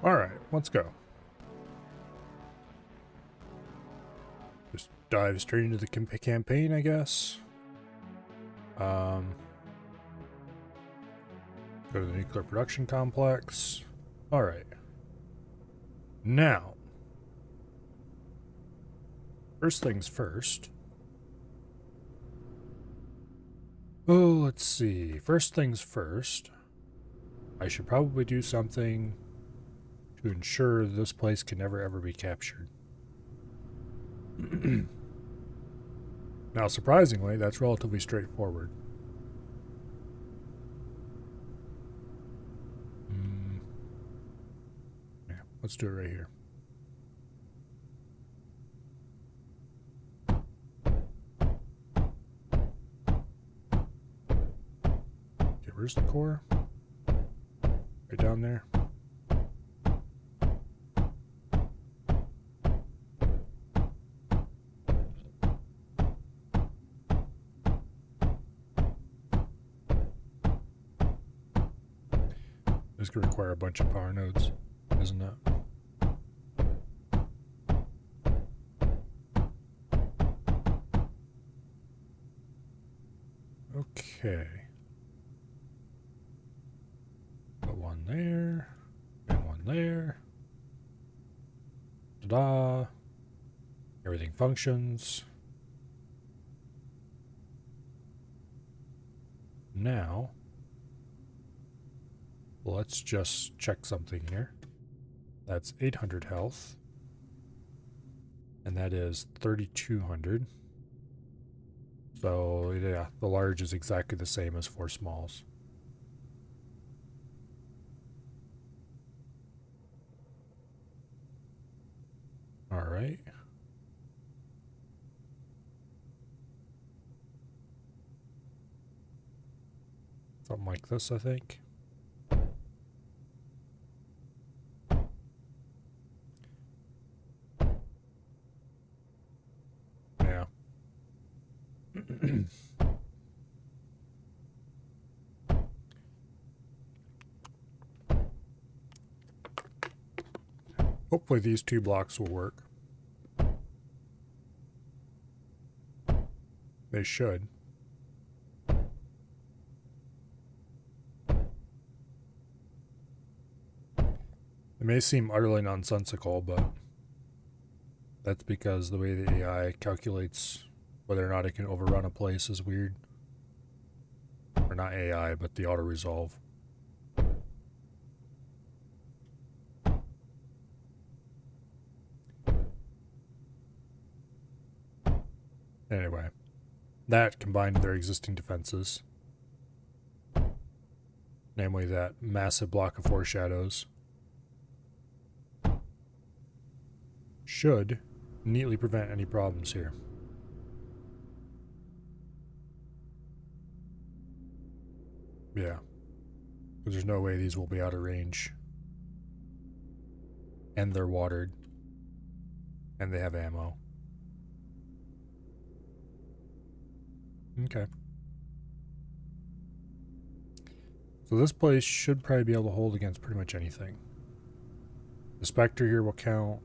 Alright, let's go. Just dive straight into the campaign, I guess. Go to the nuclear production complex. Alright. Now, first things first. Oh, let's see. First things first. I should probably do something to ensure this place can never ever be captured. Now, surprisingly, that's relatively straightforward. Yeah, let's do it right here. Okay, where's the core? Right down there. This could require a bunch of power nodes, isn't it? Okay. Put one there, and one there. Ta-da! Everything functions. Now, let's just check something here. That's 800 health. And that is 3,200. So, yeah, the large is exactly the same as 4 smalls. Alright. Something like this, I think. Yeah. Hopefully these 2 blocks will work. They should. It may seem utterly nonsensical, but that's because the way the AI calculates whether or not it can overrun a place is weird. Or not AI, but the auto-resolve. Anyway, that combined with their existing defenses, namely that massive block of foreshadows, should neatly prevent any problems here. Yeah, because there's no way these will be out of range. And they're watered. And they have ammo. Okay. So this place should probably be able to hold against pretty much anything. The Spectre here will count.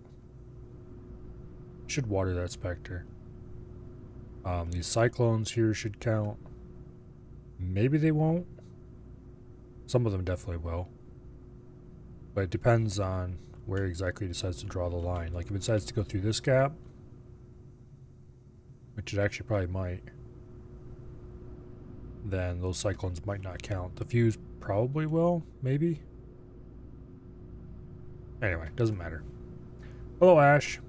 Should water that Spectre. These Cyclones here should count. Maybe they won't. Some of them definitely will. But it depends on where exactly it decides to draw the line. Like if it decides to go through this gap, which it actually probably might, then those Cyclones might not count. The Fuse probably will, maybe. Anyway, doesn't matter. Hello, Ash.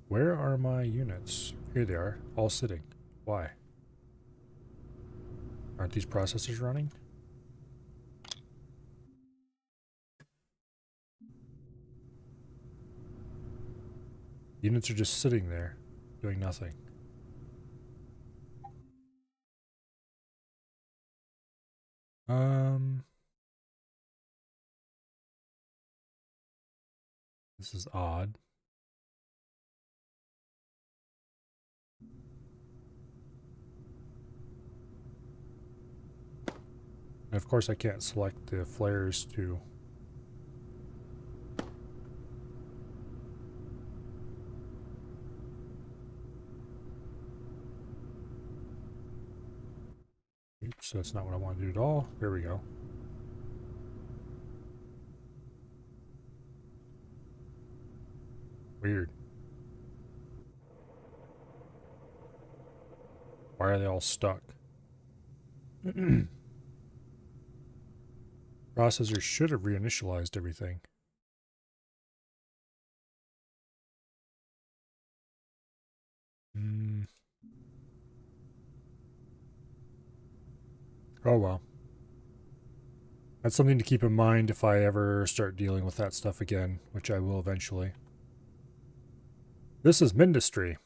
Where are my units? Here they are, all sitting. Why? Aren't these processors running? Units are just sitting there, doing nothing. This is odd. And of course I can't select the flares to... Oops, that's not what I want to do at all. There we go. Weird. Why are they all stuck? Processor should have reinitialized everything. Oh well. That's something to keep in mind if I ever start dealing with that stuff again, which I will eventually. This is Mindustry.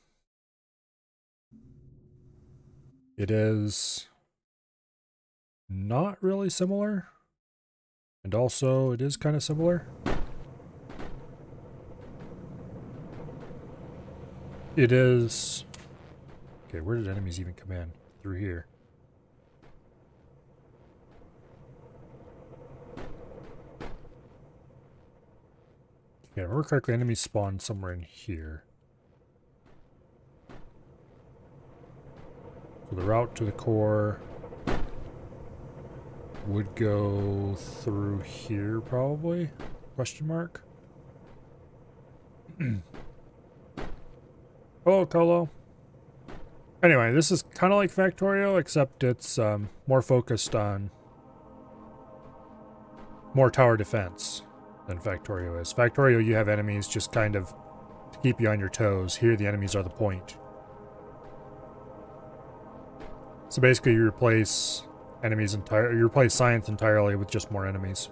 It is not really similar. And also, it is kind of similar. It is... Okay, where did enemies even come in? Through here. Yeah, if I remember correctly, enemies spawn somewhere in here. So the route to the core would go through here, probably? Question mark? Hello, Colo. Anyway, this is kind of like Factorio, except it's more focused on more tower defense than Factorio is. Factorio, you have enemies just kind of to keep you on your toes. Here, the enemies are the point. So basically, you replace enemies entirely. You replace science entirely with just more enemies.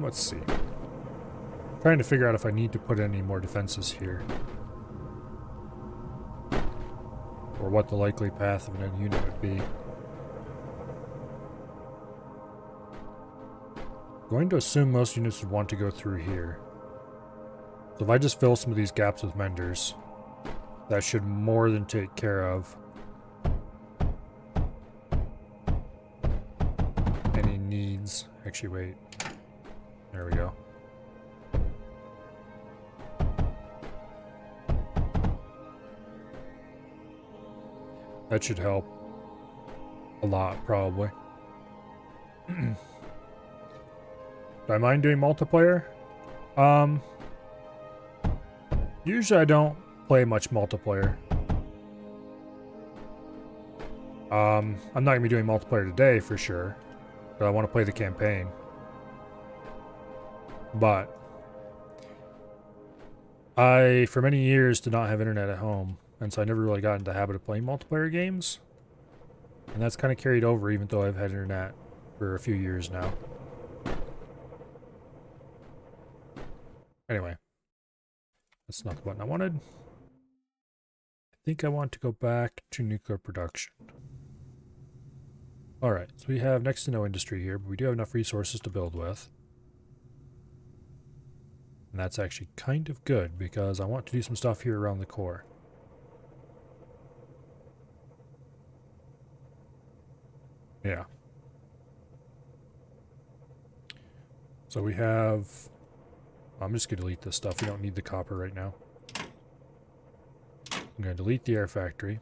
Let's see. Trying to figure out if I need to put any more defenses here. Or what the likely path of an end unit would be. Going to assume most units would want to go through here. So if I just fill some of these gaps with menders, that should more than take care of any needs. Actually, wait. There we go. That should help a lot, probably. Do I mind doing multiplayer? Usually I don't play much multiplayer. I'm not going to be doing multiplayer today for sure, but I want to play the campaign. But I, for many years, did not have internet at home, and so I never really got into the habit of playing multiplayer games. And that's kind of carried over even though I've had internet for a few years now. Anyway. That's not the button I wanted. I think I want to go back to nuclear production. Alright, so we have next to no industry here, but we do have enough resources to build with. And that's actually kind of good, because I want to do some stuff here around the core. Yeah. So we have... I'm just going to delete this stuff. We don't need the copper right now. I'm going to delete the air factory.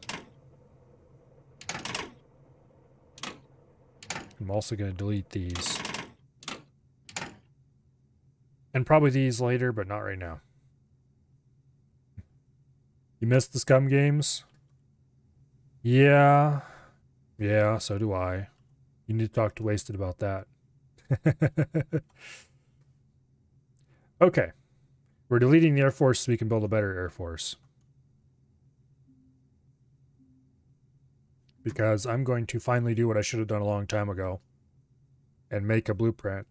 I'm also going to delete these. And probably these later, but not right now. You missed the Scum games? Yeah. Yeah, so do I. You need to talk to Wasted about that. Okay. We're deleting the Air Force so we can build a better Air Force. Because I'm going to finally do what I should have done a long time ago. And make a blueprint.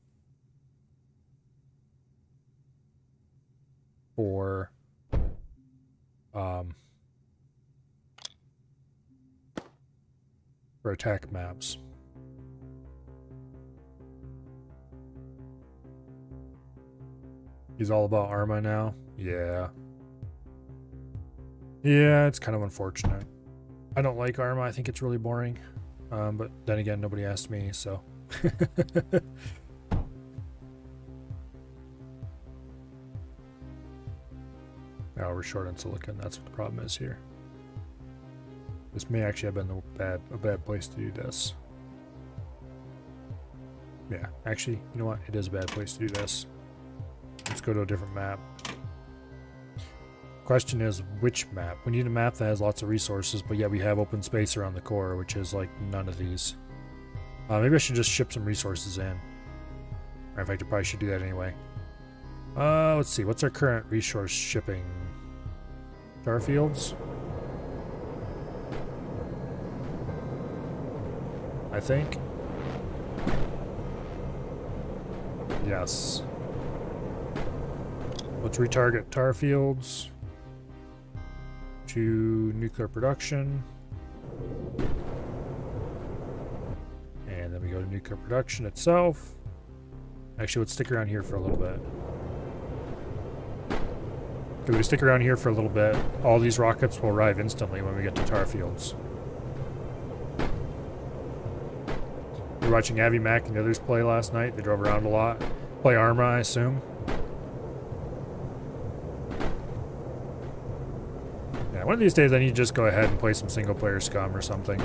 For attack maps. He's all about Arma now? Yeah. Yeah, it's kind of unfortunate. I don't like Arma. I think it's really boring. But then again, nobody asked me, so. Oh, we're short on silicon. That's what the problem is here. This may actually have been a bad place to do this. Yeah, actually, you know what? It is a bad place to do this. Let's go to a different map. Question is, which map? We need a map that has lots of resources, but yet we have open space around the core, which is like none of these. Maybe I should just ship some resources in. Or in fact, I probably should do that anyway. Let's see. What's our current resource shipping? Starfields? I think. Yes. Let's retarget tar fields to nuclear production. And then we go to nuclear production itself. Actually, let's stick around here for a little bit. If we stick around here for a little bit, all these rockets will arrive instantly when we get to tar fields. You're watching Abby Mack and the others play last night. They drove around a lot. Play Arma, I assume. Yeah, one of these days I need to just go ahead and play some single-player Scum or something.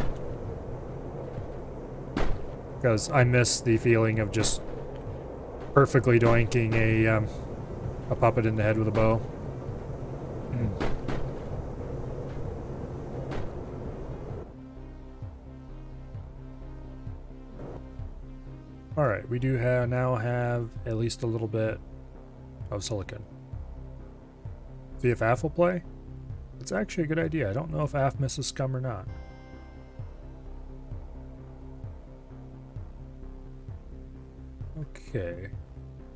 Because I miss the feeling of just perfectly doinking a puppet in the head with a bow. Alright, we do now have at least a little bit of silicon. See if AF will play? It's actually a good idea. I don't know if AF misses Scum or not. Okay.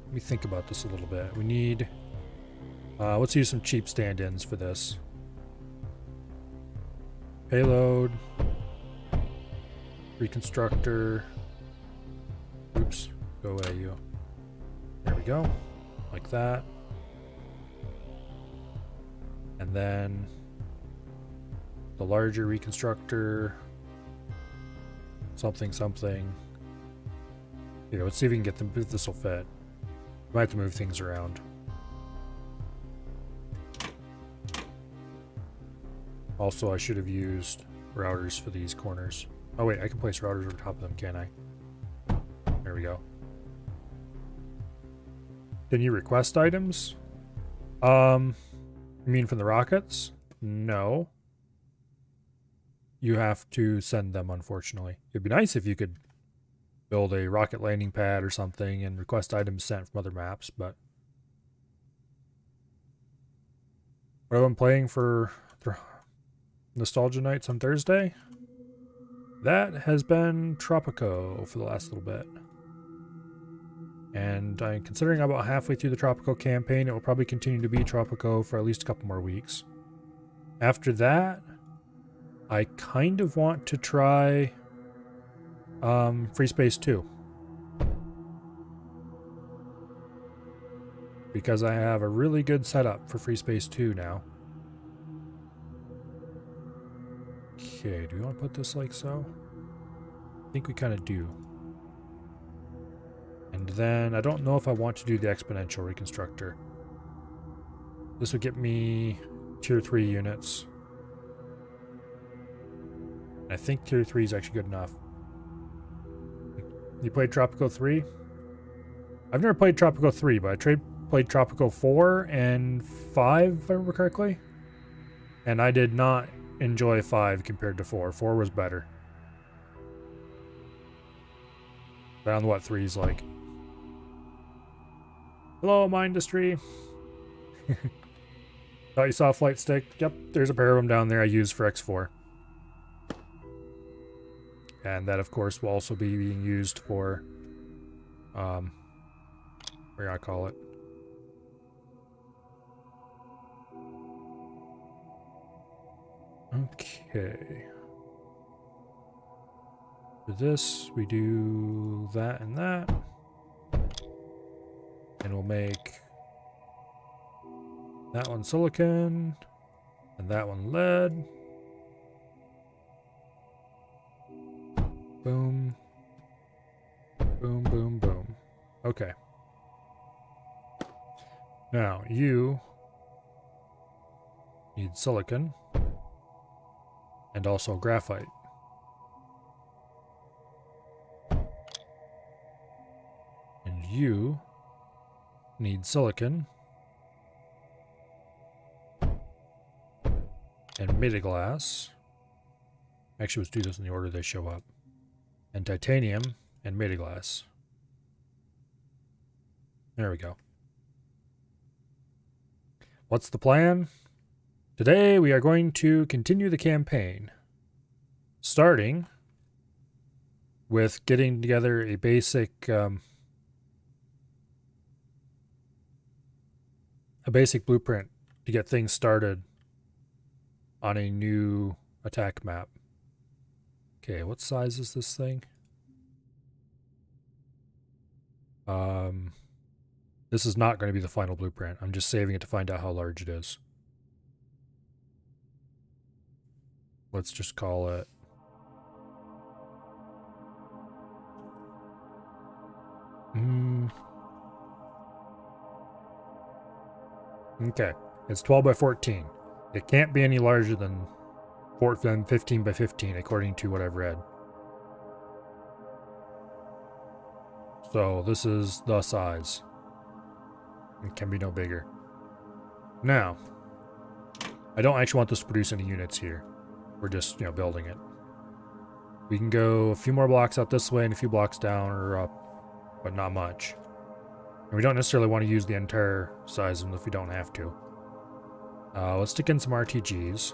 Let me think about this a little bit. We need... let's use some cheap stand-ins for this. Payload. Reconstructor. Oops. Go away, you. There we go. Like that. And then the larger reconstructor. Something. You know, let's see if we can get them. If this will fit. We might have to move things around. Also, I should have used routers for these corners. Oh wait, I can place routers over top of them, can't I? There we go. Can you request items? You mean from the rockets? No. You have to send them, unfortunately. It'd be nice if you could build a rocket landing pad or something and request items sent from other maps, but... What have I been playing for Nostalgia Nights on Thursday? That has been Tropico for the last little bit. And I'm considering about halfway through the Tropico campaign. It will probably continue to be Tropico for at least a couple more weeks. After that, I kind of want to try Free Space 2. Because I have a really good setup for Free Space 2 now. Okay, do we want to put this like so? I think we kind of do. And then I don't know if I want to do the exponential reconstructor. This would get me tier 3 units. I think tier 3 is actually good enough. You played Tropico 3? I've never played Tropico 3, but I played Tropico 4 and 5, if I remember correctly. And I did not enjoy 5 compared to 4. 4 was better. I don't know what 3 is like. Hello, my industry. Thought you saw a flight stick. Yep, there's a pair of them down there I use for X4. And that, of course, will also be being used for, what do I call it? Okay. For this, we do that and that. And we'll make that one silicon, And that one lead. Boom. Boom, boom, boom. Okay. Now, you need silicon and also graphite. And you need silicon and metaglass. Actually, let's do this in the order they show up. And titanium and metaglass. There we go. What's the plan? Today we are going to continue the campaign, starting with getting together a basic blueprint to get things started on a new attack map. Okay, what size is this thing? This is not going to be the final blueprint. I'm just saving it to find out how large it is. Let's just call it okay, it's 12 by 14. It can't be any larger than 15 by 15 according to what I've read. So this is the size. It can be no bigger. Now, I don't actually want this to produce any units here. We're just, building it. We can go a few more blocks out this way and a few blocks down or up, but not much. And we don't necessarily want to use the entire size of them if we don't have to. Let's stick in some RTGs.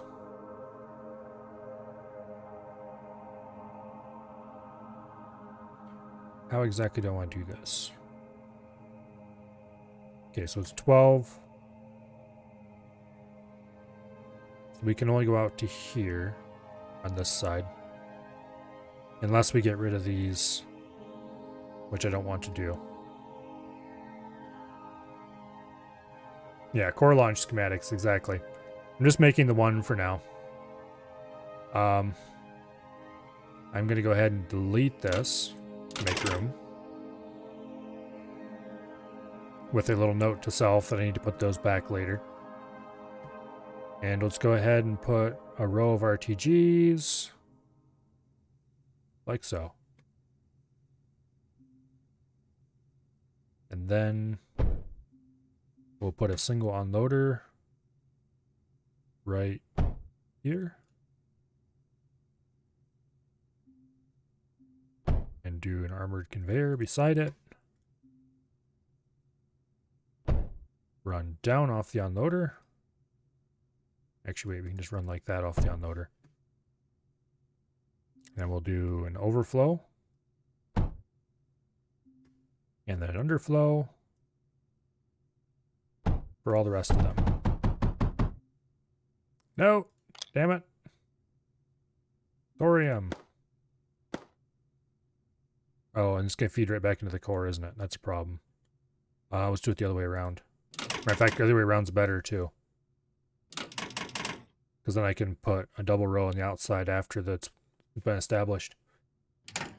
How exactly do I want to do this? Okay, so it's 12. So we can only go out to here on this side. Unless we get rid of these, which I don't want to do. Yeah, core launch schematics, exactly. I'm just making the one for now. I'm going to go ahead and delete this to make room. With a little note to self that I need to put those back later. And let's go ahead and put a row of RTGs. Like so. And then we'll put a single unloader right here. And do an armored conveyor beside it. Run down off the unloader. Actually, wait, we can just run like that off the unloader. Then we'll do an overflow. And then an underflow. For all the rest of them. No! Damn it. Thorium. Oh, and it's going to feed right back into the core, isn't it? That's a problem. Let's do it the other way around. Matter of fact, the other way around's better, too. Because then I can put a double row on the outside after that's been established.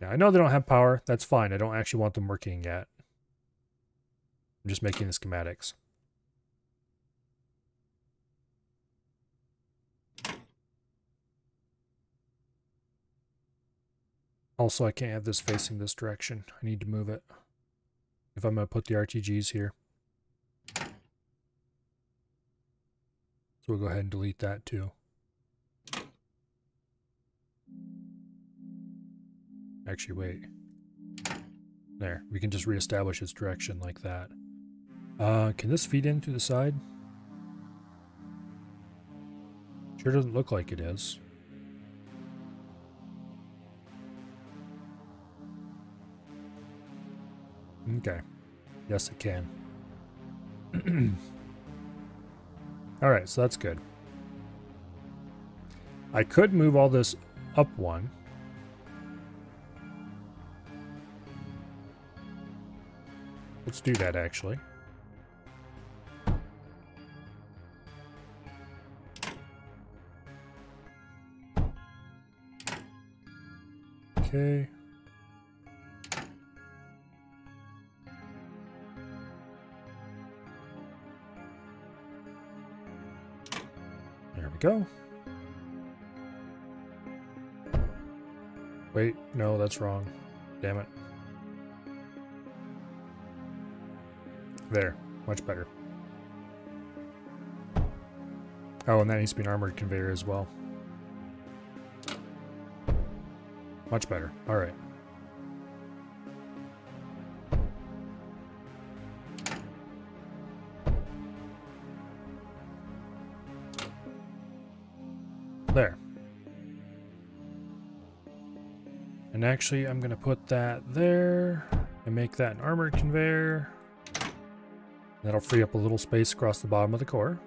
Now, I know they don't have power. That's fine. I don't actually want them working yet. I'm just making the schematics. Also, I can't have this facing this direction. I need to move it. If I'm going to put the RTGs here. So we'll go ahead and delete that too. Actually, wait. There. We can just reestablish its direction like that. Can this feed in through the side? Sure doesn't look like it is. Okay. Yes, it can. Alright, so that's good. I could move all this up one. Let's do that, actually. Okay. There we go. Wait, no, that's wrong. Damn it. There. Much better. Oh, and that needs to be an armored conveyor as well. Much better. Alright. There. And actually, I'm going to put that there and make that an armored conveyor. That'll free up a little space across the bottom of the core.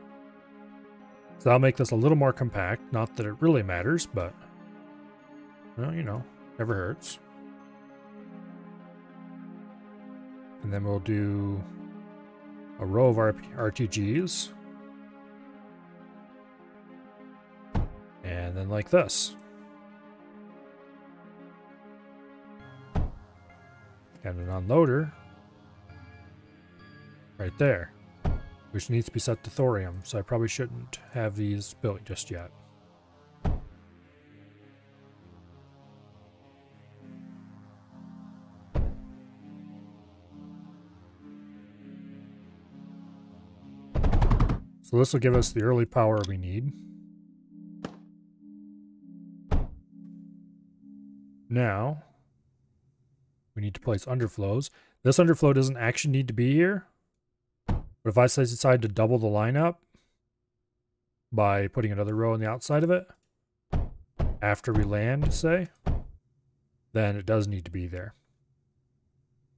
So I'll make this a little more compact. Not that it really matters, but, well, you know, never hurts. And then we'll do a row of RTGs. And then like this. And an unloader right there, which needs to be set to thorium, so I probably shouldn't have these built just yet. So this will give us the early power we need. Now, we need to place underflows. This underflow doesn't actually need to be here. But if I decide to double the lineup by putting another row on the outside of it, after we land, say, then it does need to be there.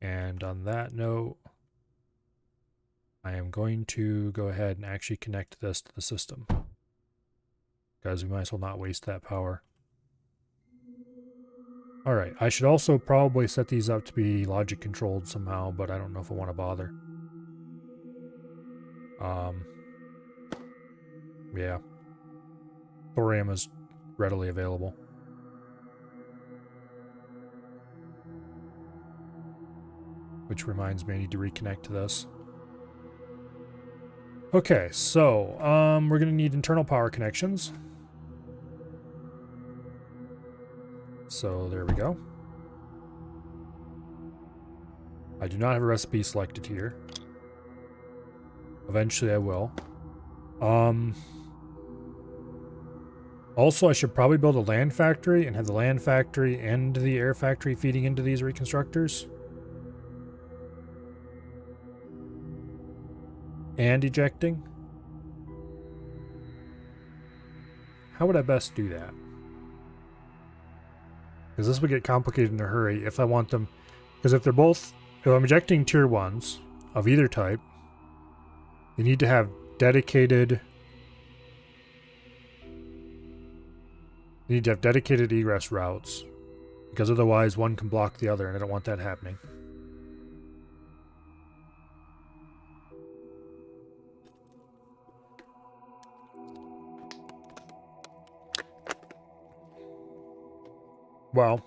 And on that note, I am going to go ahead and actually connect this to the system, because we might as well not waste that power. Alright, I should also probably set these up to be logic controlled somehow, but I don't know if I want to bother. Yeah. Thorium is readily available. Which reminds me I need to reconnect to this. Okay, so, we're going to need internal power connections. So, there we go. I do not have a recipe selected here. Eventually I will. Also, I should probably build a land factory and have the land factory and the air factory feeding into these reconstructors. And ejecting. How would I best do that? Because this would get complicated in a hurry if I want them. Because if they're both, if I'm ejecting tier 1s of either type, they need to have dedicated egress routes, because otherwise one can block the other, and I don't want that happening. Well,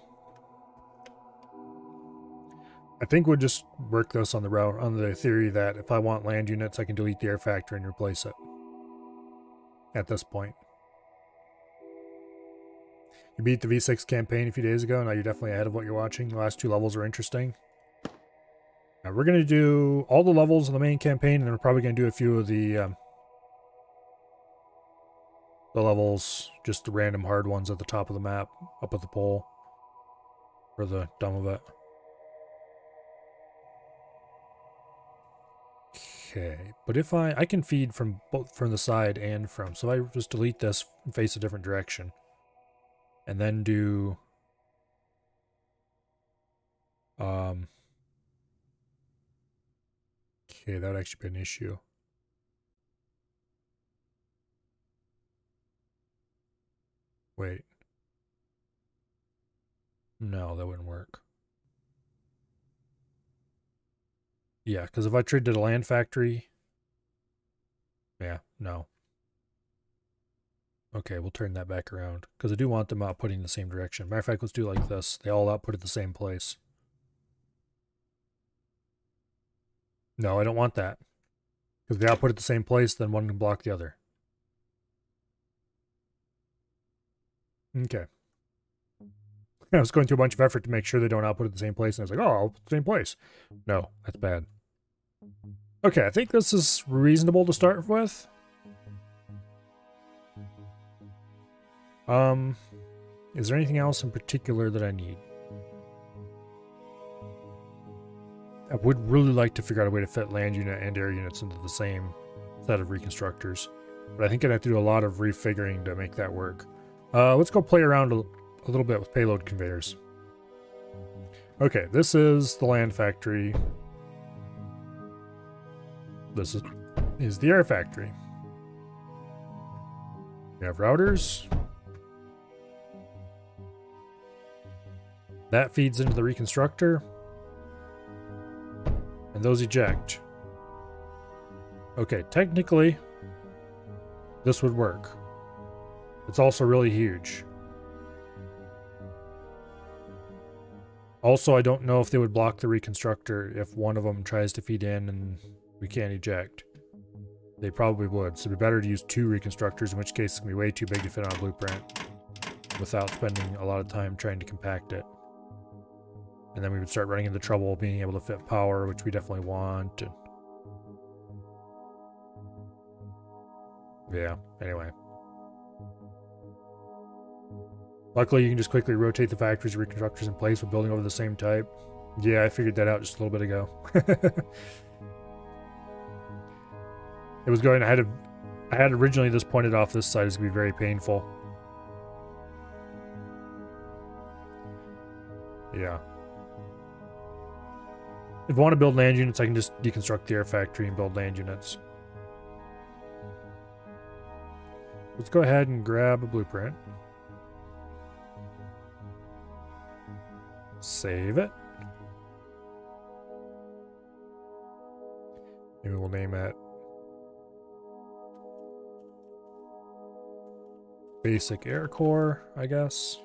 I think we'll just work this on the route, on the theory that if I want land units, I can delete the air factory and replace it. At this point. You beat the V6 campaign a few days ago, now you're definitely ahead of what you're watching. The last 2 levels are interesting. Now we're going to do all the levels of the main campaign, and then we're probably going to do a few of the levels, just the random hard ones at the top of the map, up at the pole, for the dumb of it. Okay, but if I can feed from both from the side and from, so I just delete this and face a different direction. And then do okay, that would actually be an issue. Wait. No, that wouldn't work. Yeah, because if I traded a land factory, yeah, no. Okay, we'll turn that back around, because I do want them outputting the same direction. Matter of fact, let's do it like this. They all output at the same place. No, I don't want that. Because if they output at the same place, then one can block the other. Okay. I was going through a bunch of effort to make sure they don't output at the same place, and I was like, oh, output the same place. No, that's bad. Okay, I think this is reasonable to start with. Is there anything else in particular that I need? I would really like to figure out a way to fit land unit and air units into the same set of reconstructors, but I think I'd have to do a lot of refiguring to make that work. Let's go play around a little bit with payload conveyors. Okay, this is the land factory. This is the air factory. We have routers. That feeds into the reconstructor. And those eject. Okay, technically, this would work. It's also really huge. Also, I don't know if they would block the reconstructor if one of them tries to feed in and we can't eject. They probably would, so it'd be better to use 2 reconstructors, in which case it's going to be way too big to fit on a blueprint without spending a lot of time trying to compact it. And then we would start running into trouble being able to fit power, which we definitely want. And yeah, anyway. Luckily, you can just quickly rotate the factories and reconstructors in place with building over the same type. Yeah, I figured that out just a little bit ago. It was going, I had originally this pointed off this side is going to be very painful. Yeah. If I want to build land units, I can just deconstruct the air factory and build land units. Let's go ahead and grab a blueprint. Save it. Maybe we'll name it Basic Air Core, I guess.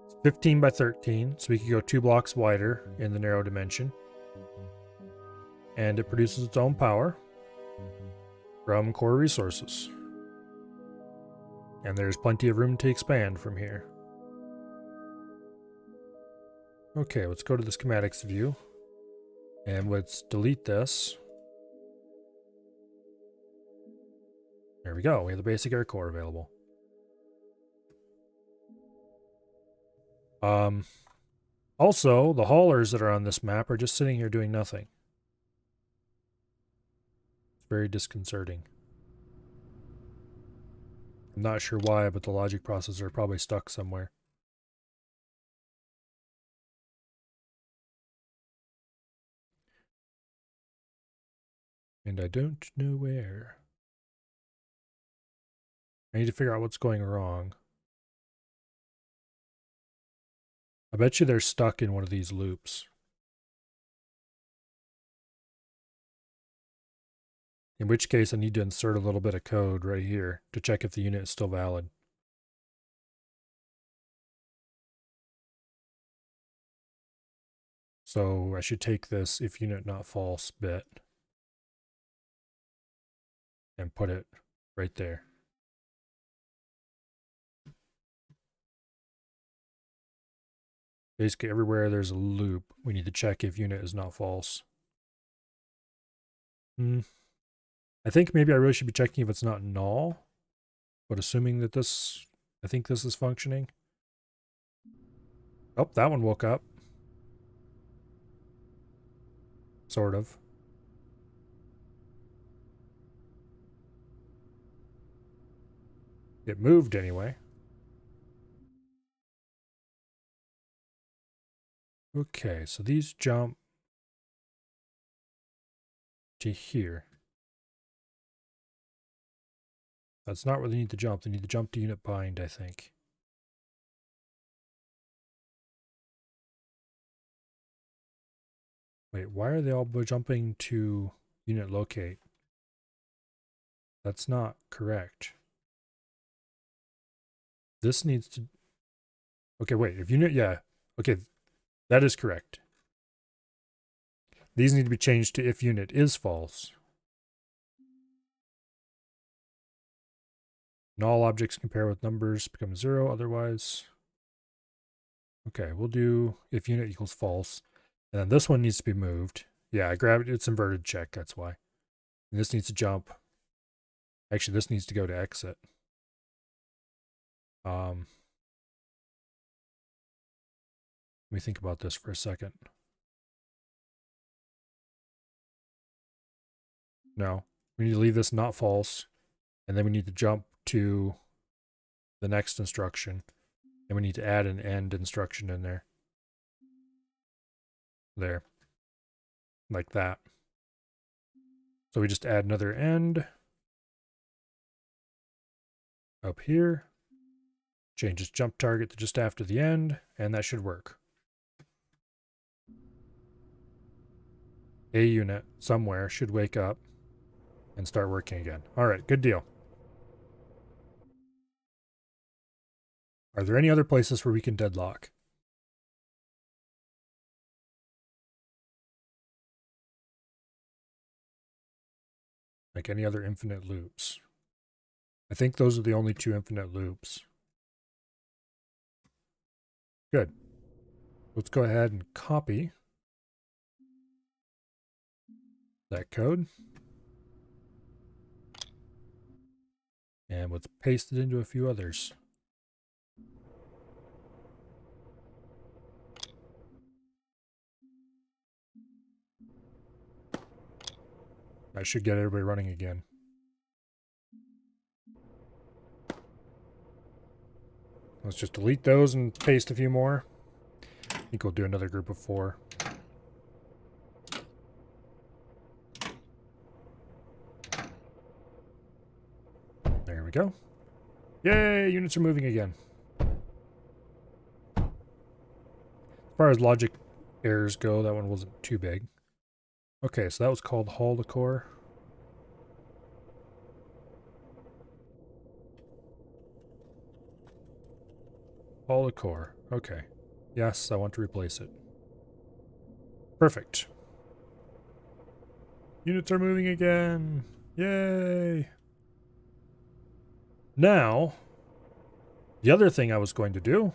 It's 15 by 13, so we could go 2 blocks wider in the narrow dimension. And it produces its own power from core resources. And there's plenty of room to expand from here. Okay, let's go to the schematics view. And let's delete this. There we go, we have the basic air core available. Also, the haulers that are on this map are just sitting here doing nothing. It's very disconcerting. I'm not sure why, but the logic processors are probably stuck somewhere. And I don't know where. I need to figure out what's going wrong. I bet you they're stuck in one of these loops. In which case I need to insert a little bit of code right here to check if the unit is still valid. So I should take this if unit not false bit and put it right there. Basically everywhere there's a loop, we need to check if unit is not false. I think maybe I really should be checking if it's not null, but assuming that this, I think this is functioning. Oh, that one woke up. Sort of. It moved anyway. Okay, so these jump to here. That's not where they need to jump. They need to jump to unit bind, I think. Wait, why are they all jumping to unit locate? That's not correct. This needs to... Okay, wait. If unit... Yeah. Okay, that is correct. These need to be changed to if unit is false. And all objects compare with numbers become 0, otherwise... Okay, we'll do if unit equals false. And then this one needs to be moved. Yeah, I grabbed it. It's inverted check, that's why. And this needs to jump. Actually, this needs to go to exit. Let me think about this for a second. No, we need to leave this not false. And then we need to jump to the next instruction. And we need to add an end instruction in there. There. Like that. So we just add another end. Up here. Change its jump target to just after the end. And that should work. A unit somewhere should wake up and start working again. Alright, good deal. Are there any other places where we can deadlock? Like any other infinite loops? I think those are the only two infinite loops. Good. Let's go ahead and copy that code. And let's paste it into a few others. That should get everybody running again. Let's just delete those and paste a few more. I think we'll do another group of 4. There we go. Yay, units are moving again. As far as logic errors go, that one wasn't too big. Okay, so that was called Hall Decor. Hall Decor. Okay. Yes, I want to replace it. Perfect. Units are moving again. Yay! Now, the other thing I was going to do,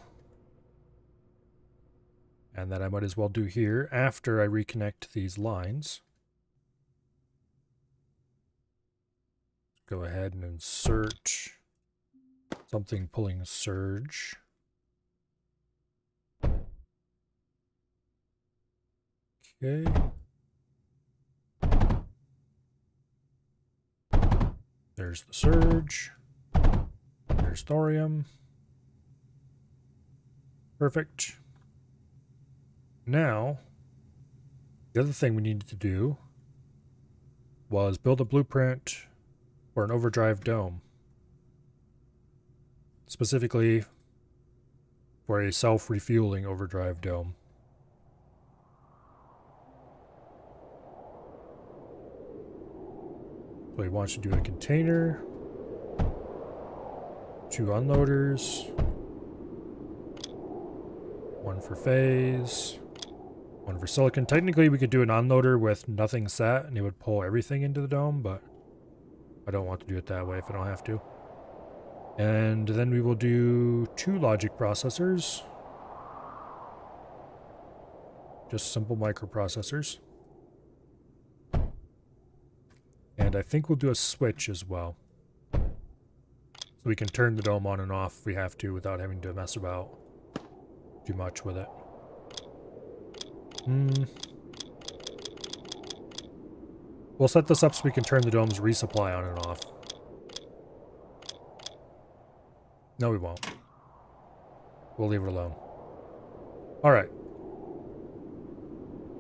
and that I might as well do here after I reconnect these lines. Go ahead and insert something pulling surge. Okay. There's the surge. There's thorium. Perfect. Now, the other thing we needed to do was build a blueprint for an overdrive dome. Specifically for a self-refueling overdrive dome. So he wants to do a container, 2 unloaders, 1 for phase, 1 for silicon. Technically we could do an unloader with nothing set and it would pull everything into the dome, but I don't want to do it that way if I don't have to. And then we will do 2 logic processors. Just simple microprocessors. And I think we'll do a switch as well. So we can turn the dome on and off if we have to without having to mess about too much with it. We'll set this up so we can turn the dome's resupply on and off. No, we won't. We'll leave it alone. Alright.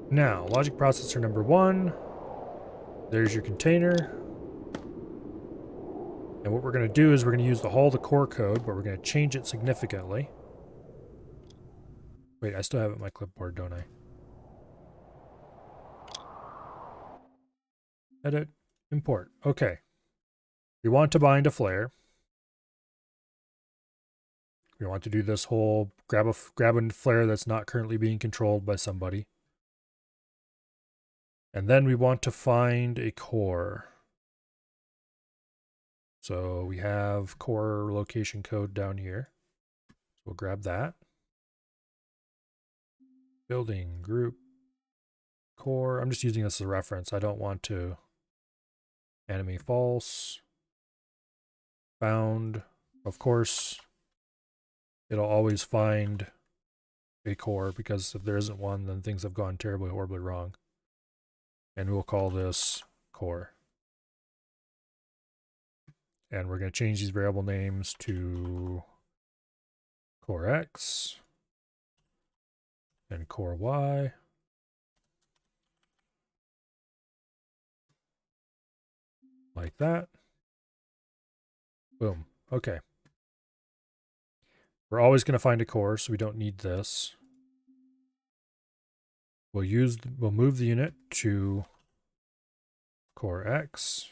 Now, logic processor number 1. There's your container. And what we're going to do is we're going to use the Hall Decor code, but we're going to change it significantly. Wait, I still have it on my clipboard, don't I? Edit, import. Okay. We want to bind a flare. We want to do this whole grab a flare that's not currently being controlled by somebody. And then we want to find a core. So we have core location code down here. So we'll grab that. Building, group, core. I'm just using this as a reference. I don't want to enemy false. Found. Of course, it'll always find a core, because if there isn't one, then things have gone terribly, horribly wrong. And we'll call this core. And we're going to change these variable names to core X and core Y. Like that. Boom. Okay. We're always going to find a core, so we don't need this. We'll move the unit to core X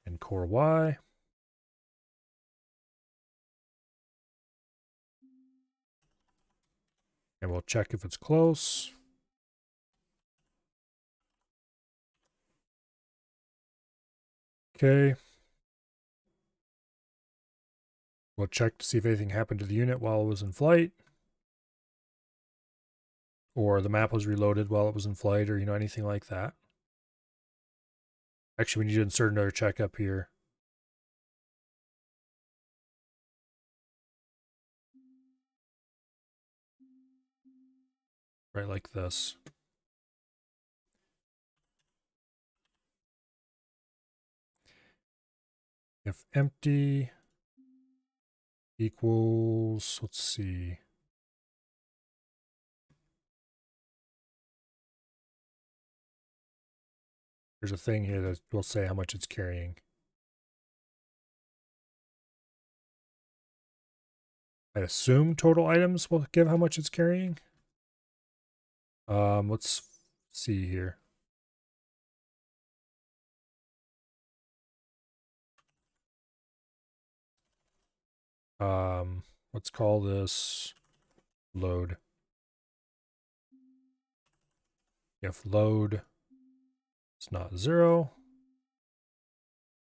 and core Y. And we'll check if it's close. Okay. We'll check to see if anything happened to the unit while it was in flight. Or the map was reloaded while it was in flight, or, anything like that. Actually, we need to insert another check up here. Right like this. If empty equals, let's see. There's a thing here that will say how much it's carrying. I assume total items will give how much it's carrying. Let's see here. Let's call this load. If load is not 0,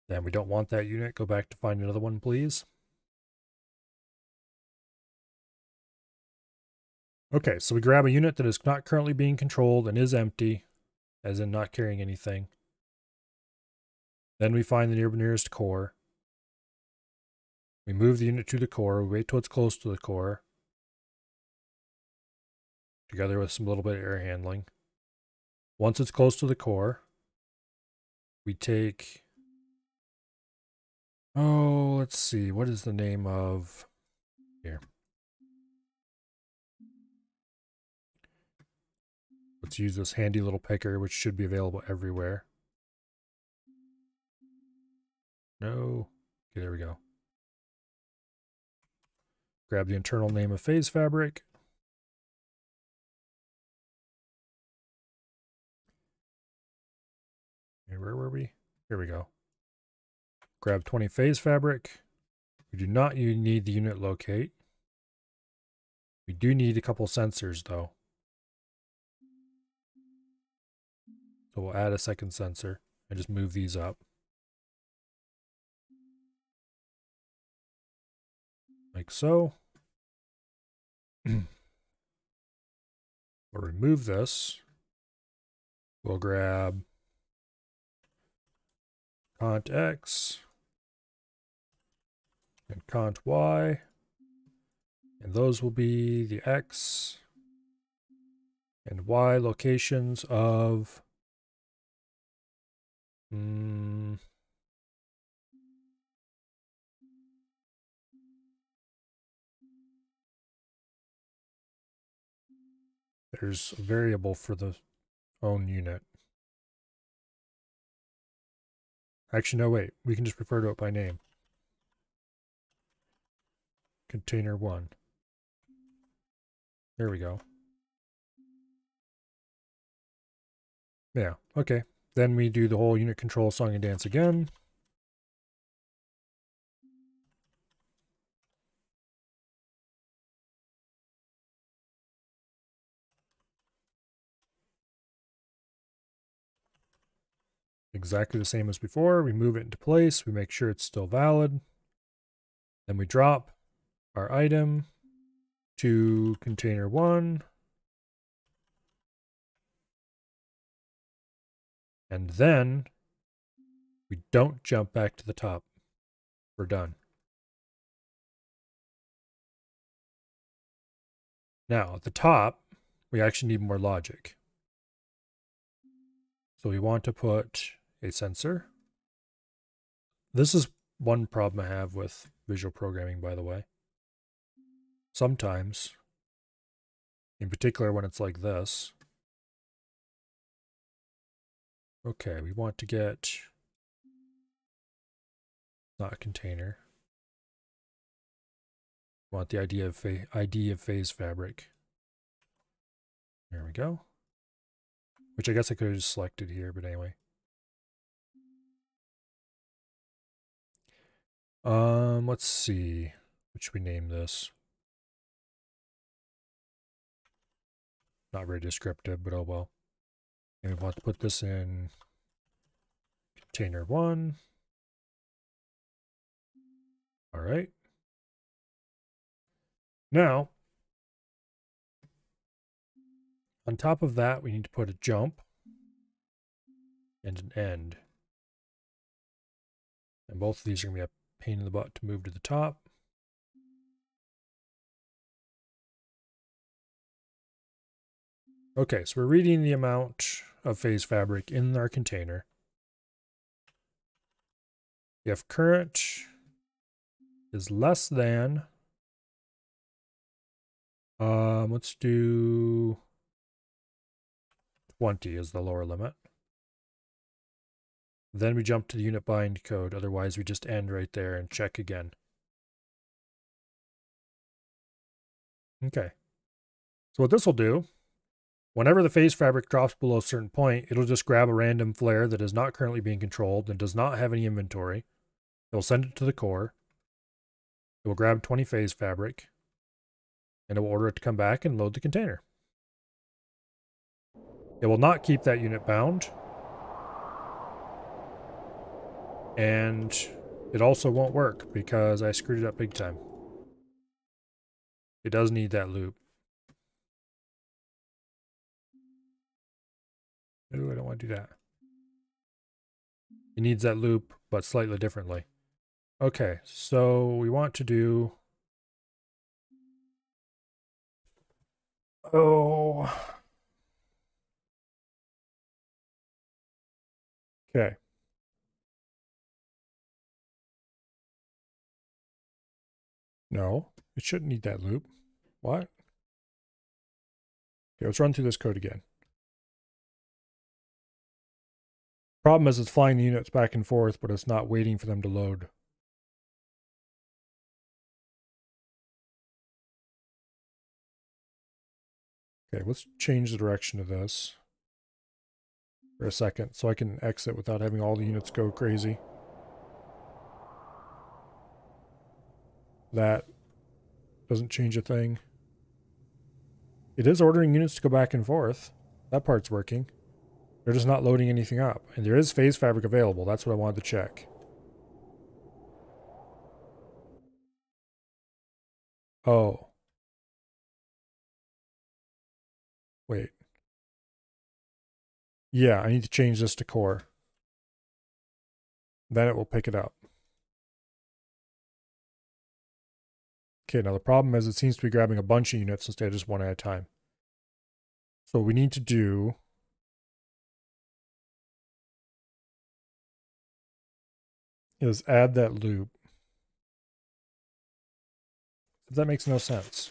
then we don't want that unit. Go back to find another one, please. Okay, so we grab a unit that is not currently being controlled and is empty, as in not carrying anything. Then we find the nearest core. We move the unit to the core. We wait till it's close to the core, together with some little bit of air handling. Once it's close to the core, we take... Oh, let's see. What is the name of... Here. Let's use this handy little picker, which should be available everywhere. No. Okay, there we go. Grab the internal name of phase fabric. Okay, where were we? Here we go. Grab 20 phase fabric. We do not need the unit locate. We do need a couple sensors though. So we'll add a second sensor and just move these up. Like so. We'll remove this. We'll grab cont X and cont Y. And those will be the X and Y locations of there's a variable for the own unit. Actually, no, wait. We can just refer to it by name. Container 1. There we go. Yeah, okay. Then we do the whole unit control song and dance again. Exactly the same as before. We move it into place. We make sure it's still valid. Then we drop our item to container 1. And then we don't jump back to the top. We're done. Now, at the top, we actually need more logic. So we want to put a sensor. This is one problem I have with visual programming, by the way. Sometimes, in particular when it's like this. Okay, we want to get not a container. We want the ID of phase fabric. There we go. Which I guess I could have just selected here, but anyway. Let's see. What should we name this? Not very descriptive, but oh well. And we want to put this in container 1. All right. Now, on top of that, we need to put a jump and an end. And both of these are going to be a pain in the butt to move to the top. Okay, so we're reading the amount of phase fabric in our container. If current is less than, let's do 20 is the lower limit. Then we jump to the unit bind code, otherwise we just end right there and check again. Okay. So what this will do, whenever the phase fabric drops below a certain point, it'll just grab a random flare that is not currently being controlled and does not have any inventory. It will send it to the core. It will grab 20 phase fabric, and it will order it to come back and load the container. It will not keep that unit bound. And it also won't work because I screwed it up big time. It does need that loop. Ooh, I don't want to do that. It needs that loop, but slightly differently. Okay, so we want to do... Oh. Okay. No, it shouldn't need that loop. What? Okay, let's run through this code again. Problem is it's flying the units back and forth, but it's not waiting for them to load. Okay, let's change the direction of this for a second so I can exit without having all the units go crazy. That doesn't change a thing. It is ordering units to go back and forth. That part's working. They're just not loading anything up. And there is phase fabric available. That's what I wanted to check. Oh. Wait. Yeah, I need to change this to core. Then it will pick it up. Okay, now the problem is it seems to be grabbing a bunch of units instead of just one at a time. So what we need to do is add that loop. That makes no sense.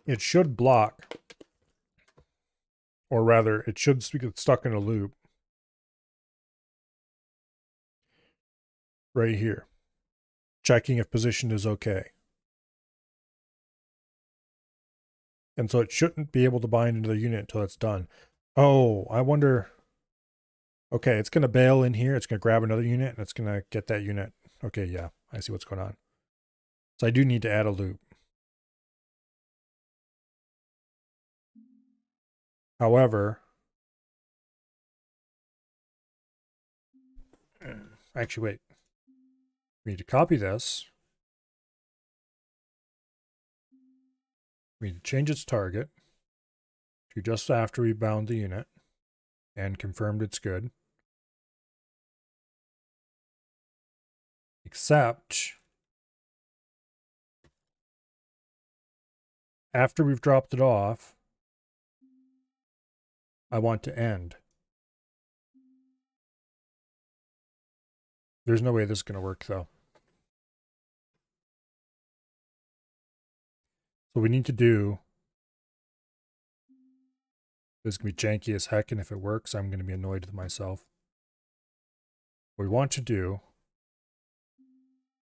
It should block, or rather, it should get stuck in a loop right here, checking if position is okay. And so it shouldn't be able to bind into the unit until it's done. Oh, I wonder... Okay, it's going to bail in here. It's going to grab another unit, and it's going to get that unit. Okay, yeah, I see what's going on. So I do need to add a loop. However, actually, wait. We need to copy this. We need to change its target to just after we bound the unit and confirmed it's good. Except after we've dropped it off, I want to end. There's no way this is going to work, though. So we need to do... This is going to be janky as heck, and if it works, I'm going to be annoyed with myself. What we want to do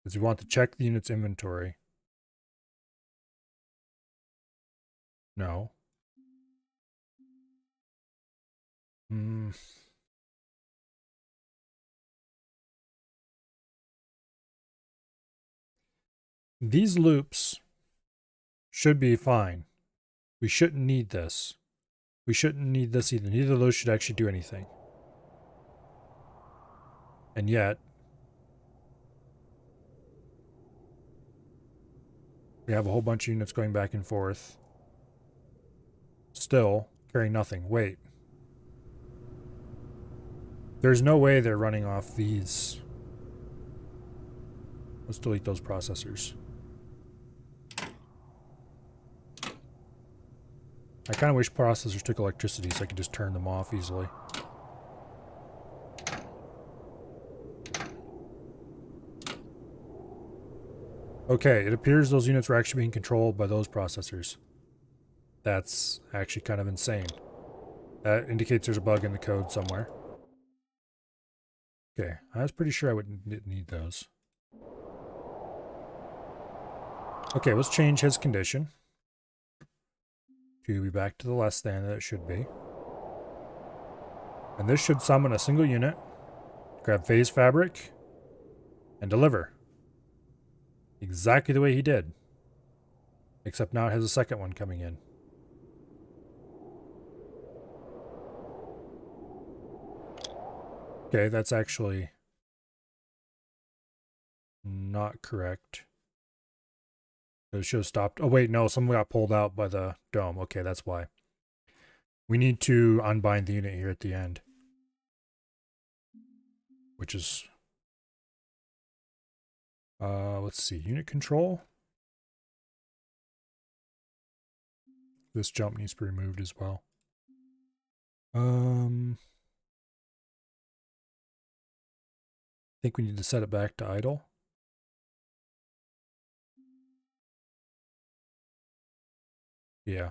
is we want to check the unit's inventory. No. These loops should be fine. We shouldn't need this. We shouldn't need this either. Neither of those should actually do anything. And yet, we have a whole bunch of units going back and forth. Still carrying nothing. Wait. There's no way they're running off these. Let's delete those processors. I kind of wish processors took electricity so I could just turn them off easily. Okay, it appears those units were actually being controlled by those processors. That's actually kind of insane. That indicates there's a bug in the code somewhere. Okay, I was pretty sure I wouldn't need those. Okay, let's change his condition to be back to the less than that it should be. And this should summon a single unit, grab phase fabric, and deliver. Exactly the way he did. Except now it has a second one coming in. Okay, that's actually not correct. It should have stopped. Oh wait, no, someone got pulled out by the dome. Okay, that's why. We need to unbind the unit here at the end. Which is... let's see, unit control. This jump needs to be removed as well. I think we need to set it back to idle. Yeah.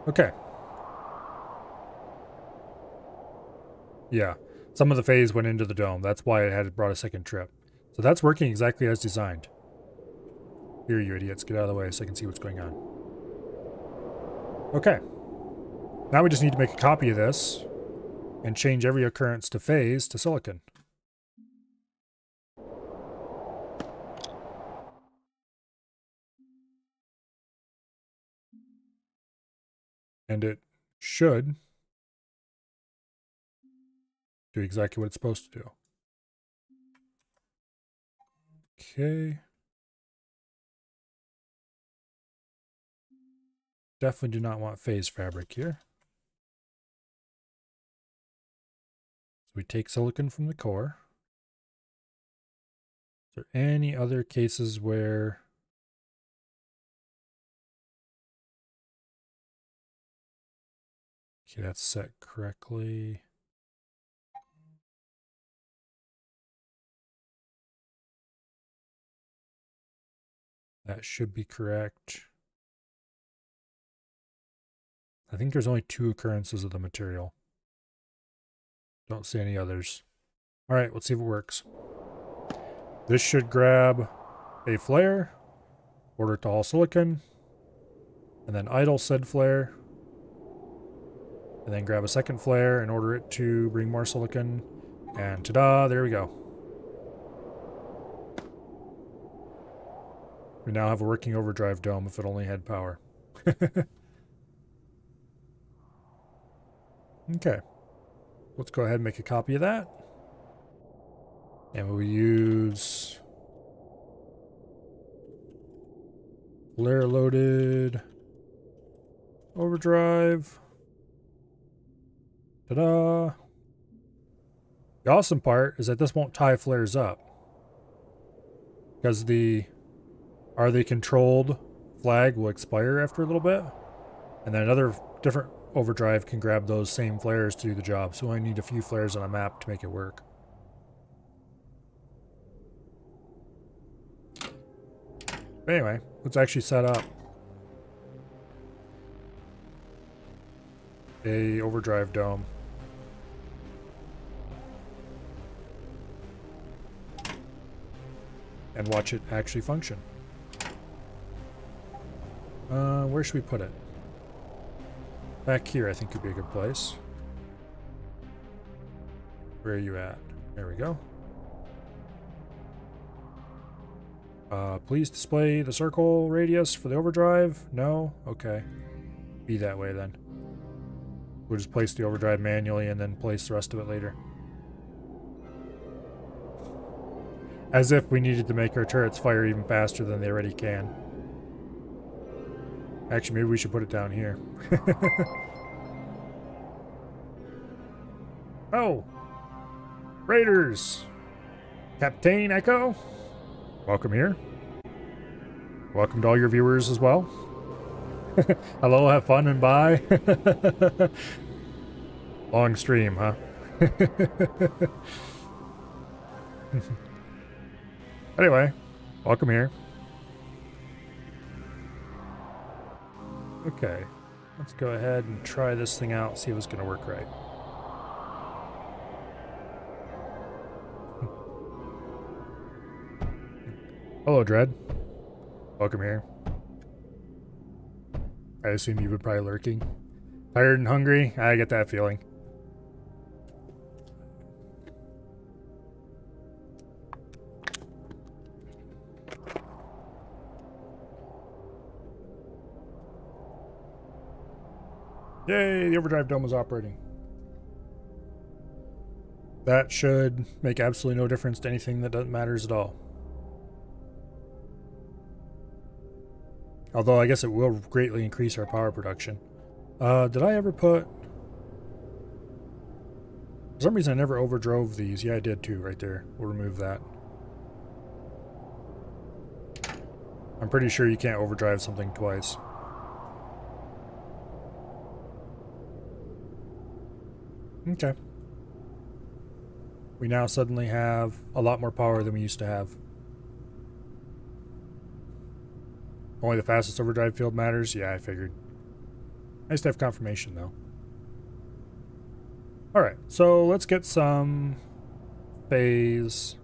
Okay. Yeah. Some of the phase went into the dome. That's why it had brought a second trip. So that's working exactly as designed. Here, you idiots. Get out of the way so I can see what's going on. Okay. Now we just need to make a copy of this and change every occurrence to phase to silicon. And it should do exactly what it's supposed to do. Okay. Definitely do not want phase fabric here. So we take silicon from the core. Is there any other cases where... Okay, that's set correctly. That should be correct. I think there's only 2 occurrences of the material. Don't see any others. All right, let's see if it works. This should grab a flare, order it to all silicon, and then idle said flare, and then grab a second flare and order it to bring more silicon, and ta-da, there we go. We now have a working overdrive dome if it only had power. Okay. Let's go ahead and make a copy of that. And we'll use flare loaded overdrive. Ta-da! The awesome part is that this won't tie flares up. Because the are they controlled flag will expire after a little bit. And then another different overdrive can grab those same flares to do the job. So I need a few flares on a map to make it work. But anyway, let's actually set up a overdrive dome. And watch it actually function. Where should we put it? Back here I think would be a good place. Where are you at? There we go. Please display the circle radius for the overdrive. No? Okay. Be that way then. We'll just place the overdrive manually and then place the rest of it later. As if we needed to make our turrets fire even faster than they already can. Actually, maybe we should put it down here. Oh! Raiders! Captain Echo? Welcome here. Welcome to all your viewers as well. Hello, have fun and bye. Long stream, huh? Anyway, welcome here. Okay, let's go ahead and try this thing out, see if it's going to work right. Hello, Dread. Welcome here. I assume you've been probably lurking. Tired and hungry? I get that feeling. Yay, the overdrive dome is operating. That should make absolutely no difference to anything that matters at all. Although I guess it will greatly increase our power production. Did I ever put... For some reason I never overdrove these. Yeah, I did too, right there. We'll remove that. I'm pretty sure you can't overdrive something twice. Okay. We now suddenly have a lot more power than we used to have. Only the fastest overdrive field matters? Yeah, I figured. Nice to have confirmation, though. Alright, so let's get some phase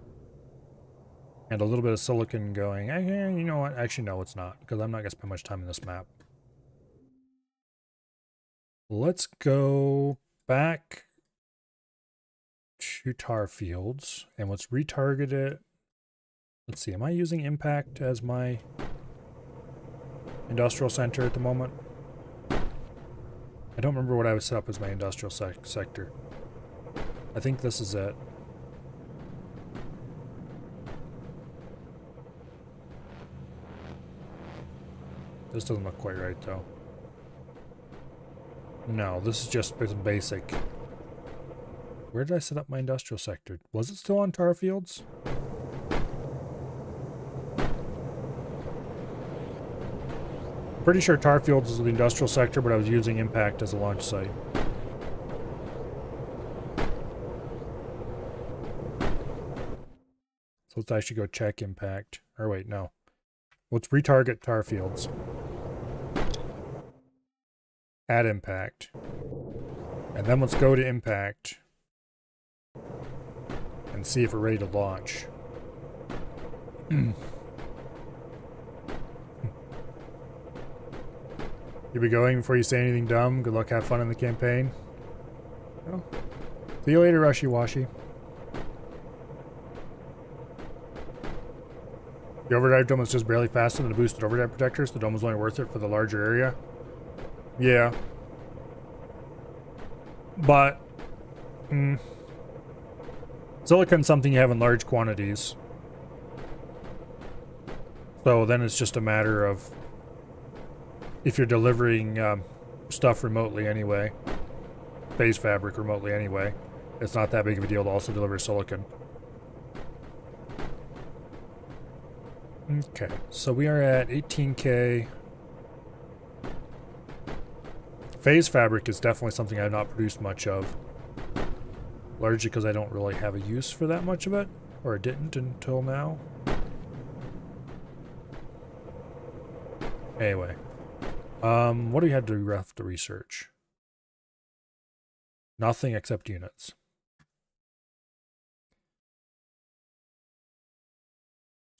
and a little bit of silicon going. You know what? Actually, no, it's not, because I'm not going to spend much time in this map. Let's go back to tar fields, and let's retarget it. Let's see, am I using impact as my industrial center at the moment? I don't remember what I would set up as my industrial sector. I think this is it. This doesn't look quite right though. No, this is just basic. Where did I set up my industrial sector? Was it still on tar fields? Pretty sure tar fields is the industrial sector, but I was using impact as a launch site. So let's actually go check impact. Or wait, no. Let's retarget tar fields. Add impact. And then let's go to impact. And see if we're ready to launch. You be going before you say anything dumb. Good luck, have fun in the campaign. Well, see you later, Rushy Washy. The overdrive dome was just barely faster than the boosted overdrive protectors. The dome was only worth it for the larger area. Yeah. But silicon's something you have in large quantities. So then it's just a matter of if you're delivering stuff remotely anyway, phase fabric remotely anyway, it's not that big of a deal to also deliver silicon. Okay, so we are at 18K. Phase fabric is definitely something I've not produced much of. Largely because I don't really have a use for that much of it, or didn't until now. Anyway, what do we have to research? Nothing except units.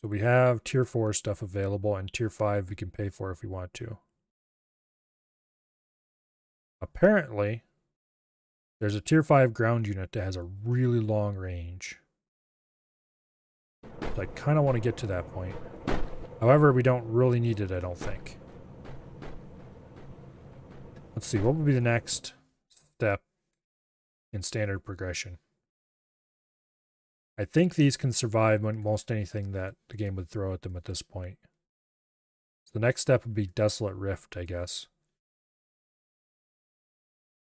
So we have tier 4 stuff available, and tier 5 we can pay for if we want to. Apparently, there's a tier 5 ground unit that has a really long range. So I kind of want to get to that point. However, we don't really need it, I don't think. Let's see, what would be the next step in standard progression? I think these can survive most anything that the game would throw at them at this point. So the next step would be Desolate Rift, I guess.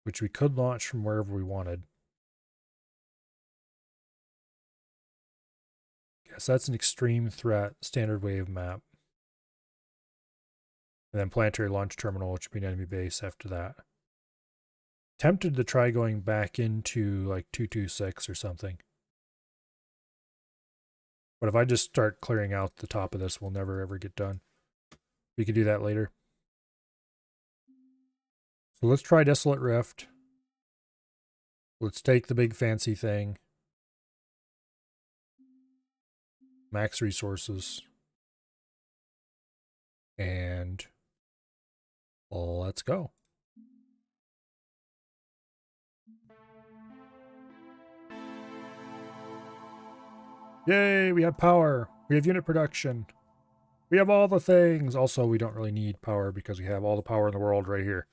Which we could launch from wherever we wanted. Guess that's an extreme threat standard wave map. And then Planetary Launch Terminal, which would be an enemy base after that. Tempted to try going back into like 226 or something. But if I just start clearing out the top of this, we'll never ever get done. We could do that later. So let's try Desolate Rift. Let's take the big fancy thing. Max resources. And let's go. Yay, we have power. We have unit production. We have all the things. Also, we don't really need power because we have all the power in the world right here.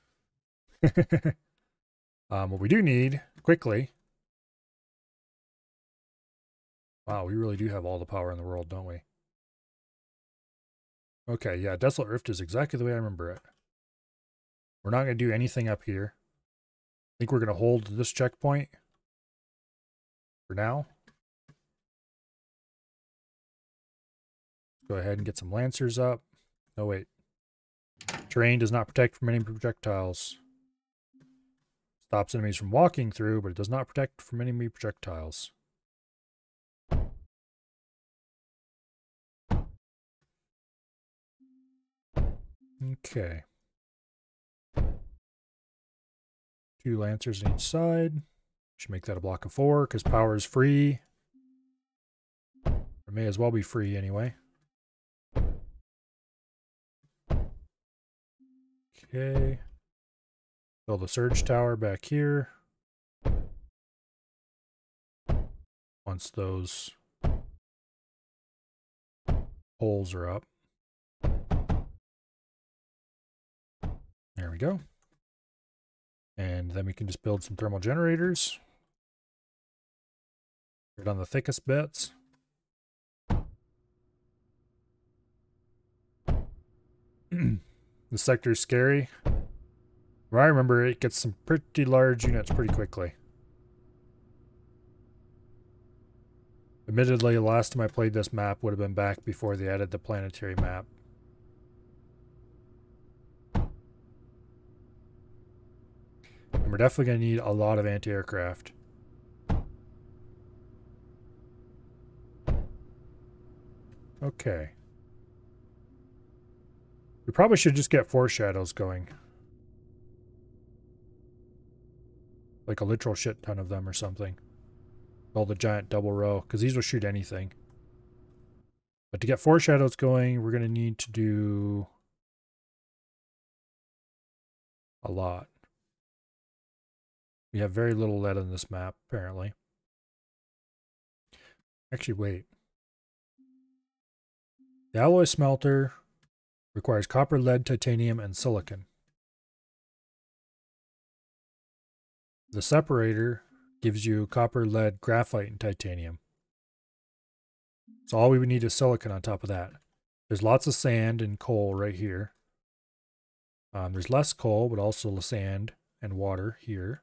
What we do need, quickly. Wow, we really do have all the power in the world, don't we? Okay, yeah, Desolate Rift is exactly the way I remember it. We're not going to do anything up here. I think we're going to hold this checkpoint for now. Go ahead and get some Lancers up. Oh, wait. Terrain does not protect from any projectiles. Stops enemies from walking through, but it does not protect from enemy projectiles. Okay. 2 Lancers on each side. Should make that a block of 4, because power is free. It may as well be free anyway. Okay. Build a surge tower back here. Once those holes are up. There we go. And then we can just build some thermal generators. Right on the thickest bits. The sector's scary. Where I remember, it gets some pretty large units pretty quickly. Admittedly, the last time I played this map would have been back before they added the planetary map. And we're definitely going to need a lot of anti-aircraft. Okay. We probably should just get foreshadows going. Like a literal shit ton of them or something. Build a giant double row, because these will shoot anything. But to get foreshadows going, we're going to need to do a lot. We have very little lead on this map, apparently. Actually, wait. The alloy smelter requires copper, lead, titanium, and silicon. The separator gives you copper, lead, graphite, and titanium. So all we would need is silicon on top of that. There's lots of sand and coal right here. There's less coal, but also sand and water here.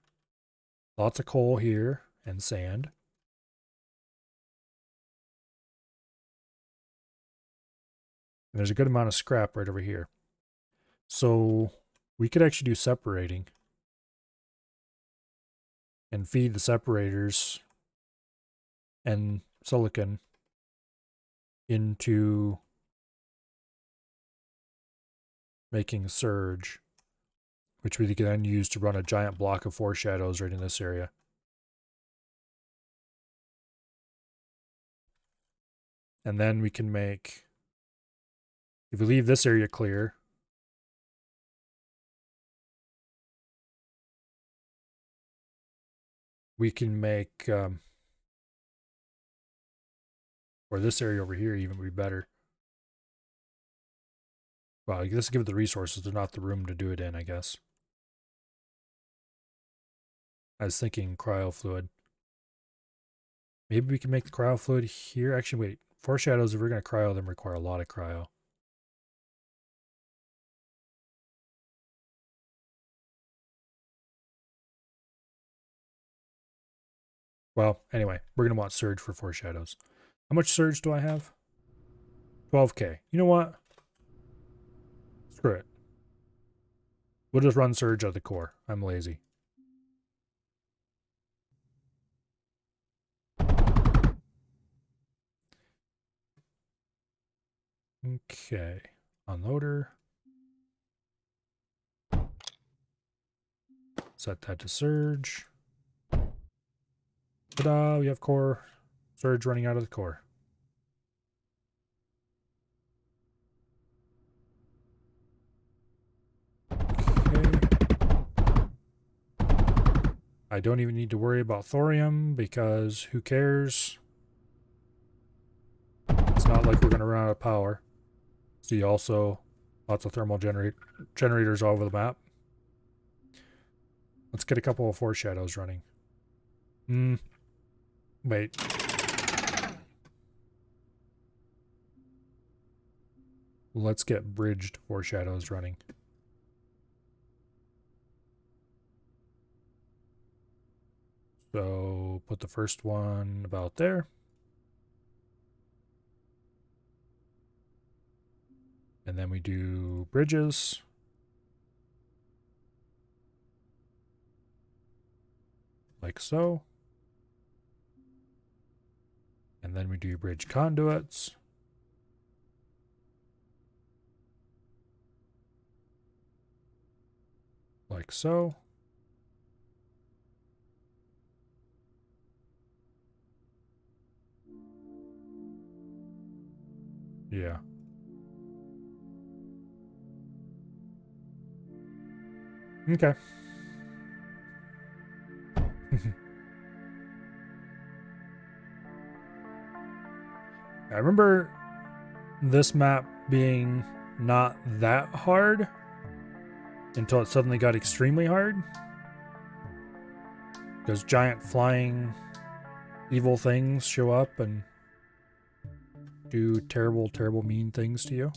Lots of coal here and sand. And there's a good amount of scrap right over here. So we could actually do separating and feed the separators and silicon into making surge, which we can then use to run a giant block of foreshadows right in this area. And then we can make, if we leave this area clear, we can make, or this area over here even would be better. Well, let's give it the resources, there's not the room to do it in, I guess. I was thinking cryofluid. Maybe we can make the cryofluid here. Actually, wait. Foreshadows, if we're going to cryo them, require a lot of cryo. Well, anyway, we're going to want surge for foreshadows. How much surge do I have? 12k. You know what? Screw it. We'll just run surge out of the core. I'm lazy. Okay. Unloader. Set that to surge. Ta-da! We have core surge running out of the core. I don't even need to worry about thorium because who cares? It's not like we're going to run out of power. See also lots of thermal generators all over the map. Let's get a couple of foreshadows running. Wait. Let's get bridged foreshadows running. So put the first one about there. And then we do bridges. Like so. And then we do bridge conduits. Like so. Yeah. Okay. I remember this map being not that hard until it suddenly got extremely hard. Because giant flying evil things show up and do terrible, terrible mean things to you.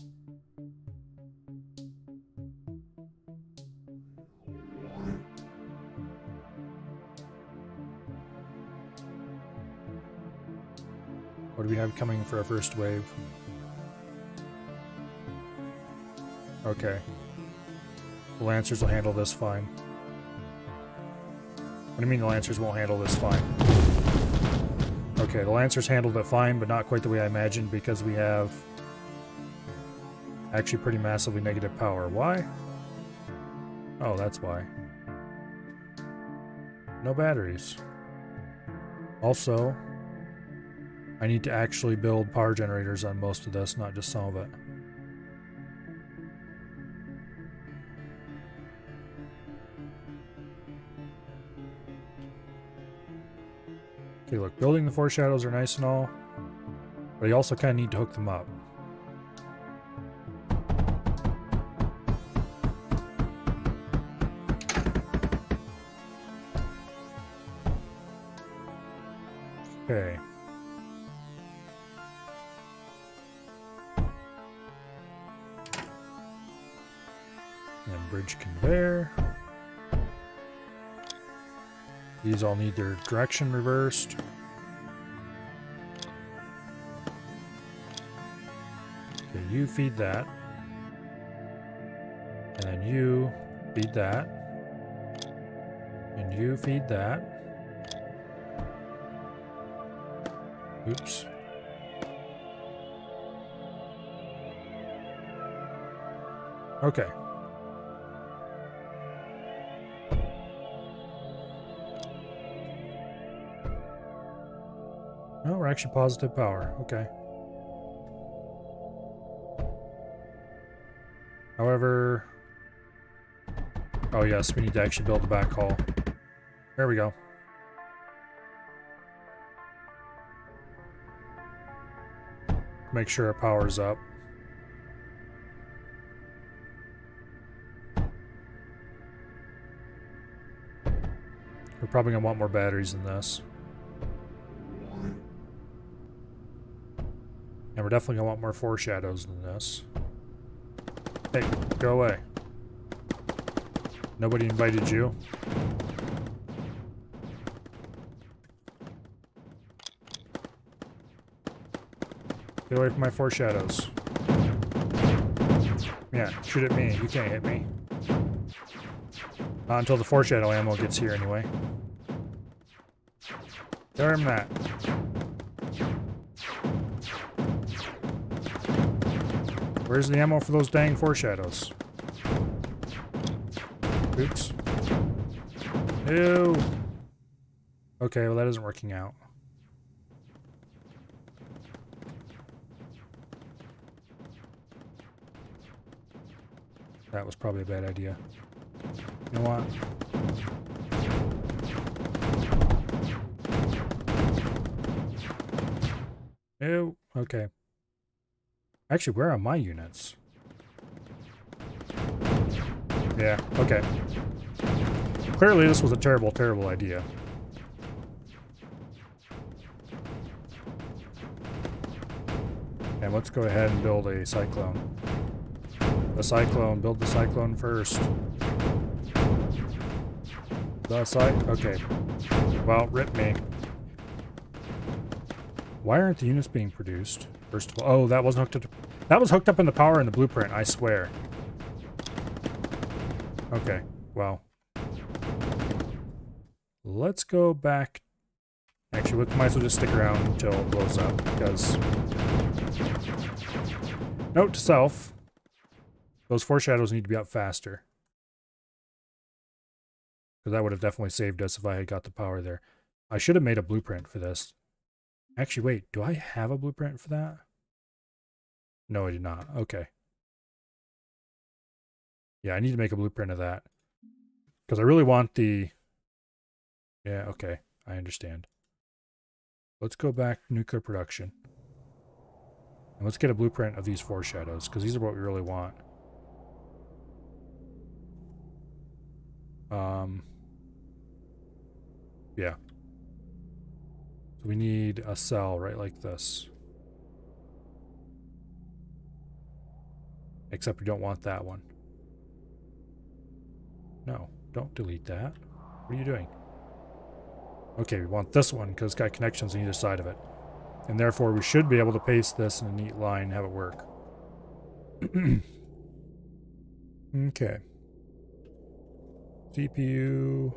What do we have coming for our first wave? Okay. The Lancers will handle this fine. What do you mean the Lancers won't handle this fine? Okay, the Lancers handled it fine, but not quite the way I imagined because we have actually pretty massively negative power. Why? Oh, that's why. No batteries. Also, I need to actually build power generators on most of this, not just some of it. Okay, look, building the foreshadows are nice and all, but you also kind of need to hook them up. Okay. And bridge conveyor. These all need their direction reversed. Okay, you feed that. And then you feed that. And you feed that. Oops. Okay. Oh, we're actually positive power. Okay. However... Oh yes, we need to actually build a backhaul. There we go. Make sure our power's up. We're probably going to want more batteries than this. And we're definitely going to want more foreshadows than this. Hey, go away. Nobody invited you. Get away from my foreshadows. Yeah, shoot at me. You can't hit me. Not until the foreshadow ammo gets here anyway. Darn that. Where's the ammo for those dang foreshadows? Oops. Ew. Okay, well that isn't working out. That was probably a bad idea. You know what? Ew. Okay. Actually, where are my units? Yeah, okay. Clearly this was a terrible, terrible idea. And let's go ahead and build a cyclone. The cyclone. Build the cyclone first. Okay. Well, rip me. Why aren't the units being produced? First of all, oh, that wasn't hooked up. That was hooked up in the power in the blueprint, I swear. Okay, well. Let's go back. Actually, we might as well just stick around until it blows up, because... Note to self. Those foreshadows need to be up faster. Because that would have definitely saved us if I had got the power there. I should have made a blueprint for this. Actually, wait, do I have a blueprint for that? No, I did not. Okay. Yeah, I need to make a blueprint of that. Because I really want the... Yeah, okay. I understand. Let's go back to nuclear production. And let's get a blueprint of these foreshadows, because these are what we really want. Yeah. So we need a cell right like this. Except we don't want that one. No, don't delete that. What are you doing? Okay, we want this one because it's got connections on either side of it. And therefore we should be able to paste this in a neat line and have it work. Okay. CPU.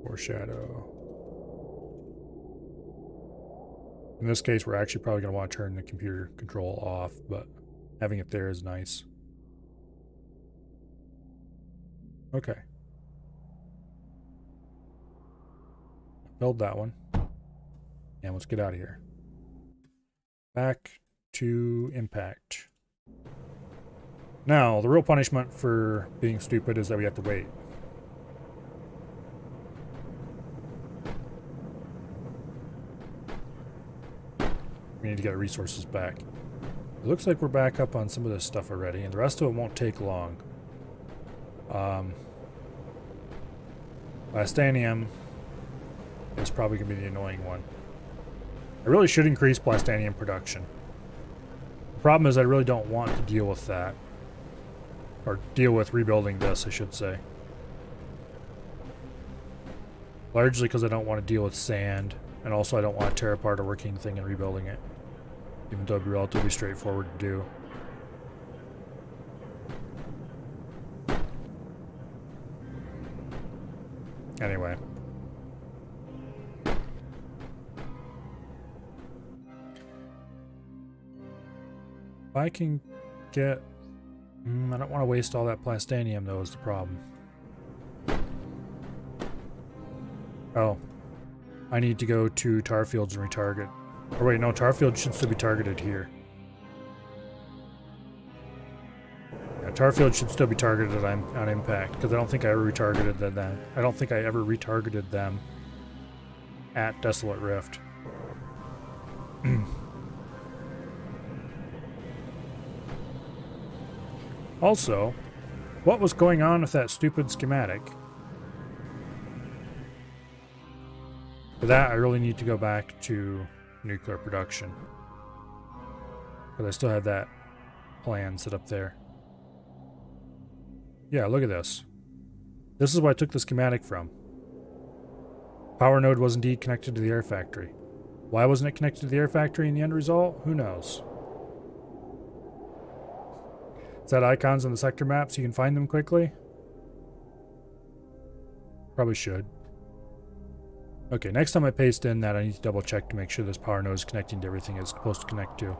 Foreshadow. In this case, we're actually probably going to want to turn the computer control off, but having it there is nice. Okay. Build that one. And let's get out of here. Back to impact. Now, the real punishment for being stupid is that we have to wait. We need to get our resources back. It looks like we're back up on some of this stuff already, and the rest of it won't take long. Lastanium. It's probably going to be the annoying one. I really should increase plastanium production. The problem is I really don't want to deal with that. Or deal with rebuilding this, I should say. Largely because I don't want to deal with sand, and also I don't want to tear apart a working thing and rebuilding it. Even though it'd be relatively straightforward to do. Anyway. If I can get... I don't want to waste all that plastanium, though, is the problem. Oh. I need to go to tar fields and retarget. Or wait, no, tar fields should still be targeted here. Yeah, tar fields should still be targeted on impact, because I don't think I ever retargeted them. I don't think I ever retargeted them at Desolate Rift. Also, what was going on with that stupid schematic? For that, I really need to go back to nuclear production. Because I still have that plan set up there. Yeah, look at this. This is where I took the schematic from. Power node was indeed connected to the air factory. Why wasn't it connected to the air factory in the end result? Who knows? Is that icons on the sector map so you can find them quickly? Probably should. Okay, next time I paste in that, I need to double check to make sure this power node is connecting to everything it's supposed to connect to.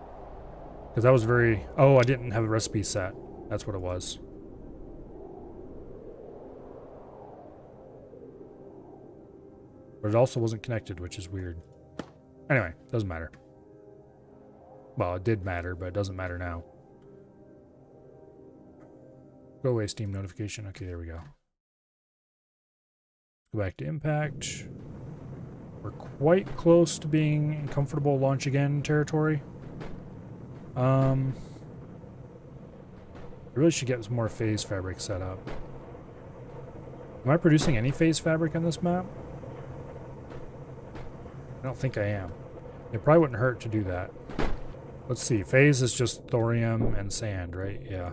Because that was very... Oh, I didn't have a recipe set. That's what it was. But it also wasn't connected, which is weird. Anyway, doesn't matter. Well, it did matter, but it doesn't matter now. Go away, Steam notification. Okay, there we go. Go back to impact. We're quite close to being in comfortable launch again territory. I really should get some more phase fabric set up. Am I producing any phase fabric on this map? I don't think I am. It probably wouldn't hurt to do that. Let's see. Phase is just thorium and sand, right? Yeah.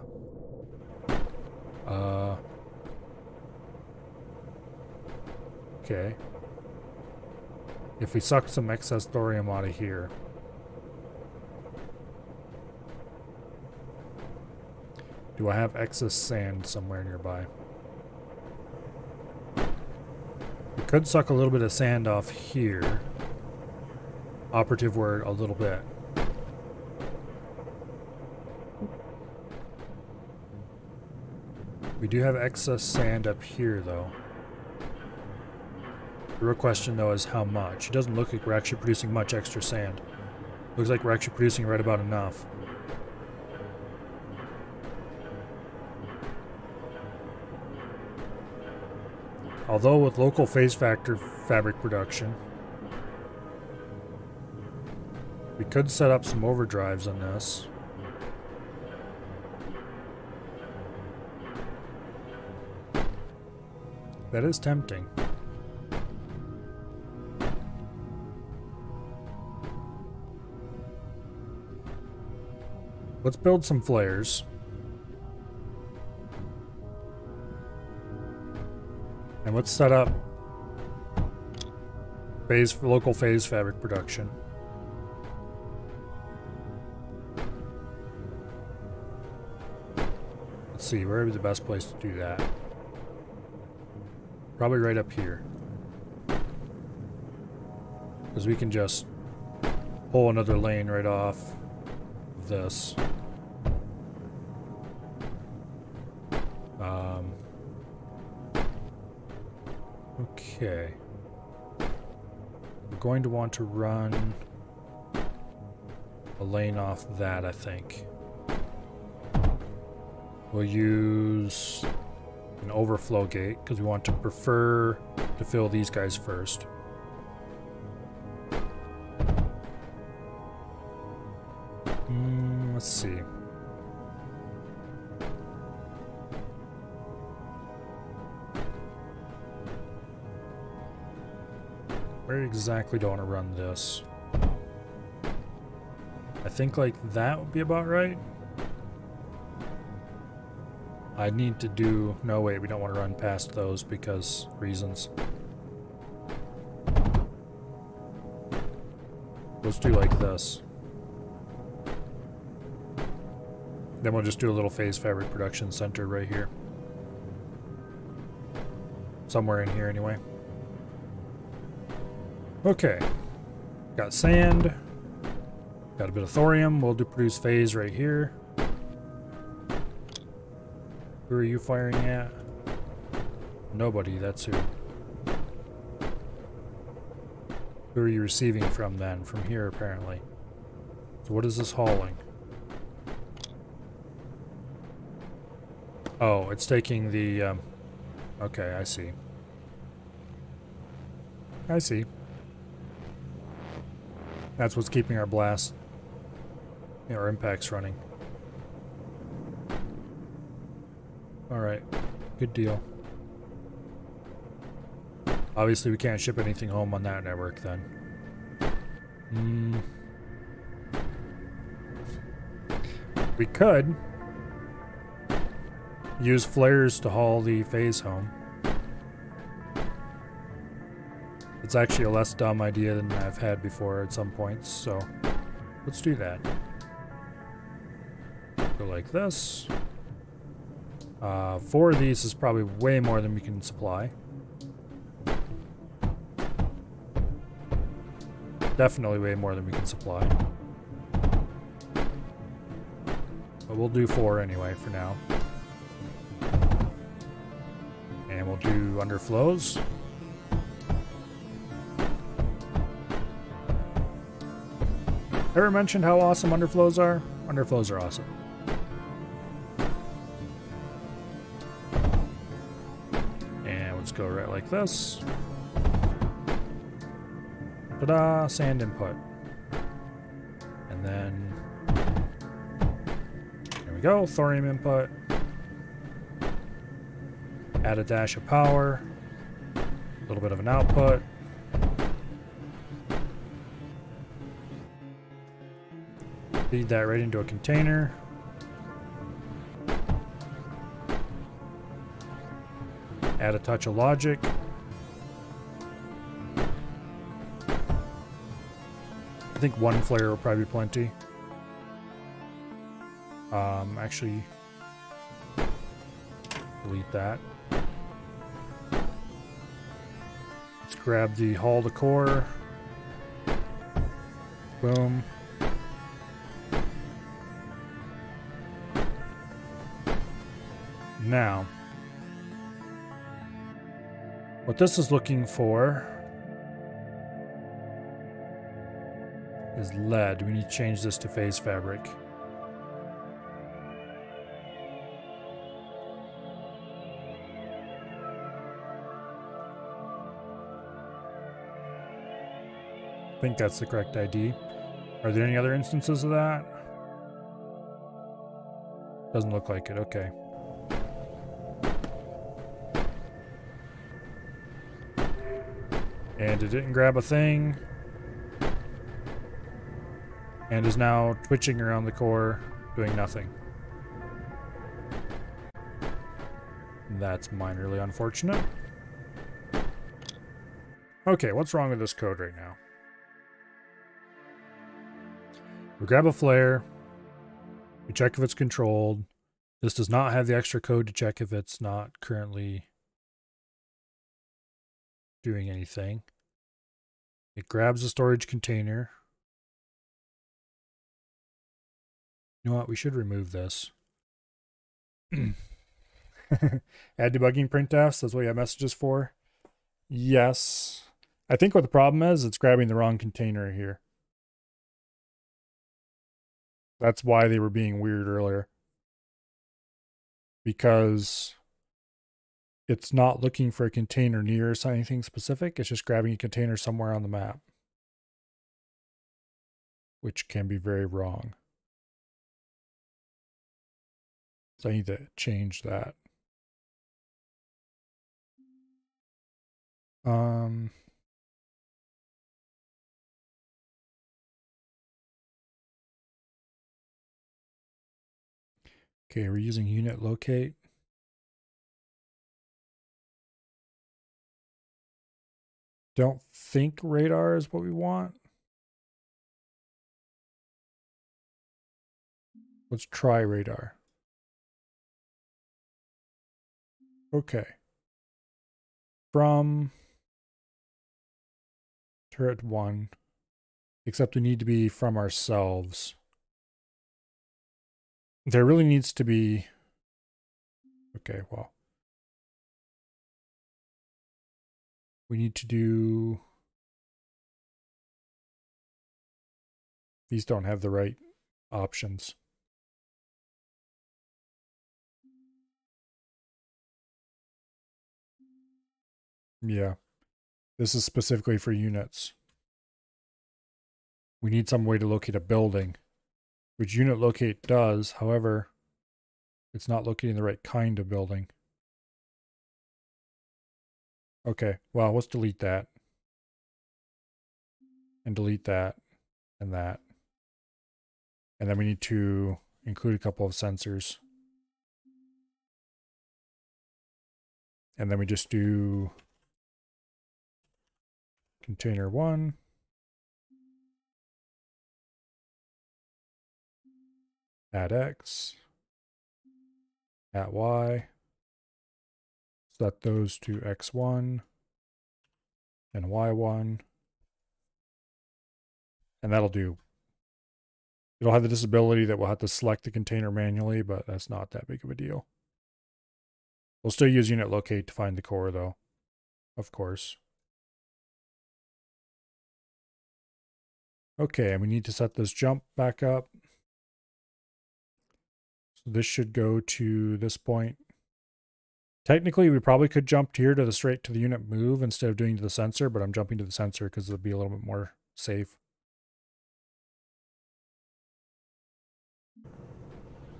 Okay. If we suck some excess thorium out of here. Do I have excess sand somewhere nearby? We could suck a little bit of sand off here. Operative word, a little bit. We do have excess sand up here, though. The real question, though, is how much. It doesn't look like we're actually producing much extra sand. Looks like we're actually producing right about enough. Although with local phase factor fabric production, we could set up some overdrives on this. That is tempting. Let's build some flares. And let's set up local phase fabric production. Let's see, where would be the best place to do that? Probably right up here. Because we can just pull another lane right off of this. Okay. We're going to want to run a lane off that, I think. We'll use an overflow gate because we want to prefer to fill these guys first. Let's see. Where exactly do I want to run this? I think like that would be about right. I need to do... No, wait, we don't want to run past those because reasons. Let's do like this. Then we'll just do a little phase fabric production center right here. Somewhere in here anyway. Okay. Got sand. Got a bit of thorium. We'll do produce phase right here. Who are you firing at? Nobody, that's who. Who are you receiving from then? From here apparently. So what is this hauling? Oh, it's taking the... okay, I see. I see. That's what's keeping our blast... our impacts running. Alright. Good deal. Obviously we can't ship anything home on that network then. We could use flares to haul the phase home. It's actually a less dumb idea than I've had before at some points, so let's do that. Go like this. 4 of these is probably way more than we can supply. Definitely way more than we can supply. But we'll do 4 anyway for now. And we'll do underflows. Ever mentioned how awesome underflows are? Underflows are awesome. And let's go right like this. Ta-da! Sand input. And then... there we go, thorium input. Add a dash of power. A little bit of an output. Feed that right into a container. Add a touch of logic. I think 1 flare will probably be plenty. Actually, delete that. Let's grab the hull to core. Boom. Now, what this is looking for is lead. We need to change this to phase fabric. I think that's the correct ID. Are there any other instances of that? Doesn't look like it. Okay. And it didn't grab a thing. And is now twitching around the core, doing nothing. That's minorly unfortunate. Okay, what's wrong with this code right now? We grab a flare. We check if it's controlled. This does not have the extra code to check if it's not currently doing anything. It grabs a storage container. You know what? We should remove this. Add debugging printfs. That's what you have messages for. Yes. I think what the problem is, it's grabbing the wrong container here. That's why they were being weird earlier. Because it's not looking for a container near anything specific. It's just grabbing a container somewhere on the map. Which can be very wrong. So I need to change that. Okay, we're using unit locate. Don't think radar is what we want. Let's try radar. Okay. From turret 1, except we need to be from ourselves. There really needs to be... Okay, well. We need to do... These don't have the right options. Yeah. This is specifically for units. We need some way to locate a building, which unit locate does. However, it's not locating the right kind of building. Okay, well, let's delete that. And delete that. And that. And then we need to include a couple of sensors. And then we just do container 1. Add X. Add Y. Set those to X1 and Y1. And that'll do. It'll have the disability that we'll have to select the container manually, but that's not that big of a deal. We'll still use unit locate to find the core though, of course. Okay, and we need to set this jump back up. So this should go to this point. Technically, we probably could jump here to the straight to the unit move instead of doing to the sensor, but I'm jumping to the sensor because it'll be a little bit more safe.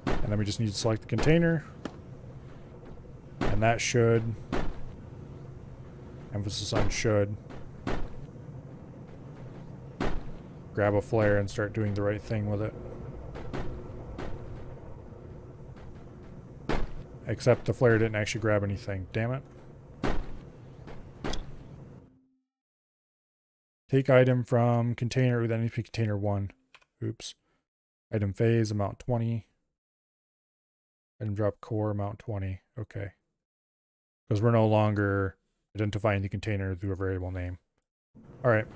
And then we just need to select the container. And that should, emphasis on should, grab a flare and start doing the right thing with it. Except the flare didn't actually grab anything. Damn it. Take item from container, that needs to be container 1. Oops. Item phase, amount 20. Item drop core, amount 20. Okay. Because we're no longer identifying the container through a variable name. Alright.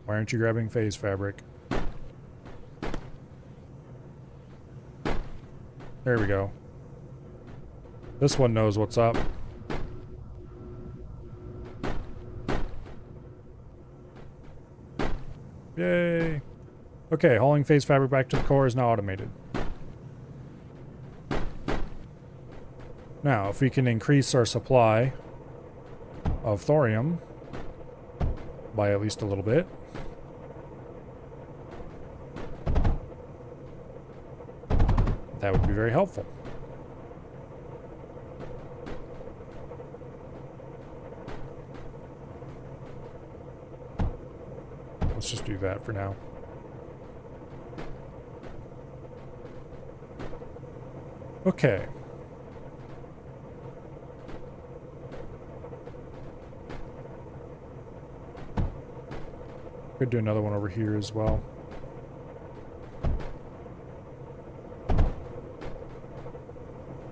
Why aren't you grabbing phase fabric? There we go. This one knows what's up. Yay! Okay, hauling phase fabric back to the core is now automated. Now, if we can increase our supply of thorium by at least a little bit. That would be very helpful. Let's just do that for now. Okay. Could do another one over here as well.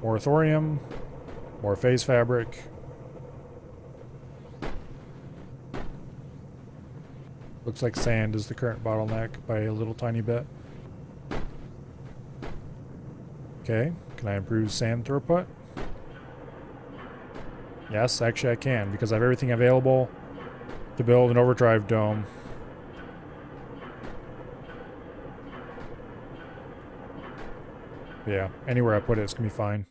More thorium, more phase fabric. Looks like sand is the current bottleneck by a little tiny bit. Okay, can I improve sand throughput? Yes, actually I can, because I have everything available to build an overdrive dome. Yeah, anywhere I put it, it's gonna be fine.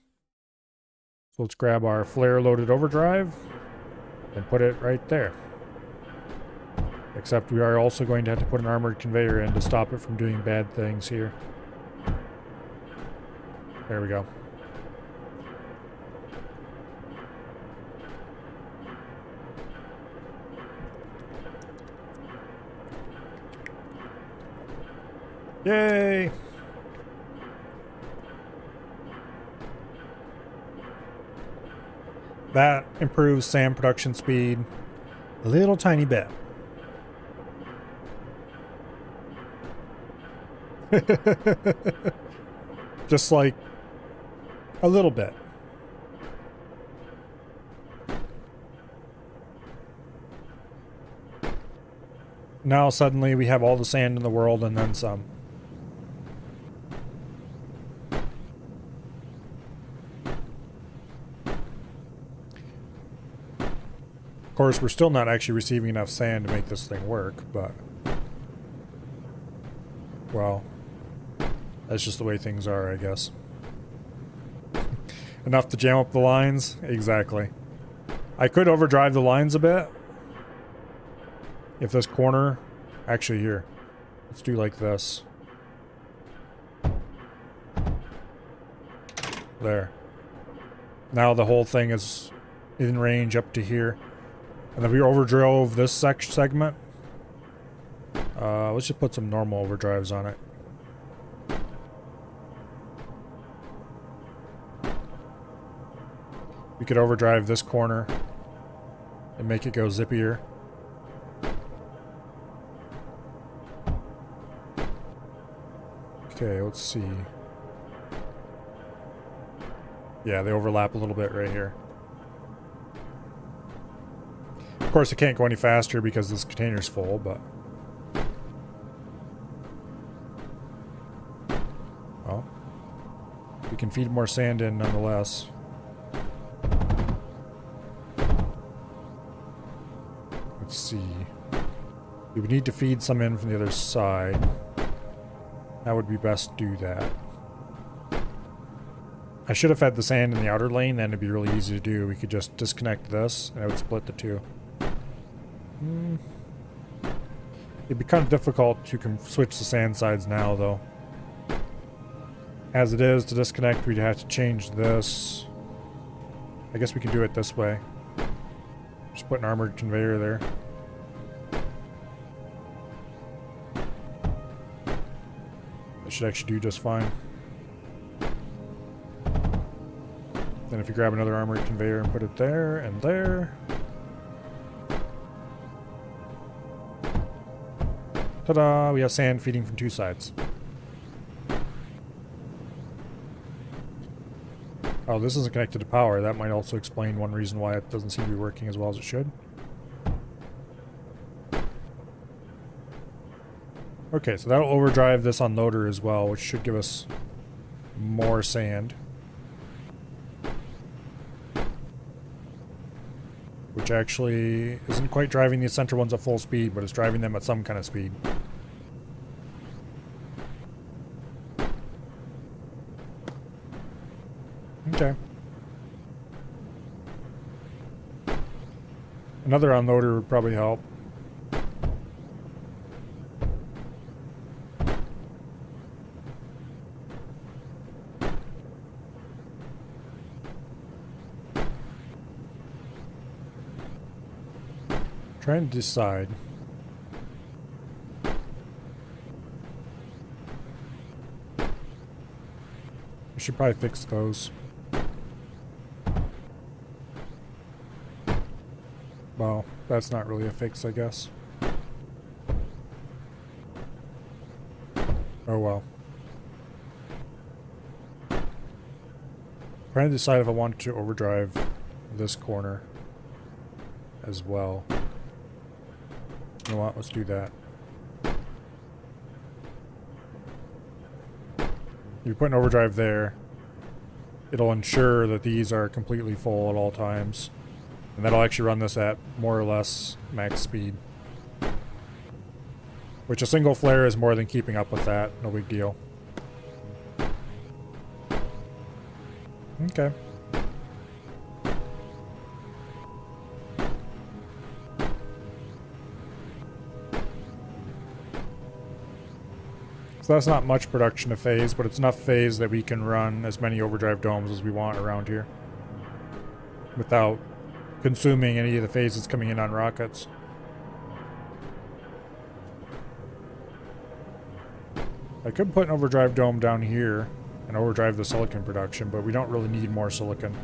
So let's grab our flare-loaded overdrive and put it right there. Except we are also going to have to put an armored conveyor in to stop it from doing bad things here. There we go. Yay! That improves sand production speed a little tiny bit. Just like a little bit. Now suddenly we have all the sand in the world and then some. Of course, we're still not actually receiving enough sand to make this thing work, but... well, that's just the way things are, I guess. Enough to jam up the lines? Exactly. I could overdrive the lines a bit. If this corner... actually, here. Let's do like this. There. Now the whole thing is in range up to here. And if we overdrove this segment, let's just put some normal overdrives on it. We could overdrive this corner and make it go zippier. Okay, let's see. Yeah, they overlap a little bit right here. Of course, it can't go any faster because this container's full, but... well, we can feed more sand in nonetheless. Let's see. We would need to feed some in from the other side. How would we best do that? I should have had the sand in the outer lane, then it'd be really easy to do. We could just disconnect this, and it would split the two. It'd be kind of difficult to switch the sand sides now, though. As it is, to disconnect, we'd have to change this. I guess we can do it this way. Just put an armored conveyor there. That should actually do just fine. Then if you grab another armored conveyor and put it there and there. Ta-da! We have sand feeding from two sides. Oh, this isn't connected to power. That might also explain one reason why it doesn't seem to be working as well as it should. Okay, so that'll overdrive this unloader as well, which should give us more sand. Which actually isn't quite driving the center ones at full speed, but it's driving them at some kind of speed. Okay. Another unloader would probably help. Trying to decide. I should probably fix those. Well, that's not really a fix, I guess. Oh well. Trying to decide if I want to overdrive this corner as well. You know what? Let's do that. If you put an overdrive there, it'll ensure that these are completely full at all times. And that'll actually run this at more or less max speed. Which a single flare is more than keeping up with that. No big deal. Okay. So that's not much production to phase, but it's enough phase that we can run as many overdrive domes as we want around here. Without consuming any of the phases coming in on rockets. I could put an overdrive dome down here and overdrive the silicon production, but we don't really need more silicon.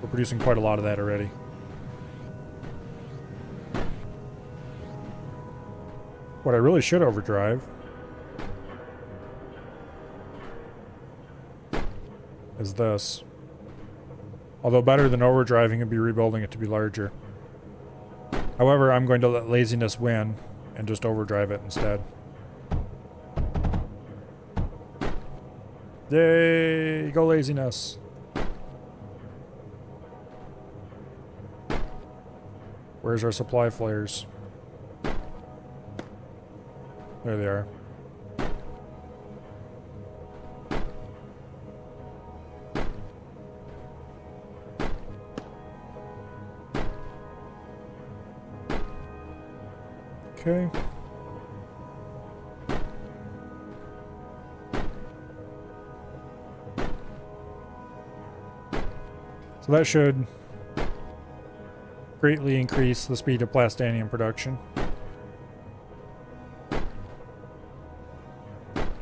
We're producing quite a lot of that already. What I really should overdrive is this. Although better than overdriving and be rebuilding it to be larger. However, I'm going to let laziness win and just overdrive it instead. Yay! Go laziness! Where's our supply flares? There they are. Okay. So that should greatly increase the speed of plastanium production.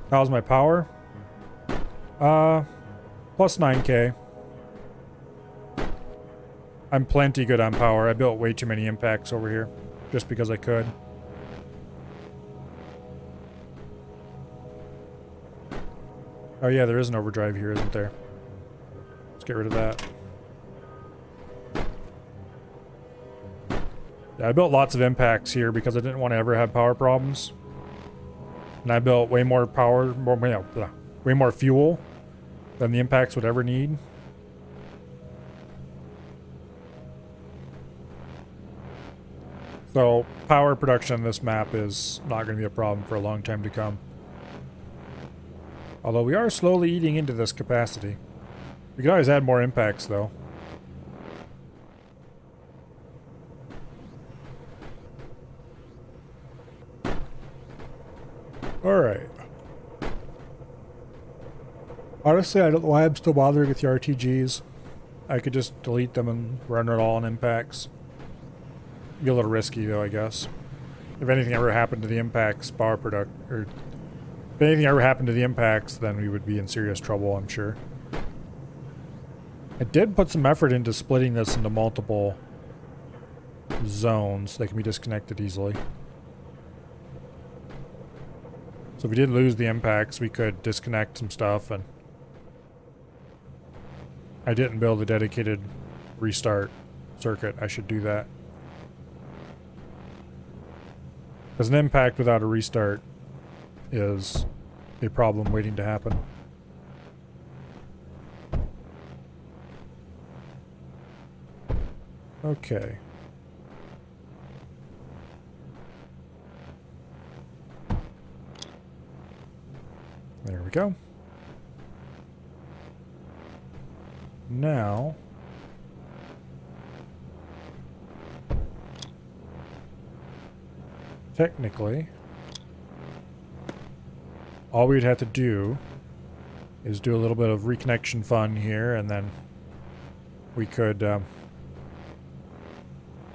How's my power? Plus 9k. I'm plenty good on power. I built way too many impacts over here, just because I could. Oh yeah, there is an overdrive here, isn't there? Let's get rid of that. Yeah, I built lots of impacts here because I didn't want to ever have power problems. And I built way more power, way more fuel than the impacts would ever need. So power production on this map is not going to be a problem for a long time to come. Although we are slowly eating into this capacity. We can always add more impacts though. Alright. Honestly, I don't know why I'm still bothering with the RTGs. I could just delete them and run it all on impacts. Be a little risky though, I guess. If anything ever happened to the impacts bar product, or if anything ever happened to the impacts, then we would be in serious trouble, I'm sure. I did put some effort into splitting this into multiple zones that can be disconnected easily. So if we did lose the impacts, we could disconnect some stuff, and I didn't build a dedicated restart circuit. I should do that. Because an impact without a restart is a problem waiting to happen. Okay. There we go. Now, technically, all we'd have to do is do a little bit of reconnection fun here, and then we could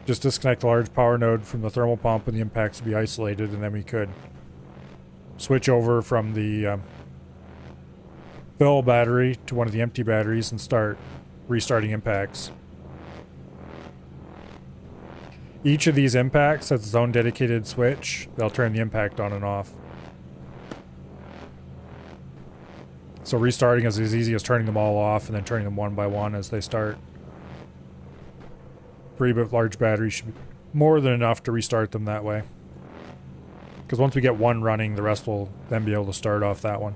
just disconnect a large power node from the thermal pump and the impacts would be isolated, and then we could switch over from the fill battery to one of the empty batteries and start restarting impacts. Each of these impacts has its own dedicated switch. They'll turn the impact on and off. So restarting is as easy as turning them all off and then turning them one by one as they start. 3 large batteries should be more than enough to restart them that way. Because once we get one running, the rest will then be able to start off that one.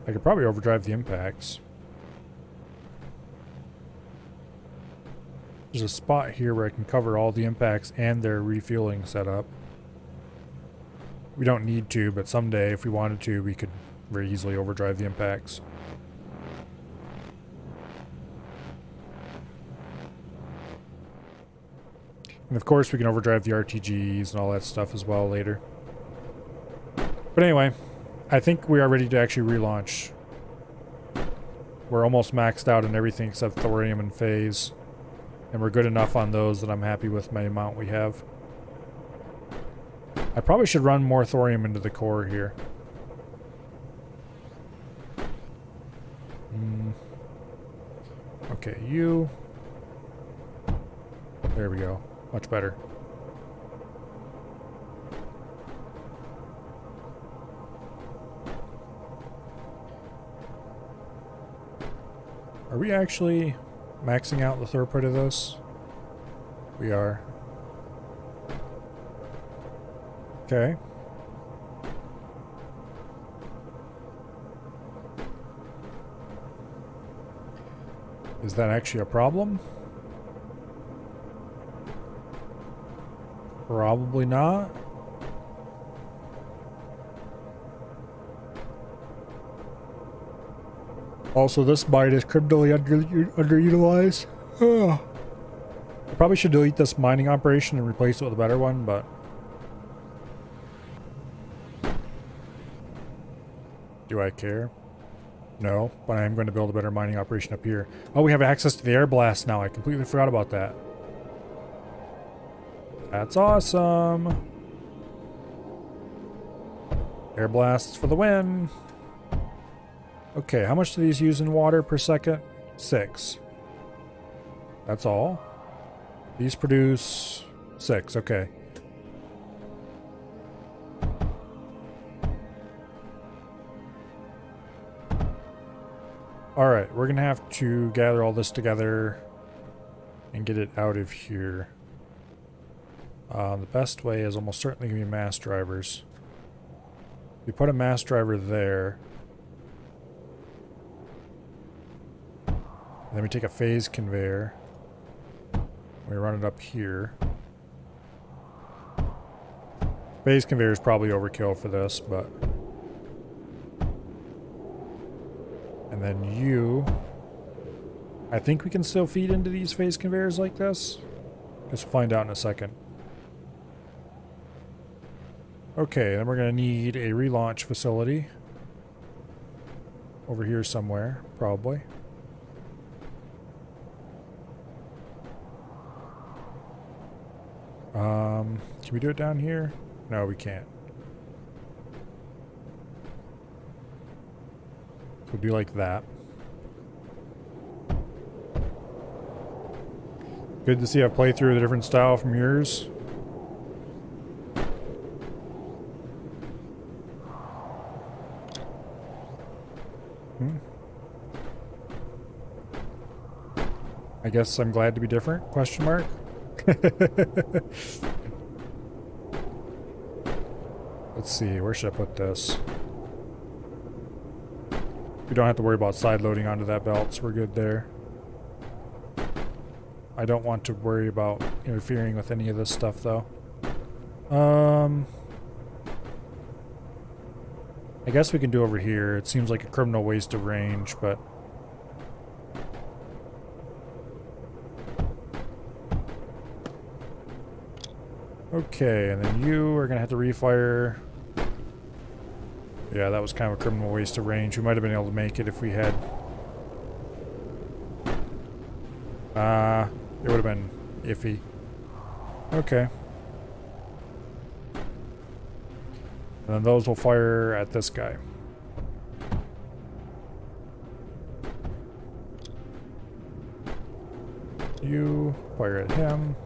I could probably overdrive the impacts. There's a spot here where I can cover all the impacts and their refueling setup. We don't need to, but someday if we wanted to, we could very easily overdrive the impacts. And of course we can overdrive the RTGs and all that stuff as well later. But anyway, I think we are ready to actually relaunch. We're almost maxed out in everything except thorium and phase. And we're good enough on those that I'm happy with my amount we have. I probably should run more thorium into the core here. Okay, you. There we go. Much better. Are we actually maxing out the throughput of this? We are. Okay. Is that actually a problem? Probably not. Also, this mine is criminally underutilized. I probably should delete this mining operation and replace it with a better one, but... do I care? No, but I am going to build a better mining operation up here. Oh, we have access to the air blast now. I completely forgot about that. That's awesome. Air blasts for the win. Okay, how much do these use in water per second? 6. That's all. These produce 6, okay. Alright, we're gonna have to gather all this together and get it out of here. The best way is almost certainly gonna be mass drivers. We put a mass driver there. And then we take a phase conveyor. We run it up here. Phase conveyor is probably overkill for this, but... and then you... I think we can still feed into these phase conveyors like this. Guess we'll find out in a second. Okay, then we're going to need a relaunch facility. Over here somewhere, probably. Can we do it down here? No, we can't. We'll do like that. Good to see I've played through a different style from yours. I guess I'm glad to be different? Question mark? Let's see, where should I put this? We don't have to worry about side loading onto that belt, so we're good there. I don't want to worry about interfering with any of this stuff, though. I guess we can do over here. It seems like a criminal waste of range, but... okay, and then you are going to have to refire. Yeah, that was kind of a criminal waste of range. We might have been able to make it if we had... it would have been iffy. Okay. And then those will fire at this guy. You fire at him.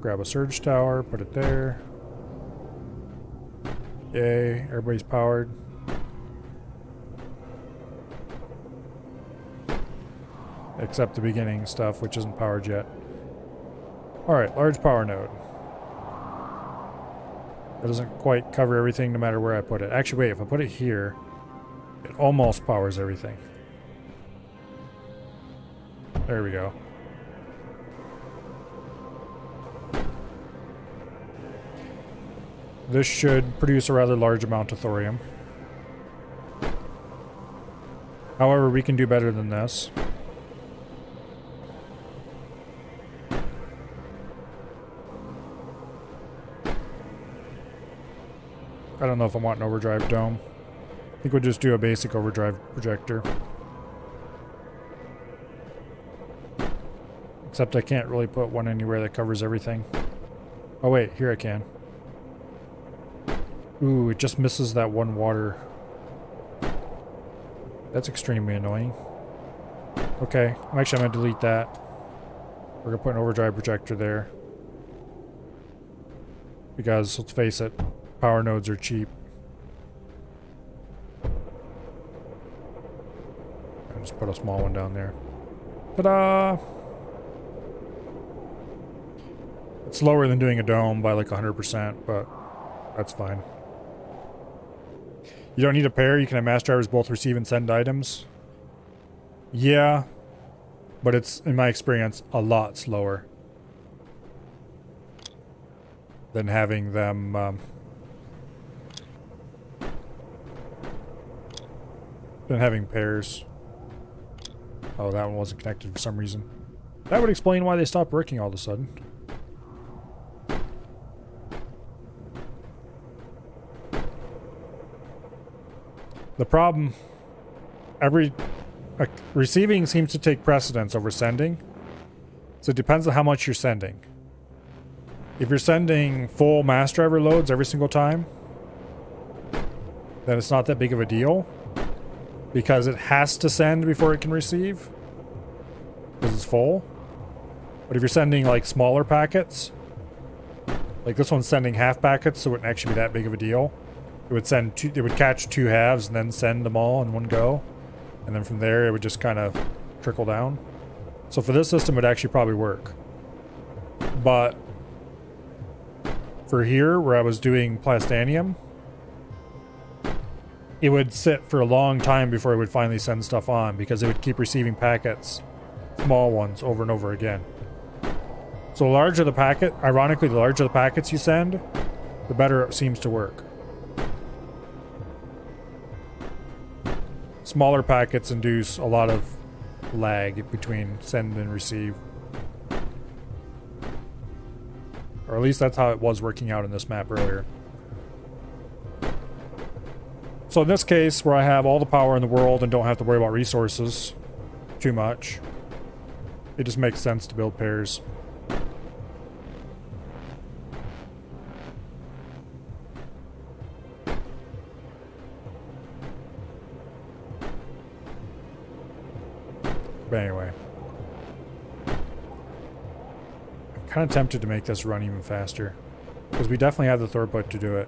Grab a surge tower, put it there. Yay, everybody's powered. Except the beginning stuff, which isn't powered yet. Alright, large power node. That doesn't quite cover everything no matter where I put it. Actually, wait, if I put it here, it almost powers everything. There we go. This should produce a rather large amount of thorium. However, we can do better than this. I don't know if I want an overdrive dome. I think we'll just do a basic overdrive projector. Except I can't really put one anywhere that covers everything. Oh wait, here I can. Ooh, it just misses that one water. That's extremely annoying. Okay, I'm gonna delete that. We're gonna put an overdrive projector there. Because, let's face it, power nodes are cheap. I'll just put a small one down there. Ta-da! It's lower than doing a dome by like 100%, but that's fine. You don't need a pair, you can have mass drivers both receive and send items. Yeah, but it's, in my experience, a lot slower than having them than having pairs. Oh, that one wasn't connected for some reason. That would explain why they stopped working all of a sudden. The problem, receiving seems to take precedence over sending. So it depends on how much you're sending. If you're sending full mass driver loads every single time, then it's not that big of a deal. Because it has to send before it can receive. Because it's full. But if you're sending like smaller packets, like this one's sending half packets, so it wouldn't actually be that big of a deal. It would send two, it would catch 2 halves and then send them all in one go. And then from there it would just kind of trickle down. So for this system it would actually probably work. But for here, where I was doing Plastanium, it would sit for a long time before it would finally send stuff on, because it would keep receiving packets, small ones, over and over again. So the larger the packet, ironically, the larger the packets you send, the better it seems to work. Smaller packets induce a lot of lag between send and receive. Or at least that's how it was working out in this map earlier. So in this case, where I have all the power in the world and don't have to worry about resources too much, it just makes sense to build pairs. But anyway. I'm kind of tempted to make this run even faster. Because we definitely have the throughput to do it.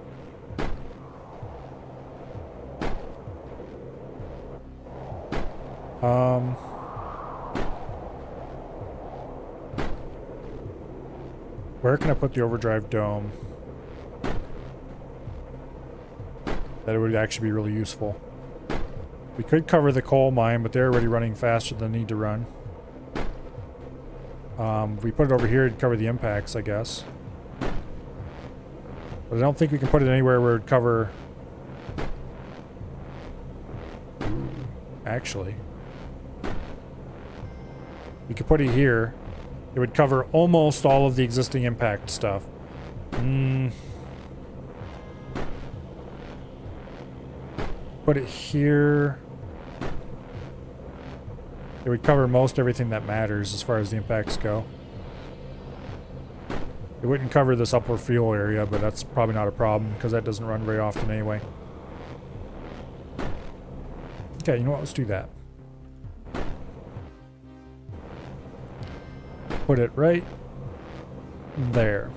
Where can I put the overdrive dome? That it would actually be really useful. We could cover the coal mine, but they're already running faster than they need to run. We put it over here to cover the impacts, I guess. But I don't think we can put it anywhere where it would cover... Ooh, actually. We could put it here. It would cover almost all of the existing impact stuff. Put it here. It would cover most everything that matters as far as the impacts go. It wouldn't cover this upper fuel area, but that's probably not a problem because that doesn't run very often anyway. Okay, you know what? Let's do that. Put it right there.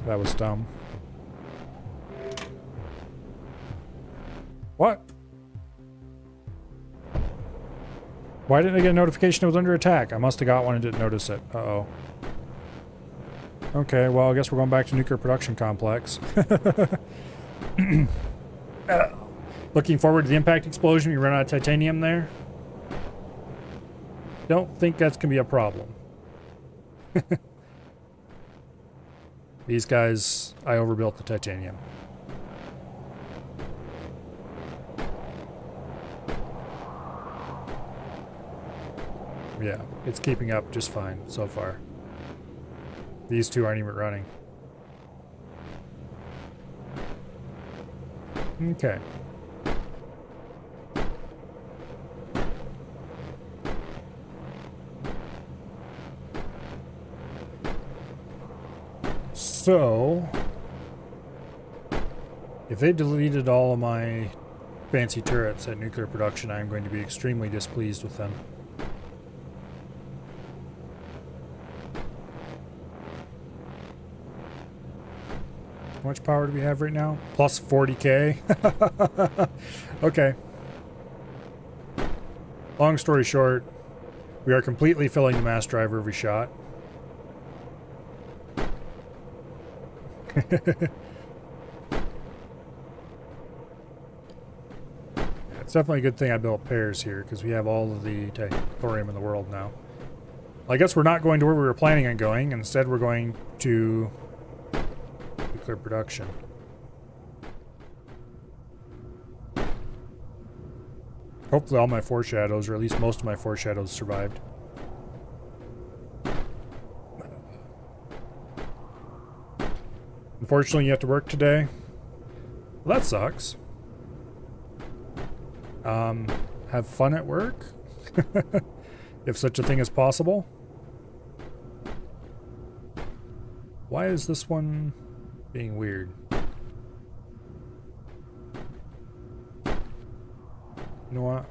That was dumb. What? Why didn't I get a notification it was under attack? I must have got one and didn't notice it. Uh-oh. Okay, well, I guess we're going back to nuclear production complex. Looking forward to the impact explosion. We run out of titanium there. Don't think that's going to be a problem. These guys, I overbuilt the titanium. Yeah, it's keeping up just fine so far. These two aren't even running. Okay. So, if they deleted all of my fancy turrets at nuclear production, I'm going to be extremely displeased with them. How much power do we have right now? Plus 40k. Okay. Long story short, we are completely filling the mass driver every shot. It's definitely a good thing I built pairs here, because we have all of the thorium in the world now. I guess we're not going to where we were planning on going. Instead, we're going to nuclear production. Hopefully all my foreshadows, or at least most of my foreshadows, survived. Unfortunately, you have to work today. Well, that sucks. Have fun at work? If such a thing is possible. Why is this one being weird? You know what?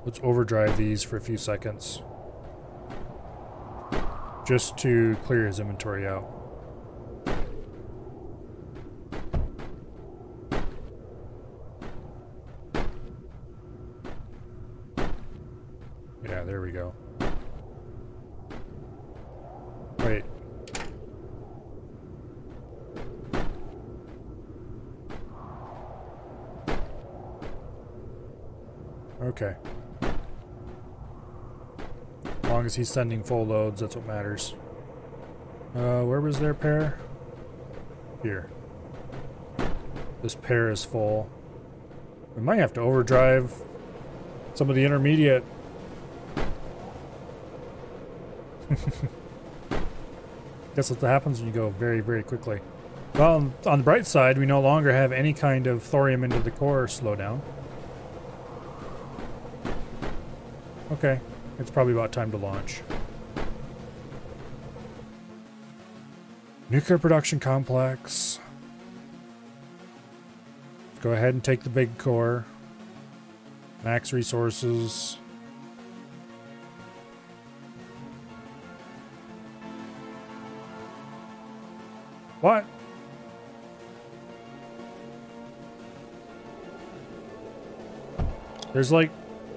Let's overdrive these for a few seconds. Just to clear his inventory out. Yeah, there we go. Wait. Okay. As long as he's sending full loads, that's what matters. Where was their pair? Here. This pair is full. We might have to overdrive some of the intermediate. Guess what happens when you go very, very quickly. Well, on the bright side, we no longer have any kind of thorium into the core slowdown. Okay, it's probably about time to launch. Nuclear production complex. Go ahead and take the big core. Max resources. What? There's like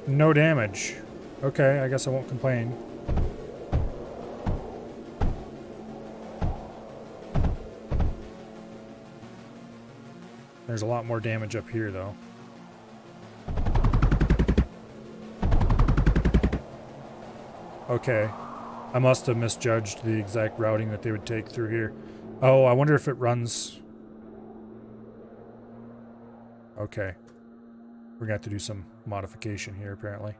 no damage. Okay, I guess I won't complain. There's a lot more damage up here, though. Okay. I must have misjudged the exact routing that they would take through here. Oh, I wonder if it runs... Okay. We're gonna have to do some modification here, apparently.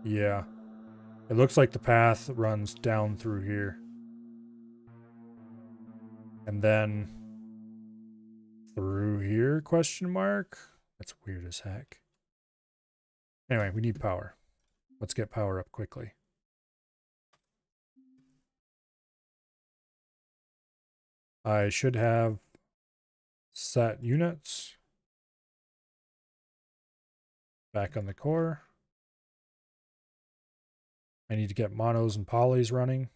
Yeah. It looks like the path runs down through here. And then... through here, question mark? That's weird as heck. Anyway, we need power. Let's get power up quickly. I should have set units back on the core. I need to get monos and polys running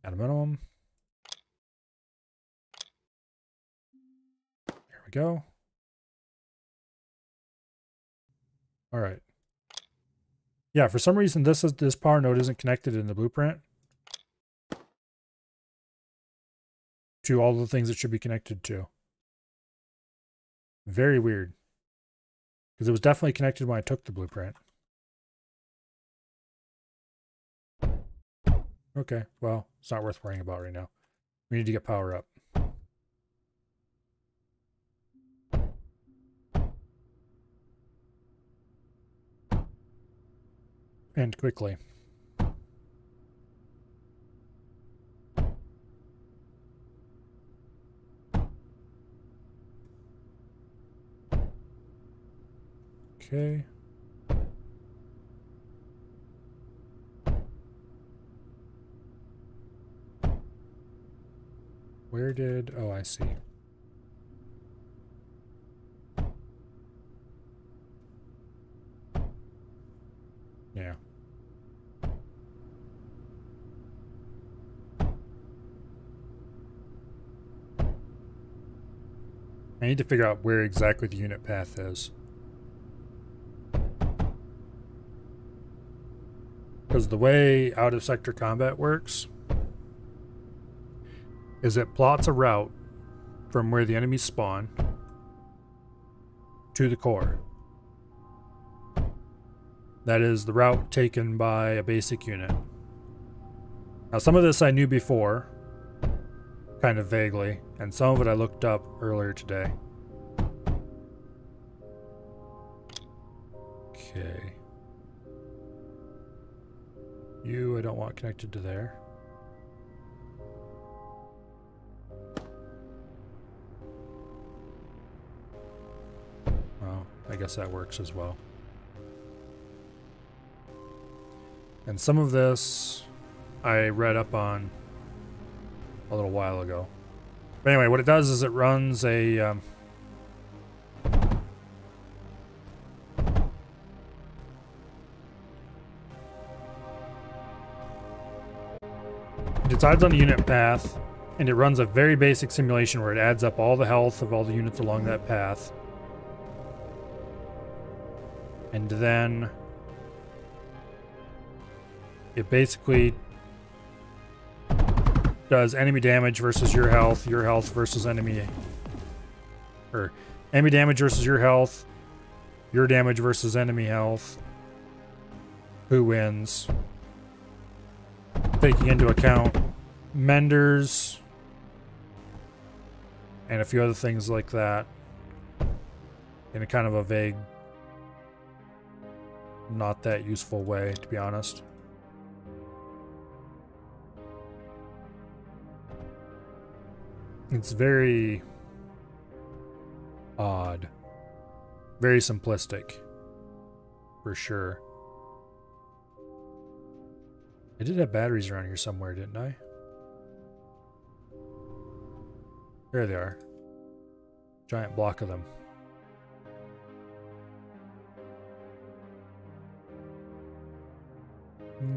at a minimum. There we go. All right. Yeah, for some reason this power node isn't connected in the blueprint to all the things it should be connected to. Very weird. Because it was definitely connected when I took the blueprint. Okay, well, it's not worth worrying about right now. We need to get power up. And quickly. Okay. Where did... Oh, I see. Yeah. I need to figure out where exactly the unit path is. Because the way out-of-sector combat works is it plots a route from where the enemies spawn to the core. That is the route taken by a basic unit. Now, some of this I knew before, kind of vaguely, and some of it I looked up earlier today. Okay. You, I don't want connected to there. Well, I guess that works as well. And some of this I read up on a little while ago. But anyway, what it does is it runs a... it decides on the unit path, and it runs a very basic simulation where it adds up all the health of all the units along that path. And then it basically does enemy damage versus your health versus enemy, or enemy damage versus your health, your damage versus enemy health, who wins, taking into account menders and a few other things like that in a kind of a vague, not that useful way, to be honest. It's very odd. Very simplistic. For sure. I did have batteries around here somewhere, didn't I? There they are. Giant block of them.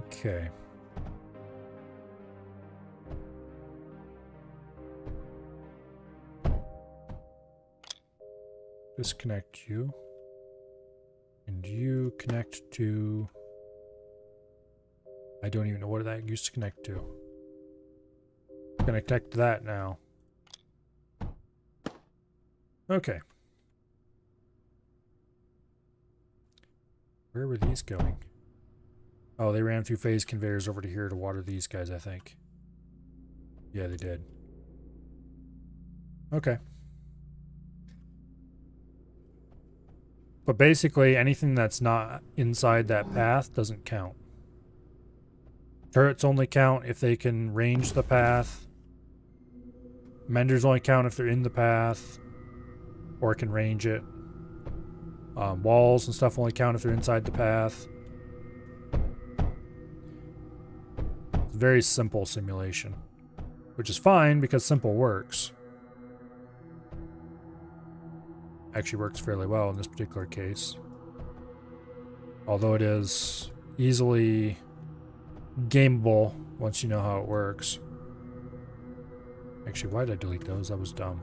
Okay. Disconnect you. And you connect to... I don't even know what that used to connect to. I'm gonna connect to that now. Okay. Where were these going? Oh, they ran through phase conveyors over to here to water these guys, I think. Yeah, they did. Okay. But basically, anything that's not inside that path doesn't count. Turrets only count if they can range the path. Menders only count if they're in the path or can range it. Walls and stuff only count if they're inside the path. It's a very simple simulation, which is fine because simple works. Actually works fairly well in this particular case. Although it is easily gameable once you know how it works. Actually, why did I delete those? That was dumb.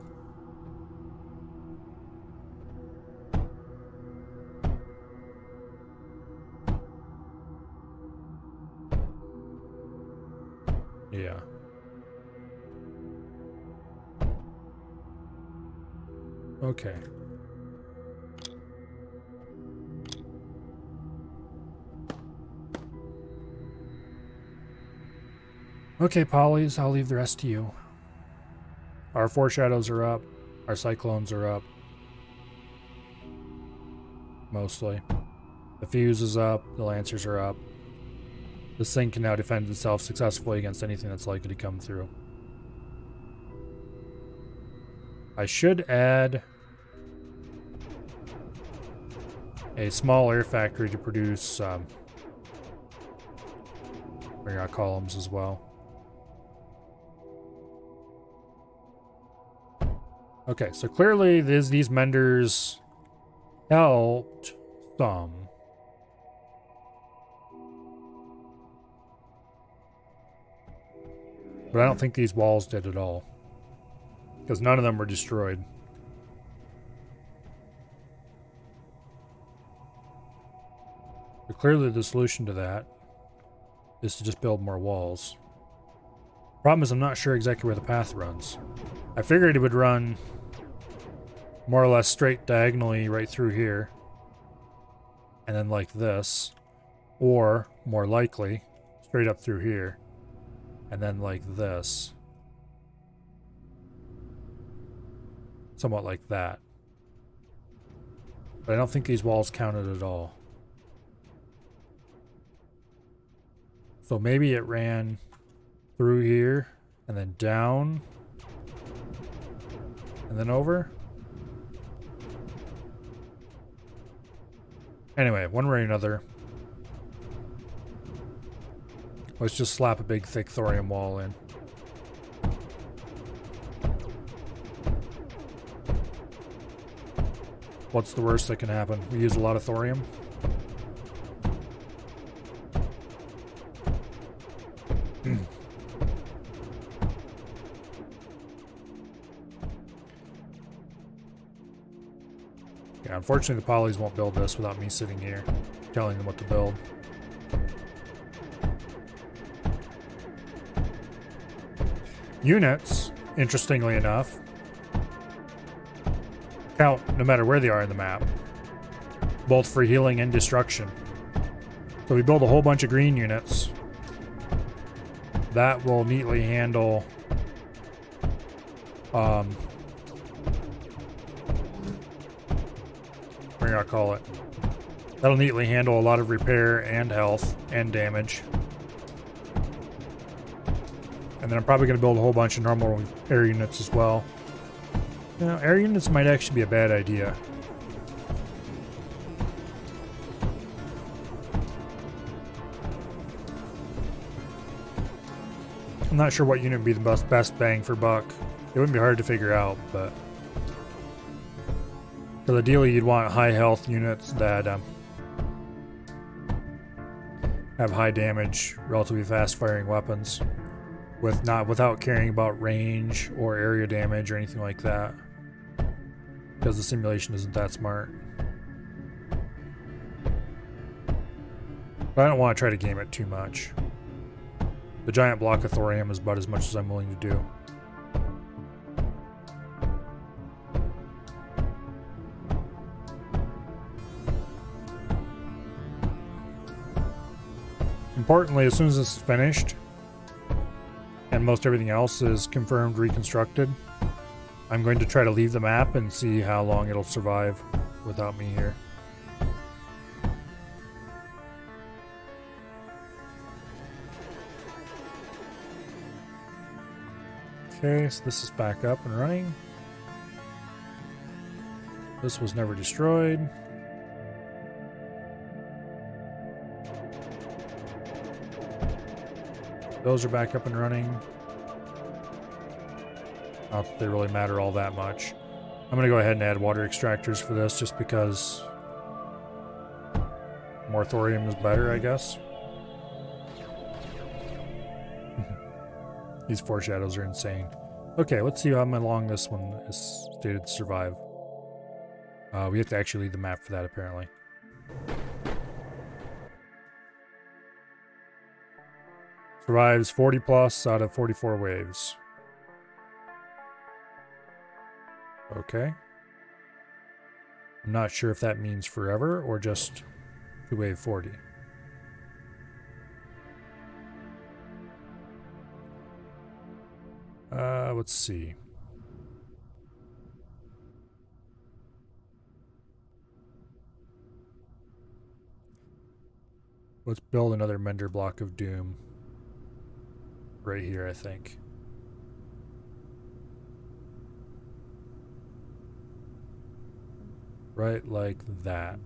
Yeah. Okay. Okay, Polys, I'll leave the rest to you. Our foreshadows are up. Our cyclones are up. Mostly. The fuse is up. The lancers are up. This thing can now defend itself successfully against anything that's likely to come through. I should add a small air factory to produce Marriott columns as well. Okay, so clearly these menders helped some. But I don't think these walls did at all. Because none of them were destroyed. But clearly the solution to that is to just build more walls. Problem is I'm not sure exactly where the path runs. I figured it would run more or less straight diagonally right through here. And then like this. Or, more likely, straight up through here. And then like this. Somewhat like that. But I don't think these walls counted at all. So maybe it ran through here, and then down, and then over. Anyway, one way or another, let's just slap a big thick thorium wall in. What's the worst that can happen? We use a lot of thorium. Yeah, unfortunately the polys won't build this without me sitting here telling them what to build. Units, interestingly enough, count no matter where they are in the map, both for healing and destruction. So we build a whole bunch of green units that will neatly handle what do you call it? That'll neatly handle a lot of repair and health and damage. And then I'm probably going to build a whole bunch of normal air units as well. You know, air units might actually be a bad idea. I'm not sure what unit would be the best bang for buck. It wouldn't be hard to figure out, but... because ideally you'd want high health units that have high damage, relatively fast firing weapons, without caring about range or area damage or anything like that, because the simulation isn't that smart. But I don't want to try to game it too much. The giant block of thorium is about as much as I'm willing to do. Importantly, as soon as this is finished, and most everything else is confirmed reconstructed, I'm going to try to leave the map and see how long it'll survive without me here. Okay, so this is back up and running. This was never destroyed. Those are back up and running. Not that they really matter all that much. I'm going to go ahead and add water extractors for this just because more thorium is better, I guess. These foreshadows are insane. Okay, let's see how long this one is stated to survive. We have to actually leave the map for that, apparently. Survives 40 plus out of 44 waves. Okay. I'm not sure if that means forever or just to wave 40. Let's see. Let's build another Mender block of doom. Right here, I think. Right like that.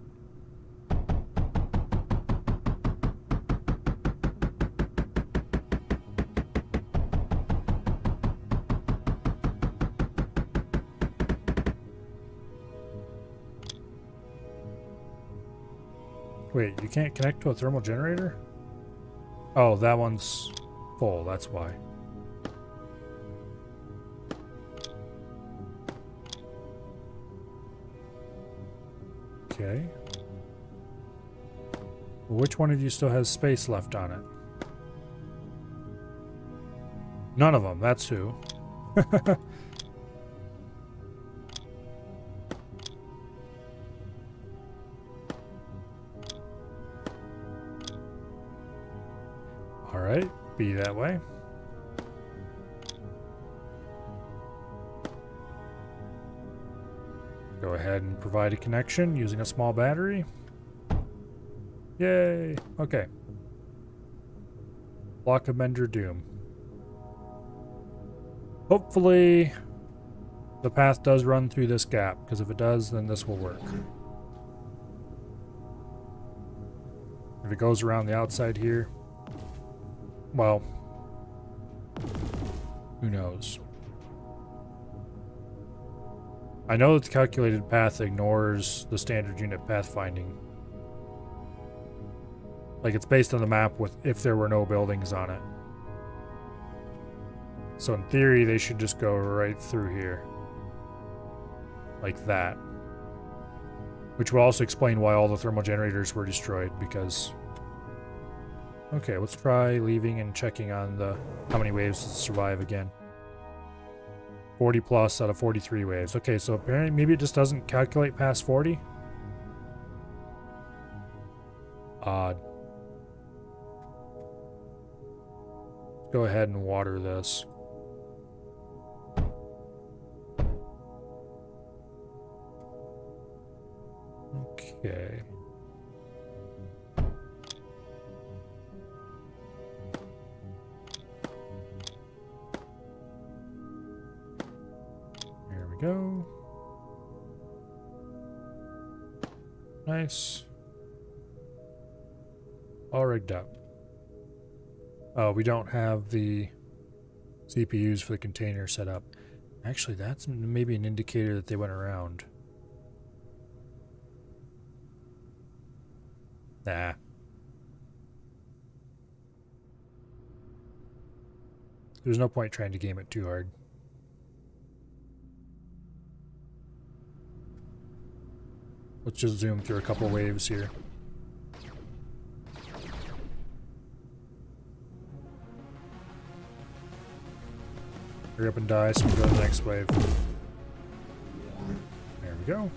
Wait, you can't connect to a thermal generator? Oh, that one's full, that's why. Okay. Which one of you still has space left on it? None of them, that's who. Alright, be that way. Go ahead and provide a connection using a small battery. Yay! Okay. Block of Mender Doom. Hopefully the path does run through this gap, because if it does, then this will work. If it goes around the outside here, well, who knows? I know that the calculated path ignores the standard unit pathfinding. Like, it's based on the map with if there were no buildings on it. So in theory, they should just go right through here. Like that. Which will also explain why all the thermal generators were destroyed, because... Okay, let's try leaving and checking on the how many waves to survive again. 40 plus out of 43 waves. Okay, so apparently maybe it just doesn't calculate past 40? Odd. Go ahead and water this. Okay. There we go. Nice. All rigged up. Oh, we don't have the CPUs for the container set up. Actually, that's maybe an indicator that they went around. Nah. There's no point trying to game it too hard. Let's just zoom through a couple waves here. Hurry up and die so we go to the next wave. There we go.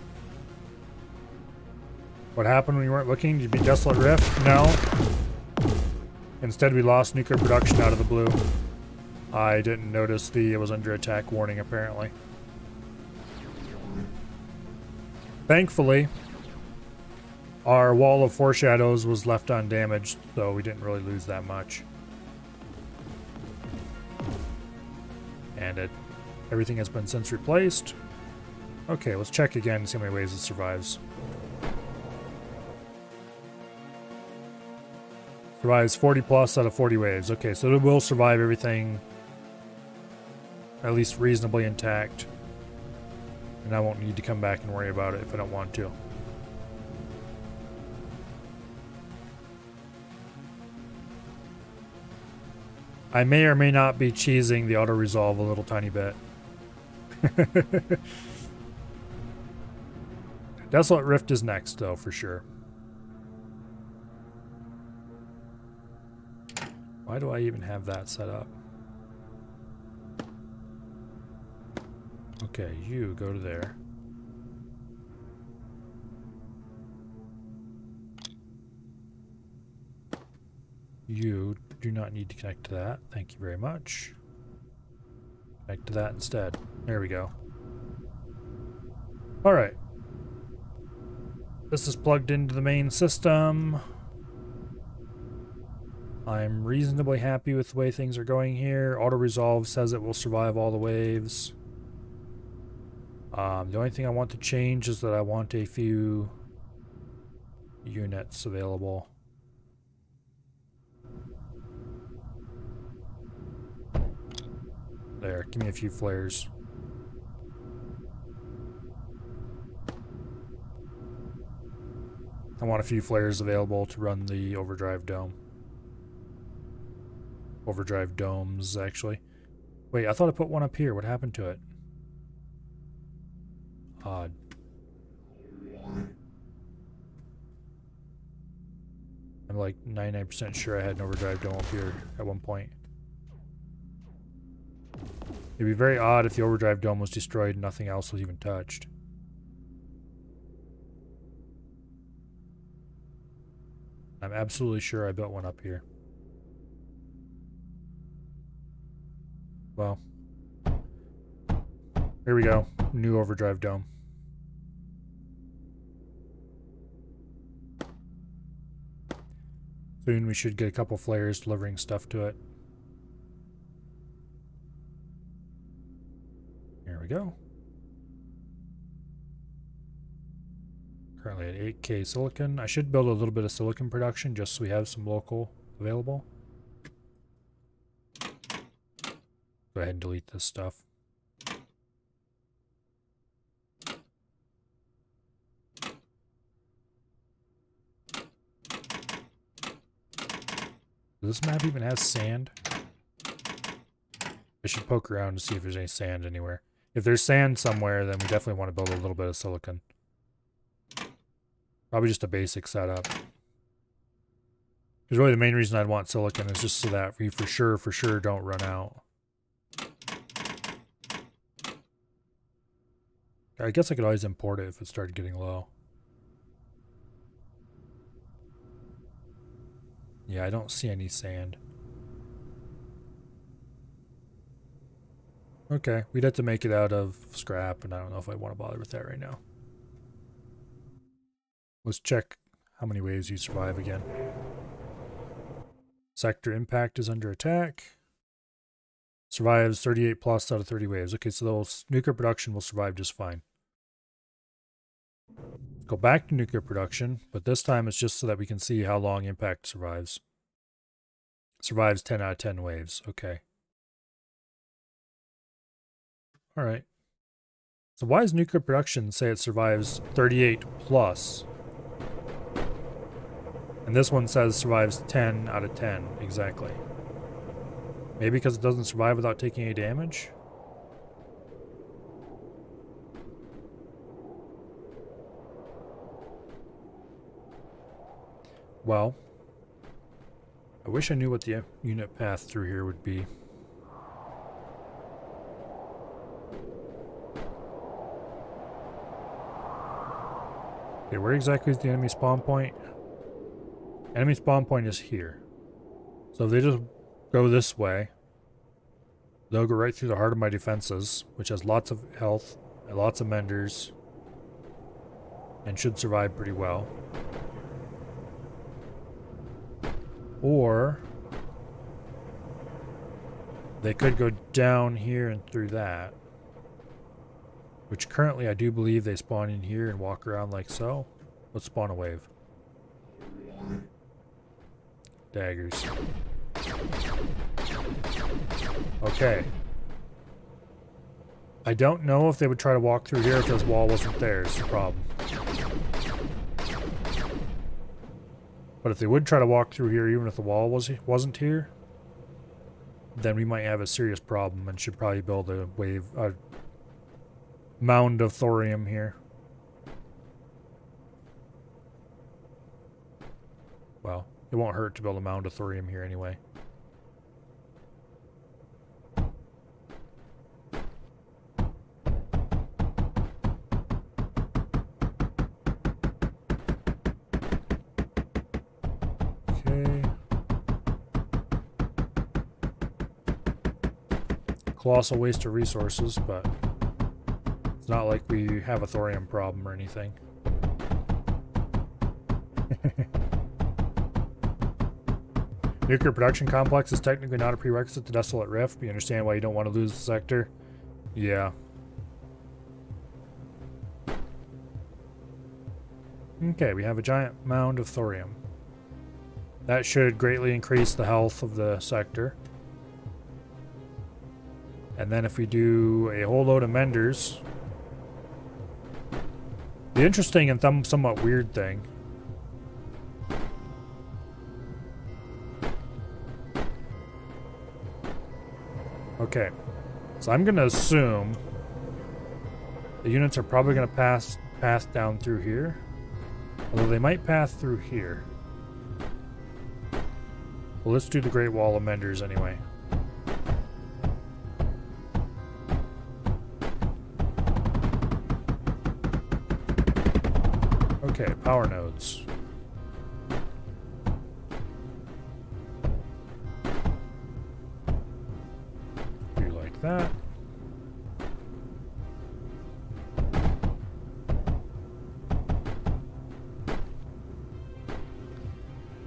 What happened when you weren't looking? Did you beat Desolate Rift? No. Instead, we lost nuclear production out of the blue. I didn't notice the it was under attack warning, apparently. Thankfully, our wall of foreshadows was left undamaged, so we didn't really lose that much. And everything has been since replaced. Okay, let's check again and see how many ways it survives. Survives 40 plus out of 40 waves. Okay, so it will survive everything at least reasonably intact. And I won't need to come back and worry about it if I don't want to. I may or may not be cheesing the auto-resolve a little tiny bit. Desolate Rift is next, though, for sure. Why do I even have that set up? Okay, you go to there. You do not need to connect to that. Thank you very much. Connect to that instead. There we go. Alright. This is plugged into the main system. I'm reasonably happy with the way things are going here. Auto-resolve says it will survive all the waves. The only thing I want to change is that I want a few units available. There, give me a few flares. I want a few flares available to run the overdrive dome. Overdrive domes, actually. Wait, I thought I put one up here. What happened to it? Odd. I'm like 99% sure I had an overdrive dome up here at one point. It'd be very odd if the overdrive dome was destroyed and nothing else was even touched. I'm absolutely sure I built one up here. Well, here we go. New overdrive dome. Soon we should get a couple flares delivering stuff to it. Here we go. Currently at 8K silicon. I should build a little bit of silicon production just so we have some local available. Go ahead and delete this stuff. Does this map even have sand? I should poke around to see if there's any sand anywhere. If there's sand somewhere, then we definitely want to build a little bit of silicon. Probably just a basic setup. Because really the main reason I'd want silicon is just so that we for sure don't run out. I guess I could always import it if it started getting low. Yeah, I don't see any sand. Okay, we'd have to make it out of scrap, and I don't know if I want to bother with that right now. Let's check how many waves you survive again. Sector impact is under attack. Survives 38 plus out of 30 waves. Okay, so those nuclear production will survive just fine. Go back to nuclear production, but this time it's just so that we can see how long impact survives. Survives 10 out of 10 waves. Okay. Alright. So why does nuclear production say it survives 38 plus? And this one says survives 10 out of 10, exactly. Maybe because it doesn't survive without taking any damage? Well, I wish I knew what the unit path through here would be. Okay, where exactly is the enemy spawn point? Enemy spawn point is here. So if they just go this way, they'll go right through the heart of my defenses, which has lots of health and lots of menders, and should survive pretty well. Or they could go down here and through that, which currently I do believe they spawn in here and walk around like so. Let's spawn a wave. Daggers. Okay. I don't know if they would try to walk through here if this wall wasn't there, is the problem. But if they would try to walk through here even if the wall wasn't here, then we might have a serious problem and should probably build a mound of thorium here. Well, it won't hurt to build a mound of thorium here anyway. Okay. Colossal waste of resources, but it's not like we have a thorium problem or anything. Nuclear production complex is technically not a prerequisite to Desolate Rift. You understand why you don't want to lose the sector? Yeah. Okay, we have a giant mound of thorium. That should greatly increase the health of the sector. And then if we do a whole load of menders... The interesting and somewhat weird thing Okay. So I'm going to assume the units are probably going to path down through here. Although they might path through here. Well, let's do the Great Wall of Menders anyway. Okay, power nodes. Do like that.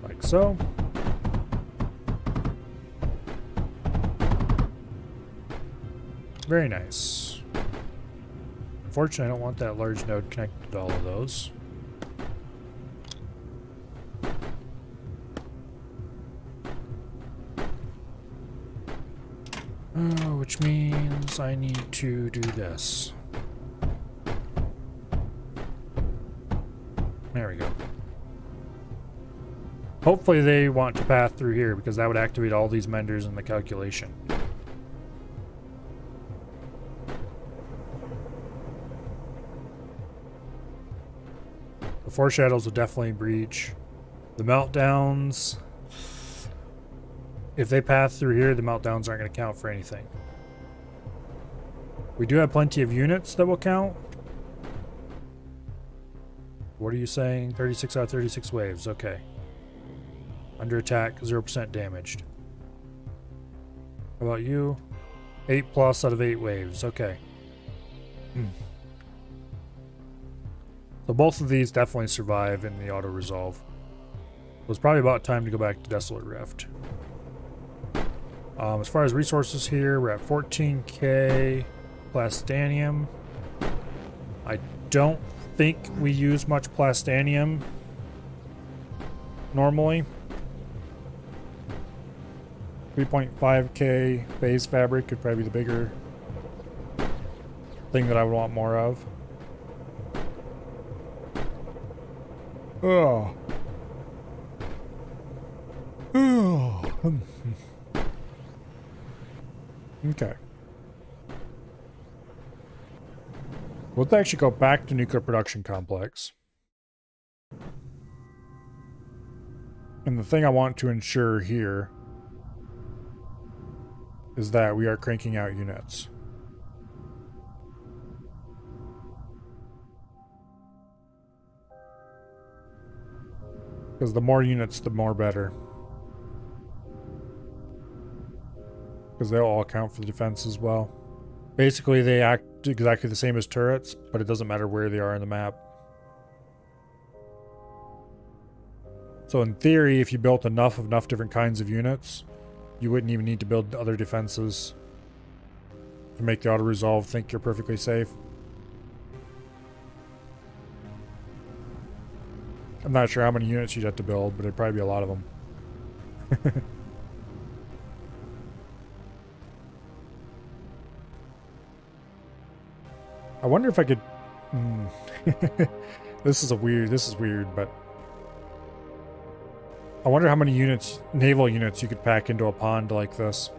Like so. Very nice. Unfortunately, I don't want that large node connected to all of those. Which means I need to do this. There we go. Hopefully they want to path through here because that would activate all these menders in the calculation. The foreshadows will definitely breach. The meltdowns, if they pass through here, the meltdowns aren't going to count for anything. We do have plenty of units that will count. What are you saying? 36 out of 36 waves. Okay. Under attack, 0% damaged. How about you? 8 plus out of 8 waves. Okay. So both of these definitely survive in the auto-resolve. It was probably about time to go back to Desolate Rift. As far as resources here, we're at 14k plastanium. I don't think we use much plastanium normally. 3.5k base fabric could probably be the bigger thing that I would want more of. Oh. Oh. Okay. Let's actually go back to Nuclear Production Complex. And the thing I want to ensure here is that we are cranking out units. Because the more units, the more better. Because they'll all count for the defense as well. Basically, they act exactly the same as turrets, but it doesn't matter where they are on the map. So in theory, if you built enough different kinds of units, you wouldn't even need to build other defenses to make the auto-resolve think you're perfectly safe. I'm not sure how many units you'd have to build, but it'd probably be a lot of them. I wonder if I could... This is weird, but... I wonder how many units, naval units, you could pack into a pond like this.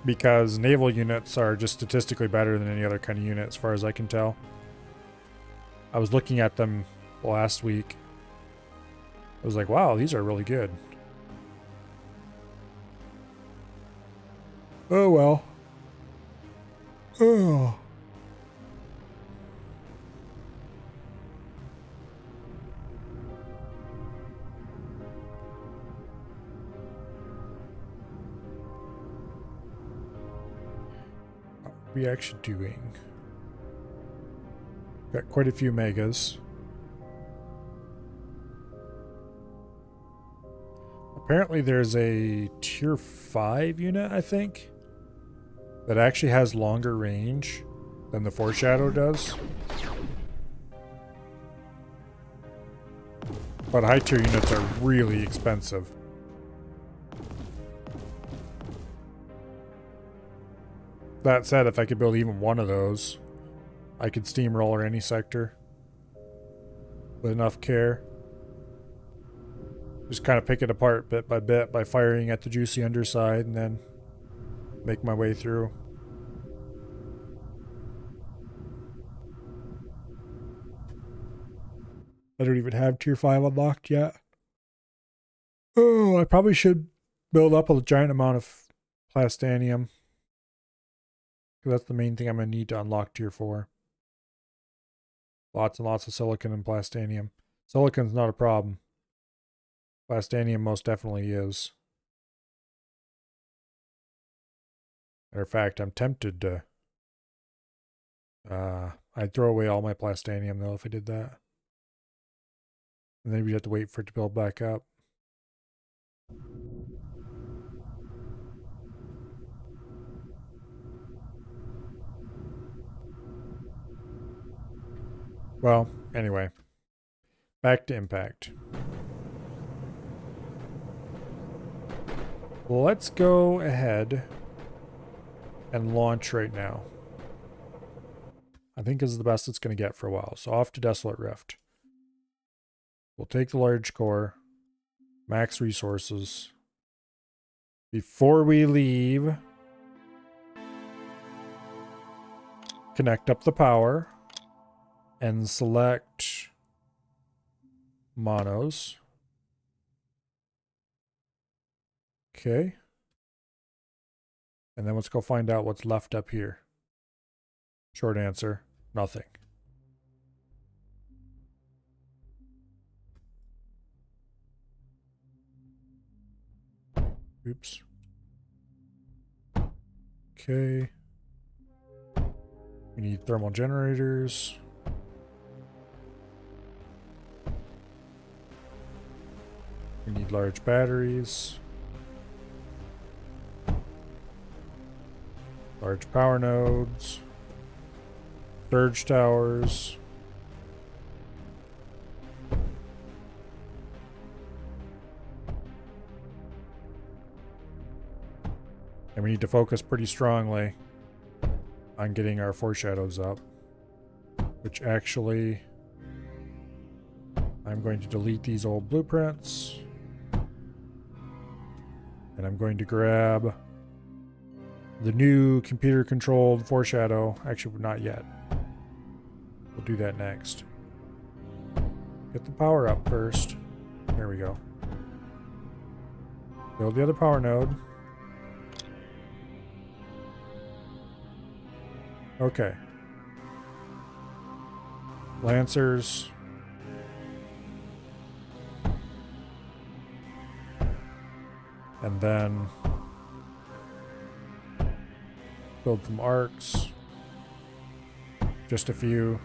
Because naval units are just statistically better than any other kind of unit, as far as I can tell. I was looking at them last week. I was like, wow, these are really good. Oh well. Oh. What are we actually doing? Got quite a few megas. Apparently there's a tier 5 unit, I think, that actually has longer range than the Foreshadow does. But high tier units are really expensive. That said, if I could build even one of those, I could steamroller any sector with enough care. Just kind of pick it apart bit by bit by firing at the juicy underside and then make my way through. I don't even have tier 5 unlocked yet. Oh, I probably should build up a giant amount of plastanium. Because that's the main thing I'm going to need to unlock tier 4. Lots and lots of silicon and plastanium. Silicon's not a problem. Plastanium most definitely is. Matter of fact, I'm tempted to... I'd throw away all my plastanium though if I did that. And then we'd have to wait for it to build back up. Well, anyway. Back to Impact. Let's go ahead and launch right now. I think this is the best it's going to get for a while. So off to Desolate Rift. We'll take the large core. Max resources. Before we leave, connect up the power and select monos. Okay. And then let's go find out what's left up here. Short answer, nothing. Oops. Okay. We need thermal generators. We need large batteries. Large power nodes. Surge towers. And we need to focus pretty strongly on getting our foreshadows up. Which actually... I'm going to delete these old blueprints. And I'm going to grab the new computer-controlled foreshadow. Actually, not yet. We'll do that next. Get the power up first. There we go. Build the other power node. Okay. Lancers. And then build some arcs. Just a few.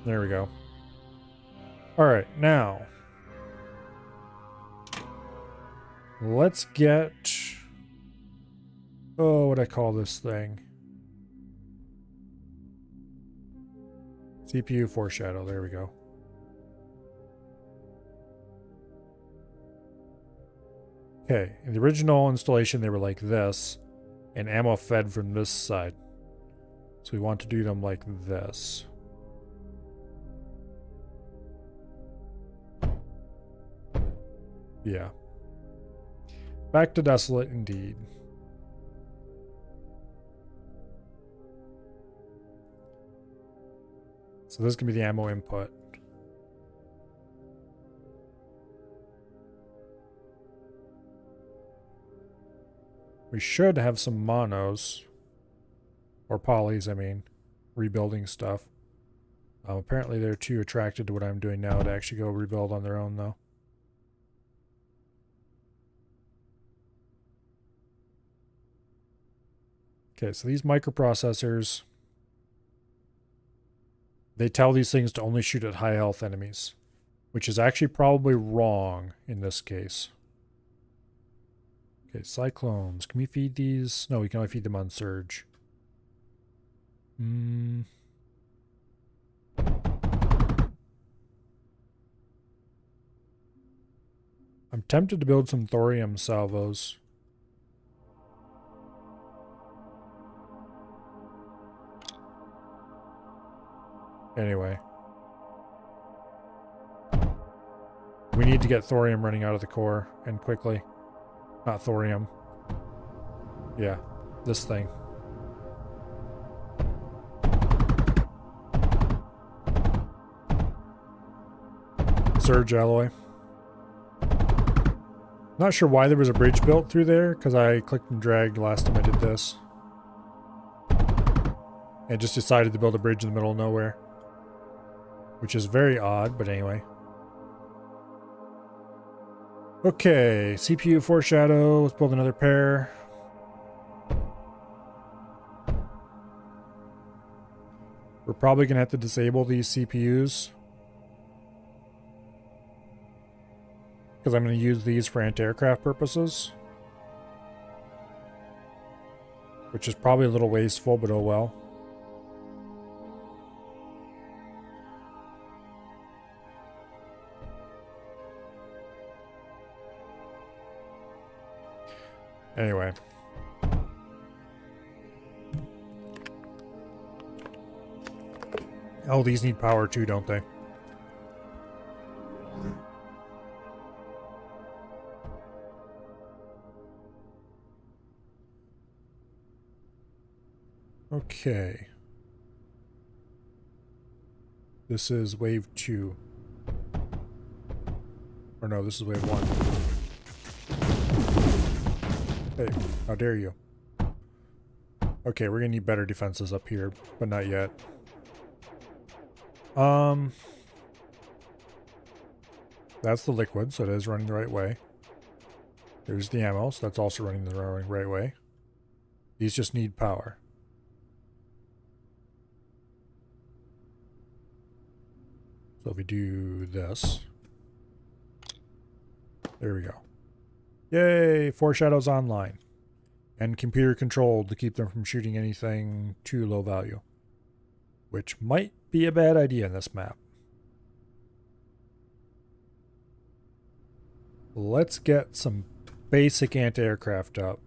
There we go. Alright, now let's get... Oh, what do I call this thing? CPU foreshadow, there we go. Okay, in the original installation they were like this, and ammo fed from this side. So we want to do them like this. Yeah. Back to Desolate indeed. So this is going to be the ammo input. We should have some monos. Or polys, I mean. Rebuilding stuff. Apparently they're too attracted to what I'm doing now to actually go rebuild on their own, though. Okay, so these microprocessors... They tell these things to only shoot at high health enemies. Which is actually probably wrong in this case. Okay, cyclones. Can we feed these? No, we can only feed them on surge. I'm tempted to build some thorium salvos. Anyway. we need to get thorium running out of the core, and quickly. Not thorium. Yeah, this thing. Surge alloy. Not sure why there was a bridge built through there, because I clicked and dragged last time I did this. I just decided to build a bridge in the middle of nowhere. Which is very odd, but anyway. Okay, CPU foreshadow. Let's build another pair. We're probably going to have to disable these CPUs. Because I'm going to use these for anti-aircraft purposes. Which is probably a little wasteful, but oh well. Anyway. Oh, these need power too, don't they? Okay. This is wave 2. Or no, this is wave 1. Hey, how dare you? Okay, we're gonna need better defenses up here, but not yet. That's the liquid, so it is running the right way. There's the ammo, so that's also running the right way. These just need power. So if we do this, there we go. Yay! Foreshadows online. And computer controlled to keep them from shooting anything too low value. Which might be a bad idea in this map. Let's get some basic anti-aircraft up.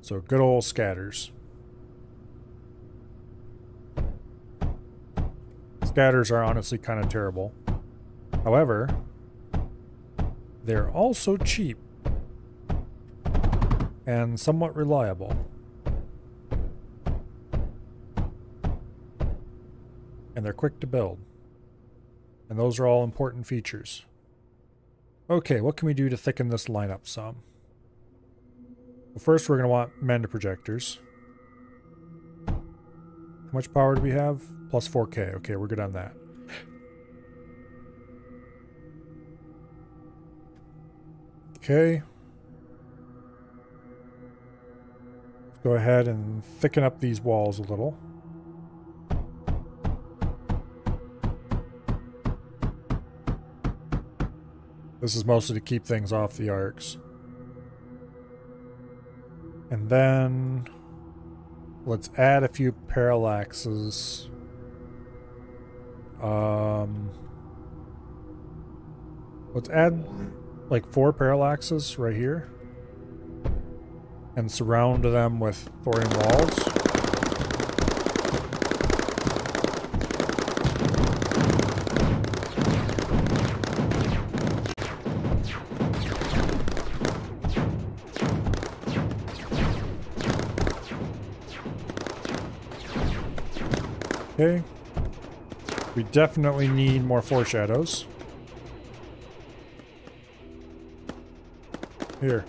So good old scatters. Scatters are honestly kind of terrible. However, they're also cheap and somewhat reliable. And they're quick to build. And those are all important features. Okay, what can we do to thicken this lineup some? Well, first we're going to want Manda projectors. How much power do we have? Plus 4K. Okay, we're good on that. Okay. Let's go ahead and thicken up these walls a little. This is mostly to keep things off the arcs. And then let's add a few parallaxes. Let's add like 4 parallaxes right here and surround them with thorium walls. Okay. We definitely need more foreshadows. Here.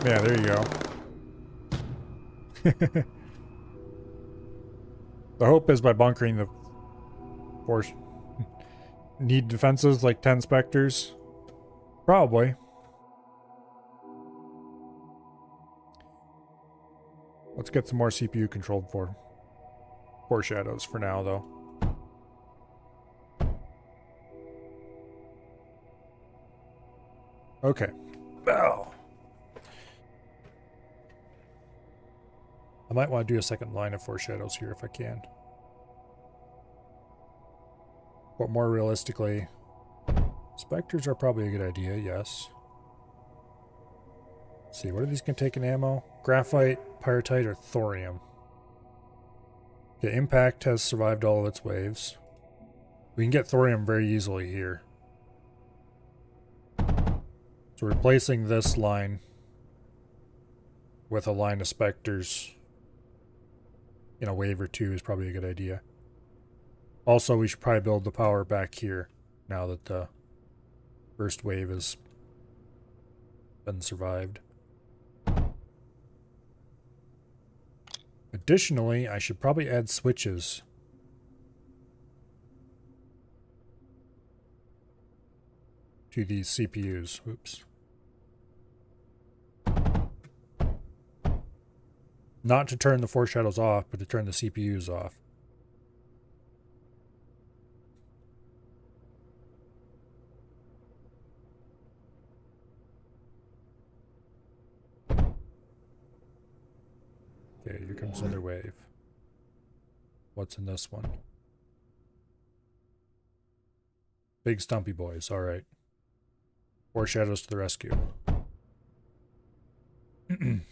Yeah, there you go. The hope is by bunkering the force. Need defenses like 10 Spectres? Probably. Let's get some more CPU controlled foreshadows for now, though. Okay. Oh. I might want to do a second line of foreshadows here if I can. But more realistically, Spectres are probably a good idea, yes. Let's see, what are these going to take in ammo? Graphite, pyrite, or thorium? The impact has survived all of its waves. We can get thorium very easily here. So replacing this line with a line of specters in a wave or two is probably a good idea. Also, we should probably build the power back here now that the first wave has been survived. Additionally, I should probably add switches. To these CPUs. Oops. Not to turn the foreshadows off, but to turn the CPUs off. Okay, here comes another wave. What's in this one? Big stumpy boys, alright. Foreshadows to the rescue. Can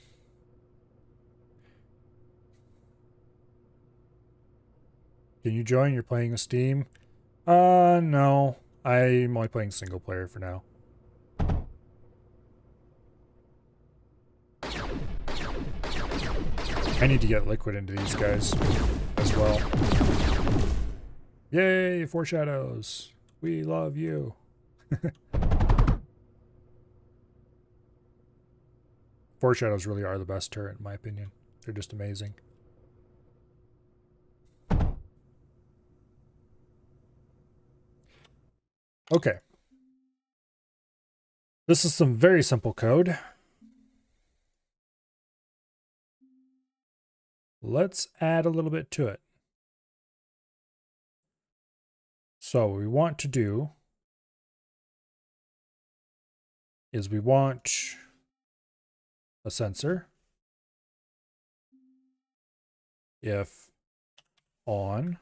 you join? You're playing with Steam? No. I'm only playing single player for now. I need to get liquid into these guys as well. Yay, foreshadows. We love you. Foreshadows really are the best turret in my opinion. They're just amazing. Okay. This is some very simple code. Let's add a little bit to it. So what we want to do is we want a sensor if on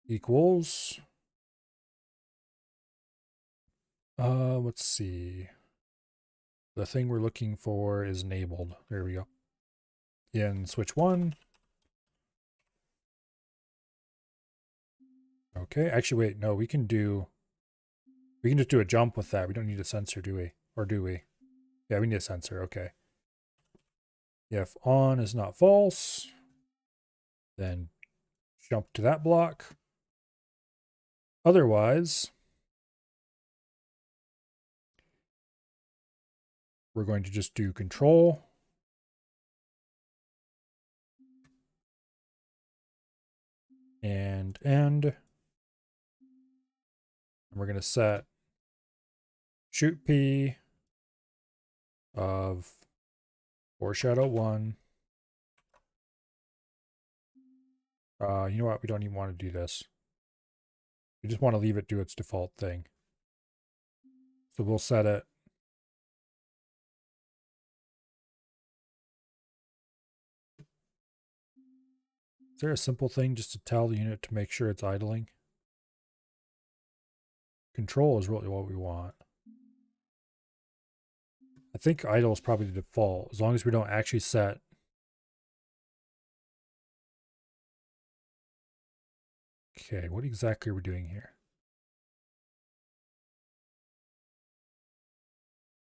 equals let's see, the thing we're looking for is enabled. There we go. In switch 1. Okay, actually wait, no, we can just do a jump with that. We don't need a sensor, do we? Or do we? Yeah, we need a sensor, okay. If on is not false, then jump to that block. Otherwise, we're going to just do control. And end. And we're going to set shoot P of foreshadow 1. You know what? We don't even want to do this. We just want to leave it do its default thing. So we'll set it. Is there a simple thing just to tell the unit to make sure it's idling? Control is really what we want. I think idle is probably the default, as long as we don't actually set. Okay, what exactly are we doing here?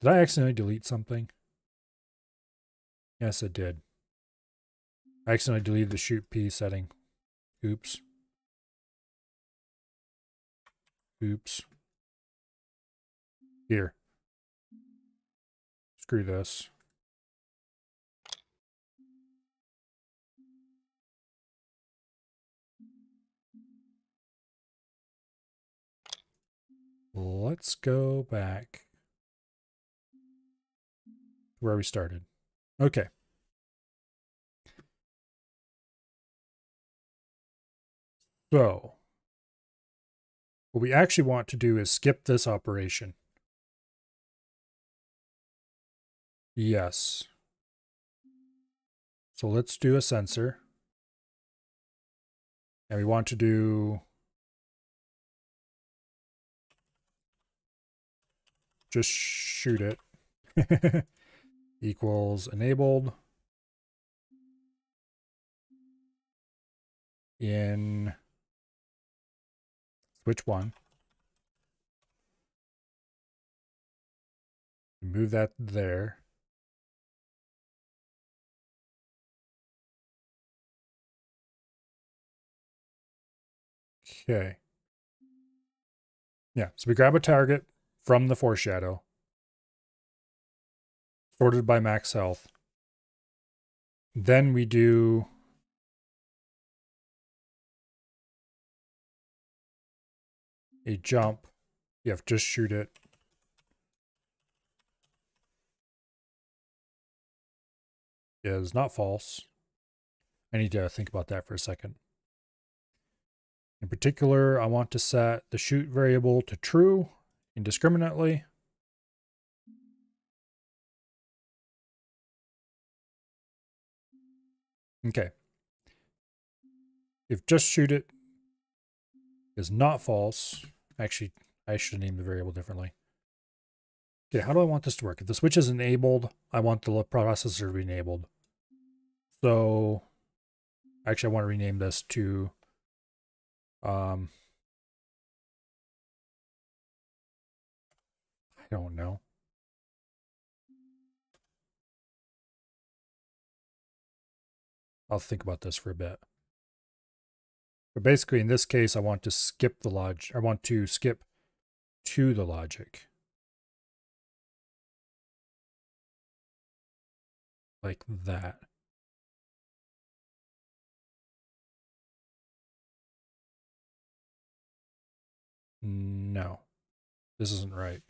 Did I accidentally delete something? Yes, I did. I accidentally deleted the shoot P setting. Oops. Oops. Here. Screw this. Let's go back where we started. Okay. So, what we actually want to do is skip this operation. Yes. So let's do a sensor. And we want to do just shoot it. Equals enabled. in switch 1. Move that there. Okay. Yeah, so we grab a target from the foreshadow, sorted by max health. Then we do a jump. You have to just shoot it. Is not false. I need to think about that for a second. In particular, I want to set the shoot variable to true indiscriminately. Okay. If just shoot it is not false, actually, I should name the variable differently. Okay, how do I want this to work? If the switch is enabled, I want the processor to be enabled. So, actually, I want to rename this to I don't know. I'll think about this for a bit. But basically, in this case, I want to skip the logic. I want to skip to the logic. Like that. No, this isn't right.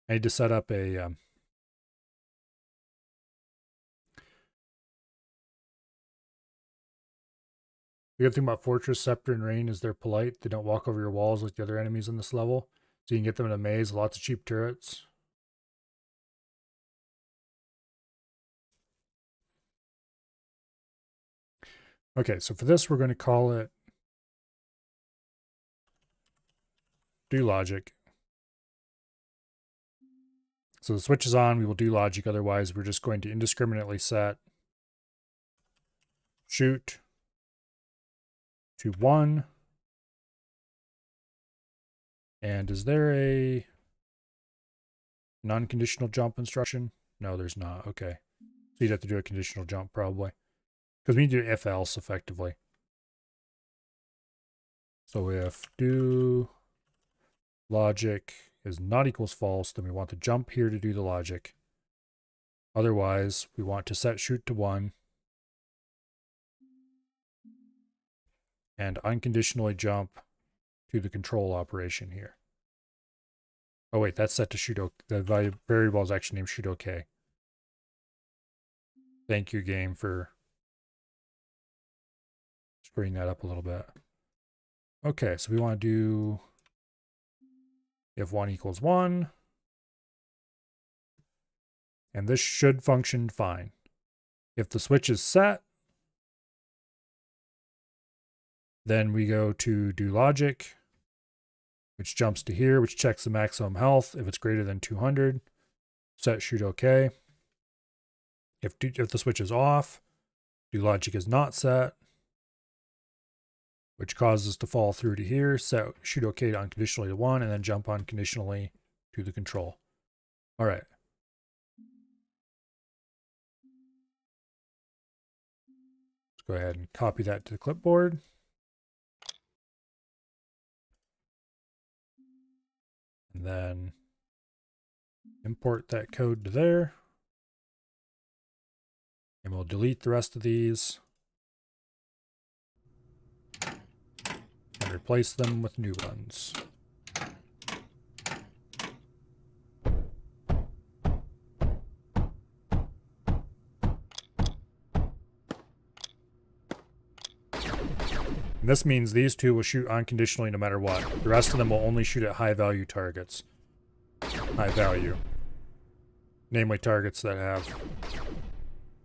I need to set up a the good thing about Fortress, Scepter, and Rain is they're polite. They don't walk over your walls like the other enemies in this level. So you can get them in a maze, lots of cheap turrets. Okay, so for this, we're going to call it do logic. So the switch is on, we will do logic. Otherwise, we're just going to indiscriminately set shoot to 1. And is there a non-conditional jump instruction? No, there's not. Okay. So you'd have to do a conditional jump probably. Because we need to do if else effectively. So if do logic is not equals false, then we want to jump here to do the logic. Otherwise, we want to set shoot to 1. And unconditionally jump to the control operation here. Oh wait, that's set to shoot OK. The variable is actually named shoot OK. Thank you, game, for screwing that up a little bit. Okay, so we want to do if 1 equals 1. And this should function fine. If the switch is set, then we go to do logic, which jumps to here, which checks the maximum health. If it's greater than 200, set shoot OK. If the switch is off, do logic is not set, which causes us to fall through to here, set shoot OK unconditionally to 1, and then jump unconditionally to the control. All right. Let's go ahead and copy that to the clipboard. And then import that code to there. And we'll delete the rest of these and replace them with new ones. And this means these two will shoot unconditionally no matter what. The rest of them will only shoot at high value targets. High value. Namely targets that have...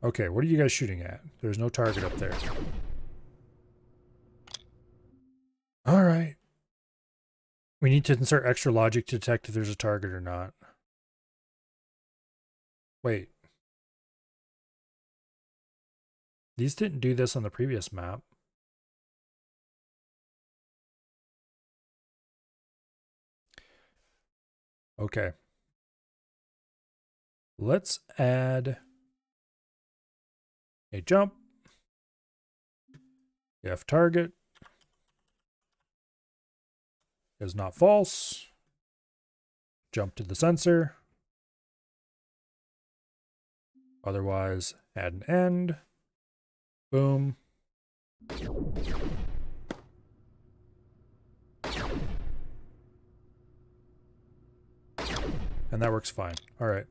Okay, what are you guys shooting at? There's no target up there. Alright. We need to insert extra logic to detect if there's a target or not. Wait. These didn't do this on the previous map. Okay. Let's add a jump. If target is not false, jump to the sensor. Otherwise, add an end. Boom. And that works fine. All right.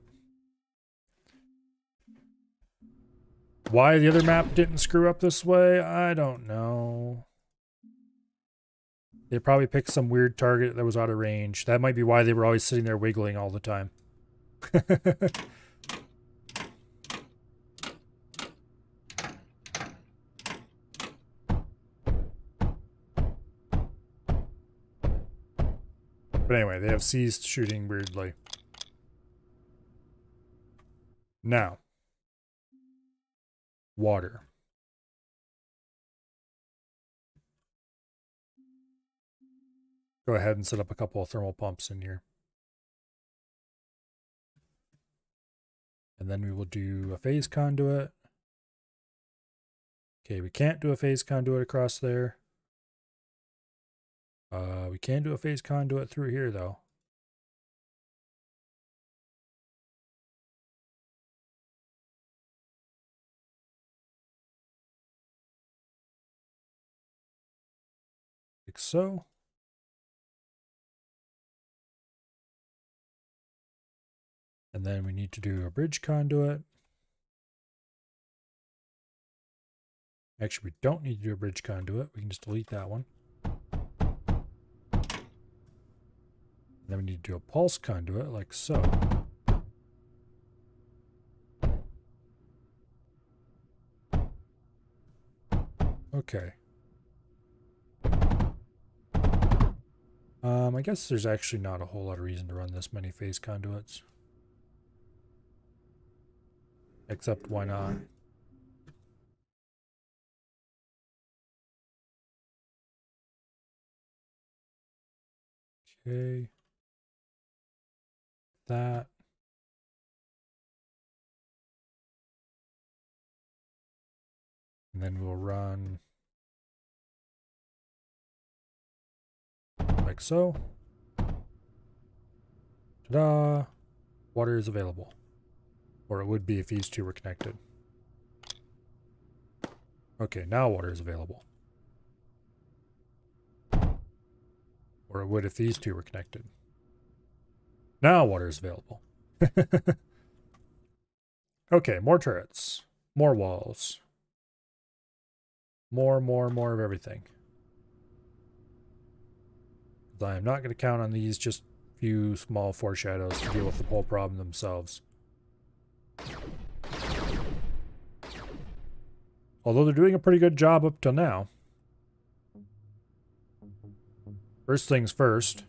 Why the other map didn't screw up this way, I don't know. They probably picked some weird target that was out of range. That might be why they were always sitting there wiggling all the time. But anyway, they have ceased shooting weirdly. Now, water. Go ahead and set up a couple of thermal pumps in here. And then we will do a phase conduit. Okay, we can't do a phase conduit across there. We can do a phase conduit through here, though. Like so. And then we need to do a bridge conduit. Actually, we don't need to do a bridge conduit. We can just delete that one. And then we need to do a pulse conduit, like so. Okay. I guess there's actually not a whole lot of reason to run this many phase conduits. Except why not? Okay. That. And then we'll run like so. Ta-da! Water is available. Or it would be if these two were connected. Okay, now water is available. Or it would if these two were connected. Now water is available. Okay, more turrets. More walls. More of everything. I am not going to count on these just few small foreshadows to deal with the whole problem themselves. Although they're doing a pretty good job up till now. First things first,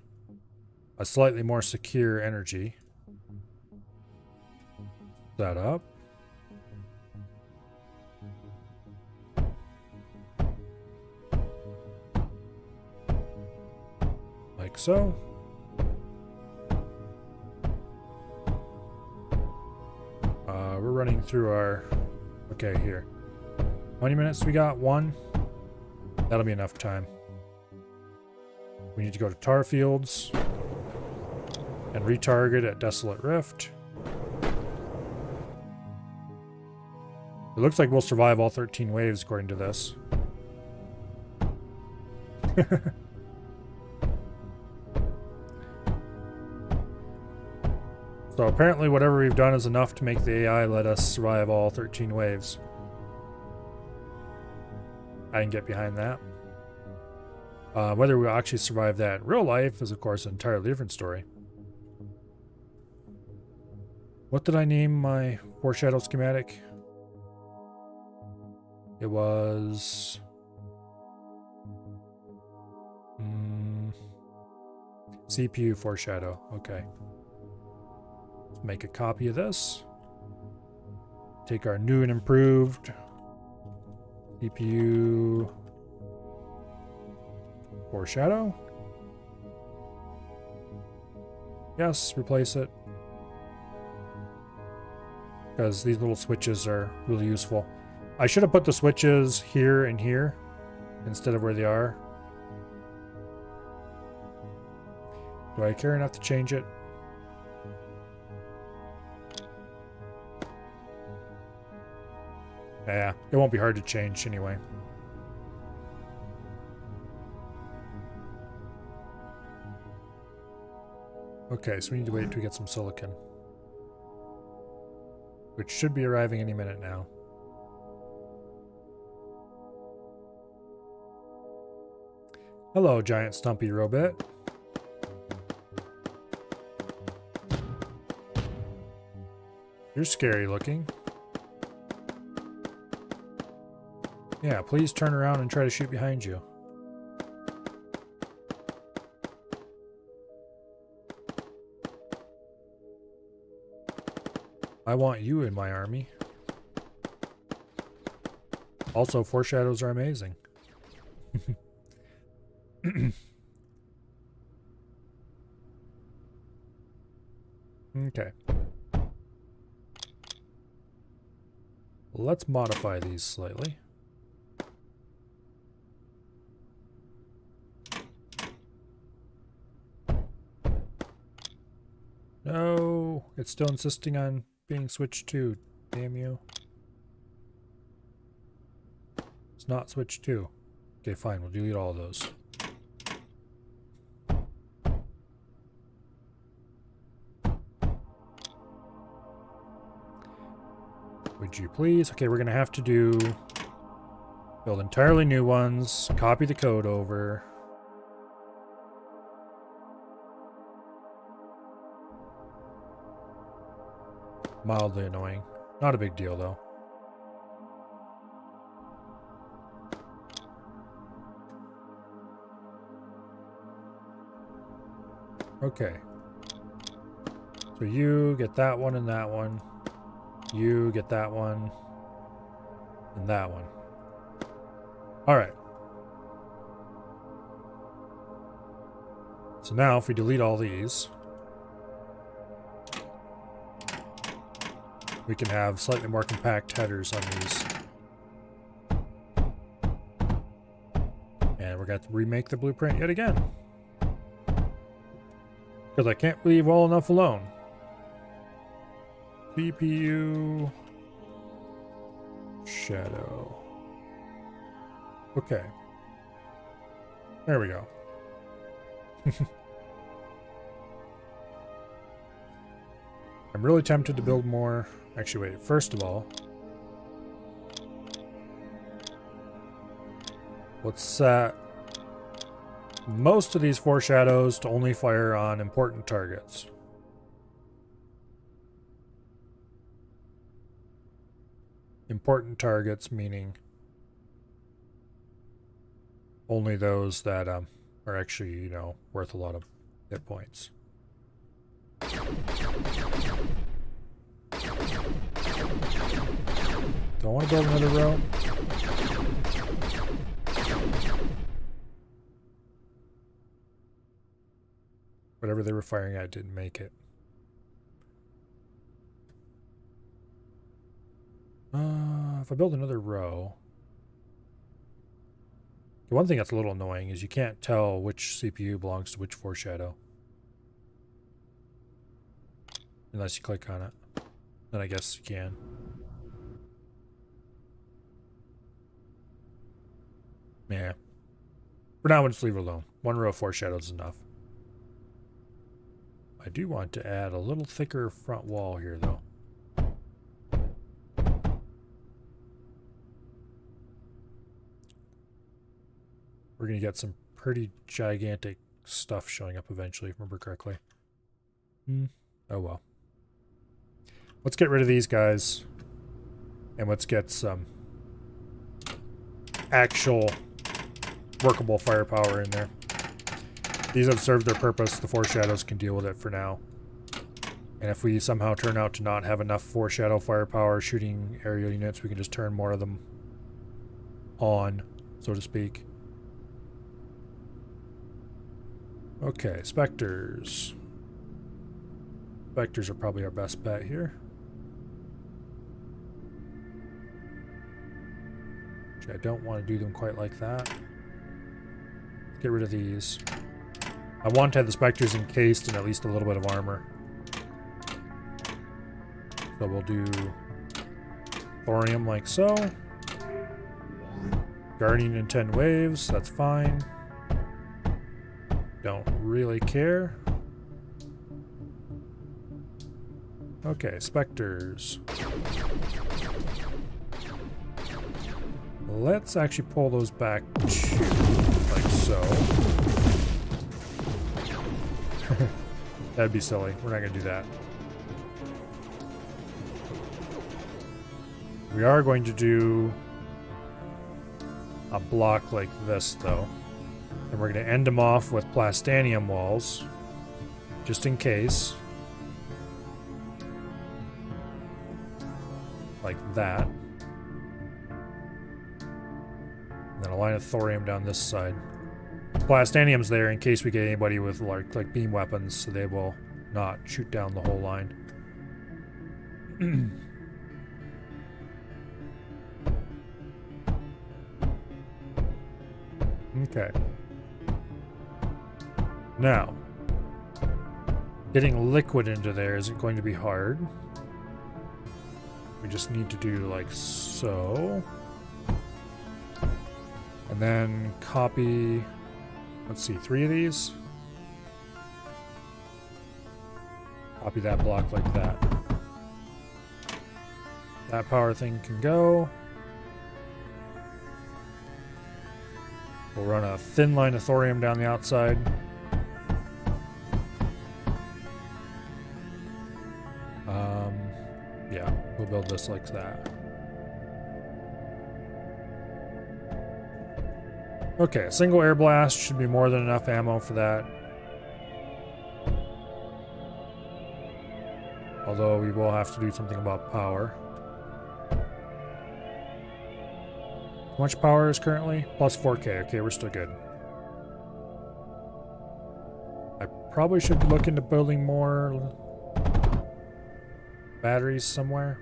a slightly more secure energy setup. Like so. We're running through our... Okay, here. How many minutes we got? 1? That'll be enough time. We need to go to tar fields and retarget at Desolate Rift. It looks like we'll survive all 13 waves according to this. So apparently whatever we've done is enough to make the AI let us survive all 13 waves. I can get behind that. Whether we'll actually survive that in real life is, of course, an entirely different story. What did I name my foreshadow schematic? It was... CPU foreshadow. Okay. Let's make a copy of this. Take our new and improved CPU foreshadow. Yes, replace it. Because these little switches are really useful. I should have put the switches here and here instead of where they are. Do I care enough to change it? Yeah, it won't be hard to change anyway. Okay, so we need to wait to get some silicon. Which should be arriving any minute now. Hello, giant stumpy robot. You're scary looking. Yeah, please turn around and try to shoot behind you. I want you in my army. Also, foreshadows are amazing. Okay. Let's modify these slightly. No, it's still insisting on being switched to. Damn you. It's not switched to. Okay, fine. We'll delete all of those. Would you please? Okay, we're going to have to build entirely new ones, copy the code over. Mildly annoying. Not a big deal, though. Okay. So you get that one and that one. You get that one and that one. All right. So now if we delete all these, we can have slightly more compact headers on these. And we're going to remake the blueprint yet again. Because I can't leave well enough alone. CPU shadow. Okay. There we go. I'm really tempted to build more. Actually, wait. First of all, let's set most of these foreshadows to only fire on important targets. Important targets meaning only those that are actually, you know, worth a lot of hit points. Do I want to build another row? Whatever they were firing at didn't make it. If I build another row... The one thing that's a little annoying is you can't tell which CPU belongs to which foreshadow. Unless you click on it. Then I guess you can. Yeah. For now, we'll just leave it alone. One row of foreshadows is enough. I do want to add a little thicker front wall here, though. We're going to get some pretty gigantic stuff showing up eventually, if I remember correctly. Oh well. Let's get rid of these guys. And let's get some actual workable firepower in there. These have served their purpose. The foreshadows can deal with it for now. And if we somehow turn out to not have enough foreshadow firepower shooting aerial units, we can just turn more of them on, so to speak. Okay, Spectres. Vectors are probably our best bet here. Actually, I don't want to do them quite like that. Get rid of these. I want to have the Spectres encased in at least a little bit of armor. So we'll do thorium like so. Guardian in 10 waves, that's fine. Don't really care. Okay, Spectres. Let's actually pull those back too, like so. That'd be silly. We're not going to do that. We are going to do a block like this, though. And we're going to end them off with plastanium walls, just in case. Like that. And then a line of thorium down this side. Plastanium's there in case we get anybody with like beam weapons, so they will not shoot down the whole line. Okay. Now, getting liquid into there isn't going to be hard. We just need to do like so. And then copy, let's see, 3 of these. Copy that block like that. That power thing can go. We'll run a thin line of thorium down the outside. Yeah, we'll build this like that. Okay, a single air blast should be more than enough ammo for that. Although we will have to do something about power. How much power is currently? Plus 4K. Okay, we're still good. I probably should look into building more batteries somewhere.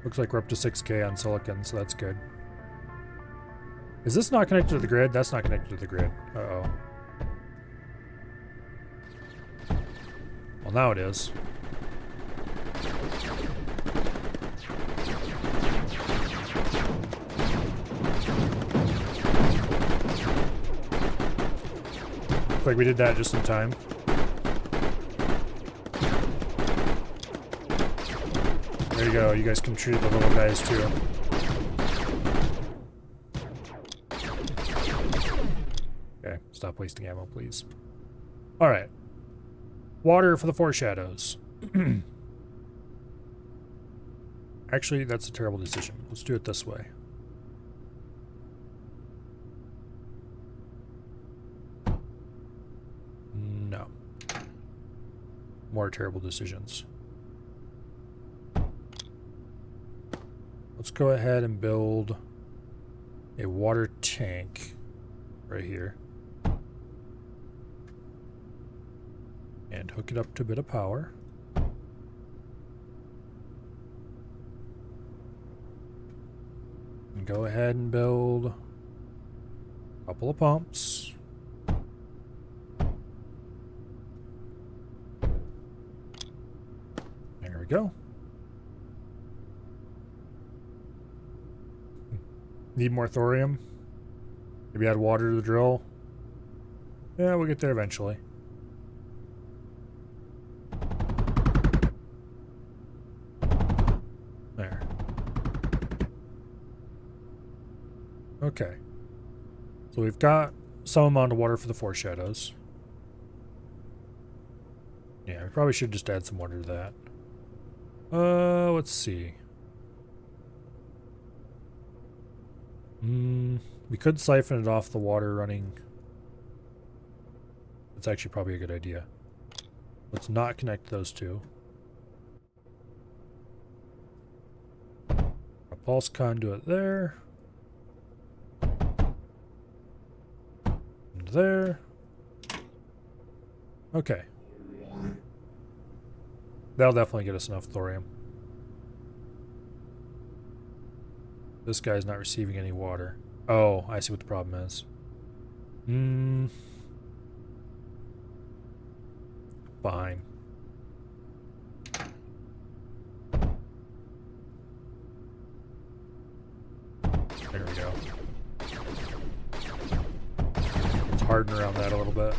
Looks like we're up to 6K on silicon, so that's good. Is this not connected to the grid? That's not connected to the grid. Uh-oh. Well, now it is. Looks like we did that just in time. There you go, you guys can treat the little guys too. Okay, stop wasting ammo, please. Alright. Water for the foreshadows. Actually, that's a terrible decision. Let's do it this way. No. More terrible decisions. Let's go ahead and build a water tank right here. And hook it up to a bit of power. And go ahead and build a couple of pumps. There we go. Need more thorium? Maybe add water to the drill? Yeah, we'll get there eventually. There. Okay. So we've got some amount of water for the foreshadows. Yeah, we probably should just add some water to that. Let's see. We could siphon it off the water running. That's actually probably a good idea. Let's not connect those two. A pulse conduit there. And there. Okay. That'll definitely get us enough thorium. This guy's not receiving any water. Oh, I see what the problem is. Fine. There we go. Let's harden around that a little bit.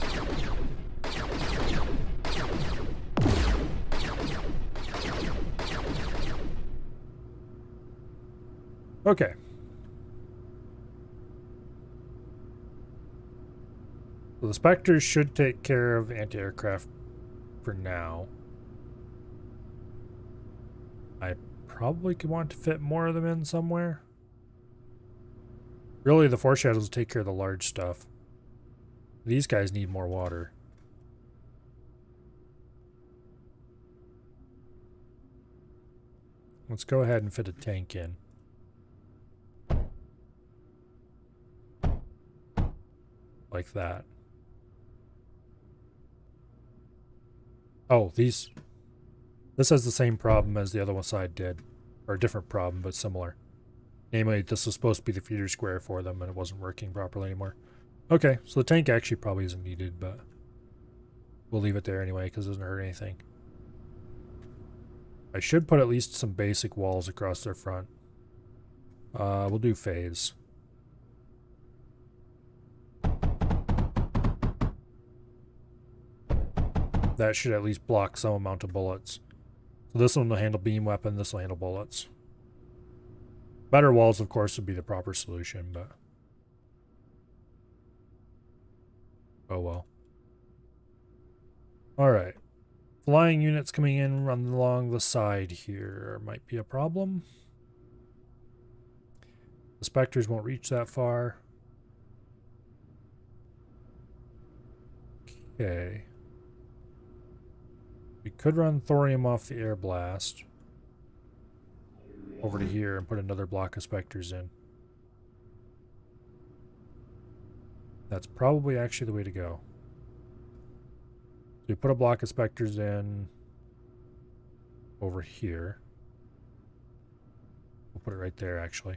Okay. So the Spectres should take care of anti-aircraft for now. I probably could want to fit more of them in somewhere. Really, the Foreshadows will take care of the large stuff. These guys need more water. Let's go ahead and fit a tank in. Like that. Oh, this has the same problem as the other one side did. Or a different problem, but similar. Namely, this was supposed to be the feeder square for them, and it wasn't working properly anymore. Okay, so the tank actually probably isn't needed, but we'll leave it there anyway, because it doesn't hurt anything. I should put at least some basic walls across their front. We'll do phase. That should at least block some amount of bullets. So this one will handle beam weapon, this will handle bullets. Better walls, of course, would be the proper solution, but... oh well. Alright. Flying units coming in, run along the side here. Might be a problem. The Spectres won't reach that far. Okay. We could run thorium off the air blast over to here and put another block of Spectres in. That's probably actually the way to go. So we put a block of Spectres in over here. We'll put it right there, actually.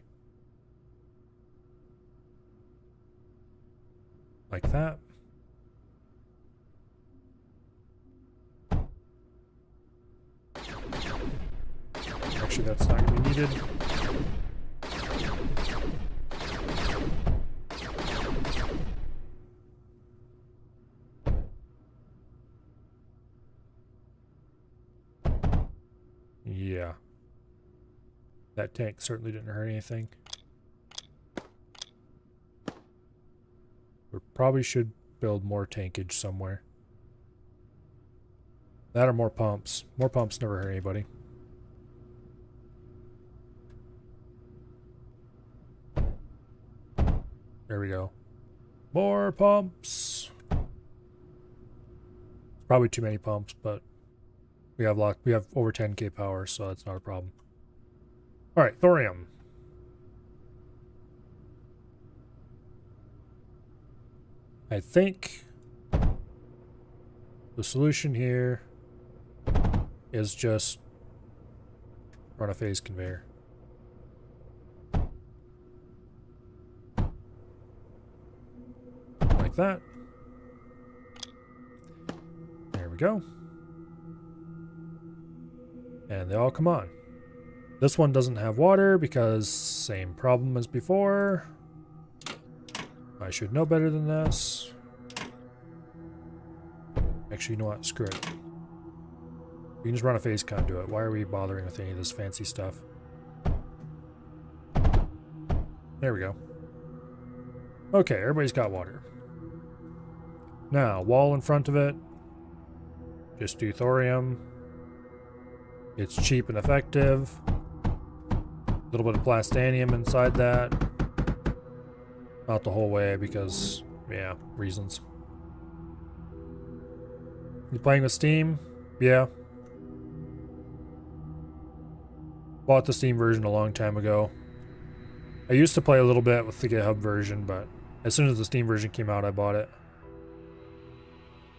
Like that. Actually, that's not going to be needed. Yeah. That tank certainly didn't hurt anything. We probably should build more tankage somewhere. That or more pumps. More pumps never hurt anybody. There we go. More pumps. It's probably too many pumps, but we have over 10k power, so that's not a problem. All right, thorium. I think the solution here is just run a phase conveyor. Like that. There we go. And they all come on. This one doesn't have water because same problem as before. I should know better than this. Actually, you know what? Screw it. We can just run a phase conduit. Why are we bothering with any of this fancy stuff? There we go. Okay, everybody's got water. Now, wall in front of it. Just do thorium. It's cheap and effective. A little bit of plastanium inside that. Not the whole way because, yeah, reasons. You playing with Steam? Yeah. Bought the Steam version a long time ago. I used to play a little bit with the GitHub version, but as soon as the Steam version came out, I bought it.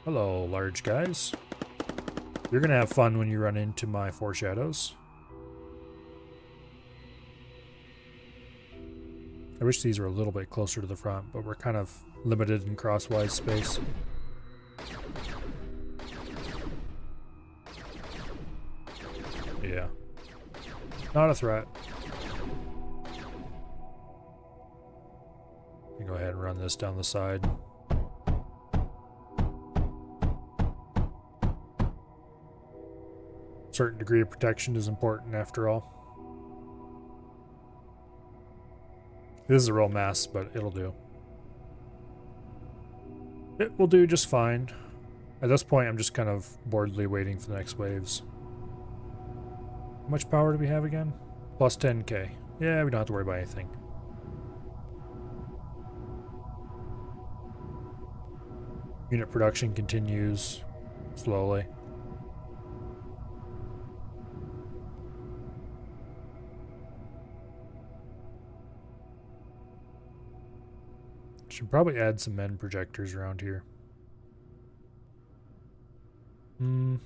Hello, large guys. You're gonna have fun when you run into my foreshadows. I wish these were a little bit closer to the front, but we're kind of limited in crosswise space. Yeah. Not a threat. Go ahead and run this down the side. Certain degree of protection is important after all. This is a real mess, but it'll do. It will do just fine. At this point, I'm just kind of boredly waiting for the next waves. How much power do we have again? Plus 10k. Yeah, we don't have to worry about anything. Unit production continues slowly. Should probably add some men projectors around here. Nah,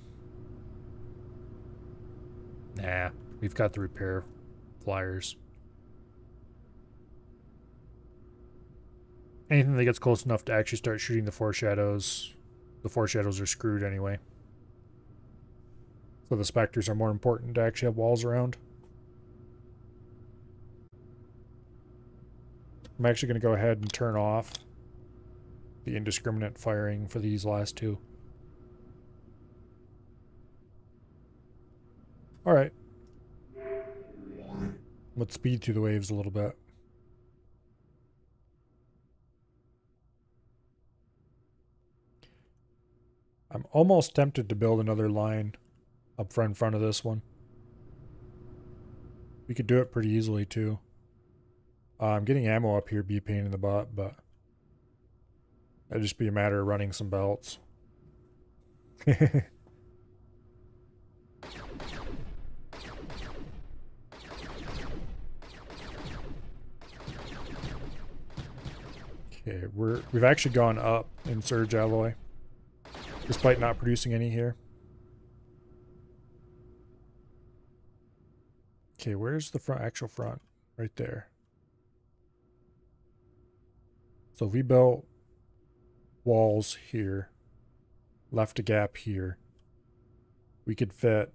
we've got the repair flyers. Anything that gets close enough to actually start shooting the foreshadows are screwed anyway. So the Spectres are more important to actually have walls around. I'm actually going to go ahead and turn off the indiscriminate firing for these last two. Alright. Let's speed through the waves a little bit. I'm almost tempted to build another line up in front of this one. We could do it pretty easily too. Getting ammo up here would be a pain in the butt, but it'd just be a matter of running some belts. Okay, we've actually gone up in Surge Alloy, despite not producing any here. Okay, where's the actual front? Right there. So we built walls here, left a gap here. We could fit.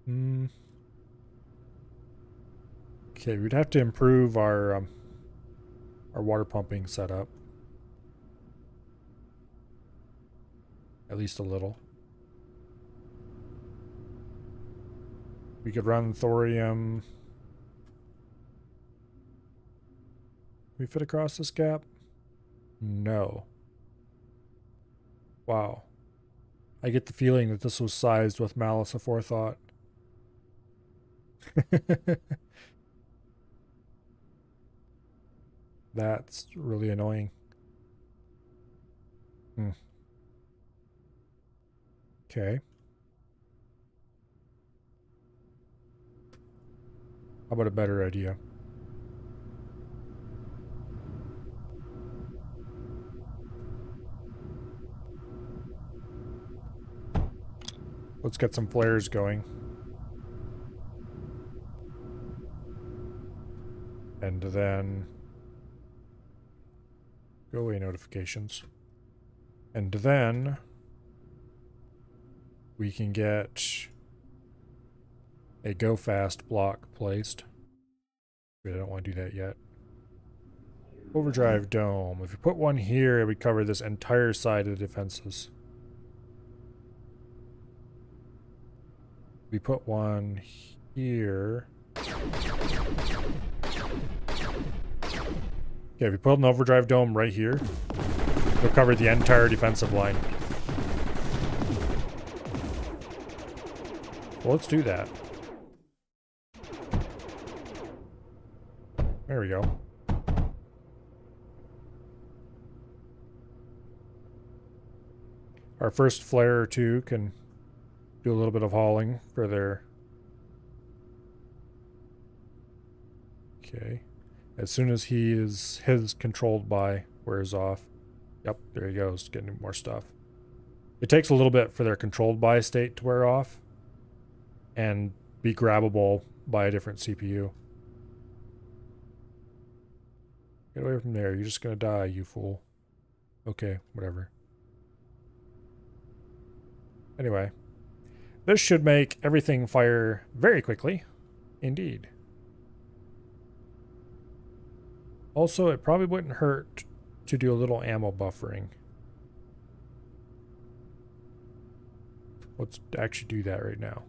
Okay, we'd have to improve our water pumping setup. At least a little. We could run thorium. We fit across this gap? No. Wow. I get the feeling that this was sized with malice aforethought. That's really annoying. Okay. How about a better idea? Let's get some flares going. And then... Go away, notifications. And then... we can get a go fast block placed. But I don't want to do that yet. Overdrive dome. If you put one here, it would cover this entire side of the defenses. We put one here. Okay, if we put an overdrive dome right here, it'll cover the entire defensive line. Well, let's do that. There we go. Our first flare or two can do a little bit of hauling for their... Okay. As soon as his controlled by wears off, Yep, there he goes, getting more stuff. It takes a little bit for their controlled by state to wear off and be grabbable by a different CPU. Get away from there. You're just gonna die, you fool. Okay, whatever. Anyway, this should make everything fire very quickly. Indeed. Also, it probably wouldn't hurt to do a little ammo buffering. Let's actually do that right now.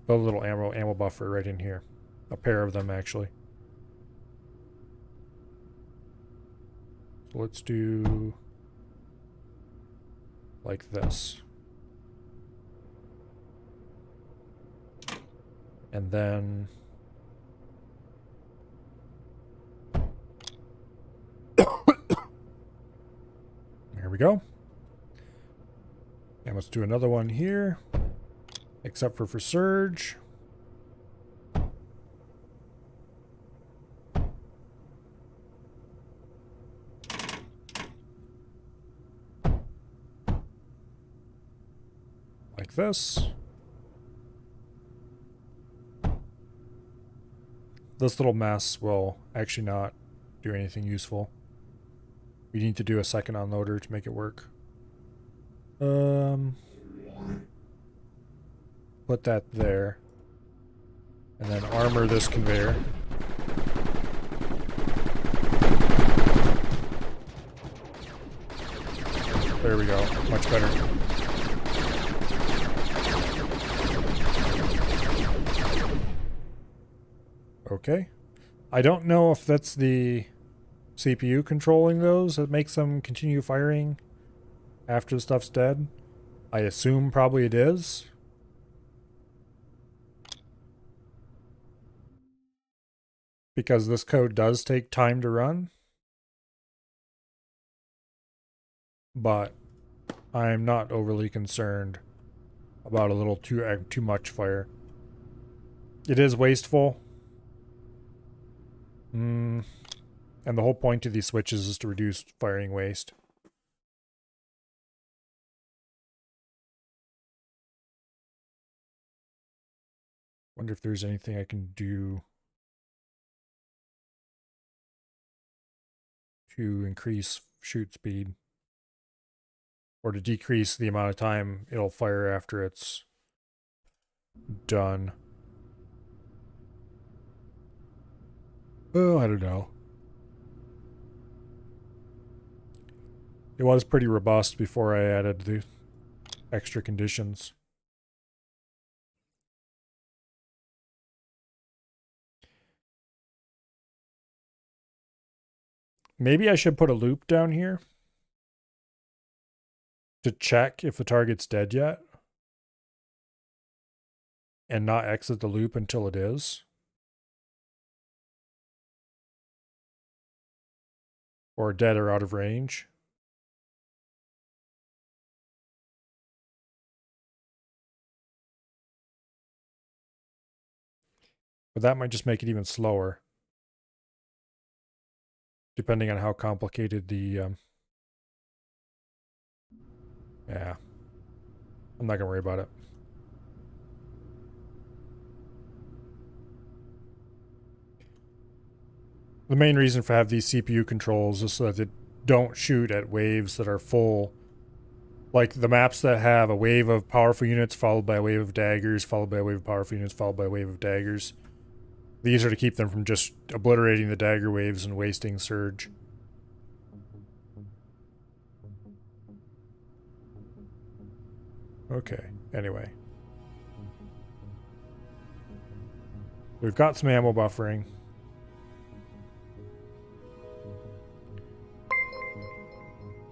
Put a little ammo buffer right in here. A pair of them, actually. So let's do like this. And then there we go. And let's do another one here, except for Surge. Like this. This little mess will actually not do anything useful. We need to do a second unloader to make it work. Put that there. And then armor this conveyor. There we go. Much better. Okay. I don't know if that's the CPU controlling those that makes them continue firing after the stuff's dead. I assume probably it is. Because this code does take time to run. But I'm not overly concerned about a little too much fire. It is wasteful. And the whole point of these switches is to reduce firing waste. Wonder if there's anything I can do to increase shoot speed or to decrease the amount of time it'll fire after it's done. Oh, I don't know. It was pretty robust before I added the extra conditions. Maybe I should put a loop down here to check if the target's dead yet and not exit the loop until it is. Or dead or out of range. But that might just make it even slower. Depending on how complicated the... yeah. I'm not gonna worry about it. The main reason for having these CPU controls is so that they don't shoot at waves that are full. Like the maps that have a wave of powerful units followed by a wave of daggers, followed by a wave of powerful units, followed by a wave of daggers. These are to keep them from just obliterating the dagger waves and wasting surge. Okay, anyway. We've got some ammo buffering.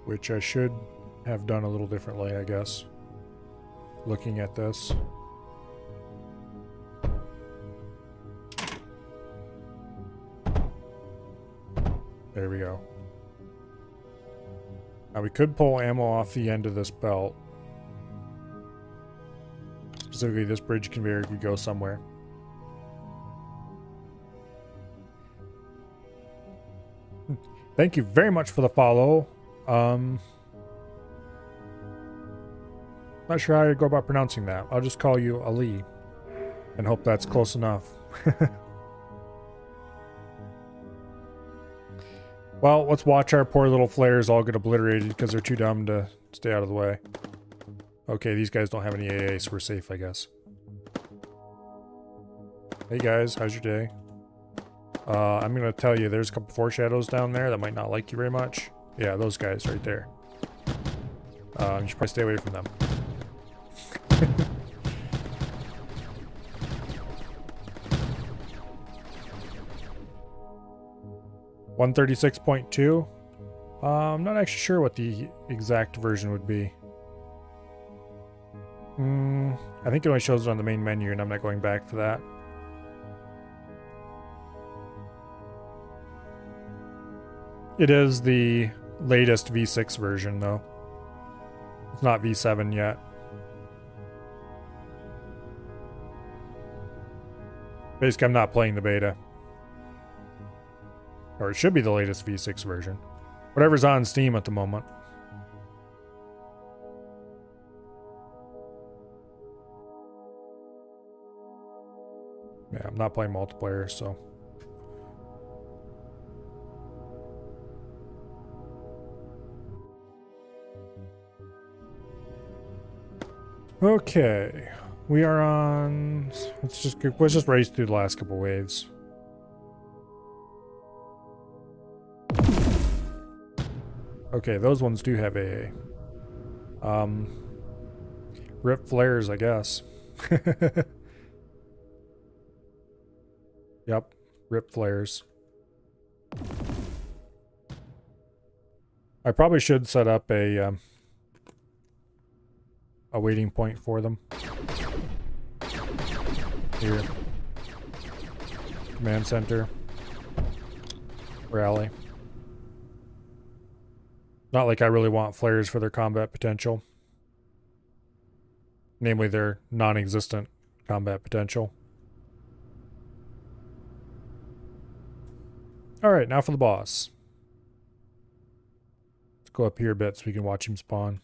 Which I should have done a little differently, I guess. Looking at this. There we go. Now we could pull ammo off the end of this belt. Specifically, this bridge conveyor could go somewhere. Thank you very much for the follow. Not sure how you go about pronouncing that. I'll just call you Ali and hope that's close enough. Well, let's watch our poor little flares all get obliterated because they're too dumb to stay out of the way. Okay, these guys don't have any AA, so we're safe, I guess. Hey guys, how's your day? I'm gonna tell you, there's a couple foreshadows down there that might not like you very much. Yeah, those guys right there. You should probably stay away from them. 136.2. I'm not actually sure what the exact version would be. I think it only shows it on the main menu, and I'm not going back for that. It is the latest V6 version, though. It's not V7 yet. Basically, I'm not playing the beta. Or it should be the latest V6 version. Whatever's on Steam at the moment. Yeah, I'm not playing multiplayer, so... Okay. We are on... Let's just race through the last couple waves. Okay, those ones do have AA. Rip flares, I guess. Yep, rip flares. I probably should set up a waiting point for them. Here. Command center. Rally. Not like I really want flares for their combat potential. Namely, their non-existent combat potential. Alright, now for the boss. Let's go up here a bit so we can watch him spawn.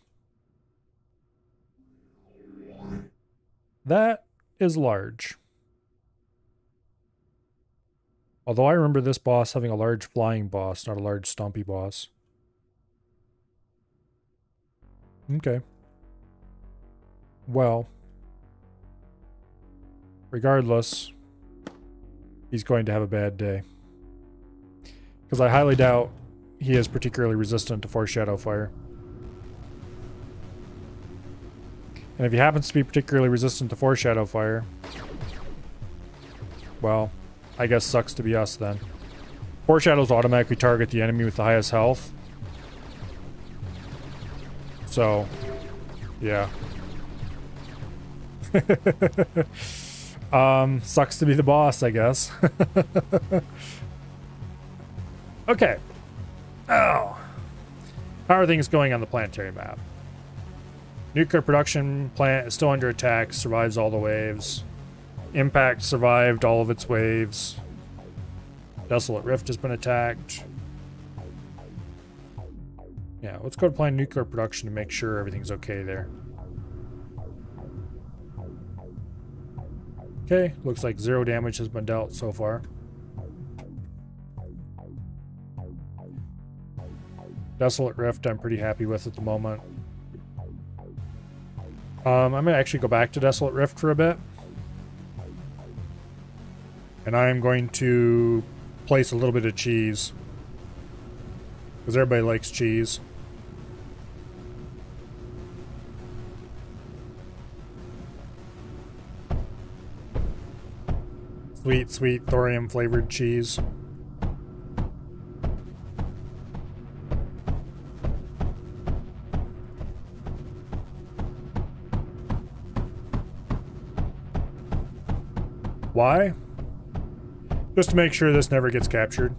That is large. Although I remember this boss having a large flying boss, not a large stompy boss. Okay. Well. Regardless, he's going to have a bad day. Because I highly doubt he is particularly resistant to foreshadow fire. And if he happens to be particularly resistant to foreshadow fire, well, I guess sucks to be us then. Foreshadows automatically target the enemy with the highest health. So, yeah. Sucks to be the boss, I guess. Okay. Oh. How are things going on the planetary map? Nuclear production plant is still under attack, survives all the waves. Impact survived all of its waves. Desolate Rift has been attacked. Yeah, let's go to plan nuclear production to make sure everything's okay there. Okay, looks like 0 damage has been dealt so far. Desolate Rift I'm pretty happy with at the moment. I'm going to actually go back to Desolate Rift for a bit. And I'm going to place a little bit of cheese. Because everybody likes cheese. Sweet, sweet thorium flavored cheese. Why? Just to make sure this never gets captured.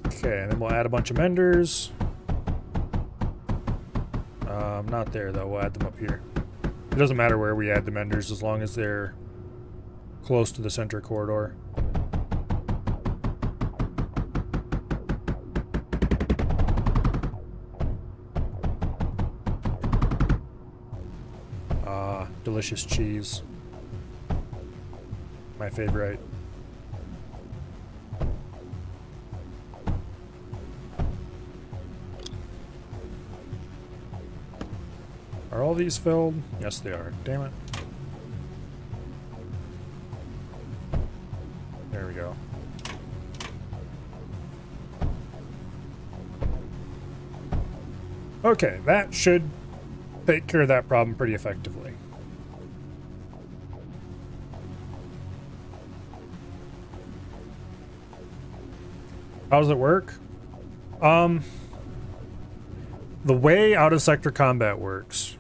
Okay, and then we'll add a bunch of menders. Not there though, we'll add them up here. It doesn't matter where we add the menders as long as they're close to the center corridor. Delicious cheese. My favorite. Are all these filled? Yes, they are. Damn it. There we go. Okay, that should take care of that problem pretty effectively. How does it work? The way out-of-sector combat works,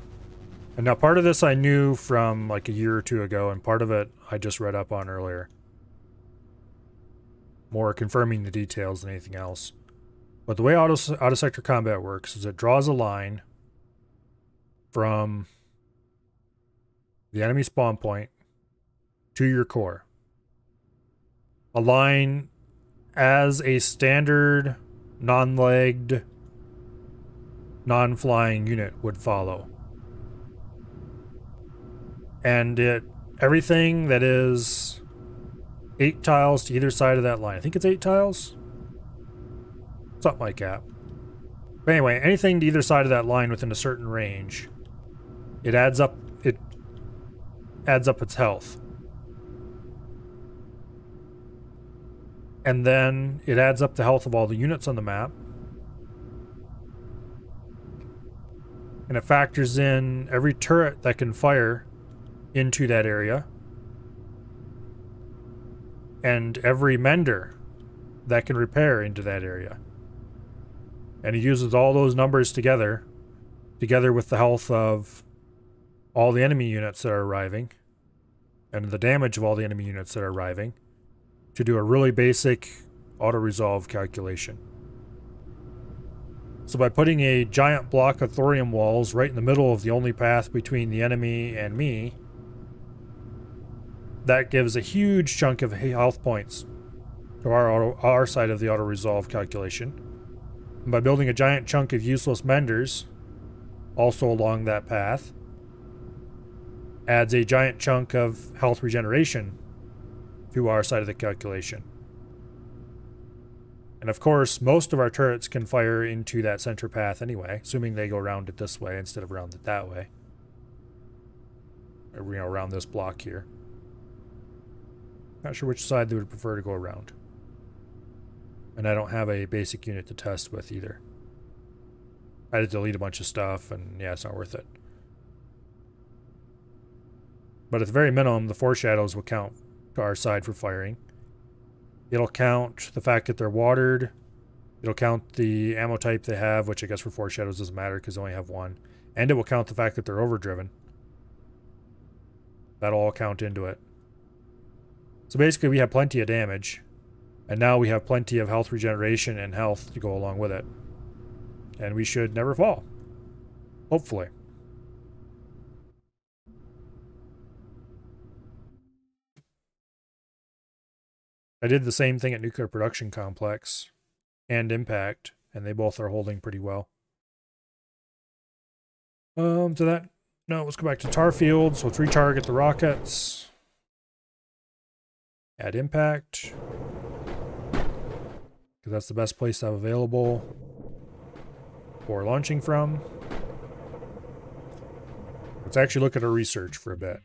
and now part of this I knew from like a year or two ago, and part of it I just read up on earlier. More confirming the details than anything else. But the way out-of-sector combat works is it draws a line from the enemy spawn point to your core. A line as a standard non-legged, non-flying unit would follow. And everything that is 8 tiles to either side of that line. I think it's 8 tiles? Something like that. But anyway, anything to either side of that line within a certain range, it adds up its health. And then it adds up the health of all the units on the map. And it factors in every turret that can fire into that area. And every mender that can repair into that area. And it uses all those numbers together with the health of all the enemy units that are arriving, and the damage of all the enemy units that are arriving, to do a really basic auto-resolve calculation. So by putting a giant block of thorium walls right in the middle of the only path between the enemy and me, that gives a huge chunk of health points to our side of the auto-resolve calculation. And by building a giant chunk of useless menders also along that path, adds a giant chunk of health regeneration to our side of the calculation. And of course, most of our turrets can fire into that center path anyway, assuming they go around it this way instead of around it that way. Or, you know, around this block here. Not sure which side they would prefer to go around. And I don't have a basic unit to test with either. I had to delete a bunch of stuff, and yeah, it's not worth it. But at the very minimum, the foreshadows will count to our side for firing. It'll count the fact that they're watered. It'll count the ammo type they have, which I guess for foreshadows doesn't matter because they only have one. And it will count the fact that they're overdriven. That'll all count into it. So basically we have plenty of damage. And now we have plenty of health regeneration and health to go along with it. And we should never fall. Hopefully. I did the same thing at Nuclear Production Complex and Impact, and they both are holding pretty well. No, let's go back to tar fields. Let's retarget the rockets. Add Impact, because that's the best place to have available for launching from. Let's actually look at our research for a bit.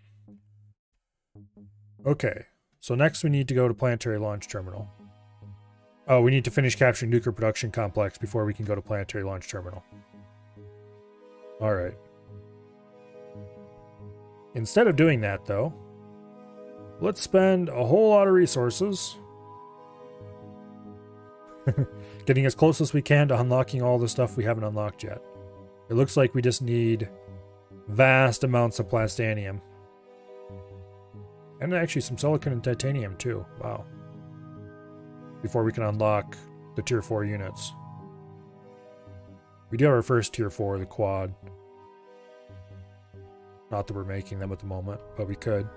Okay. So next we need to go to Planetary Launch Terminal. Oh, we need to finish capturing Nuclear Production Complex before we can go to Planetary Launch Terminal. Alright. Instead of doing that, though, let's spend a whole lot of resources getting as close as we can to unlocking all the stuff we haven't unlocked yet. It looks like we just need vast amounts of plastanium. And actually some silicon and titanium too. Wow. Before we can unlock the tier 4 units. We do have our first tier 4, the quad. Not that we're making them at the moment, but we could.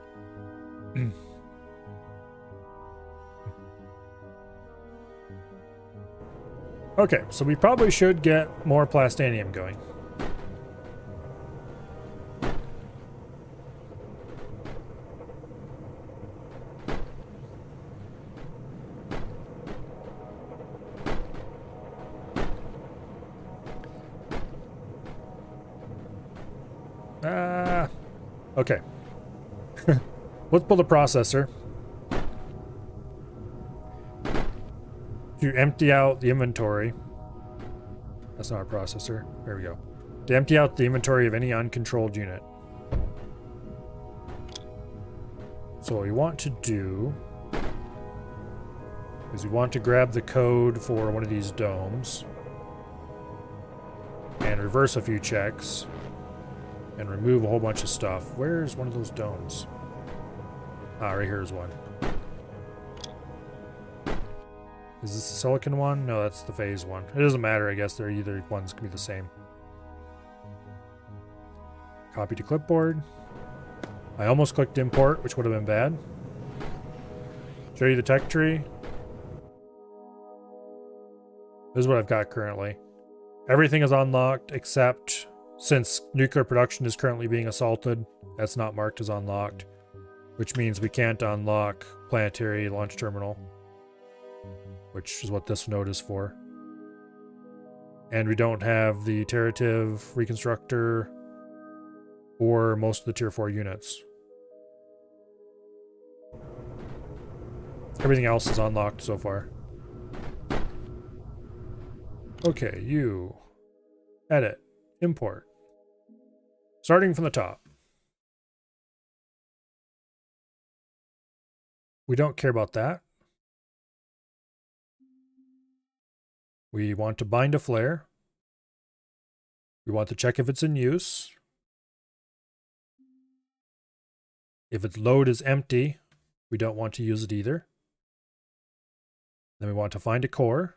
Okay, so we probably should get more plastanium going. Okay. Let's build a processor to empty out the inventory. That's not a processor. There we go. To empty out the inventory of any uncontrolled unit. So what we want to do is we want to grab the code for one of these domes and reverse a few checks and remove a whole bunch of stuff. Where's one of those domes? Ah, right here's one. Is this the silicon one? No, that's the phase one. It doesn't matter, I guess. They're either ones can be the same. Copy to clipboard. I almost clicked import, which would have been bad. Show you the tech tree. This is what I've got currently. Everything is unlocked except since nuclear production is currently being assaulted, that's not marked as unlocked, which means we can't unlock planetary launch terminal, which is what this node is for. And we don't have the iterative reconstructor or most of the tier 4 units. Everything else is unlocked so far. Okay, you edit, import. Starting from the top. We don't care about that. We want to bind a flare. We want to check if it's in use. If its load is empty, we don't want to use it either. Then we want to find a core.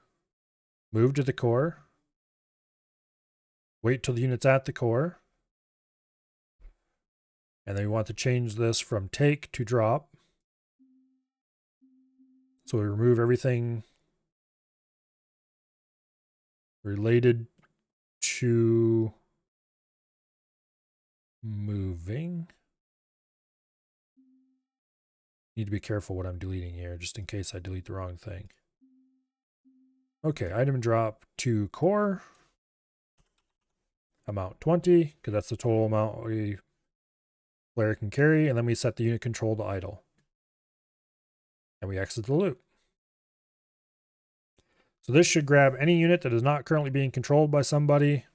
Move to the core. Wait till the unit's at the core. And then we want to change this from take to drop. So we remove everything related to moving. Need to be careful what I'm deleting here, just in case I delete the wrong thing. Okay, item drop to core. Amount 20, because that's the total amount we player can carry, and then we set the unit control to idle. And we exit the loop. So this should grab any unit that is not currently being controlled by somebody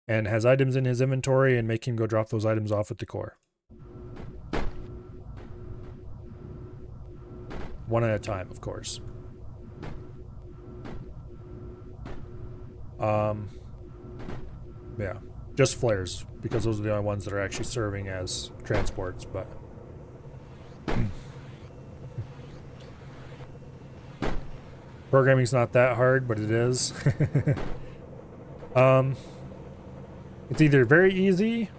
and has items in his inventory and make him go drop those items off at the core. One at a time, of course. Yeah, just flares, because those are the only ones that are actually serving as transports, but... Programming's not that hard, but it is. It's either very easy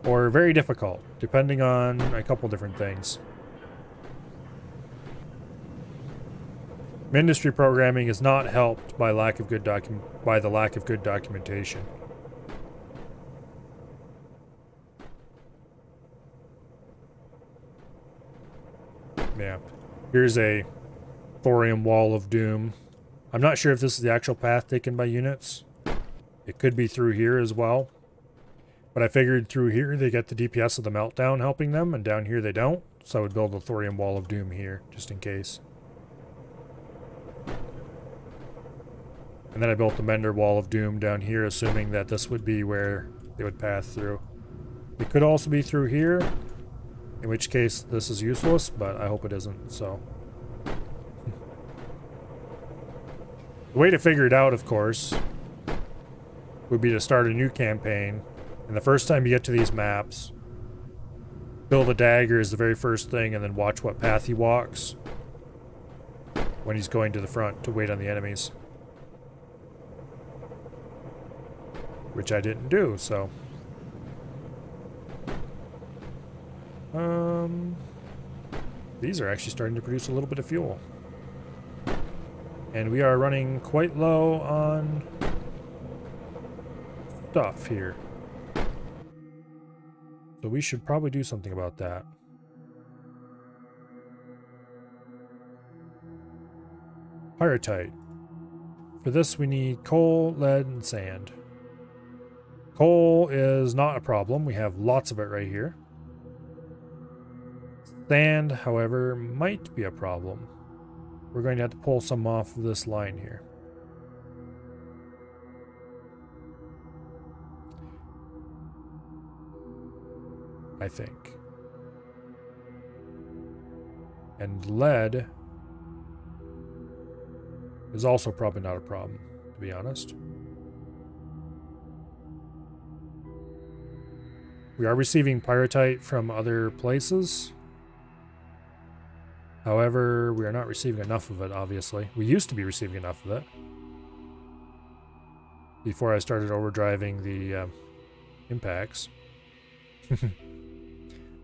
or very difficult, depending on a couple different things. Industry programming is not helped by the lack of good documentation. Yeah. Here's a thorium wall of doom. I'm not sure if this is the actual path taken by units. It could be through here as well. But I figured through here they get the DPS of the meltdown helping them, and down here they don't. So I would build a thorium wall of doom here, just in case. And then I built the Mender Wall of Doom down here, assuming that this would be where they would pass through. It could also be through here, in which case this is useless, but I hope it isn't, so. The way to figure it out, of course, would be to start a new campaign, and the first time you get to these maps, build a dagger is the very first thing, and then watch what path he walks when he's going to the front to wait on the enemies. Which I didn't do, so. These are actually starting to produce a little bit of fuel. And we are running quite low on stuff here. So we should probably do something about that. Pyrite. For this we need coal, lead, and sand. Coal is not a problem. We have lots of it right here. Sand, however, might be a problem. We're going to have to pull some off this line here. I think. And lead is also probably not a problem, to be honest. We are receiving pyrite from other places. However, we are not receiving enough of it, obviously. We used to be receiving enough of it before I started overdriving the impacts.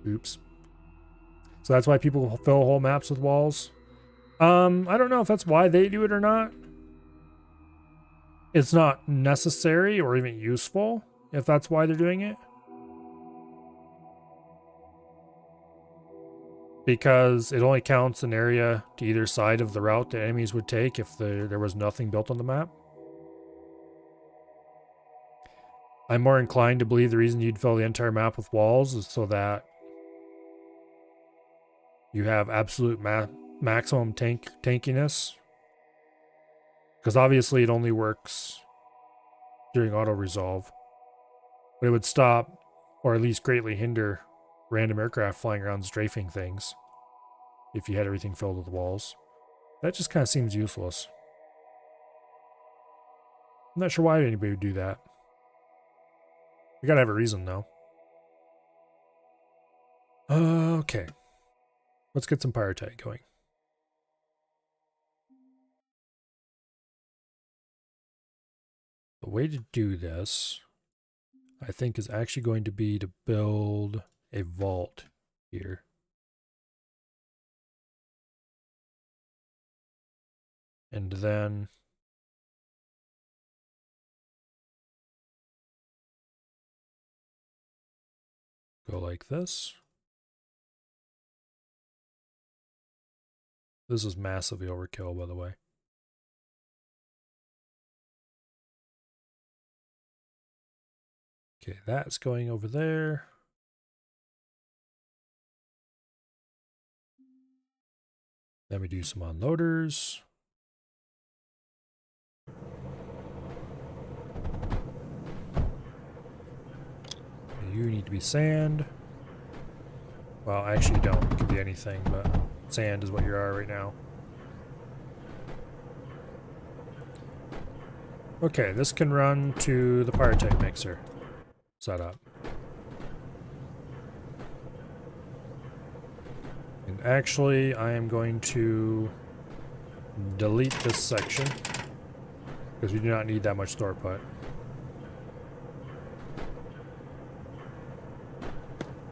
Oops. So that's why people fill whole maps with walls. I don't know if that's why they do it or not. It's not necessary or even useful if that's why they're doing it. Because it only counts an area to either side of the route that enemies would take if there was nothing built on the map. I'm more inclined to believe the reason you'd fill the entire map with walls is so that you have absolute maximum tankiness. Because obviously it only works during auto-resolve. But it would stop, or at least greatly hinder, random aircraft flying around strafing things if you had everything filled with walls. That just kind of seems useless. I'm not sure why anybody would do that. We gotta have a reason, though. Okay. Let's get some pyrite going. The way to do this, I think, is actually going to be to build a vault here. And then go like this. This is massively overkill, by the way. Okay, that's going over there. Then we do some unloaders. You need to be sand. Well, actually you don't. You can be anything, but sand is what you are right now. Okay, this can run to the pyrite mixer setup. And actually, I am going to delete this section because we do not need that much throughput.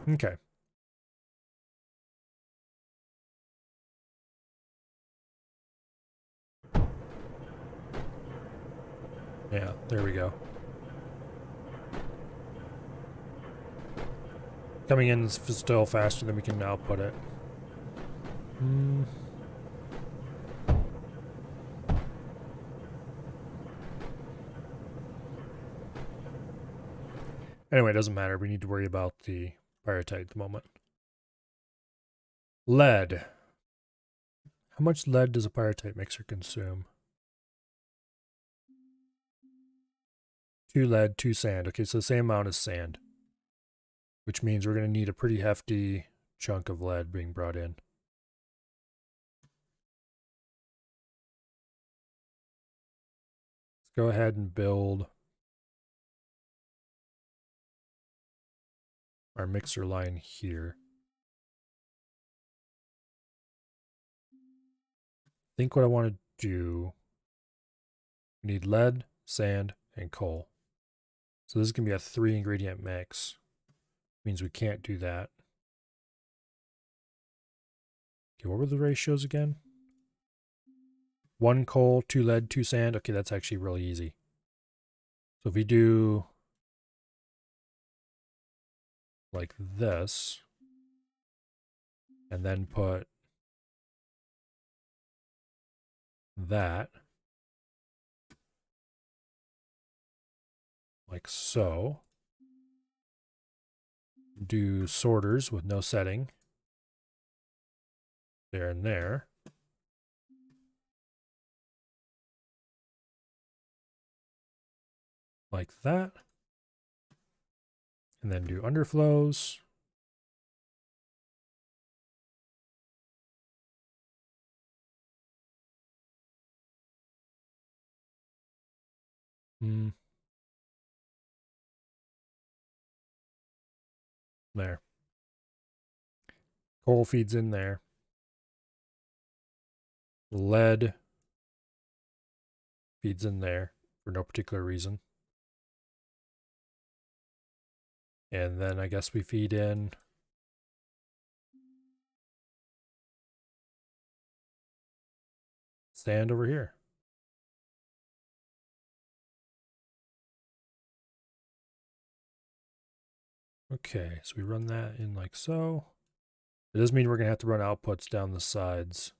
Okay. Yeah, there we go. Coming in is still faster than we can output it. Anyway, it doesn't matter. We need to worry about the pyrite at the moment. Lead. How much lead does a pyrite mixer consume? 2 lead, 2 sand. Okay, so the same amount as sand. Which means we're going to need a pretty hefty chunk of lead being brought in. Let's go ahead and build our mixer line here. I think what I want to do, we need lead, sand, and coal. So this is going to be a 3 ingredient mix. Means we can't do that. Okay, what were the ratios again? 1 coal, 2 lead, 2 sand. Okay, that's actually really easy. So if we do like this, and then put that, like so. Do sorters with no setting. There and there. Like that. And then do underflows. There. Coal feeds in there. Lead feeds in there for no particular reason. And then I guess we feed in sand over here. Okay, so we run that in like so. It does mean we're going to have to run outputs down the sides.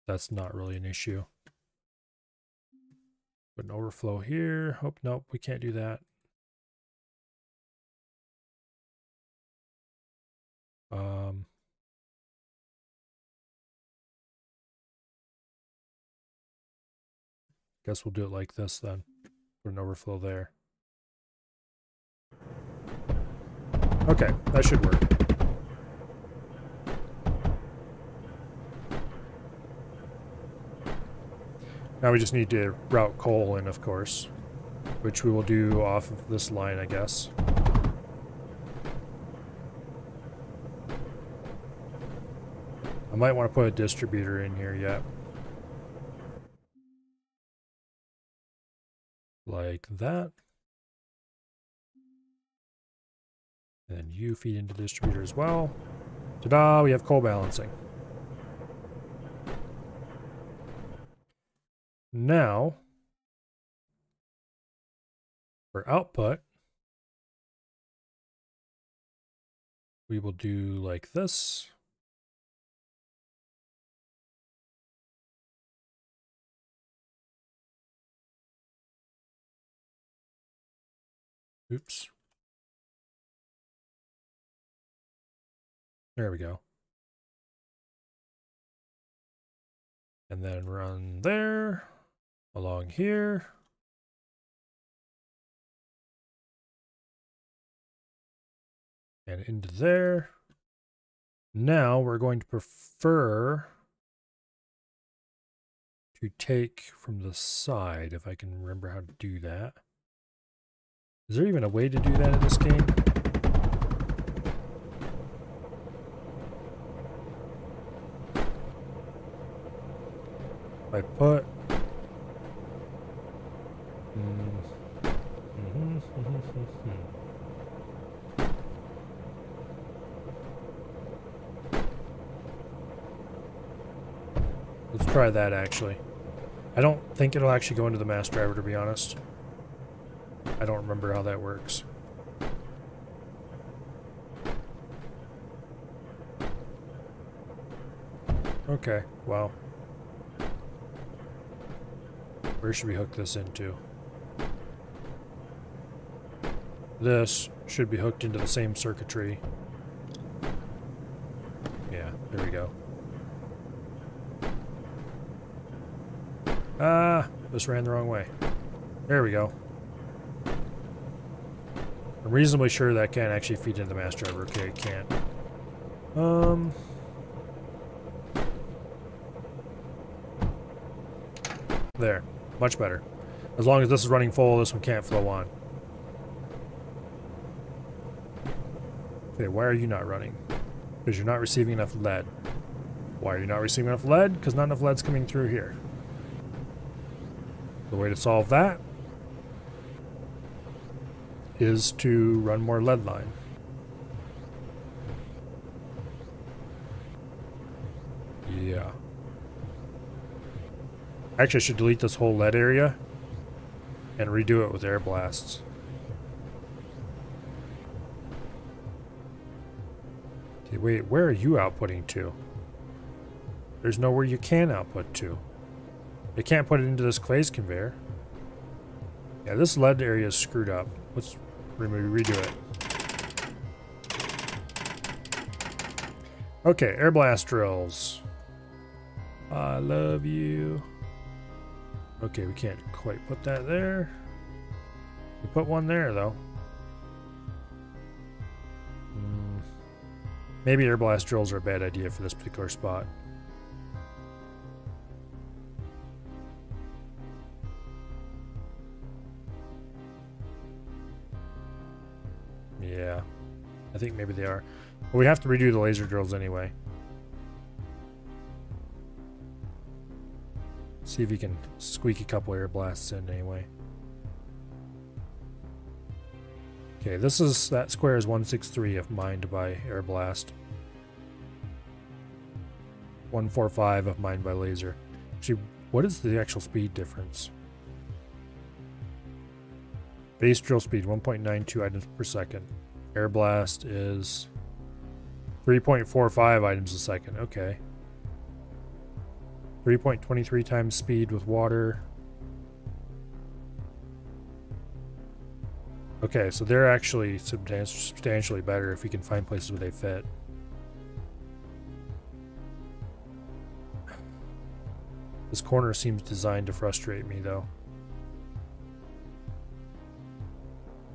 That's not really an issue. Put an overflow here. Oh, nope, we can't do that. Guess we'll do it like this then. Put an overflow there. Okay, that should work. Now we just need to route coal in, of course, which we will do off of this line, I guess. I might want to put a distributor in here yet. Like that. And then you feed into the distributor as well. Ta-da! We have coal balancing. Now, for output, we will do like this. Oops. There we go. And then run there, along here. And into there. Now we're going to prefer to take from the side, if I can remember how to do that. Is there even a way to do that in this game? I put let's try that actually. I don't think it'll actually go into the mass driver, to be honest. I don't remember how that works. Okay, well. Where should we hook this into? This should be hooked into the same circuitry. Yeah, there we go. Ah, this ran the wrong way. There we go. I'm reasonably sure that can't actually feed into the mass driver. Okay, it can't. There. Much better. As long as this is running full, this one can't flow on. Okay, why are you not running? Because you're not receiving enough lead. Why are you not receiving enough lead? Because not enough lead's coming through here. The way to solve that is to run more lead line. Yeah. Actually, I should delete this whole lead area and redo it with air blasts. Okay, wait, where are you outputting to? There's nowhere you can output to. You can't put it into this clays conveyor. Yeah, this lead area is screwed up. Let's redo it. Okay, air blast drills. I love you. Okay, we can't quite put that there. We put one there, though. Maybe air blast drills are a bad idea for this particular spot. Yeah, I think maybe they are. But we have to redo the laser drills anyway. See if we can squeak a couple air blasts in anyway. Okay, that square is 163 if mined by air blast. 145 if mined by laser. Actually, what is the actual speed difference? Base drill speed 1.92 items per second. Air blast is 3.45 items a second. Okay. 3.23 times speed with water. Okay, so they're actually substantially better if we can find places where they fit. This corner seems designed to frustrate me, though.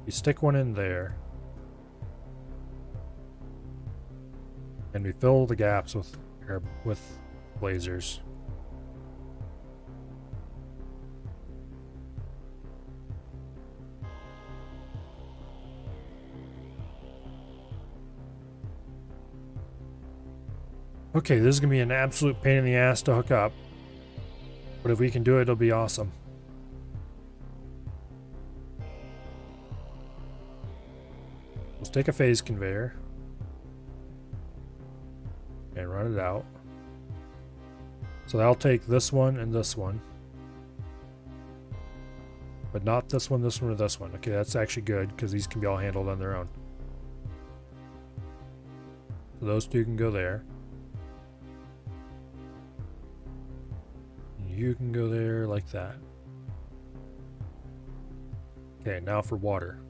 We stick one in there. And we fill the gaps with lasers. Okay, this is going to be an absolute pain in the ass to hook up. But if we can do it, it'll be awesome. Let's take a phase conveyor. And run it out. So that'll take this one and this one. But not this one, or this one. Okay, that's actually good, because these can be all handled on their own. So those two can go there. You can go there like that. Okay, now for water.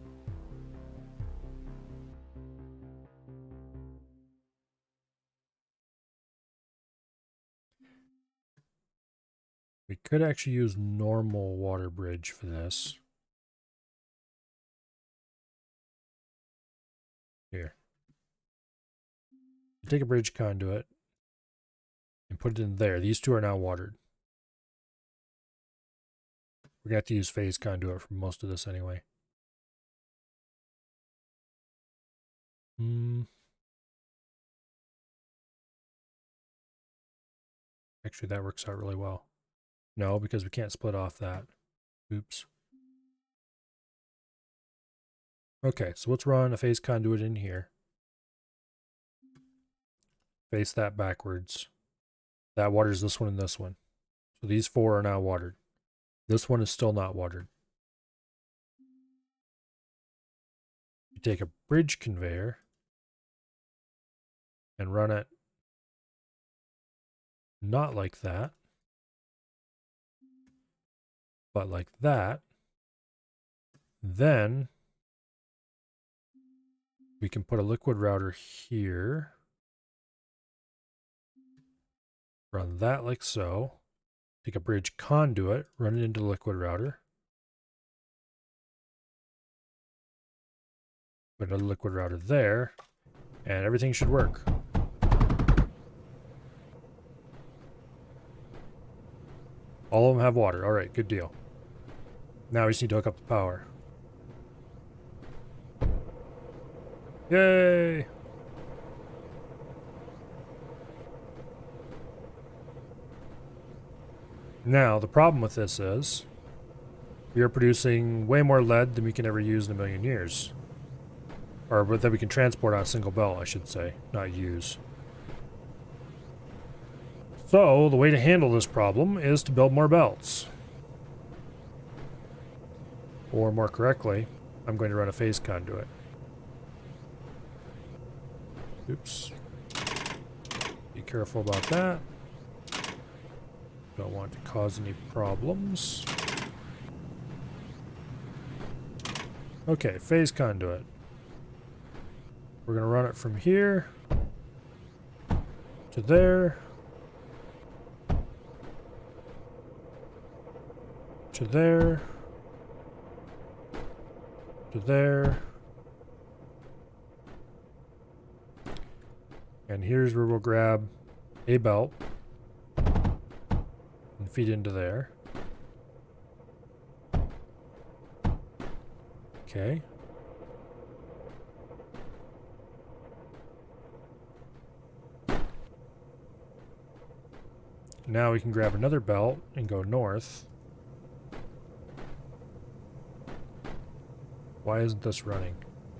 We could actually use normal water bridge for this. Here. Take a bridge conduit and put it in there. These two are now watered. We're going to have to use phase conduit for most of this anyway. Actually, that works out really well. No, because we can't split off that. Oops. Okay, so let's run a phase conduit in here. Face that backwards. That waters this one and this one. So these four are now watered. This one is still not watered. You take a bridge conveyor and run it not like that, but like that. Then we can put a liquid router here. Run that like so. Take a bridge conduit, run it into the liquid router. Put another liquid router there, and everything should work. All of them have water. All right, good deal. Now we just need to hook up the power. Yay! Now, the problem with this is we are producing way more lead than we can ever use in a million years. Or that we can transport on a single belt, I should say, not use. So, the way to handle this problem is to build more belts. Or more correctly, I'm going to run a phase conduit. Oops. Be careful about that. Don't want to cause any problems. Okay, phase conduit. We're going to run it from here to there to there to there. And here's where we'll grab a belt and feed into there. Okay. Now we can grab another belt and go north. Why isn't this running?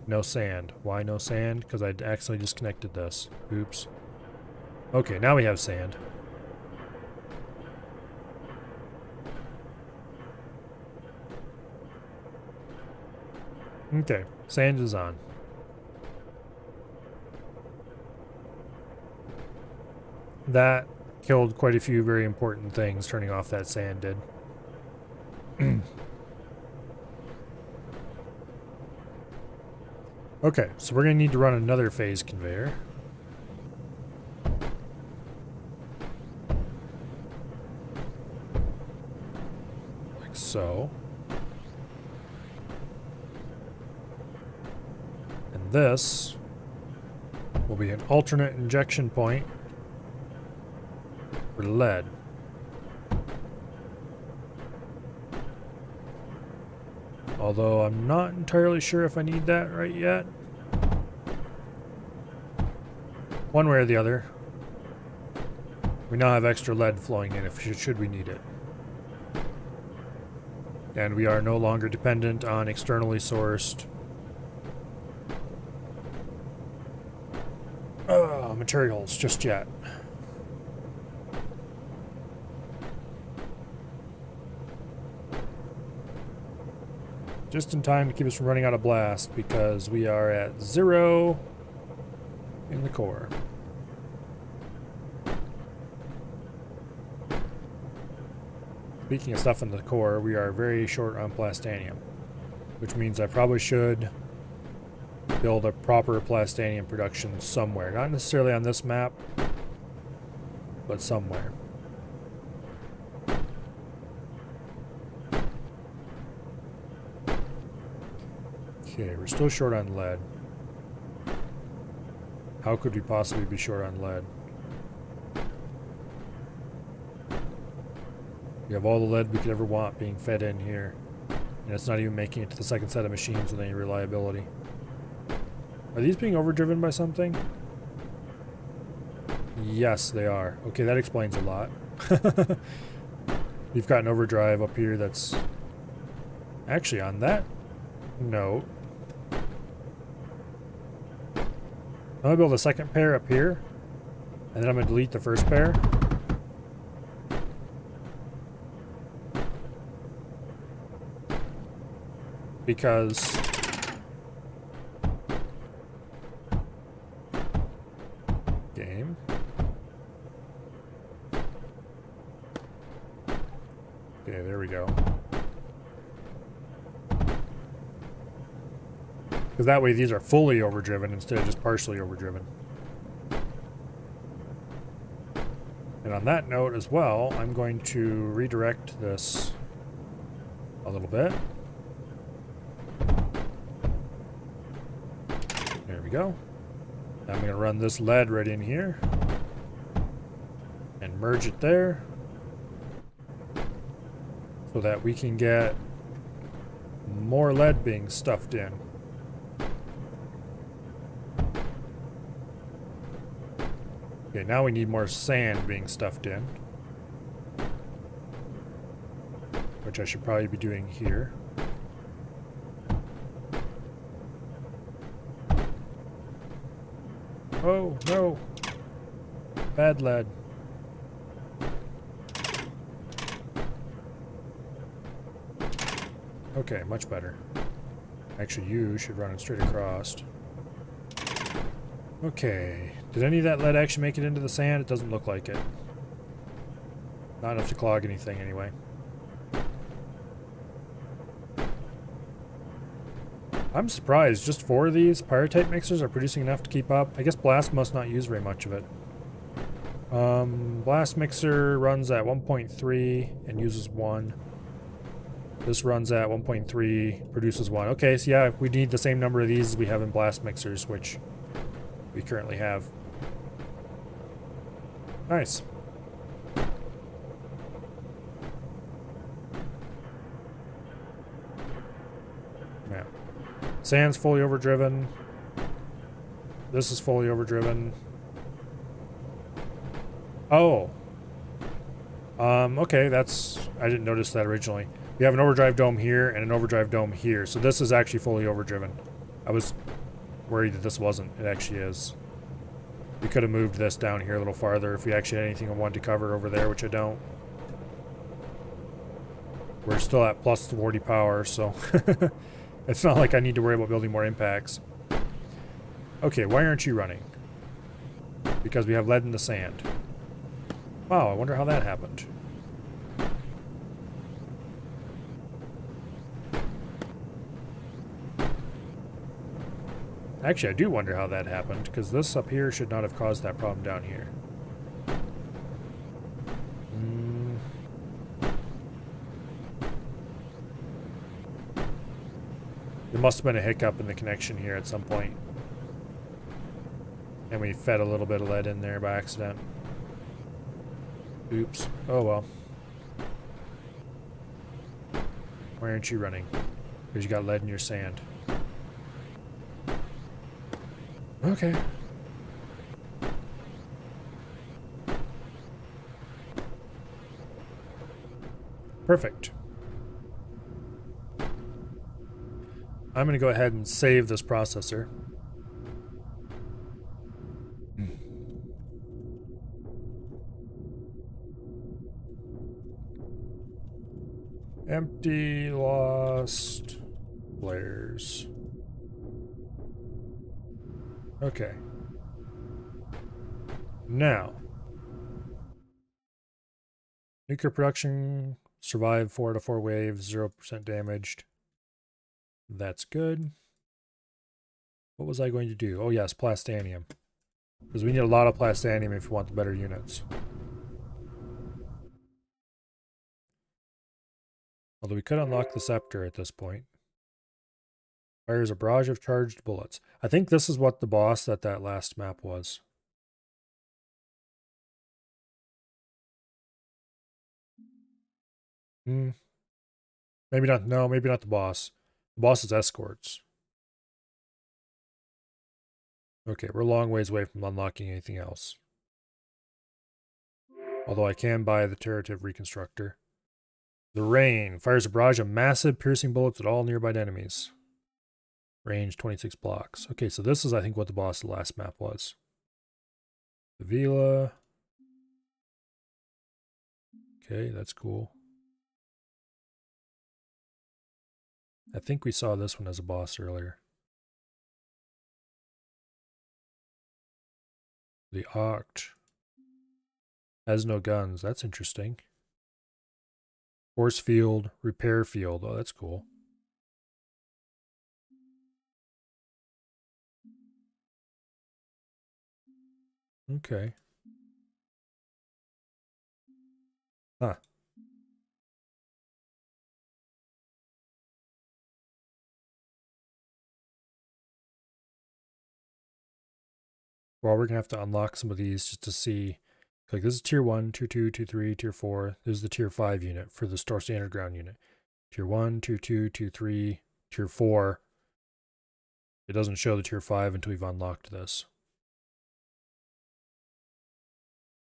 No sand. Why no sand? Because I accidentally disconnected this. Oops. Okay, now we have sand. Okay, sand is on. That killed quite a few very important things, turning off that sand did. Okay, so we're going to need to run another phase conveyor. Like so. And this will be an alternate injection point for lead. Although I'm not entirely sure if I need that right yet. One way or the other. We now have extra lead flowing in should we need it. And we are no longer dependent on externally sourced materials just yet. Just in time to keep us from running out of blast, because we are at 0 in the core. Speaking of stuff in the core, we are very short on plastanium, which means I probably should build a proper plastanium production somewhere. Not necessarily on this map, but somewhere. Okay, we're still short on lead. How could we possibly be short on lead? We have all the lead we could ever want being fed in here. And it's not even making it to the second set of machines with any reliability. Are these being overdriven by something? Yes, they are. Okay, that explains a lot. We've got an overdrive up here that's... Actually, on that note... I'm going to build a second pair up here, and then I'm going to delete the first pair. Because game. Okay, there we go. Because that way these are fully overdriven instead of just partially overdriven. And on that note as well, I'm going to redirect this a little bit. There we go. Now I'm going to run this lead right in here. And merge it there. So that we can get more lead being stuffed in. Okay, now we need more sand being stuffed in. Which I should probably be doing here. Oh, no. Bad lead. Okay, much better. Actually, you should run it straight across. Okay. Did any of that lead actually make it into the sand? It doesn't look like it. Not enough to clog anything, anyway. I'm surprised. Just 4 of these pyrite mixers are producing enough to keep up. I guess Blast must not use very much of it. Blast mixer runs at 1.3 and uses 1. This runs at 1.3, produces 1. Okay, so yeah, we need the same number of these as we have in blast mixers, which we currently have. Nice. Yeah. Sand's fully overdriven. This is fully overdriven. Oh. Okay, I didn't notice that originally. We have an overdrive dome here and an overdrive dome here, so this is actually fully overdriven. I was worried that this wasn't. It actually is. We could have moved this down here a little farther if we actually had anything I wanted to cover over there, which I don't. We're still at plus 40 power, so it's not like I need to worry about building more impacts. Okay, why aren't you running? Because we have lead in the sand. Wow, I wonder how that happened. Actually, I do wonder how that happened, because this up here should not have caused that problem down here. There must have been a hiccup in the connection here at some point. And we fed a little bit of lead in there by accident. Oops. Oh well. Why aren't you running? Because you got lead in your sand. Okay. Perfect. I'm going to go ahead and save this processor. Empty, lost, players. Okay. Now. Nuclear production, survived 4 out of 4 waves, 0% damaged. That's good. What was I going to do? Oh yes, plastanium. Because we need a lot of plastanium if we want the better units. Although we could unlock the scepter at this point. Fires a barrage of charged bullets. I think this is what the boss at that last map was. Maybe not. No, maybe not the boss. The boss is escorts. Okay, we're a long ways away from unlocking anything else. Although I can buy the Terrative Reconstructor. The Rain fires a barrage of massive piercing bullets at all nearby enemies. Range 26 blocks. Okay, so this is, I think, what the boss of the last map was. The Vila. Okay, that's cool. I think we saw this one as a boss earlier. The Oct. Has no guns. That's interesting. Force field, repair field. Oh, that's cool. Okay. Huh. Well, we're going to have to unlock some of these just to see. Like, this is tier 1, tier 2, tier 3, tier 4. This is the tier 5 unit for the Star City Underground unit. Tier 1, tier 2, tier 3, tier 4. It doesn't show the tier 5 until we've unlocked this.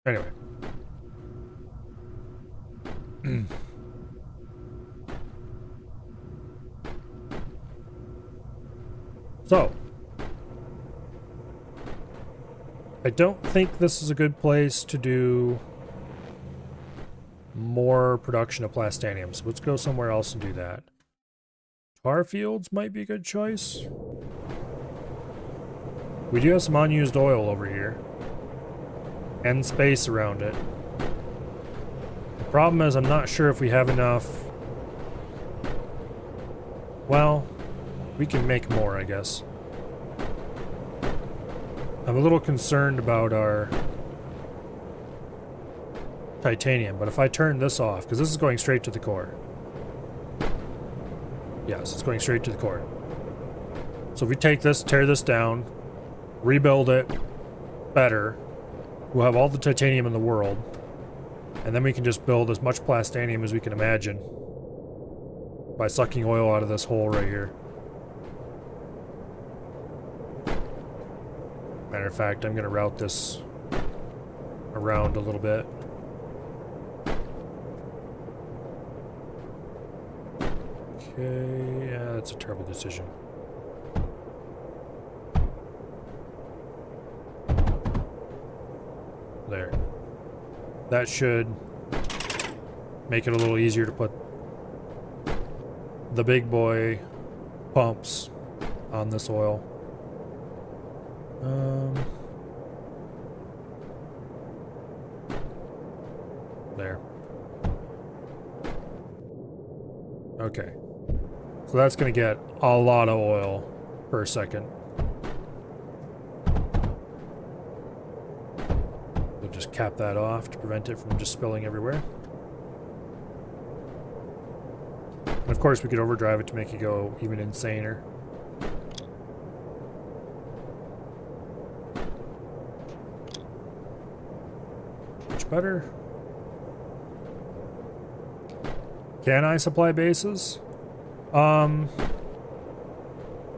Anyway. So. I don't think this is a good place to do more production of plastanium, so let's go somewhere else and do that. Tar fields might be a good choice. We do have some unused oil over here. And space around it. The problem is I'm not sure if we have enough. Well, we can make more, I guess. I'm a little concerned about our titanium, but if I turn this off, because this is going straight to the core. Yes, it's going straight to the core. So if we take this, tear this down, rebuild it better, we'll have all the titanium in the world, and then we can just build as much plastanium as we can imagine by sucking oil out of this hole right here. Matter of fact, I'm going to route this around a little bit. Okay, yeah, that's a terrible decision. There. That should make it a little easier to put the big boy pumps on this oil. There. Okay. So that's going to get a lot of oil per second. We'll just cap that off to prevent it from just spilling everywhere. And of course we could overdrive it to make it go even insaner. Much better. Can I supply bases?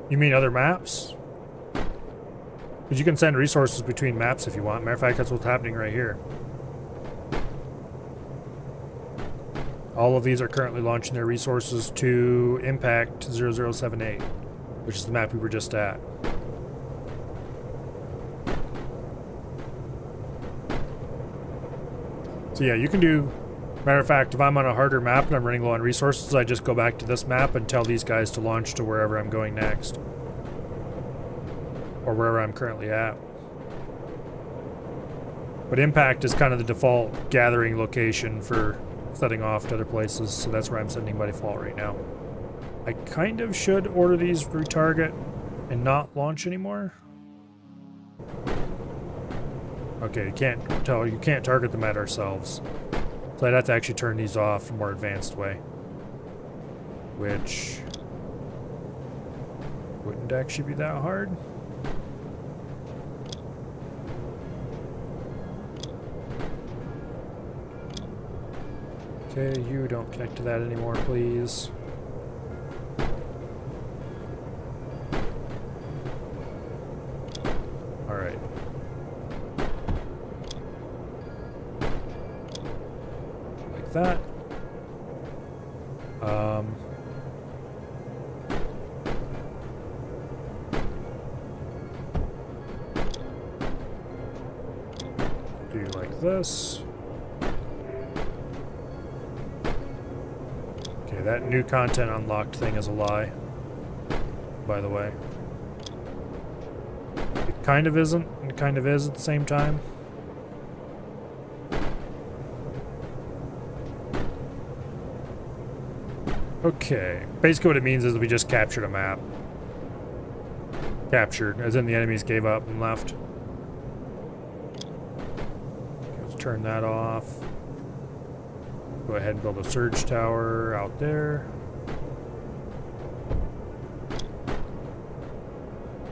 You mean other maps? Because you can send resources between maps if you want. Matter of fact, that's what's happening right here. All of these are currently launching their resources to Impact 0078, which is the map we were just at. So yeah, you can do... Matter of fact, if I'm on a harder map and I'm running low on resources, I just go back to this map and tell these guys to launch to wherever I'm going next. Or wherever I'm currently at. But Impact is kind of the default gathering location for setting off to other places, so that's where I'm sending by default right now. I kind of should order these retarget and not launch anymore. Okay, you can't target them at ourselves. So I'd have to actually turn these off in a more advanced way. Which wouldn't actually be that hard. Okay, you don't connect to that anymore, please. Alright. Like that. Do like this. Okay, that new content unlocked thing is a lie, by the way. It kind of isn't, and it kind of is at the same time. Okay, basically what it means is we just captured a map. Captured, as in the enemies gave up and left. Let's turn that off. Go ahead and build a surge tower out there.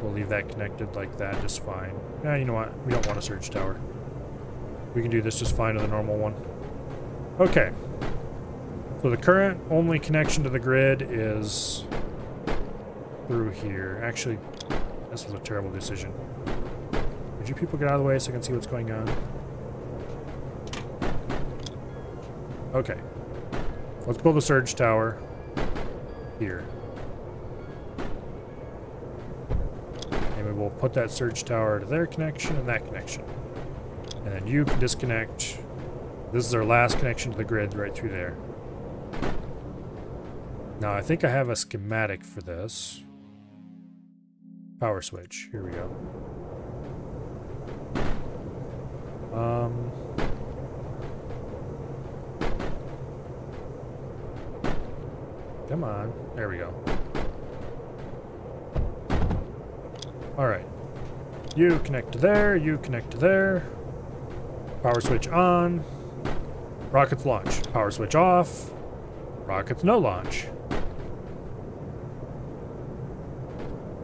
We'll leave that connected like that just fine. Yeah, you know what? We don't want a surge tower. We can do this just fine with a normal one. Okay. So the current only connection to the grid is through here. Actually, this was a terrible decision. Would you people get out of the way so I can see what's going on? Okay. Let's build a surge tower here. And we will put that surge tower to their connection and that connection. And then you can disconnect. This is our last connection to the grid right through there. Now, I think I have a schematic for this. Power switch. Here we go. Come on. There we go. Alright. You connect to there, you connect to there. Power switch on. Rockets launch. Power switch off. Rockets no launch.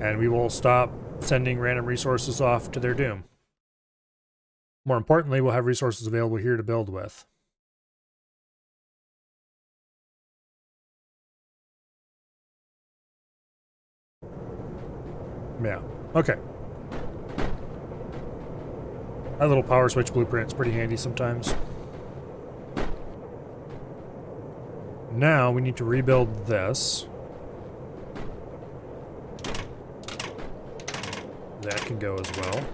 And we will stop sending random resources off to their doom. More importantly, we'll have resources available here to build with. Yeah, okay. That little power switch blueprint's pretty handy sometimes. Now we need to rebuild this. That can go as well.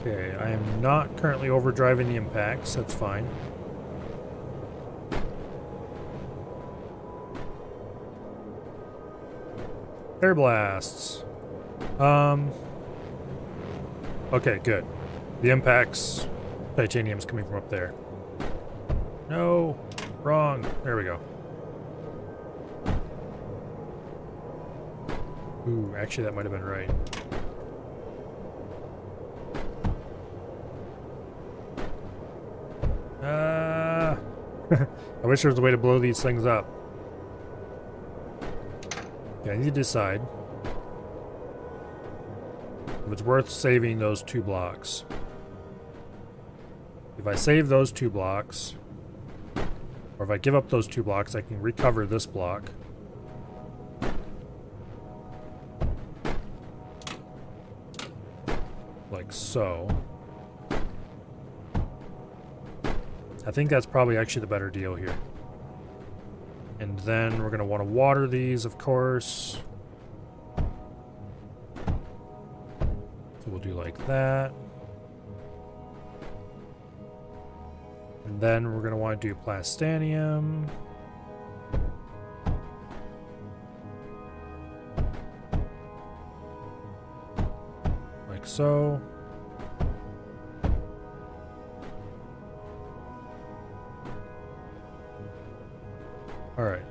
Okay, I am not currently overdriving the impacts, that's fine. Air blasts. Okay, good. The impacts, titanium's coming from up there. No, wrong. There we go. Ooh, actually that might have been right. I wish there was a way to blow these things up. Okay, I need to decide if it's worth saving those 2 blocks. If I save those 2 blocks, or if I give up those 2 blocks, I can recover this block. Like so. I think that's probably actually the better deal here. And then we're going to want to water these, of course. So we'll do like that. And then we're going to want to do plastanium. Like so. All right.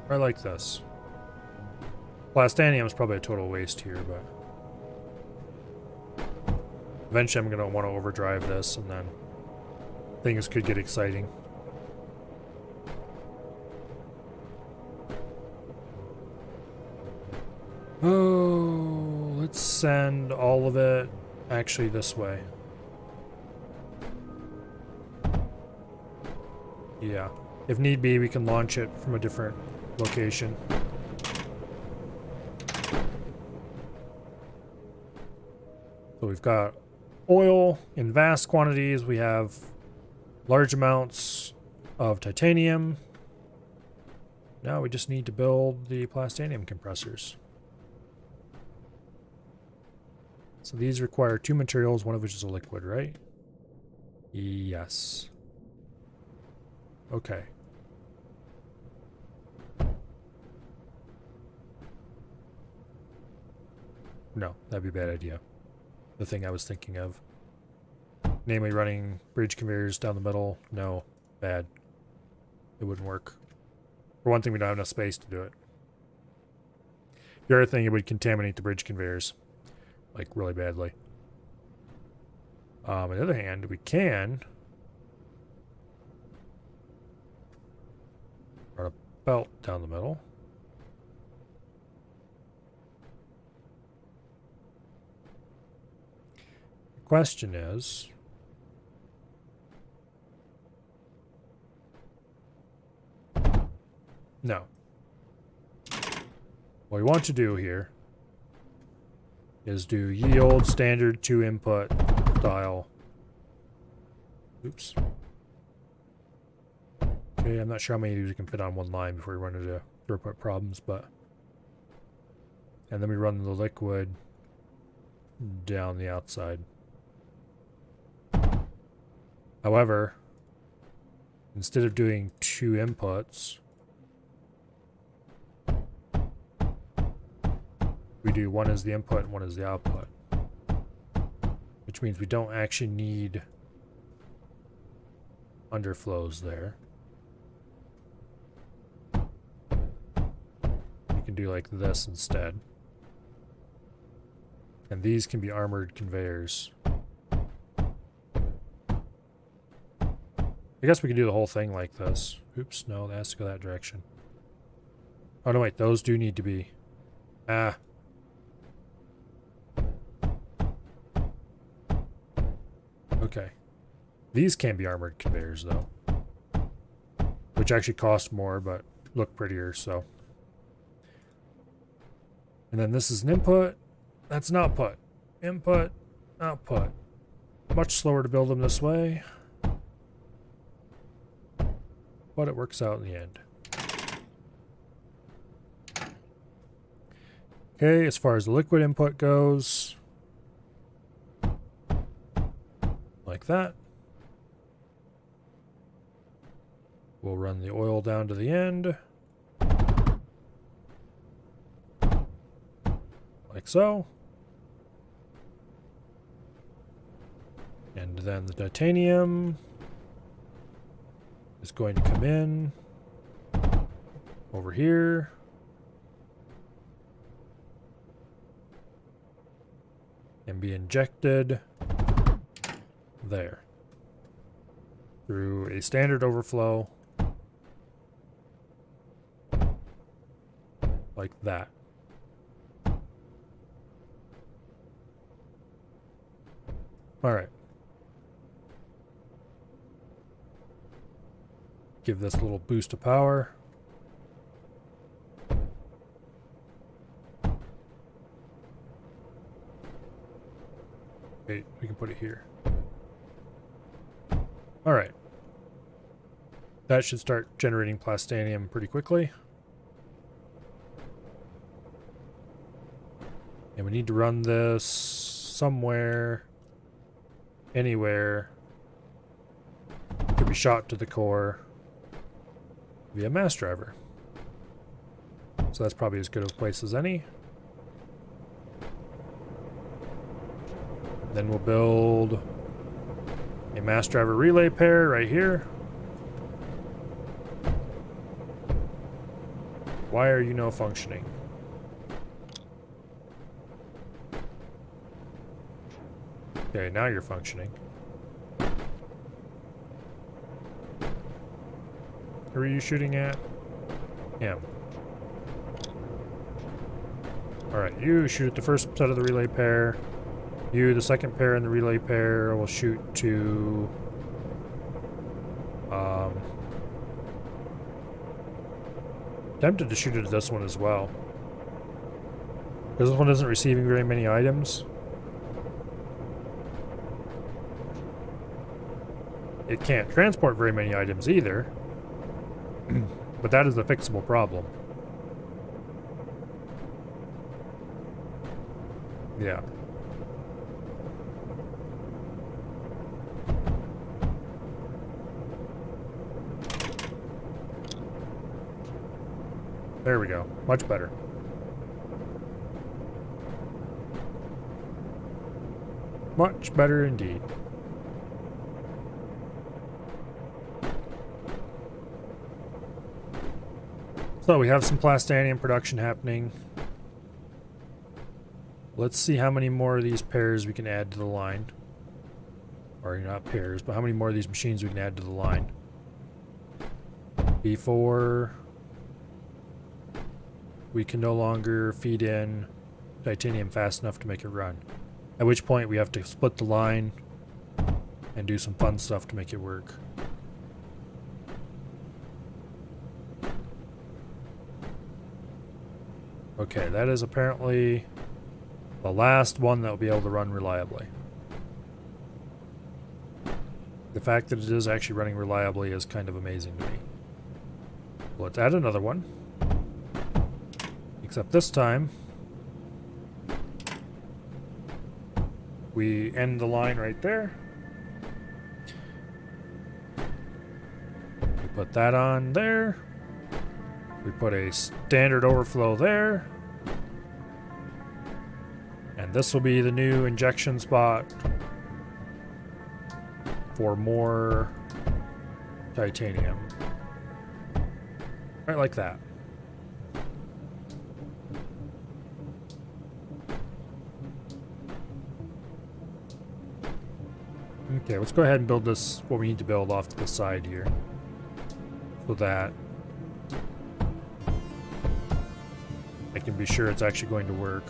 I like this. Plastanium is probably a total waste here, but eventually I'm going to want to overdrive this, and then things could get exciting. Oh, let's send all of it actually this way. Yeah. If need be, we can launch it from a different location. So we've got oil in vast quantities. We have large amounts of titanium. Now we just need to build the plastanium compressors. So these require 2 materials, one of which is a liquid, right? Yes. Okay. No, that'd be a bad idea. The thing I was thinking of. Namely running bridge conveyors down the middle. No, bad. It wouldn't work. For one thing, we don't have enough space to do it. The other thing, it would contaminate the bridge conveyors. Like, really badly. On the other hand, we can run a belt down the middle. The question is, no. What we want to do here is do yield standard 2 input style. Oops. Okay, I'm not sure how many of these we can fit on one line before we run into throughput problems, but And then we run the liquid down the outside. However, instead of doing 2 inputs, we do one as the input and one as the output. Which means we don't actually need underflows there. We can do like this instead. And these can be armored conveyors. I guess we can do the whole thing like this. Oops, no, that has to go that direction. Oh no, wait, those do need to be... Ah. Okay. These can be armored conveyors, though. Which actually cost more, but look prettier, so... And then this is an input. That's an output. Input, output. Much slower to build them this way. But it works out in the end. Okay, as far as the liquid input goes, like that. We'll run the oil down to the end. Like so. And then the titanium is going to come in over here. And be injected there through a standard overflow like that. All right. Give this a little boost of power. Okay, we can put it here. All right. That should start generating plastanium pretty quickly. And we need to run this somewhere, anywhere. It could be shot to the core via mass driver. So that's probably as good a place as any. Then we'll build a mass driver relay pair right here. Why are you no functioning? Okay, now you're functioning. Who are you shooting at? Him. Alright, you shoot at the first set of the relay pair. You, the second pair in the relay pair, will shoot to... tempted to shoot at this one as well. Because this one isn't receiving very many items. It can't transport very many items either. But that is a fixable problem. Yeah. There we go. Much better. Much better indeed. So we have some plastanium production happening. Let's see how many more of these pairs we can add to the line. Or not pairs, but how many more of these machines we can add to the line. Before we can no longer feed in titanium fast enough to make it run. At which point we have to split the line and do some fun stuff to make it work. Okay, that is apparently the last one that will be able to run reliably. The fact that it is actually running reliably is kind of amazing to me. Let's add another one. Except this time, We end the line right there. We put that on there. We put a standard overflow there. And this will be the new injection spot for more titanium. Right like that. Okay, let's go ahead and build this, what we need to build off to the side here. So that I can be sure it's actually going to work.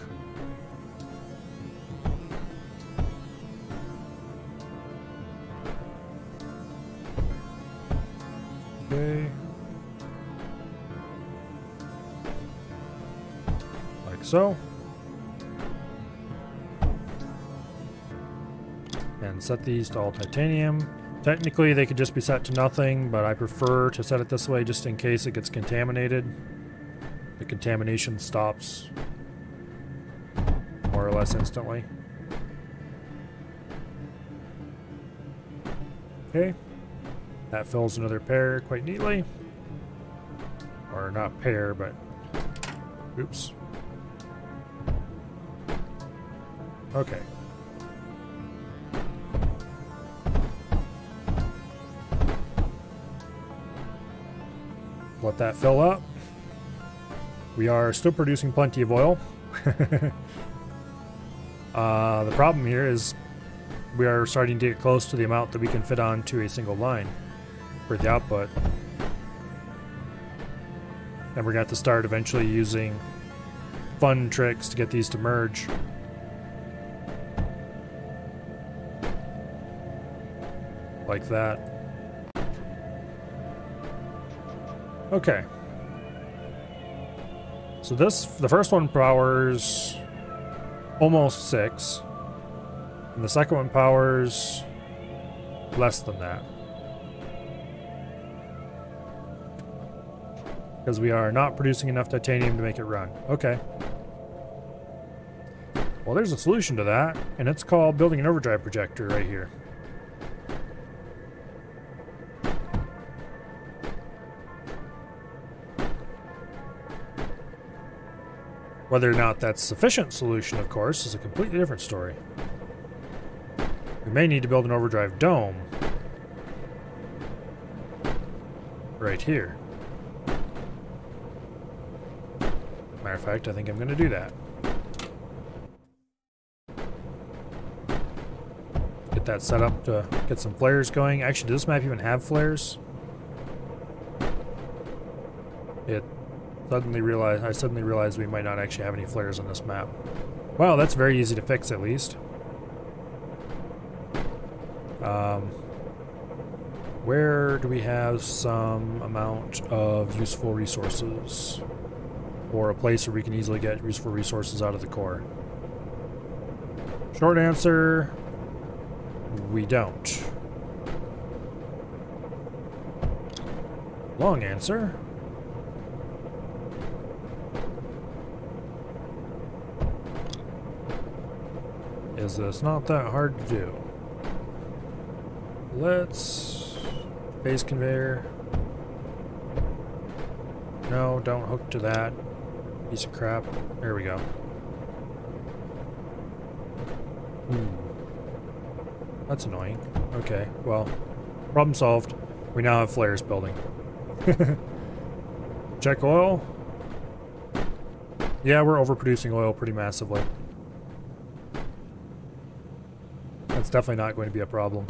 Okay. Like so. And set these to all titanium. Technically they could just be set to nothing, but I prefer to set it this way just in case it gets contaminated. The contamination stops more or less instantly. Okay. That fills another pair quite neatly. Or not pair, but oops. Okay. Let that fill up. We are still producing plenty of oil. The problem here is we are starting to get close to the amount that we can fit onto a single line for the output. And we're going to have to start eventually using fun tricks to get these to merge. Like that. Okay. So the first one powers almost 6. And the second one powers less than that. Because we are not producing enough titanium to make it run. Okay. Well, there's a solution to that, and it's called building an overdrive projector right here. Whether or not that's a sufficient solution, of course, is a completely different story. We may need to build an overdrive dome right here. Matter of fact, I think I'm going to do that. Get that set up to get some flares going. Actually, does this map even have flares? I suddenly realized we might not actually have any flares on this map. Well, that's very easy to fix at least. Where do we have some amount of useful resources? Or a place where we can easily get useful resources out of the core? Short answer, we don't. Long answer, is that it's not that hard to do. Let's base conveyor. No, don't hook to that piece of crap. There we go. That's annoying. Okay, well, problem solved. We now have flares building. Check oil. Yeah, we're overproducing oil pretty massively. That's definitely not going to be a problem.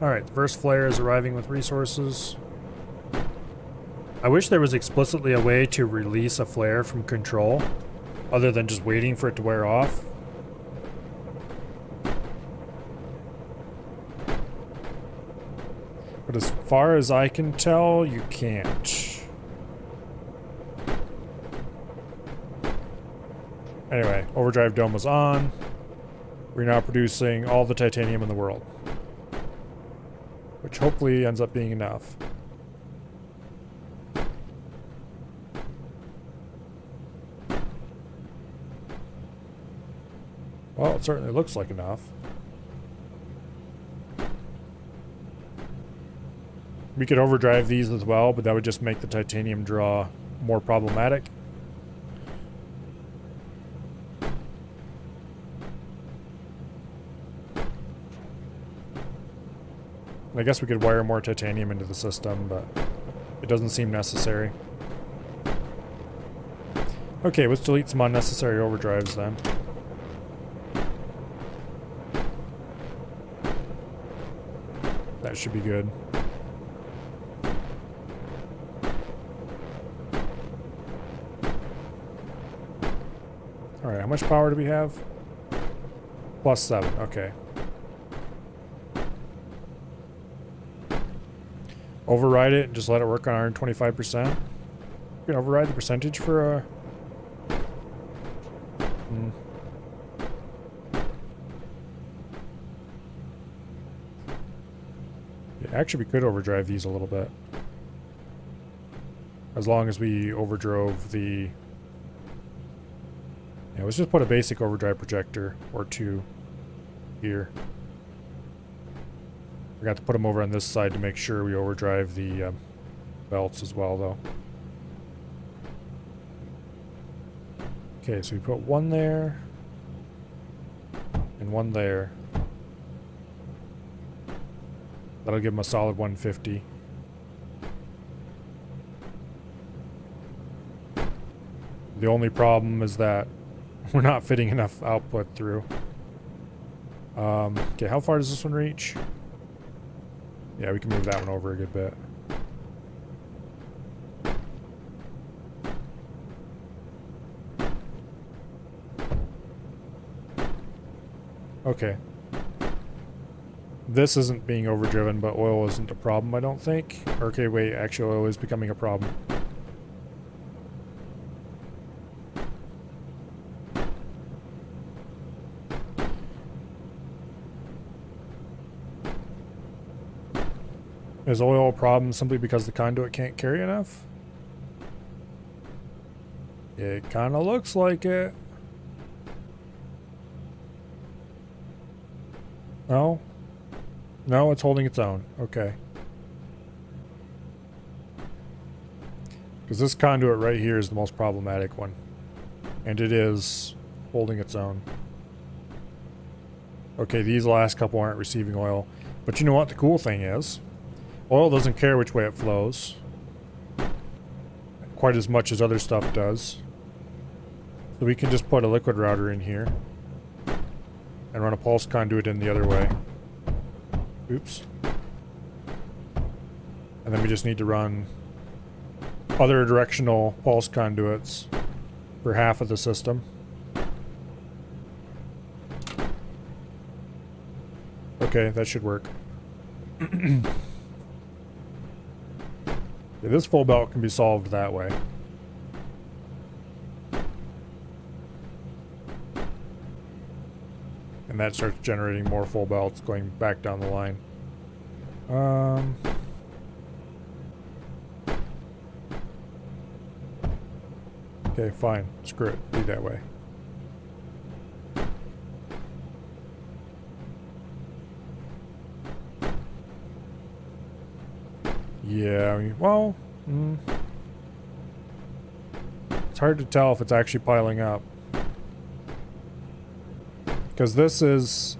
Alright, the first flare is arriving with resources. I wish there was explicitly a way to release a flare from control, other than just waiting for it to wear off. But as far as I can tell, you can't. Anyway, overdrive dome was on. We're now producing all the titanium in the world, which hopefully ends up being enough. Well, it certainly looks like enough. We could overdrive these as well, but that would just make the titanium draw more problematic. I guess we could wire more titanium into the system, but it doesn't seem necessary. Okay, let's delete some unnecessary overdrives then. That should be good. Alright, how much power do we have? +7, okay. Override it and just let it work on 125%. You can override the percentage for a... Yeah, actually we could overdrive these a little bit. As long as we overdrove the... Yeah, let's just put a basic overdrive projector or two here. We got to put them over on this side to make sure we overdrive the belts as well, though. Okay, so we put one there and one there. That'll give them a solid 150. The only problem is that we're not fitting enough output through. Okay, how far does this one reach? Yeah, we can move that one over a good bit. Okay. This isn't being overdriven, but oil isn't a problem, I don't think. Okay, wait, actually oil is becoming a problem. Is oil a problem simply because the conduit can't carry enough? It kind of looks like it. No? No, it's holding its own. Okay. Because this conduit right here is the most problematic one. And it is holding its own. Okay, these last couple aren't receiving oil. But you know what the cool thing is? Oil doesn't care which way it flows. Quite as much as other stuff does. So we can just put a liquid router in here. And run a pulse conduit in the other way. Oops. And then we just need to run other directional pulse conduits for half of the system. Okay, that should work. Yeah, this full belt can be solved that way. And that starts generating more full belts going back down the line. Okay, fine. Screw it. Be that way. Yeah, I mean, well, it's hard to tell if it's actually piling up. Because this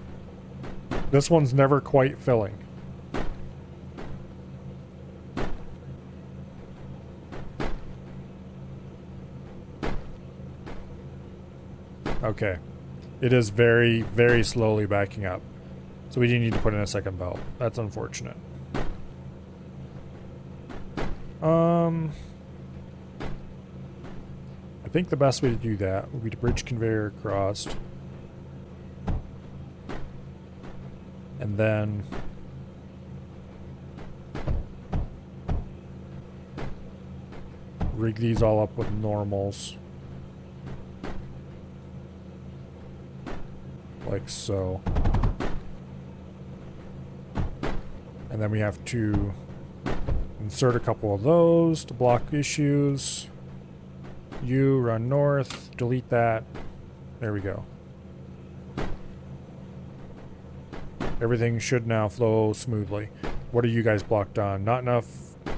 one's never quite filling. Okay. It is very, very slowly backing up. So we do need to put in a second belt. That's unfortunate. I think the best way to do that would be to bridge conveyor across. And then rig these all up with normals. Like so. And then we have to insert a couple of those to block issues. You run north, delete that. There we go. Everything should now flow smoothly. What are you guys blocked on? Not enough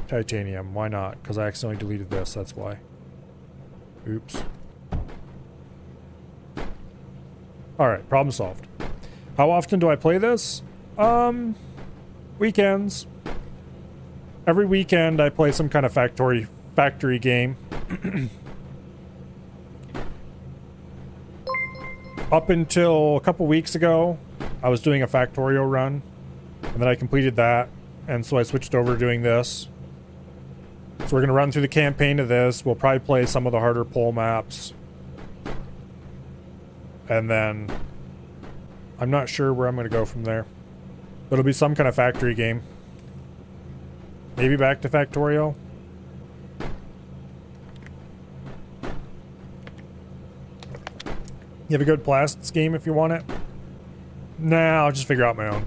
titanium. Why not? Because I accidentally deleted this, that's why. Oops. Alright, problem solved. How often do I play this? Weekends. Every weekend I play some kind of factory game. Up until a couple weeks ago, I was doing a Factorio run, and then I completed that, and so I switched over to doing this. So we're going to run through the campaign of this. We'll probably play some of the harder pole maps. And then I'm not sure where I'm going to go from there. But it'll be some kind of factory game. Maybe back to Factorio. You have a good plastics game if you want it? Nah, I'll just figure out my own.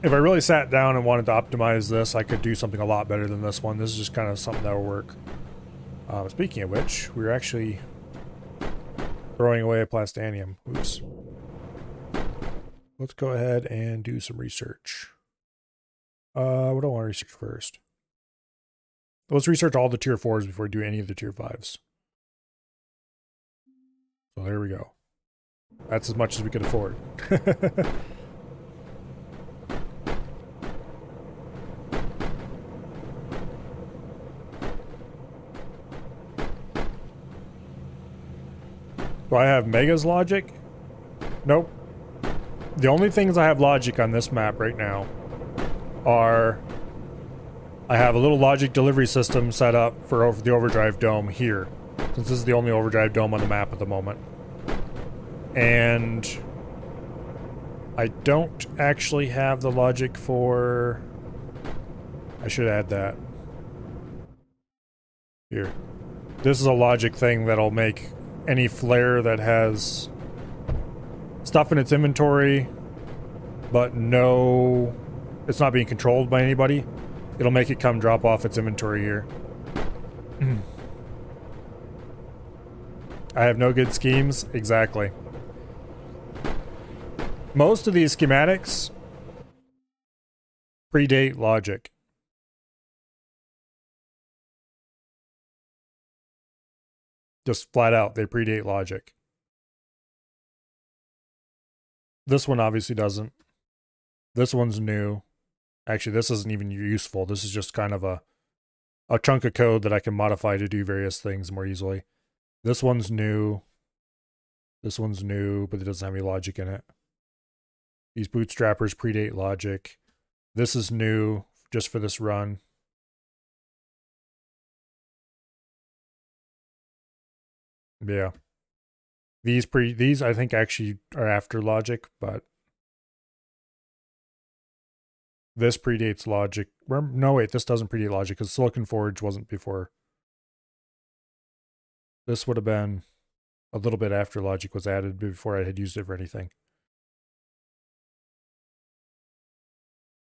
If I really sat down and wanted to optimize this, I could do something a lot better than this one. This is just kind of something that will work. Speaking of which, we're actually throwing away a plastanium. Oops. Let's go ahead and do some research. What do I want to research first? Let's research all the tier 4s before we do any of the tier 5s. So there we go. That's as much as we could afford. Do I have Mega's logic? Nope. The only things I have logic on this map right now are I have a little logic delivery system set up for the overdrive dome here, since this is the only overdrive dome on the map at the moment. And I don't actually have the logic for... I should add that. Here. This is a logic thing that'll make any flare that has stuff in its inventory, but no... it's not being controlled by anybody. It'll make it come drop off its inventory here. I have no good schemes? Exactly. Most of these schematics predate logic. Just flat out, they predate logic. This one obviously doesn't. This one's new. Actually, this isn't even useful. This is just kind of a chunk of code that I can modify to do various things more easily. This one's new. This one's new, but it doesn't have any logic in it. These bootstrappers predate logic. This is new just for this run. Yeah. These I think actually are after logic, but this predates logic. No, wait, this doesn't predate logic because Silicon Forge wasn't before. This would have been a little bit after logic was added before I had used it for anything.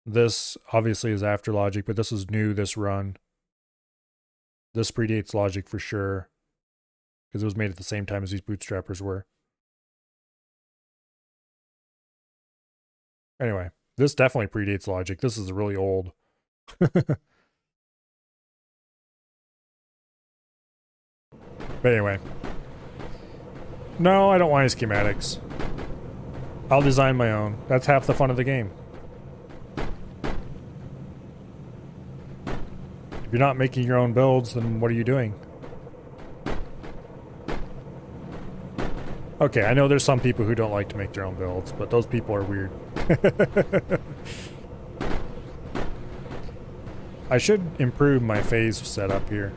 This obviously is after logic, but this is new this run. This predates logic for sure, because it was made at the same time as these bootstrappers were. Anyway, this definitely predates logic. This is really old. But anyway. No, I don't want any schematics. I'll design my own. That's half the fun of the game. If you're not making your own builds, then what are you doing? Okay, I know there's some people who don't like to make their own builds, but those people are weird. I should improve my phase setup here.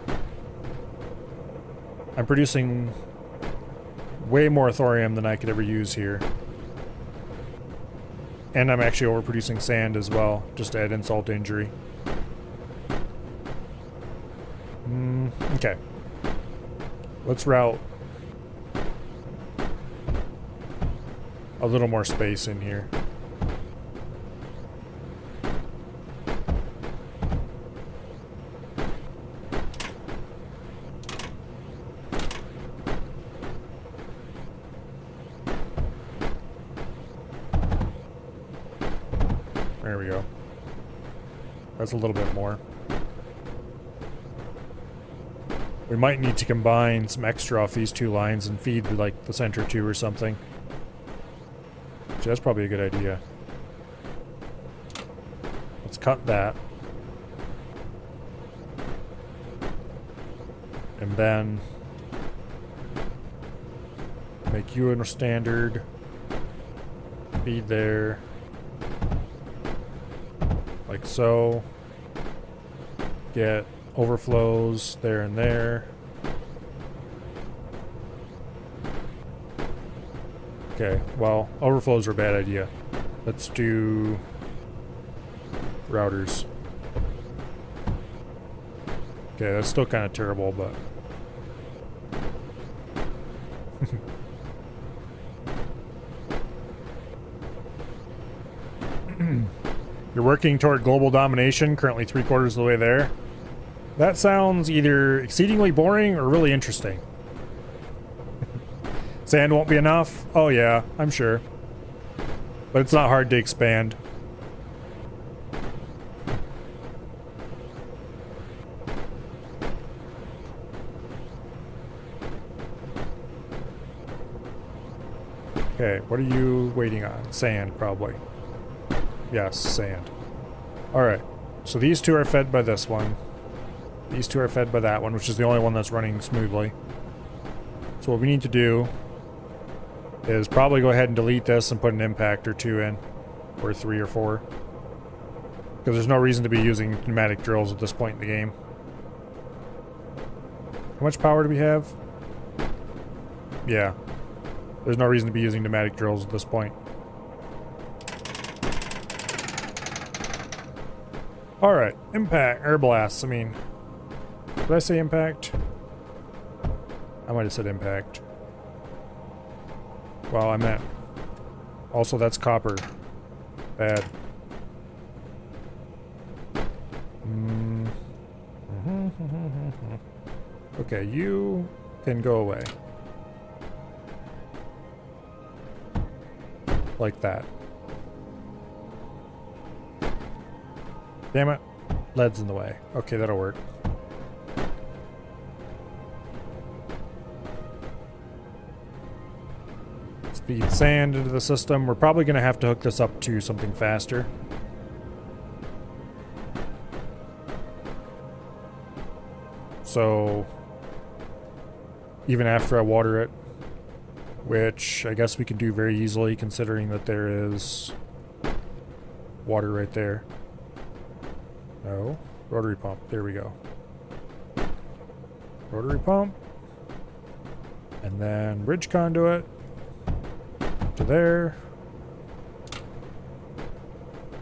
I'm producing way more thorium than I could ever use here. And I'm actually overproducing sand as well, just to add insult to injury. Okay. Let's route a little more space in here. we go. That's a little bit more. We might need to combine some extra off these two lines and feed like the center two or something. So that's probably a good idea. Let's cut that. And then make you a standard. Feed there. Like so. Get overflows there and there. Okay, well, overflows are a bad idea. Let's do routers. Okay, that's still kind of terrible, but you're working toward global domination, currently 3/4 of the way there. That sounds either exceedingly boring or really interesting. Sand won't be enough? Oh yeah, I'm sure. But it's not hard to expand. Okay, what are you waiting on? Sand, probably. Yes, sand. Alright, so these two are fed by this one. These two are fed by that one, which is the only one that's running smoothly. So what we need to do is probably go ahead and delete this and put an impact or two in. Or 3 or 4. Because there's no reason to be using pneumatic drills at this point in the game. How much power do we have? Yeah. There's no reason to be using pneumatic drills at this point. Alright, impact, air blasts, I mean... Did I say impact? I might have said impact. Well, I meant... Also, that's copper. Bad. Okay, you can go away. Like that. Damn it. Lead's in the way. Okay, that'll work. Let's feed sand into the system. We're probably going to have to hook this up to something faster. So, even after I water it, which I guess we can do very easily considering that there is water right there. No, rotary pump, there we go. Rotary pump, and then bridge conduit to there,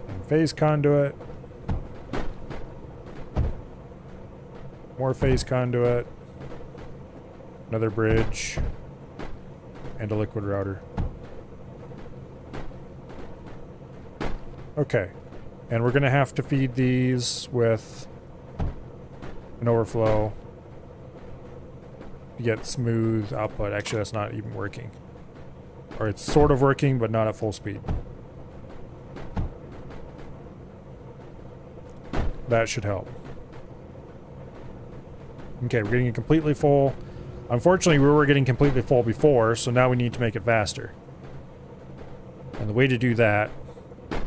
and phase conduit, more phase conduit, another bridge, and a liquid router. Okay, and we're gonna have to feed these with an overflow to get smooth output. Actually, that's not even working. Or it's sort of working, but not at full speed. That should help. Okay, we're getting it completely full. Unfortunately, we were getting completely full before, so now we need to make it faster. And the way to do that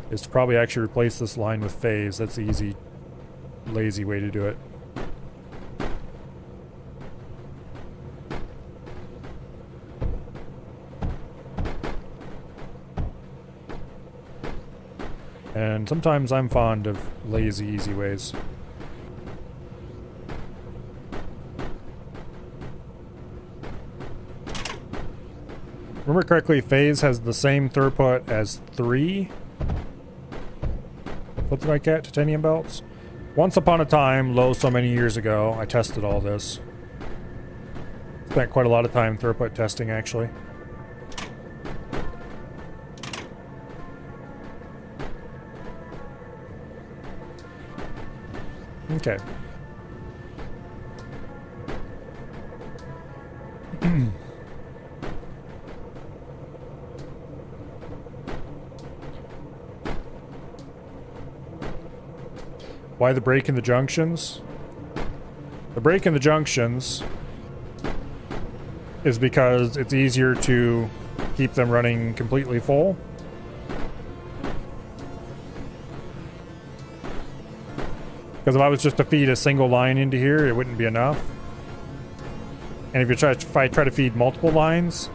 is to probably actually replace this line with phase. That's the easy, lazy way to do it. And sometimes I'm fond of lazy, easy ways. Remember correctly, phase has the same throughput as 3. Something like that, titanium belts. Once upon a time, so many years ago, I tested all this. Spent quite a lot of time throughput testing, actually. Okay. Why the break in the junctions? The break in the junctions is because it's easier to keep them running completely full. Because if I was just to feed a single line into here, it wouldn't be enough. And if I try to feed multiple lines,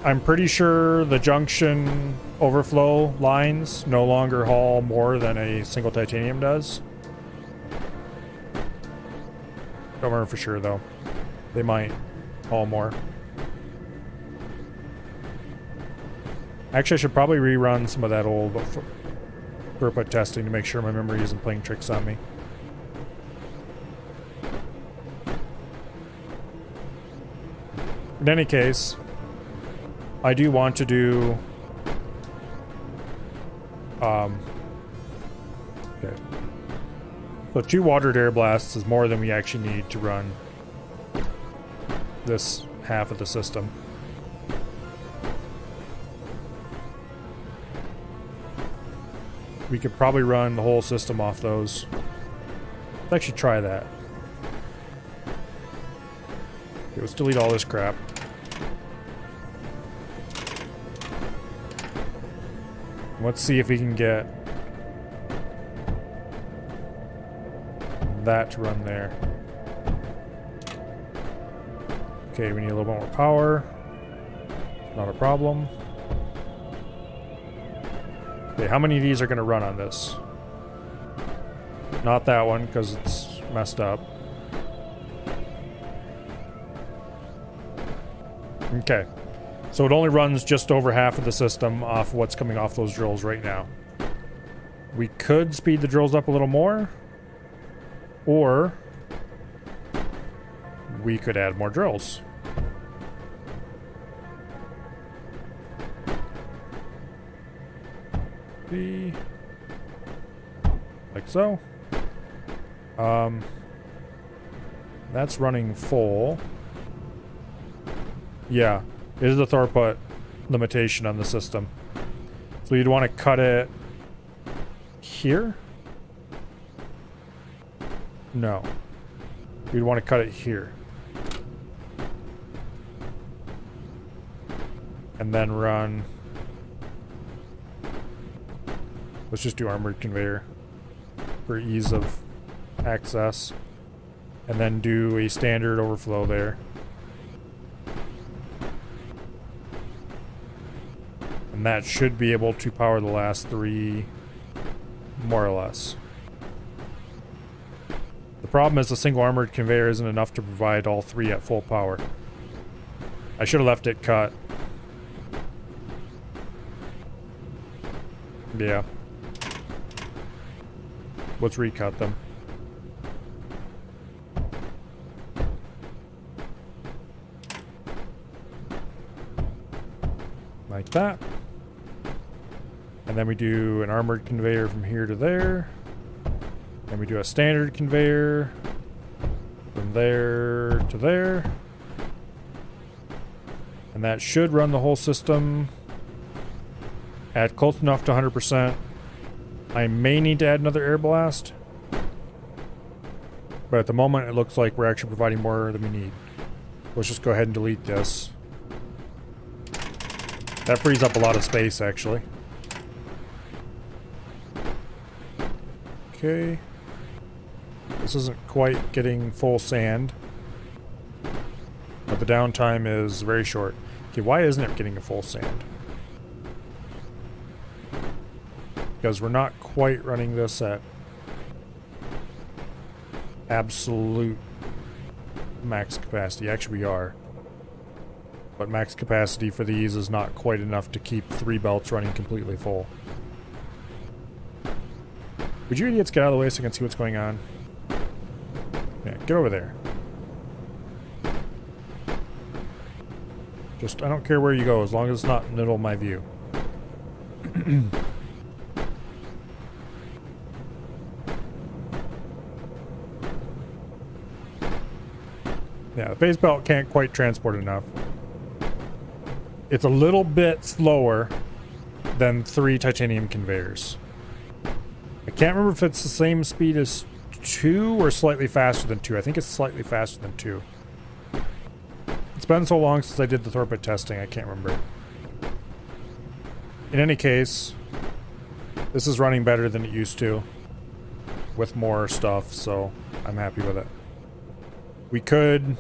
I'm pretty sure the junction overflow lines no longer haul more than a single titanium does. Don't remember for sure though. They might haul more. Actually, I should probably rerun some of that old throughput testing to make sure my memory isn't playing tricks on me. In any case, I do want to do okay. So 2 watered air blasts is more than we actually need to run this half of the system. We could probably run the whole system off those. Let's actually try that. Okay, let's delete all this crap. Let's see if we can get that to run there. Okay, we need a little bit more power. Not a problem. Okay, how many of these are going to run on this? Not that one, because it's messed up. Okay. So it only runs just over half of the system off what's coming off those drills right now. We could speed the drills up a little more. Or we could add more drills. Like so. That's running full. Yeah, it is a throughput limitation on the system. So you'd want to cut it here? No. You'd want to cut it here. And then run... Let's just do armored conveyor for ease of access. And then do a standard overflow there. And that should be able to power the last 3 more or less. The problem is the single armored conveyor isn't enough to provide all 3 at full power. I should have left it cut. Yeah. Let's recut them. Like that. And then we do an armored conveyor from here to there. Then we do a standard conveyor from there to there. And that should run the whole system at close enough to 100%. I may need to add another air blast. But at the moment it looks like we're actually providing more than we need. Let's just go ahead and delete this. That frees up a lot of space actually. Okay. This isn't quite getting full sand. But the downtime is very short. Okay, why isn't it getting a full sand? Because we're not quite running this at absolute max capacity. Actually, we are. But max capacity for these is not quite enough to keep 3 belts running completely full. Would you idiots get out of the way so I can see what's going on? Yeah, get over there. Just, I don't care where you go, as long as it's not in the middle of my view. Yeah, the base belt can't quite transport enough. It's a little bit slower than 3 titanium conveyors. I Can't remember if it's the same speed as 2 or slightly faster than 2. I think it's slightly faster than 2. It's been so long since I did the throughput testing, I can't remember. In any case, this is running better than it used to, with more stuff, so I'm happy with it. We could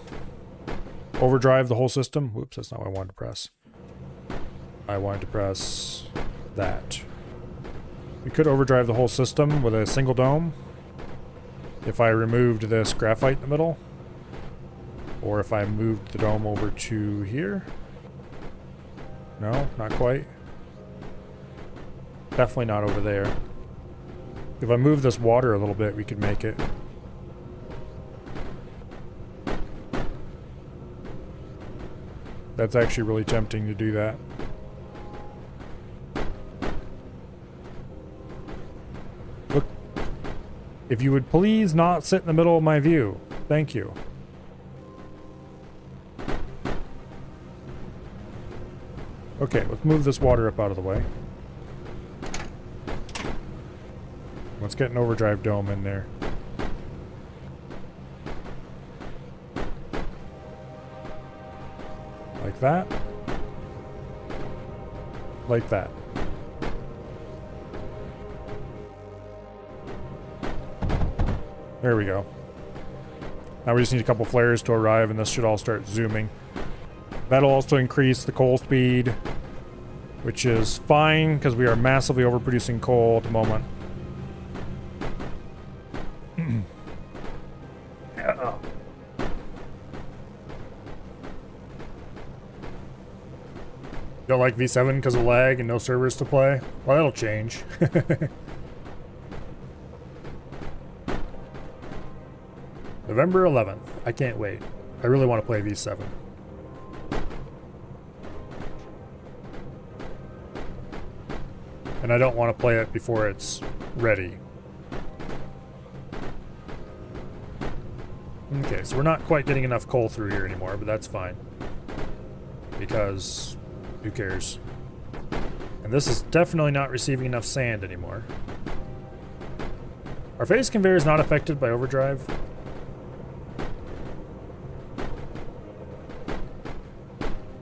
overdrive the whole system. Whoops, that's not what I wanted to press. I wanted to press that. We could overdrive the whole system with a single dome if I removed this graphite in the middle, or if I moved the dome over to here. No, not quite. Definitely not over there. If I move this water a little bit, we could make it. That's actually really tempting to do that. Look, if you would please not sit in the middle of my view. Thank you. Okay, let's move this water up out of the way. Let's get an overdrive dome in there. Like that. Like that. There we go. Now we just need a couple flares to arrive and this should all start zooming. That'll also increase the coal speed, which is fine because we are massively overproducing coal at the moment. Don't like V7 because of lag and no servers to play? Well, that'll change. November 11th. I can't wait. I really want to play V7. And I don't want to play it before it's ready. Okay, so we're not quite getting enough coal through here anymore, but that's fine. Because who cares? And this is definitely not receiving enough sand anymore. Our phase conveyor is not affected by overdrive.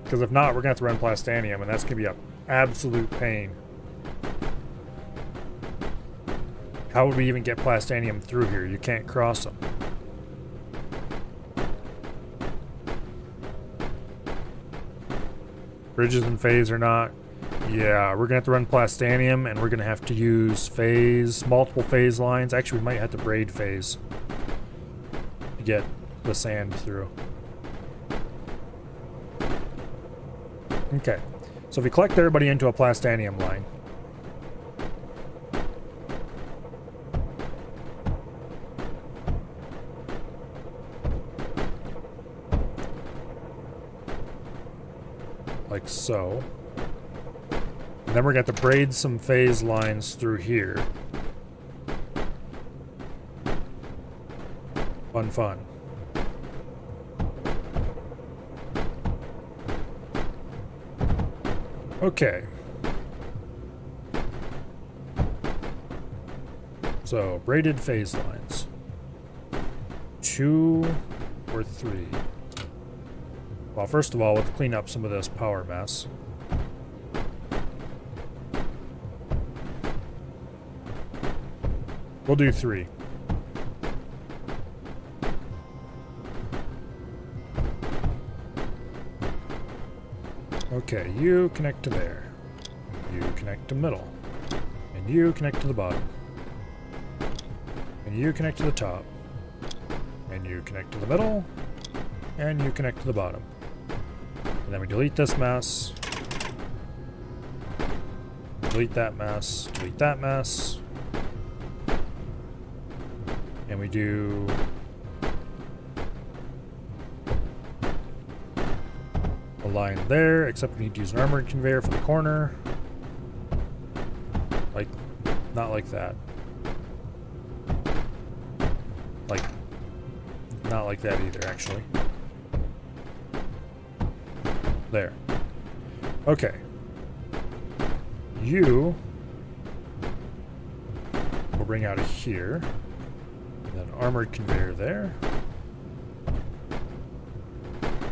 Because if not, we're going to have to run plastanium, and that's going to be an absolute pain. How would we even get plastanium through here? You can't cross them. Bridges and phase are not. Yeah, we're going to have to run plastanium, and we're going to have to use phase, multiple phase lines. Actually, we might have to braid phase to get the sand through. Okay, so if we collect everybody into a plastanium line. Like so. And then we're going to have to braid some phase lines through here. Fun, fun. Okay. So, braided phase lines. 2 or 3. Well, first of all, let's clean up some of this power mess. We'll do 3. Okay, you connect to there. You connect to middle. And you connect to the bottom. And you connect to the top. And you connect to the middle. And you connect to the bottom. And then we delete this mess. Delete that mess. Delete that mess. And we do a line there, except we need to use an armored conveyor for the corner. Like, not like that. Like, not like that either, actually. There. Okay. You will we'll bring out of here. And then armored conveyor there.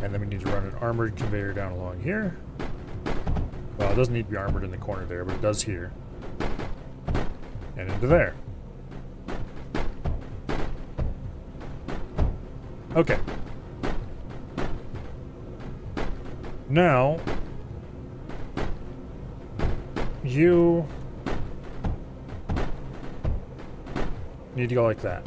And then we need to run an armored conveyor down along here. Well, it doesn't need to be armored in the corner there, but it does here. And into there. Okay. Now, you need to go like that.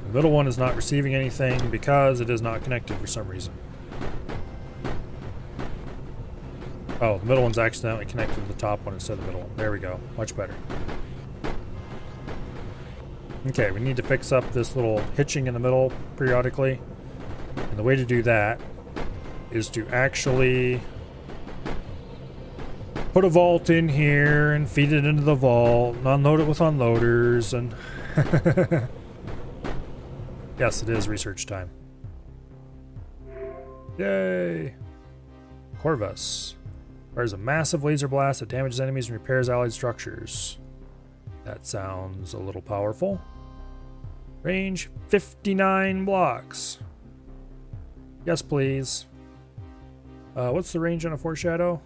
The middle one is not receiving anything because it is not connected for some reason. Oh, the middle one's accidentally connected to the top one instead of the middle one. There we go. Much better. Okay, we need to fix up this little hitching in the middle periodically. And the way to do that is to actually put a vault in here and feed it into the vault and unload it with unloaders and... Yes, it is research time. Yay! Corvus. Fires a massive laser blast that damages enemies and repairs allied structures. That sounds a little powerful. Range 59 blocks. Yes, please. What's the range on a foreshadow?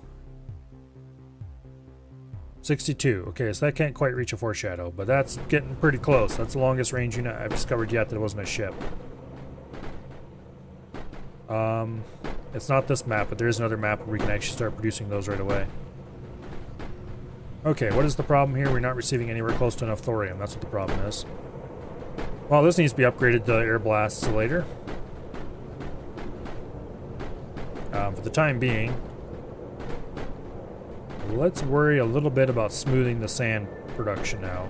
62. Okay, so that can't quite reach a foreshadow, but that's getting pretty close. That's the longest range unit I've discovered yet that wasn't a ship. It's not this map, but there is another map where we can actually start producing those right away. Okay, what is the problem here? We're not receiving anywhere close to enough thorium. That's what the problem is. Well, this needs to be upgraded to air blasts later. For the time being, let's worry a little bit about smoothing the sand production out,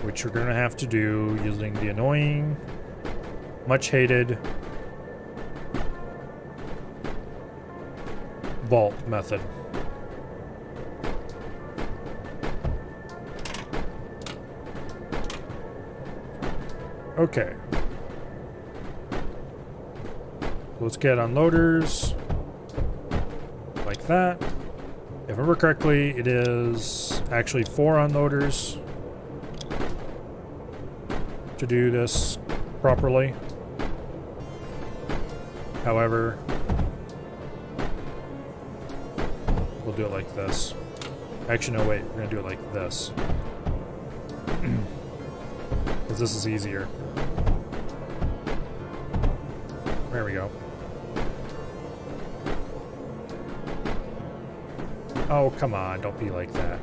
which we're going to have to do using the annoying, much hated vault method. Okay. Let's get unloaders like that. If I remember correctly, it is actually 4 unloaders to do this properly. However, we'll do it like this. Actually, no, wait. We're going to do it like this. Because this is easier. There we go. Oh, come on. Don't be like that.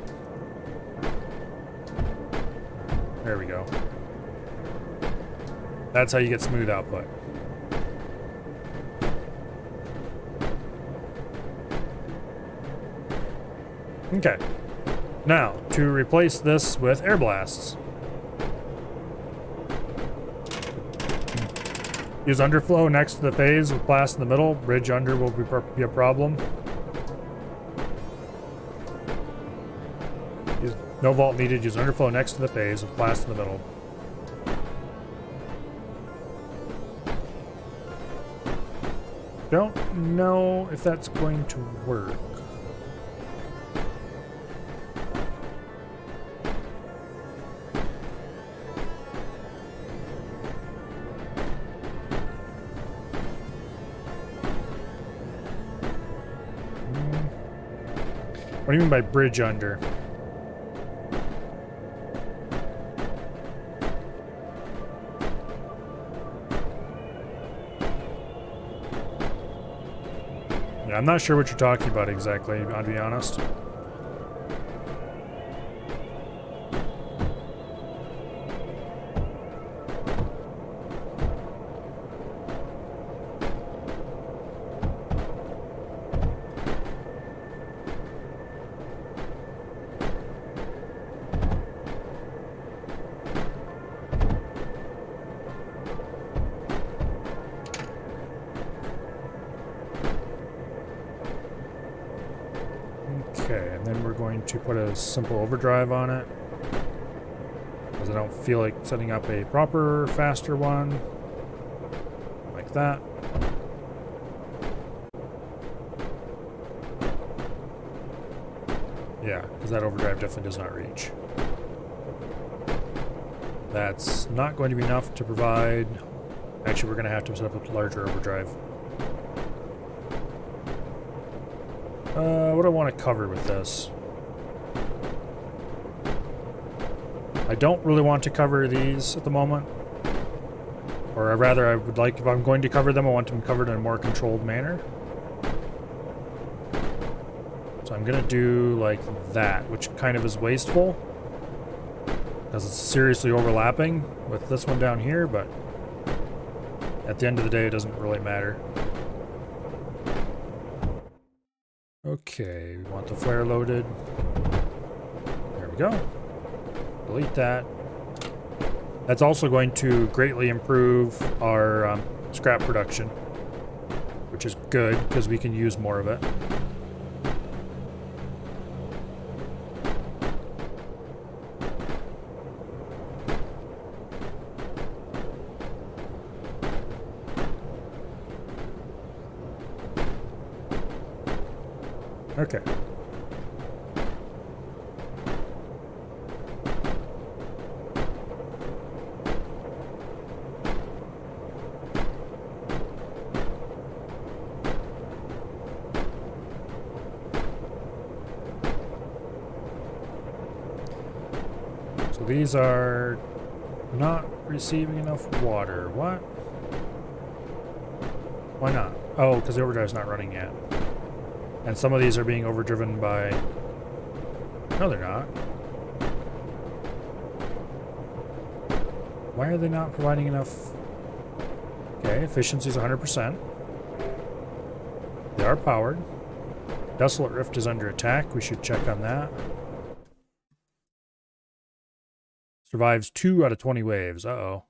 There we go. That's how you get smooth output. Okay. Now, to replace this with air blasts. Use underflow next to the phase with blast in the middle. Bridge under will be a problem. No vault needed. Use underflow next to the phase with blast in the middle. Don't know if that's going to work. What do you mean by bridge under? Yeah, I'm not sure what you're talking about exactly, I'll be honest. Okay, and then we're going to put a simple overdrive on it, because I don't feel like setting up a proper, faster one, like that. Yeah, because that overdrive definitely does not reach. That's not going to be enough to provide... Actually, we're going to have to set up a larger overdrive. What do I want to cover with this? I don't really want to cover these at the moment. Or rather, I would like, if I'm going to cover them, I want them covered in a more controlled manner. So I'm going to do like that, which kind of is wasteful. Because it's seriously overlapping with this one down here, but at the end of the day, it doesn't really matter. Okay, we want the flare loaded. There we go. Delete that. That's also going to greatly improve our scrap production, which is good because we can use more of it. Okay. So these are not receiving enough water. What? Why not? Oh, because the overdrive's not running yet. And some of these are being overdriven by... No, they're not. Why are they not providing enough? Okay, efficiency is 100%. They are powered. Desolate Rift is under attack. We should check on that. Survives 2 out of 20 waves. Uh-oh.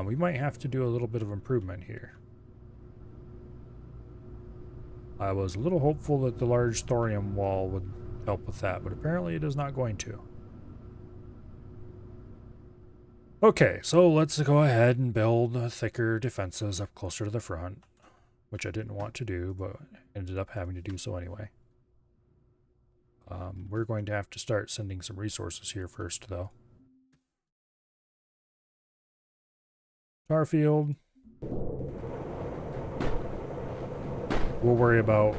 We might have to do a little bit of improvement here. I was a little hopeful that the large thorium wall would help with that, but apparently it is not going to. Okay, so let's go ahead and build thicker defenses up closer to the front, which I didn't want to do, but ended up having to do so anyway. We're going to have to start sending some resources here first, though. Starfield. We'll worry about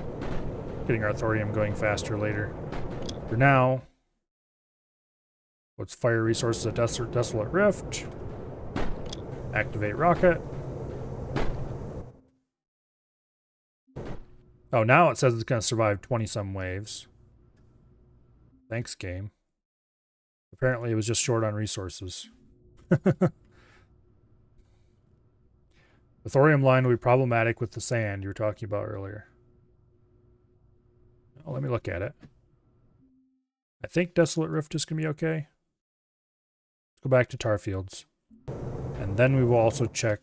getting our thorium going faster later. For now, let's fire resources at Desolate Rift. Activate rocket. Oh, now it says it's going to survive 20-some waves. Thanks, game. Apparently it was just short on resources. The thorium line will be problematic with the sand you were talking about earlier. Oh, let me look at it. I think Desolate Rift is going to be okay. Let's go back to tar fields. And then we will also check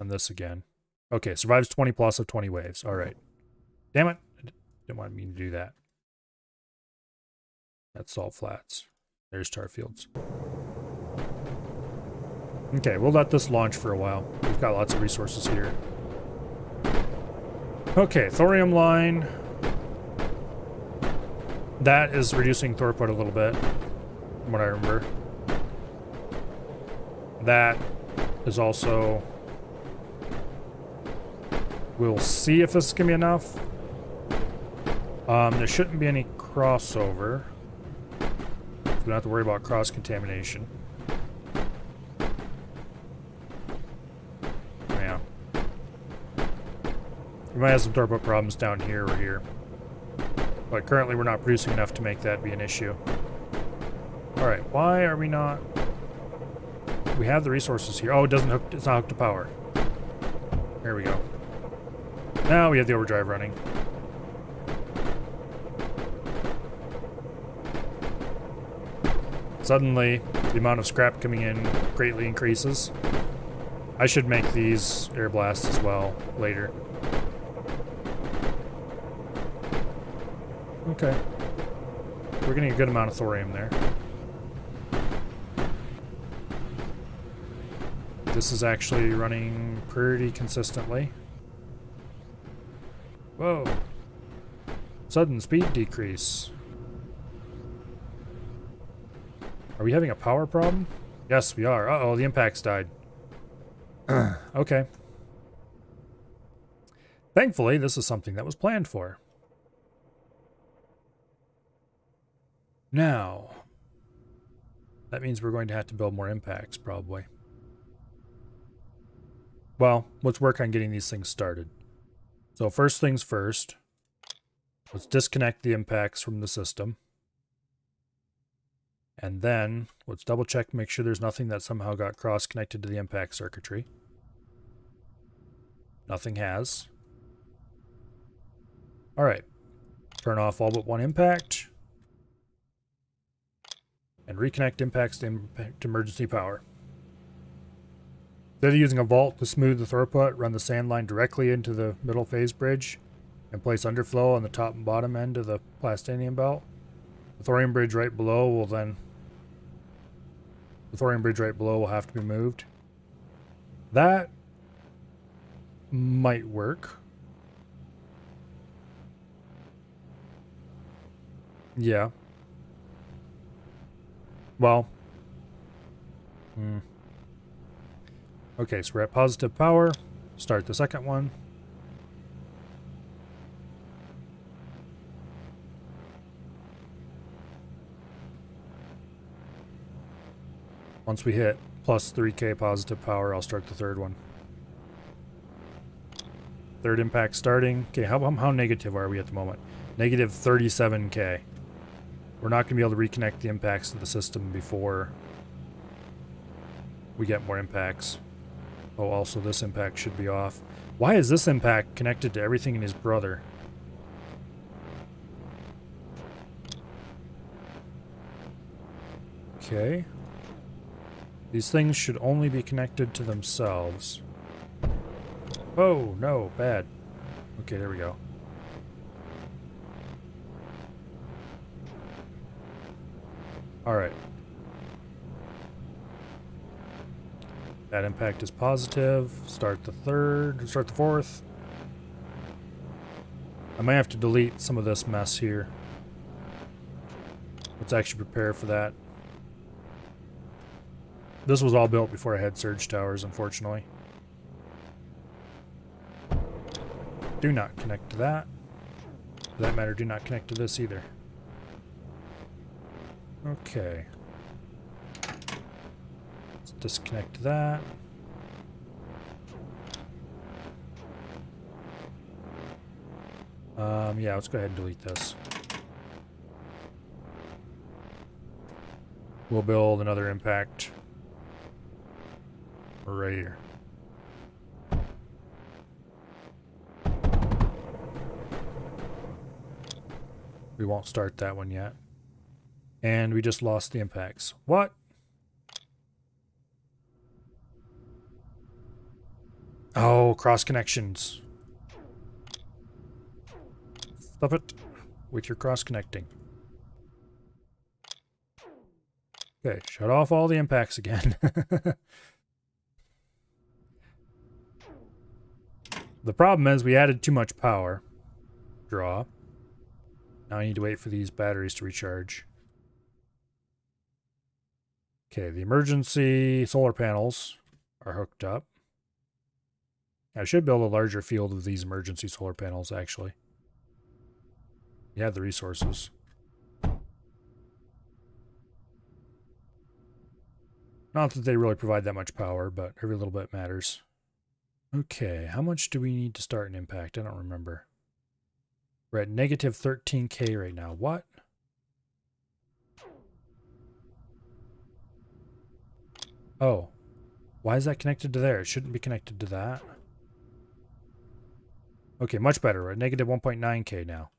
on this again. Okay, survives 20 plus of 20 waves. All right. Damn it. I didn't want me to do that. That's Salt Flats. There's tar fields. Okay, we'll let this launch for a while. We've got lots of resources here. Okay, thorium line. That is reducing throughput a little bit, from what I remember. That is also... We'll see if this is going to be enough. There shouldn't be any crossover. So we don't have to worry about cross-contamination. Yeah. We might have some throughput problems down here or here. But currently we're not producing enough to make that be an issue. Alright, why are we not... We have the resources here. Oh, it doesn't hook... It's not hooked to power. There we go. Now we have the overdrive running. Suddenly, the amount of scrap coming in greatly increases. I should make these air blasts as well later. Okay. We're getting a good amount of thorium there. This is actually running pretty consistently. Whoa. Sudden speed decrease. Are we having a power problem? Yes, we are. Uh-oh, the impacts died. Okay. Thankfully, this is something that was planned for. Now, that means we're going to have to build more impacts, probably. Well, let's work on getting these things started. So first things first, let's disconnect the impacts from the system. And then let's double check, make sure there's nothing that somehow got cross-connected to the impact circuitry. Nothing has. All right, turn off all but one impact. And reconnect impacts to emergency power. Instead of using a vault to smooth the throughput, run the sand line directly into the middle phase bridge and place underflow on the top and bottom end of the plastinium belt. The thorium bridge right below will have to be moved. That might work. Yeah. Well. Okay, so we're at positive power. Start the second one. Once we hit plus 3K positive power, I'll start the third one. Third impact starting. Okay, how negative are we at the moment? Negative 37K. We're not going to be able to reconnect the impacts to the system before we get more impacts. Oh, also this impact should be off. Why is this impact connected to everything in his brother? Okay. These things should only be connected to themselves. Oh, no, bad. Okay, there we go. Alright. That impact is positive. Start the fourth. I might have to delete some of this mess here. Let's actually prepare for that. This was all built before I had surge towers, unfortunately. Do not connect to that. For that matter, do not connect to this either. Okay. Let's disconnect that. Yeah, let's go ahead and delete this. We'll build another impact right here. We won't start that one yet. And we just lost the impacts. What? Oh, cross connections. Stop it with your cross connecting. Okay, shut off all the impacts again. The problem is we added too much power draw. Now I need to wait for these batteries to recharge. Okay, the emergency solar panels are hooked up. I should build a larger field of these emergency solar panels, actually. You have the resources. Not that they really provide that much power, but every little bit matters. Okay, how much do we need to start an impact? I don't remember. We're at negative 13K right now. What? Oh. Why is that connected to there? It shouldn't be connected to that. Okay, much better. We're at negative 1.9K now.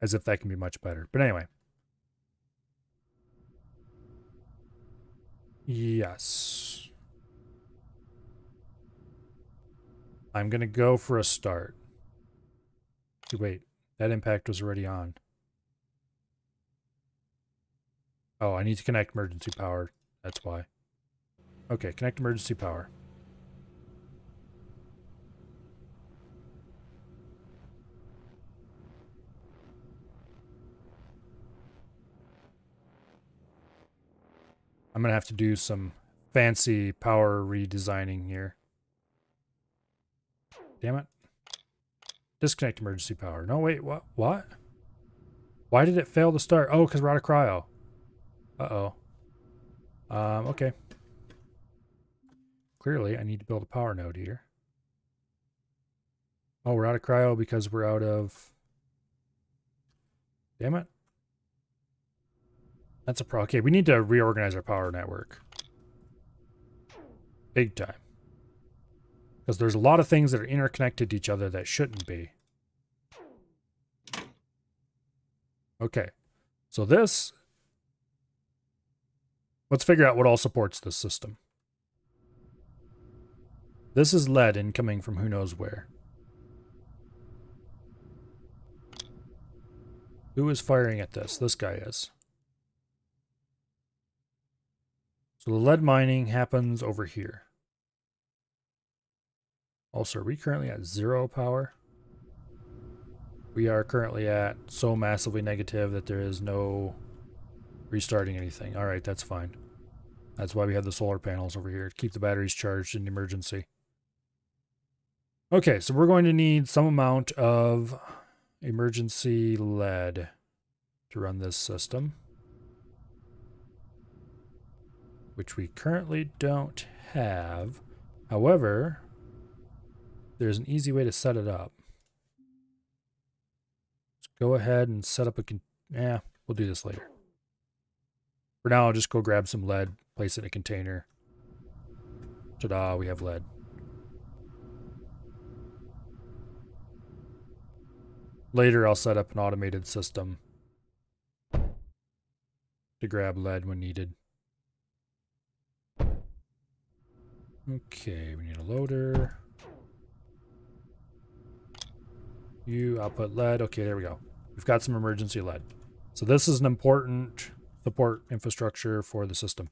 As if that can be much better. But anyway. Yes. I'm going to go for a start. Wait, that impact was already on. Oh, I need to connect emergency power. That's why. Okay, connect emergency power. I'm going to have to do some fancy power redesigning here. Damn it. Disconnect emergency power. No, wait, what? What? Why did it fail to start? Oh, because we're out of cryo. Uh-oh. Okay. Clearly, I need to build a power node here. Oh, we're out of cryo because we're out of... Damn it. That's a pro. Okay, we need to reorganize our power network. Big time. Because there's a lot of things that are interconnected to each other that shouldn't be. Okay. So this... Let's figure out what all supports this system. This is lead incoming from who knows where. Who is firing at this? This guy is. So the lead mining happens over here. Also, are we currently at 0 power? We are currently at so massively negative that there is no restarting anything. Alright, that's fine. That's why we have the solar panels over here, to keep the batteries charged in emergency. Okay, so we're going to need some amount of emergency lead to run this system, which we currently don't have. However, there's an easy way to set it up. Let's go ahead and set up a... we'll do this later. For now, I'll just go grab some lead, place it in a container. Ta-da, we have lead. Later, I'll set up an automated system to grab lead when needed. Okay, we need a loader. You output lead. Okay, there we go. We've got some emergency lead. So this is an important support infrastructure for the system.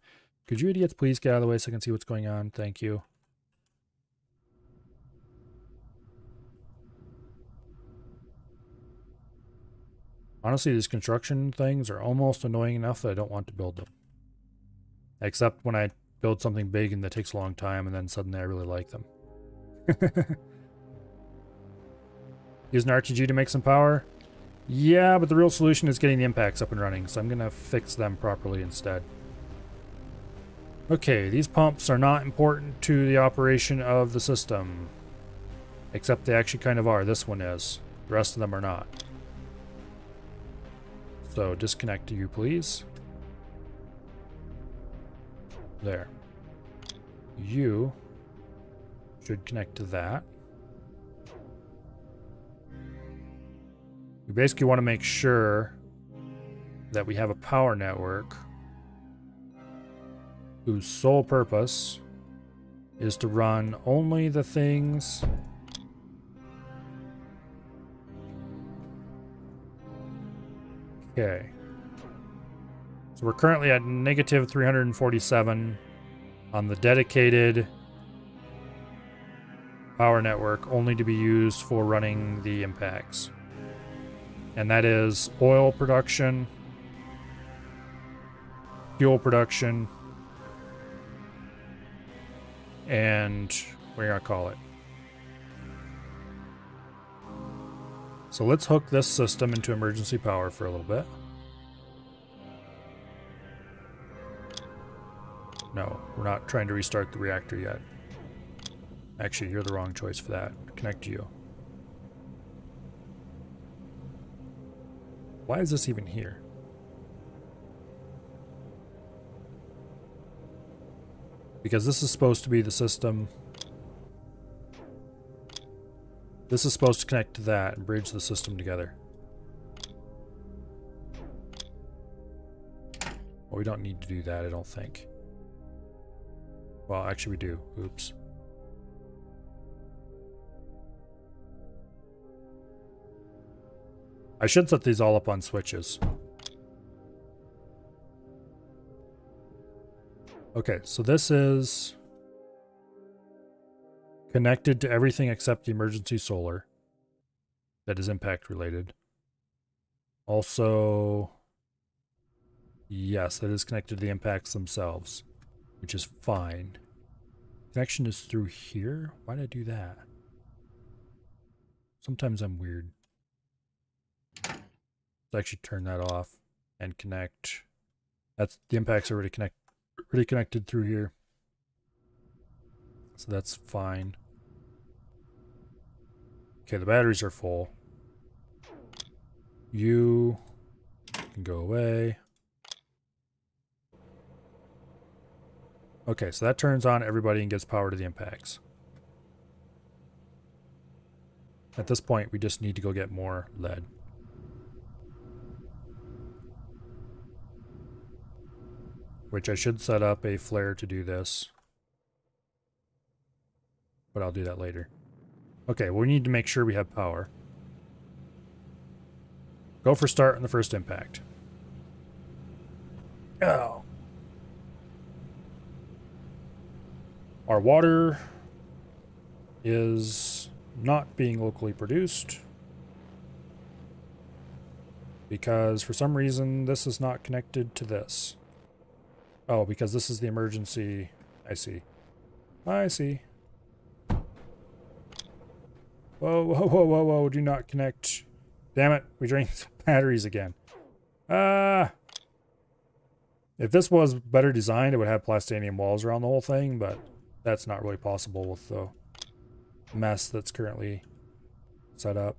Could you idiots please get out of the way so I can see what's going on? Thank you. Honestly, these construction things are almost annoying enough that I don't want to build them. Except when I build something big and that takes a long time and then suddenly I really like them. Use an RTG to make some power? Yeah, but the real solution is getting the impacts up and running, so I'm going to fix them properly instead. Okay, these pumps are not important to the operation of the system. Except they actually kind of are. This one is. The rest of them are not. So disconnect you, please. There. You should connect to that. We basically want to make sure that we have a power network whose sole purpose is to run only the things okay. So we're currently at negative 347 on the dedicated power network, only to be used for running the impacts. And that is oil production, fuel production, and what are you gonna call it? So let's hook this system into emergency power for a little bit. No, we're not trying to restart the reactor yet. Actually, you're the wrong choice for that. Connect to you. Why is this even here? Because this is supposed to be the system. This is supposed to connect to that and bridge the system together. Well, we don't need to do that, I don't think. Well, actually we do. Oops. I should set these all up on switches. Okay, so this is connected to everything except the emergency solar that is impact related. Also, Yes, that is connected to the impacts themselves, which is fine. Connection is through here? Why did I do that? Sometimes I'm weird. Let's actually turn that off and connect. That's the impacts are already connected through here. So that's fine. Okay, the batteries are full. You can go away. Okay, so that turns on everybody and gives power to the impacts. At this point, we just need to go get more lead. Which I should set up a flare to do this. But I'll do that later. Okay, well, we need to make sure we have power. Go for start on the first impact. Oh. Our water is not being locally produced because for some reason this is not connected to this. Oh, because this is the emergency. I see. I see. Whoa, whoa, whoa, whoa, whoa. Do not connect. Damn it. We drained the batteries again. If this was better designed, it would have plastanium walls around the whole thing, but that's not really possible with the mess that's currently set up.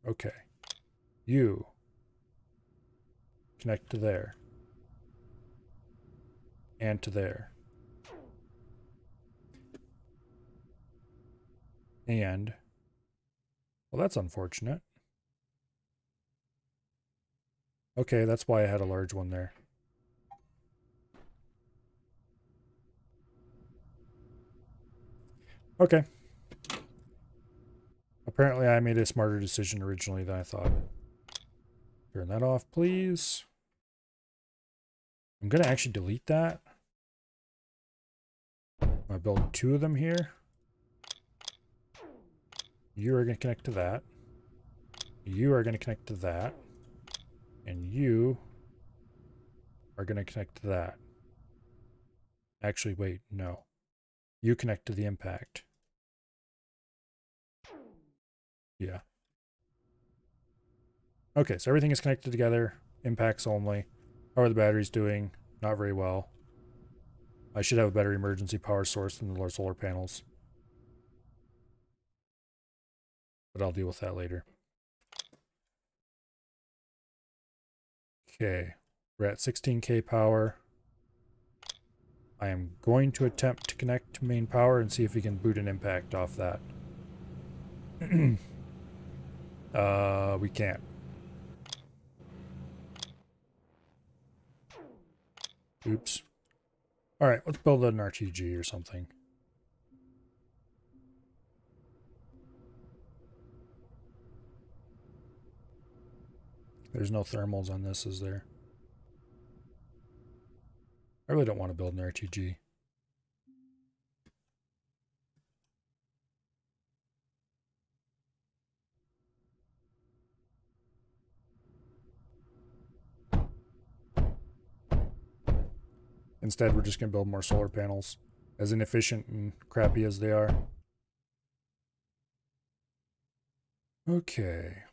Okay. You connect to there. And to there. And, well, that's unfortunate. Okay, that's why I had a large one there. Okay. Apparently I made a smarter decision originally than I thought. Turn that off, please. I'm going to actually delete that. I'm going to build 2 of them here. You are going to connect to that. You are going to connect to that. And you are going to connect to that. Actually, wait, no. You connect to the impact. Yeah. Okay, so everything is connected together. Impacts only. How are the batteries doing? Not very well. I should have a better emergency power source than the solar panels. But I'll deal with that later. Okay, we're at 16K power. I am going to attempt to connect to main power and see if we can boot an impact off that. We can't. Oops. Alright, let's build an RTG or something. There's no thermals on this, is there? I really don't want to build an RTG. Instead, we're just going to build more solar panels, as inefficient and crappy as they are. Okay.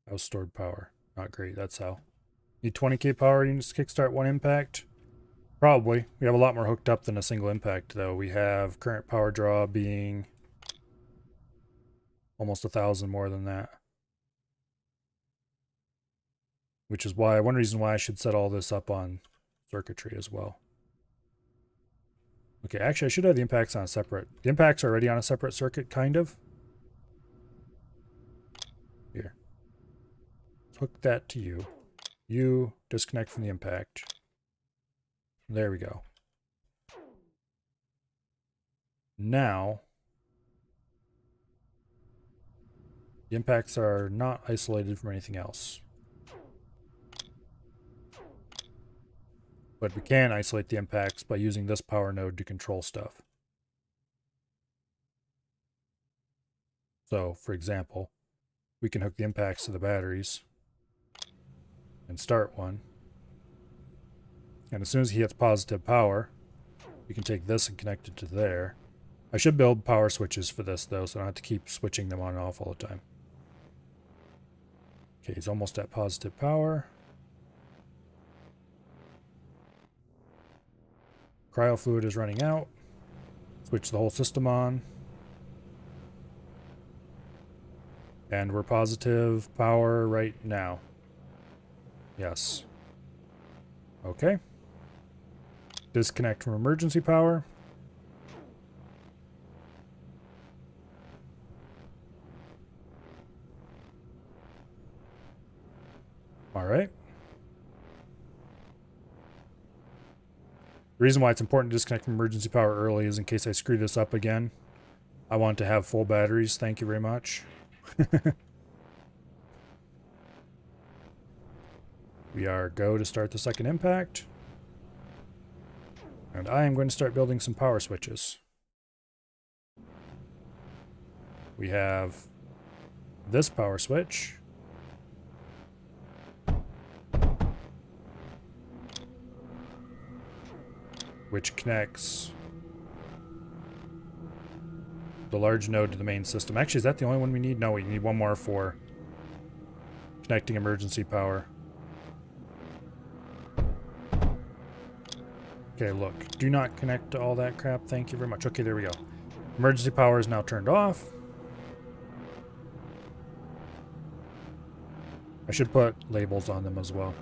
How's stored power? Not great, that's how. Need 20K power units to kickstart one impact? Probably. We have a lot more hooked up than a single impact, though. We have current power draw being almost 1,000 more than that. Which is why, one reason why I should set all this up on circuitry as well. Okay, actually I should have the impacts on a separate. The impacts are already on a separate circuit, kind of. Here. Let's hook that to you. You disconnect from the impact. There we go. Now, the impacts are not isolated from anything else. But we can isolate the impacts by using this power node to control stuff. So, for example, we can hook the impacts to the batteries and start one. And as soon as he hits positive power, we can take this and connect it to there. I should build power switches for this, though, so I don't have to keep switching them on and off all the time. Okay, he's almost at positive power. Cryo fluid is running out. Switch the whole system on. And we're positive power right now. Yes. Okay. Disconnect from emergency power. All right. The reason why it's important to disconnect from emergency power early is in case I screw this up again. I want to have full batteries. Thank you very much. We are go to start the second impact. And I am going to start building some power switches. We have this power switch. Which connects the large node to the main system. Actually, is that the only one we need? No, we need one more for connecting emergency power. Okay, look. Do not connect to all that crap. Thank you very much. Okay, there we go. Emergency power is now turned off. I should put labels on them as well.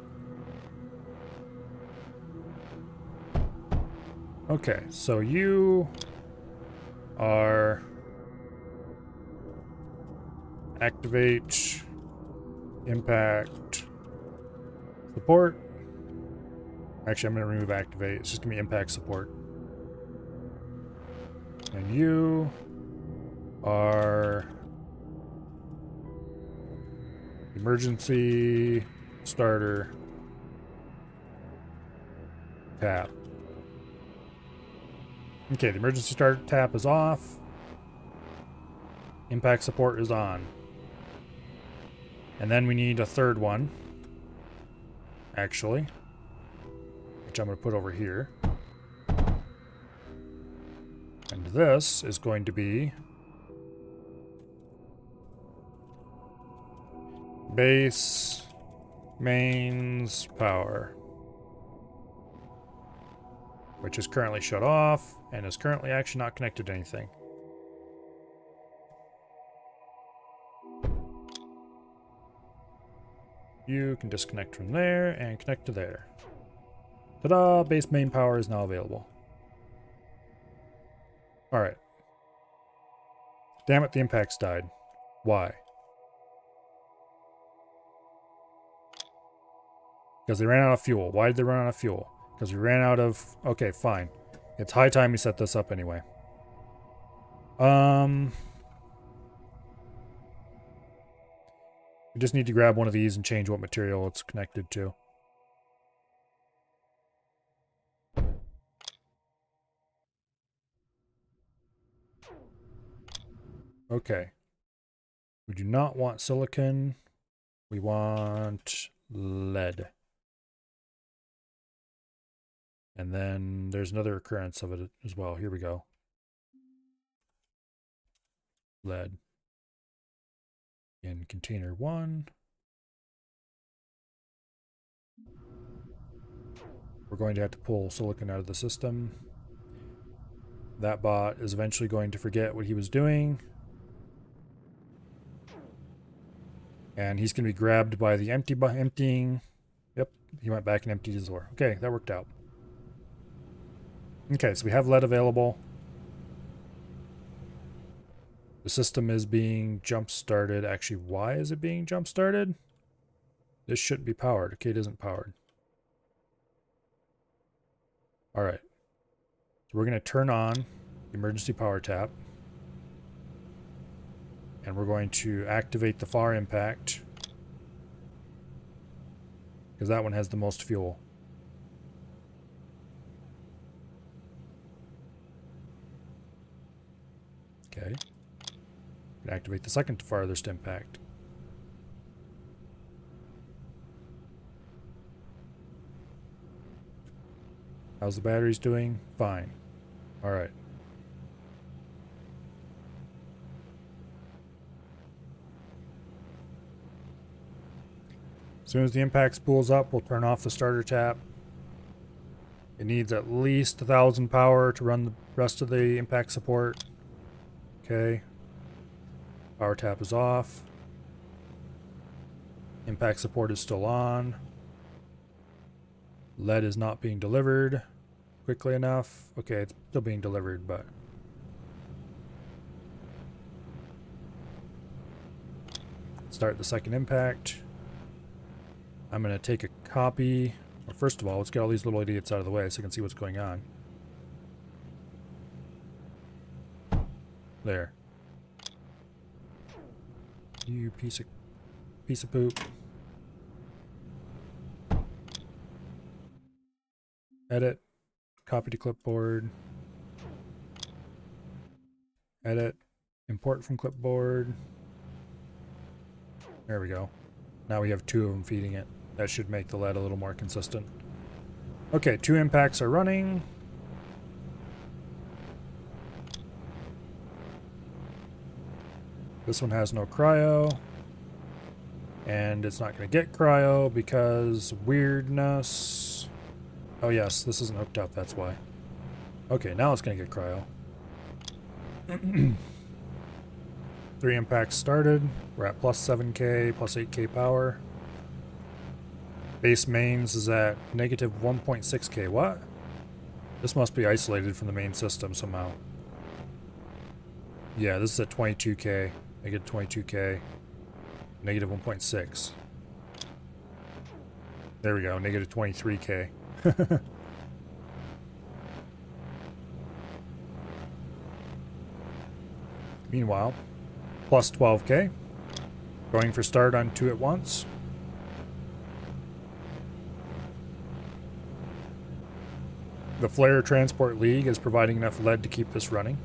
Okay, so you are activate impact support. Actually, I'm going to remove activate. It's just going to be impact support. And you are emergency starter tap. Okay, the emergency starter tap is off. Impact support is on. And then we need a third one, actually, which I'm going to put over here. And this is going to be base mains power, which is currently shut off and is currently actually not connected to anything. You can disconnect from there and connect to there. Ta-da! Base main power is now available. Alright. Damn it, the impacts died. Why? Because they ran out of fuel. Why did they run out of fuel? Because we ran out of... Okay, fine. It's high time we set this up anyway. We just need to grab one of these and change what material it's connected to. Okay. We do not want silicon. We want lead. And then there's another occurrence of it as well. Here we go. Lead. In container 1. We're going to have to pull silicon out of the system. That bot is eventually going to forget what he was doing. And he's going to be grabbed by the emptying. Yep, he went back and emptied his ore. Okay, that worked out. Okay, so we have lead available. The system is being jump-started. Actually, why is it being jump-started? This shouldn't be powered. Okay, it isn't powered. Alright. So we're going to turn on the emergency power tap. And we're going to activate the far impact. Because that one has the most fuel. Okay. Activate the second farthest impact. How's the batteries doing? Fine. Alright. As soon as the impact spools up, we'll turn off the starter tap. It needs at least 1,000 power to run the rest of the impact support. Okay. Power tap is off. Impact support is still on. Lead is not being delivered quickly enough. Okay, it's still being delivered, but... Start the second impact. I'm going to take a copy. Well, first of all, let's get all these little idiots out of the way so I can see what's going on. There. You piece of poop. Edit. Copy to clipboard. Edit. Import from clipboard. There we go. Now we have 2 of them feeding it. That should make the lead a little more consistent. Okay, 2 impacts are running. This one has no cryo. And it's not going to get cryo because weirdness. Oh yes, this isn't hooked up, that's why. Okay, now it's going to get cryo. 3 impacts started. We're at plus 7k, plus 8k power. Base mains is at negative 1.6k. What? This must be isolated from the main system somehow. Yeah, this is at 22k. Negative 22k. Negative 1.6. There we go, negative 23k. Meanwhile, plus 12k. Going for start on 2 at once. The Flare Transport League is providing enough lead to keep this running.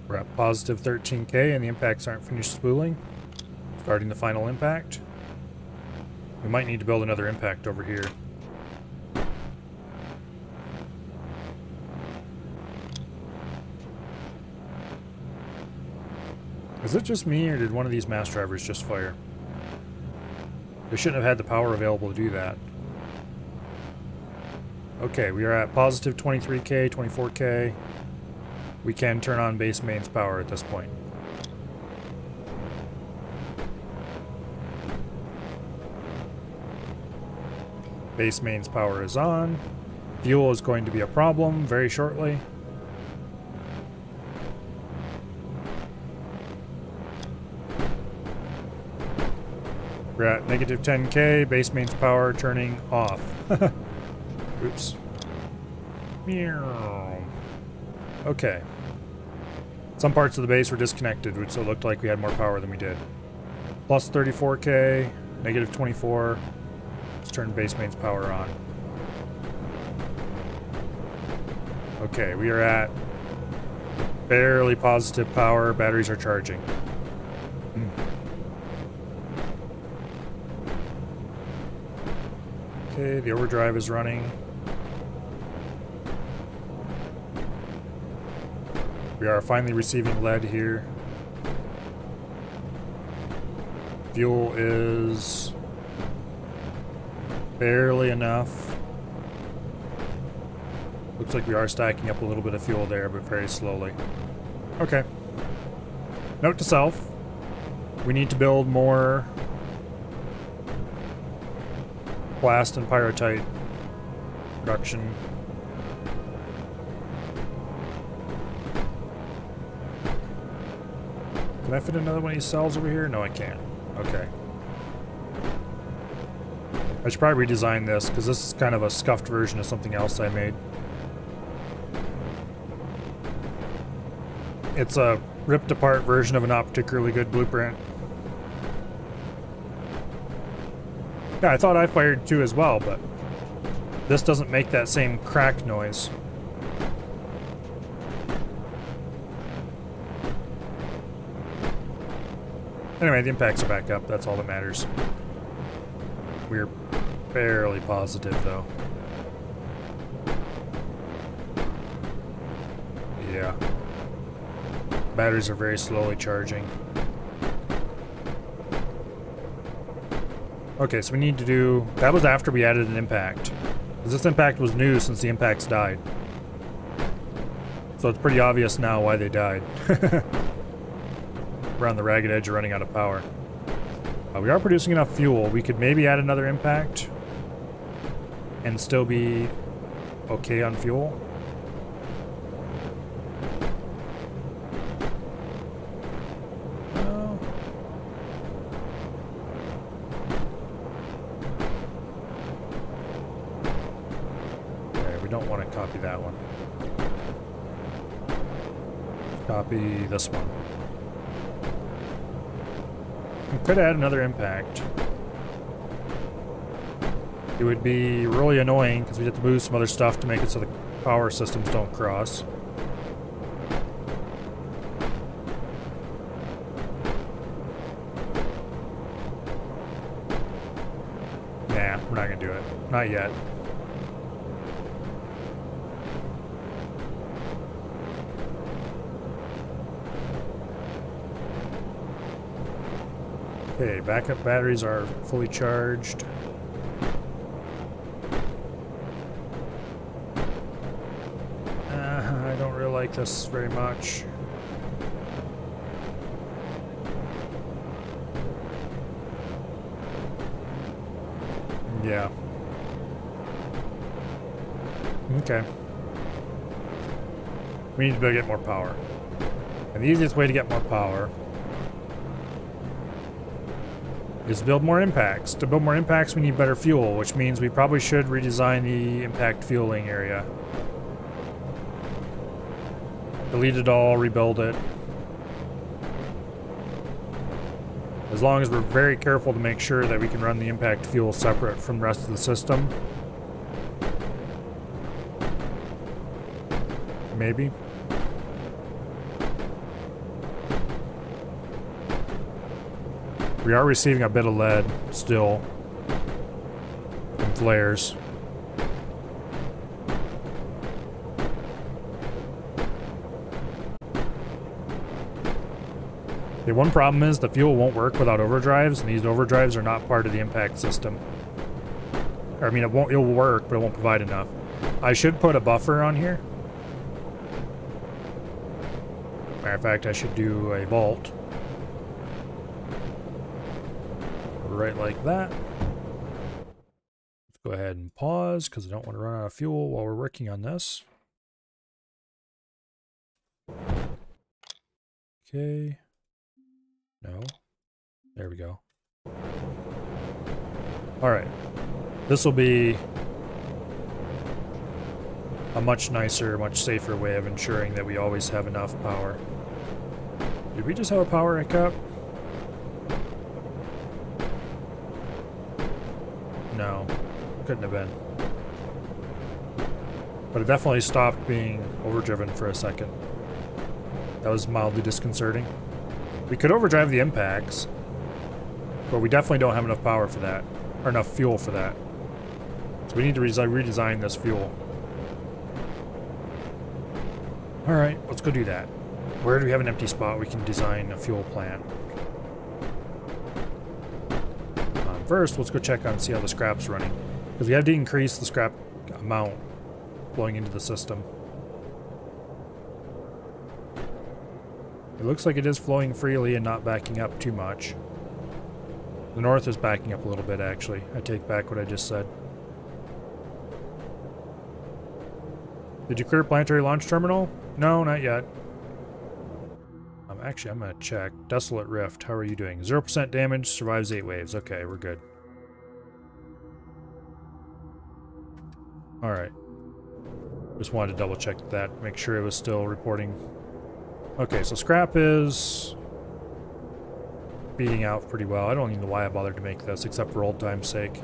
We're at positive 13k and the impacts aren't finished spooling. Starting the final impact. We might need to build another impact over here. Is it just me, or did one of these mass drivers just fire? They shouldn't have had the power available to do that. Okay, we are at positive 23k, 24k. We can turn on base mains power at this point. Base mains power is on. Fuel is going to be a problem very shortly. We're at negative 10k, base mains power turning off. Oops. Meow. Okay. Some parts of the base were disconnected, which it looked like we had more power than we did. Plus 34k, negative 24. Let's turn base mains power on. Okay, we are at barely positive power. Batteries are charging. Okay, the overdrive is running. We are finally receiving lead here. Fuel is barely enough. Looks like we are stacking up a little bit of fuel there, but very slowly. Okay. Note to self. We need to build more blast and pyrotite production. Can I fit another one of these cells over here? No, I can't. Okay. I should probably redesign this, because this is kind of a scuffed version of something else I made. It's a ripped apart version of a not particularly good blueprint. Yeah, I thought I fired 2 as well, but this doesn't make that same crack noise. Anyway, the impacts are back up. That's all that matters. We're fairly positive, though. Yeah. Batteries are very slowly charging. Okay, so we need to do... That was after we added an impact. Because this impact was new since the impacts died. So it's pretty obvious now why they died. We're on the ragged edge of running out of power. We are producing enough fuel. We could maybe add another impact and still be okay on fuel. Okay, we don't want to copy that one. Copy this one. We could add another impact. It would be really annoying because we'd have to move some other stuff to make it so the power systems don't cross. Nah, we're not gonna do it. Not yet. Okay, backup batteries are fully charged. I don't really like this very much. Yeah. Okay. We need to get more power. And the easiest way to get more power is to build more impacts. To build more impacts, we need better fuel, which means we probably should redesign the impact fueling area. Delete it all, rebuild it. As long as we're very careful to make sure that we can run the impact fuel separate from the rest of the system. Maybe. We are receiving a bit of lead still from flares. The one problem is the fuel won't work without overdrives, and these overdrives are not part of the impact system. Or, I mean, it'll work, but it won't provide enough. I should put a buffer on here. Matter of fact, I should do a vault. Right like that. Let's go ahead and pause because I don't want to run out of fuel while we're working on this. Okay. No. There we go. Alright. This will be a much nicer, much safer way of ensuring that we always have enough power. Did we just have a power hiccup? No, couldn't have been. But it definitely stopped being overdriven for a second. That was mildly disconcerting. We could overdrive the impacts, but we definitely don't have enough power for that, or enough fuel for that. So we need to redesign this fuel. Alright, let's go do that. Where do we have an empty spot we can design a fuel plant? First, let's go check on see how the scrap's running. Because we have to increase the scrap amount flowing into the system. It looks like it is flowing freely and not backing up too much. The north is backing up a little bit, actually. I take back what I just said. Did you clear Planetary Launch Terminal? No, not yet. Actually, I'm going to check. Desolate Rift, how are you doing? 0% damage, survives 8 waves. Okay, we're good. Alright. Just wanted to double check that, make sure it was still reporting. Okay, so scrap is beating out pretty well. I don't even know why I bothered to make this, except for old time's sake.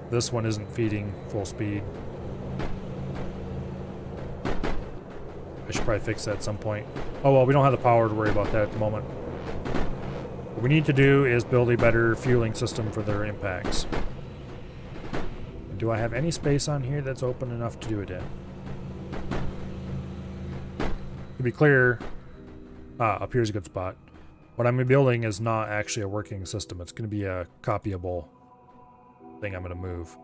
This one isn't feeding full speed. I should probably fix that at some point. Oh well, we don't have the power to worry about that at the moment. What we need to do is build a better fueling system for their impacts. And do I have any space on here that's open enough to do it in? To be clear, up here's a good spot. What I'm building is not actually a working system. It's going to be a copyable thing I'm going to move.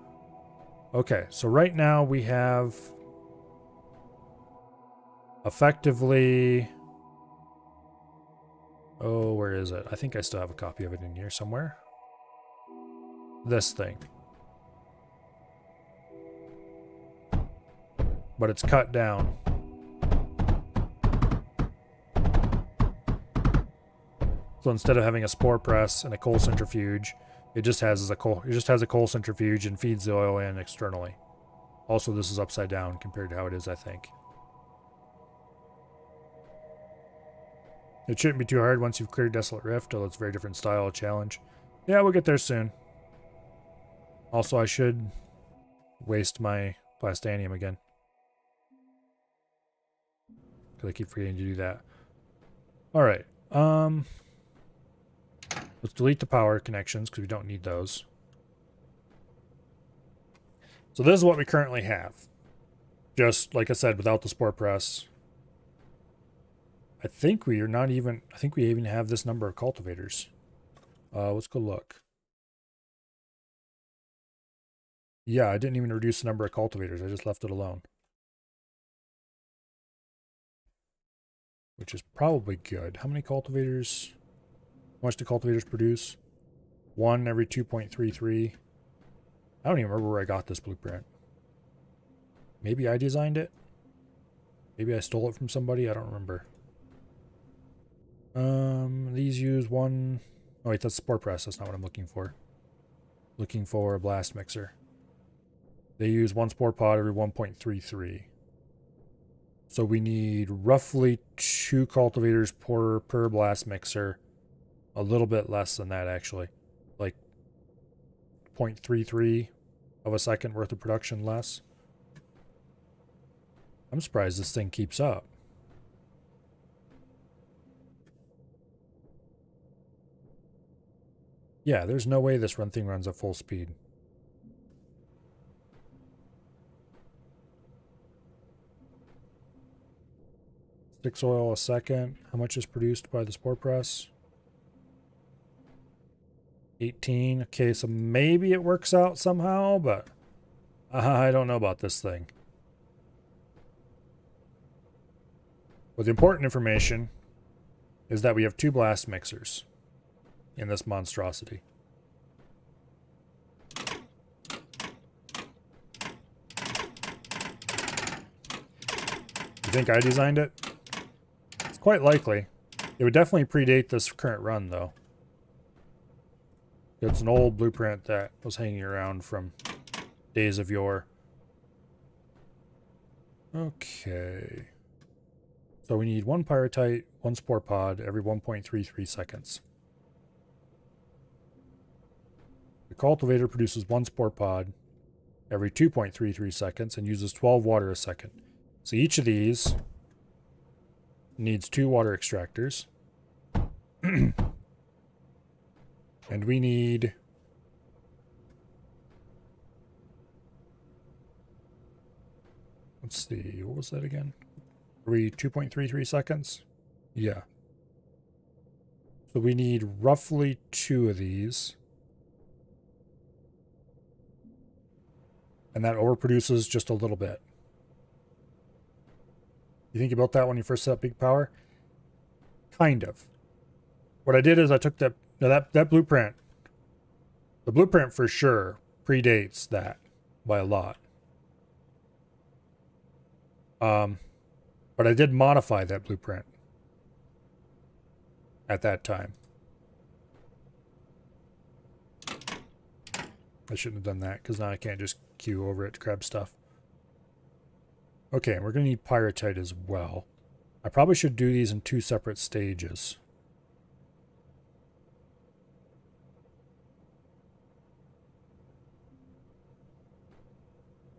Okay, so right now we have effectively... Oh, where is it? I think I still have a copy of it in here somewhere. This thing. But it's cut down. So instead of having a spore press and a coal centrifuge, it just has a coal centrifuge and feeds the oil in externally. Also, this is upside down compared to how it is, I think. It shouldn't be too hard once you've cleared Desolate Rift, although it's a very different style of challenge. Yeah, we'll get there soon. Also, I should waste my plastanium again, because I keep forgetting to do that. Alright, let's delete the power connections, because we don't need those. So this is what we currently have. Just, like I said, without the spore press. I think we even have this number of cultivators. Let's go look. Yeah, I didn't even reduce the number of cultivators. I just left it alone. Which is probably good. How many cultivators? How much do cultivators produce? 1 every 2.33. I don't even remember where I got this blueprint. Maybe I designed it? Maybe I stole it from somebody? I don't remember. These use 1... Oh wait, that's spore press. That's not what I'm looking for. Looking for a blast mixer. They use 1 spore pod every 1.33. So we need roughly 2 cultivators per blast mixer. A little bit less than that, actually. Like 0.33 of a second worth of production less. I'm surprised this thing keeps up. Yeah, there's no way this thing runs at full speed. Six oil a second. How much is produced by the spore press? 18. Okay, so maybe it works out somehow, but I don't know about this thing. But the important information is that we have 2 blast mixers in this monstrosity. You think I designed it? It's quite likely. It would definitely predate this current run, though. It's an old blueprint that was hanging around from days of yore. Okay. So we need 1 pyrite, 1 spore pod every 1.33 seconds. The cultivator produces 1 spore pod every 2.33 seconds and uses 12 water a second. So each of these needs 2 water extractors. And we need... Let's see, what was that again? Every 2.33 seconds? Yeah. So we need roughly 2 of these. And that overproduces just a little bit. You think about that when you first set up Big Power? Kind of. What I did is I took that blueprint. The blueprint for sure predates that by a lot. But I did modify that blueprint at that time. I shouldn't have done that, because now I can't just queue over it to grab stuff. Okay, and we're going to need pyrite as well. I probably should do these in 2 separate stages.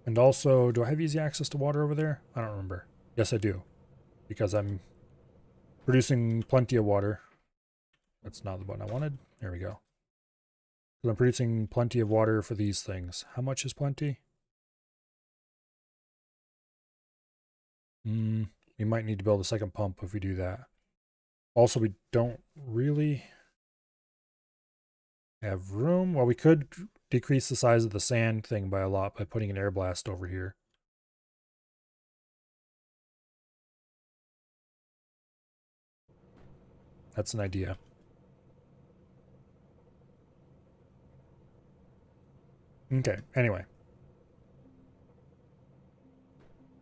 And also, do I have easy access to water over there? I don't remember. Yes, I do. because I'm producing plenty of water. That's not the button I wanted. There we go. So I'm producing plenty of water for these things. How much is plenty? We might need to build a second pump if we do that. Also, we don't really have room. Well, we could decrease the size of the sand thing by a lot by putting an air blast over here. That's an idea. Okay, anyway.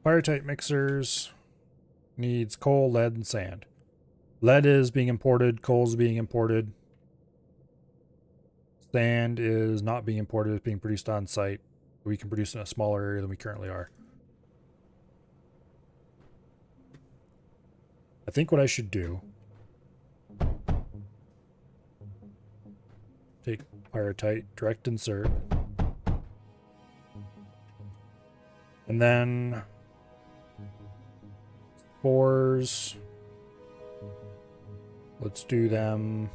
Pyrite mixers needs coal, lead, and sand. Lead is being imported, coal is being imported. Sand is not being imported, it's being produced on site. We can produce in a smaller area than we currently are. I think what I should do, take pyrite, direct insert, and then spores, let's do them.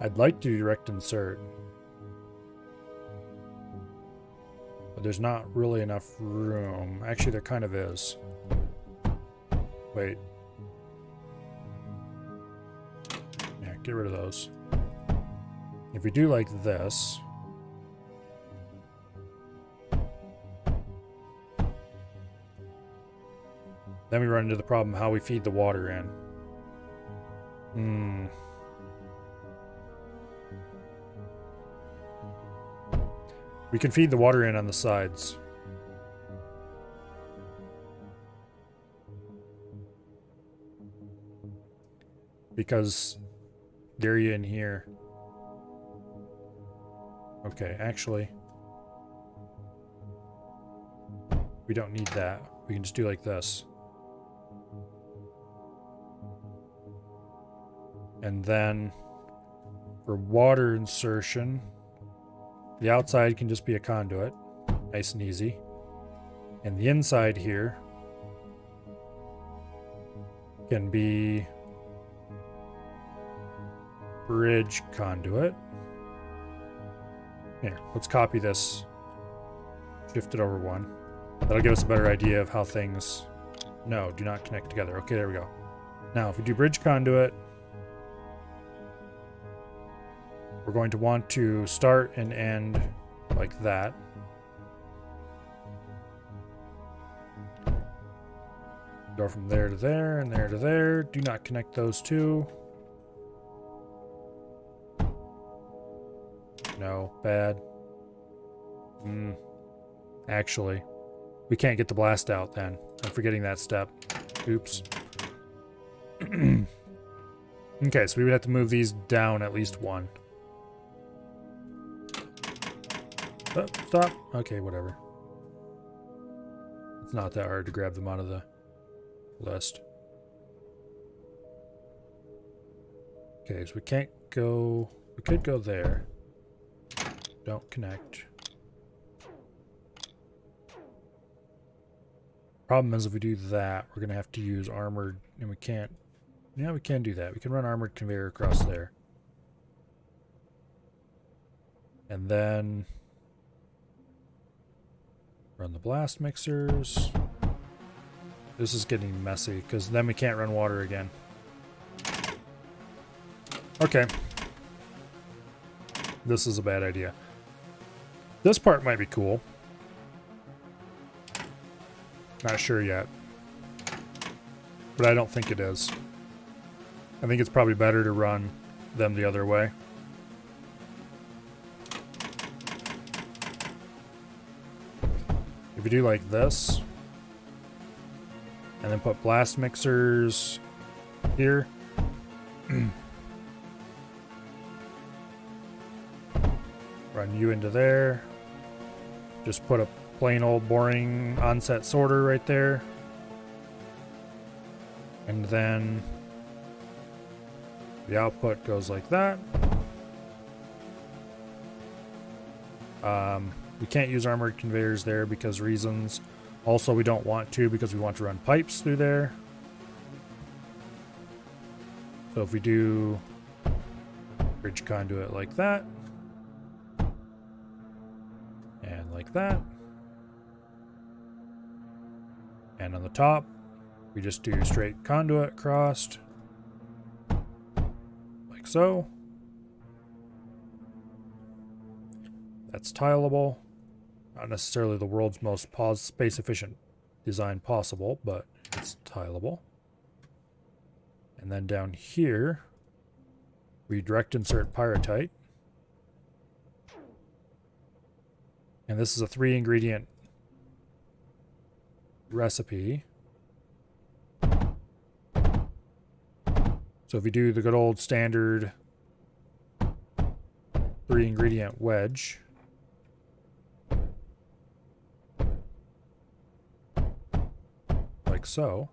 I'd like to direct insert, but there's not really enough room. Actually, there kind of is. Wait. Yeah, get rid of those. If we do like this, then we run into the problem how we feed the water in. We can feed the water in on the sides. Because the area in here. Okay, actually, we don't need that. We can just do like this. And then for water insertion, the outside can just be a conduit, nice and easy. And the inside here can be bridge conduit. Here, let's copy this, shift it over one. That'll give us a better idea of how things, no, do not connect together. Okay, there we go. Now, if we do bridge conduit, we're going to want to start and end like that. Go from there to there and there to there. Do not connect those two. No, bad. Actually, we can't get the blast out then. I'm forgetting that step. Oops. Okay, so we would have to move these down at least one. Oh, stop. Okay, whatever. It's not that hard to grab them out of the list. Okay, so we can't go... We could go there. Don't connect. Problem is if we do that, we're going to have to use armored... And we can't... Yeah, we can do that. We can run armored conveyor across there. And then... run the blast mixers. This is getting messy because then we can't run water again. Okay. This is a bad idea. This part might be cool. Not sure yet. But I don't think it is. I think it's probably better to run them the other way. If we do like this, and then put blast mixers here. Run you into there. Just put a plain old boring onset sorter right there. And then the output goes like that. We can't use armored conveyors there because reasons. Also, we don't want to because we want to run pipes through there. So if we do bridge conduit like that, and like that, and on the top, we just do straight conduit crossed, like so. That's tileable. Not necessarily the world's most space efficient design possible, but it's tileable. And then down here, we direct insert pyrite. And this is a 3-ingredient recipe. So if you do the good old standard 3-ingredient wedge, like so.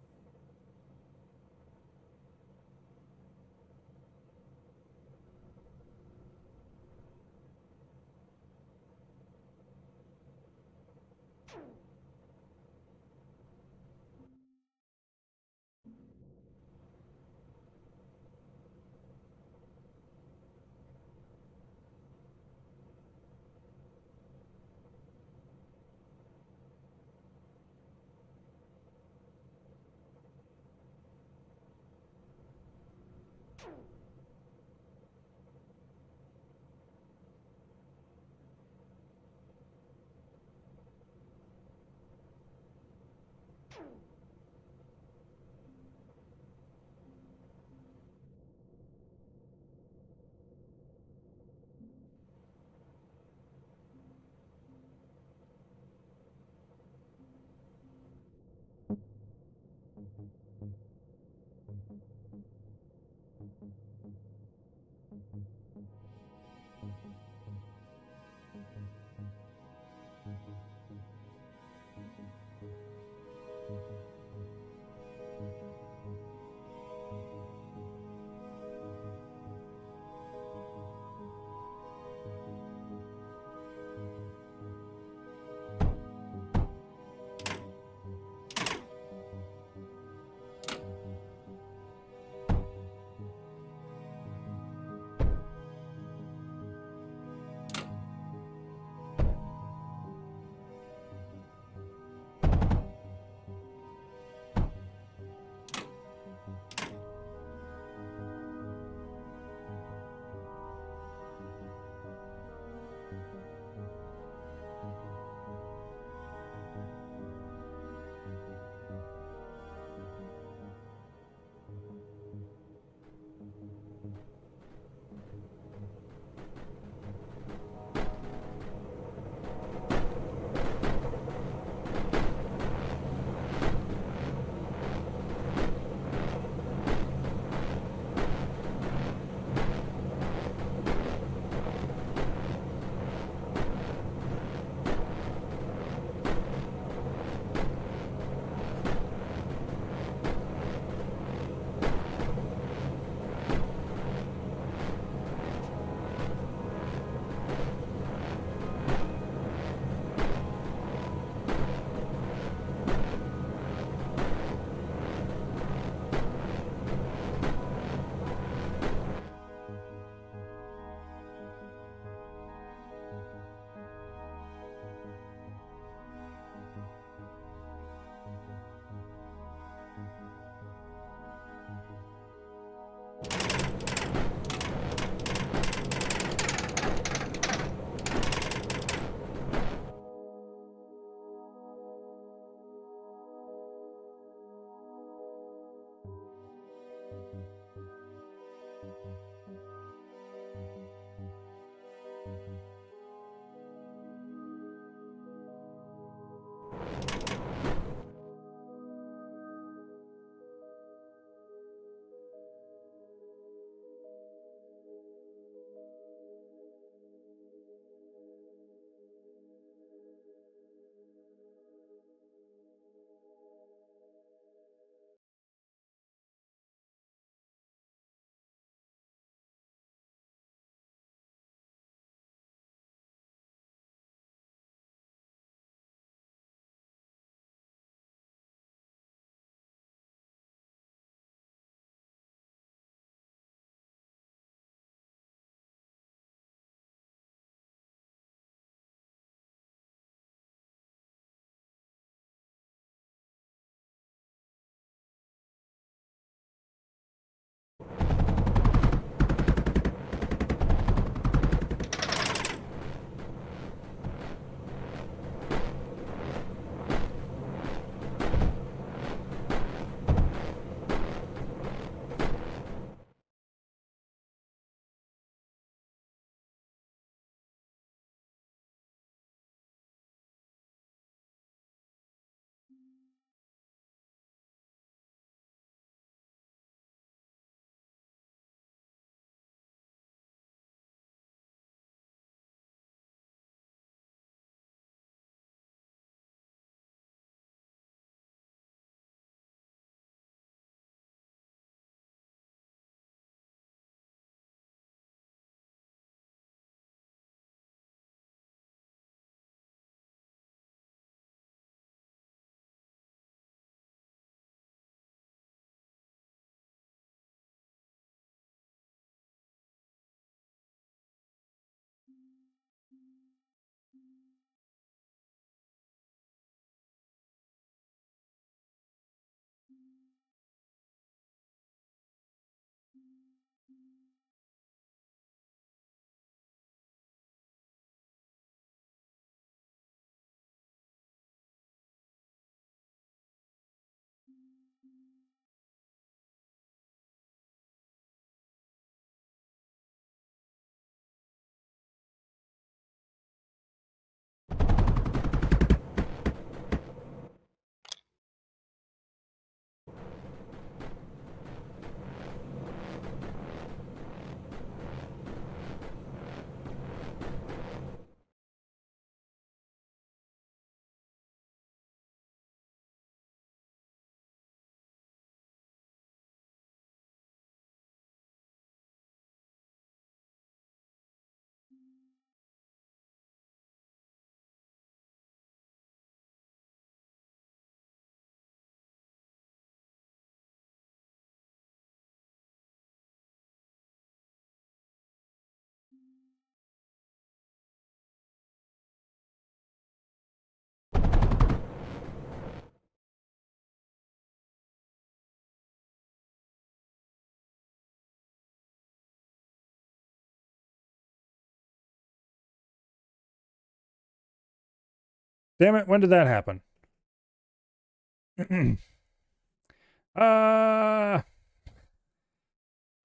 Damn it, when did that happen?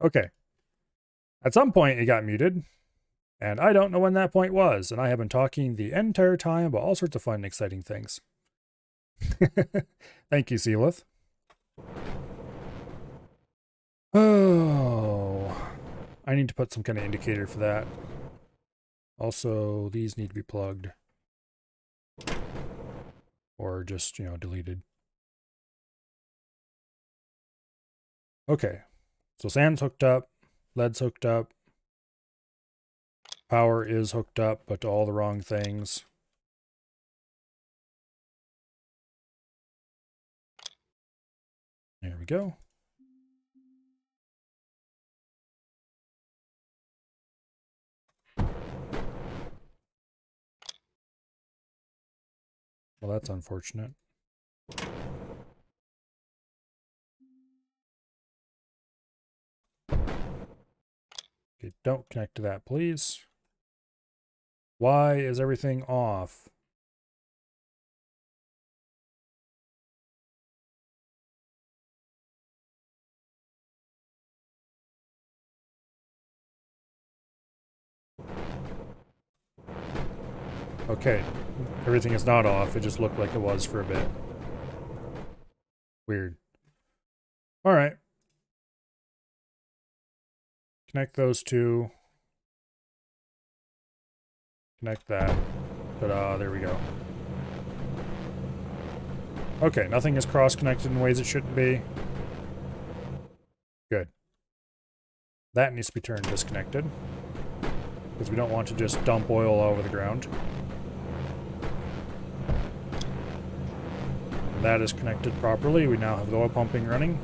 Okay. At some point it got muted, and I don't know when that point was, and I have been talking the entire time about all sorts of fun and exciting things. Thank you, Sealith. Oh, I need to put some kind of indicator for that. Also, these need to be plugged. Or just, deleted. Okay, so sand's hooked up, lead's hooked up, power is hooked up, but to all the wrong things. There we go. Well, that's unfortunate. Okay, don't connect to that, please. Why is everything off? Okay, everything is not off. It just looked like it was for a bit. Weird. All right. Connect those two. Connect that. Ta-da, there we go. Okay, nothing is cross-connected in ways it shouldn't be. Good. That needs to be turned disconnected, because we don't want to just dump oil all over the ground. That is connected properly. We now have the oil pumping running.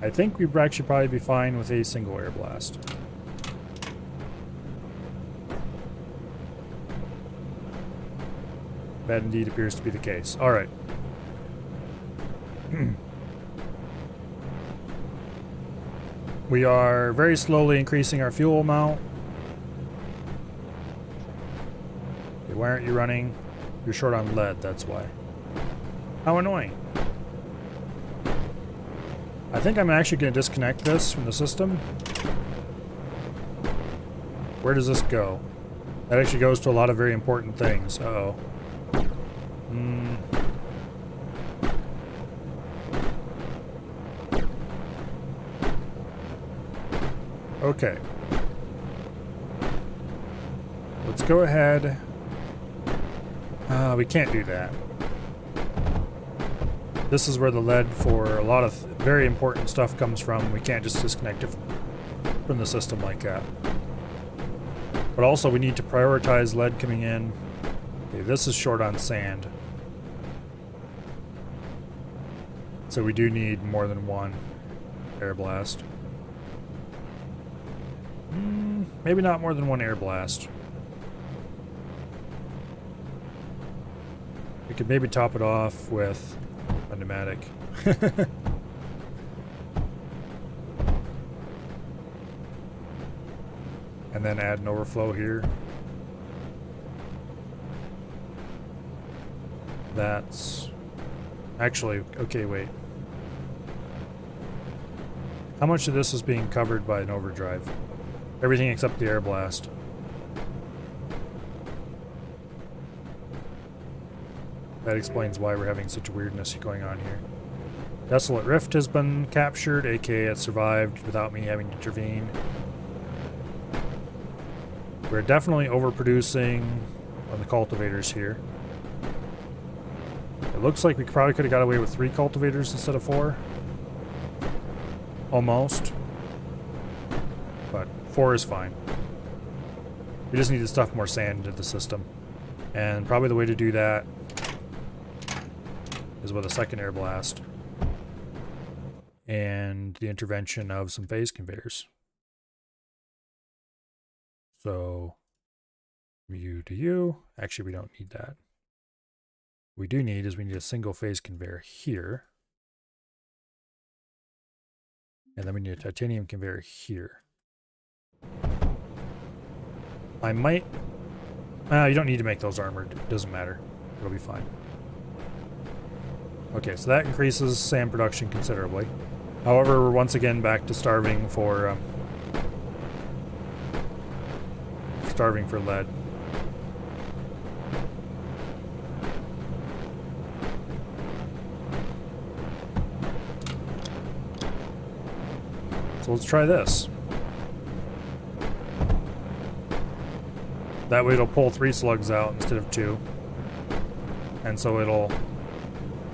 I think we'd actually probably be fine with a single air blast. That indeed appears to be the case. All right. We are very slowly increasing our fuel amount. Okay, why aren't you running? You're short on lead, that's why. How annoying. I think I'm actually going to disconnect this from the system. Where does this go? That actually goes to a lot of very important things. Uh-oh. Okay. Let's go ahead. We can't do that. This is where the lead for a lot of very important stuff comes from. We can't just disconnect it from the system like that. But also we need to prioritize lead coming in. Okay, this is short on sand. So we do need more than one air blast. Maybe not more than one air blast. We could maybe top it off with a pneumatic. And then add an overflow here. That's... Actually, okay, wait. How much of this is being covered by an overdrive? Everything except the air blast. That explains why we're having such weirdness going on here. Desolate Rift has been captured, aka it survived without me having to intervene. We're definitely overproducing on the cultivators here. It looks like we probably could have got away with 3 cultivators instead of 4. Almost. But 4 is fine. We just need to stuff more sand into the system. And probably the way to do that is with a second air blast. And the intervention of some phase conveyors. So, U to U. Actually, we don't need that. What we do need is we need a single phase conveyor here. And then we need a titanium conveyor here. I might... you don't need to make those armored. It doesn't matter. It'll be fine. Okay, so that increases sand production considerably. However, we're once again back to starving for lead. So let's try this. That way it'll pull 3 slugs out instead of 2. And so it'll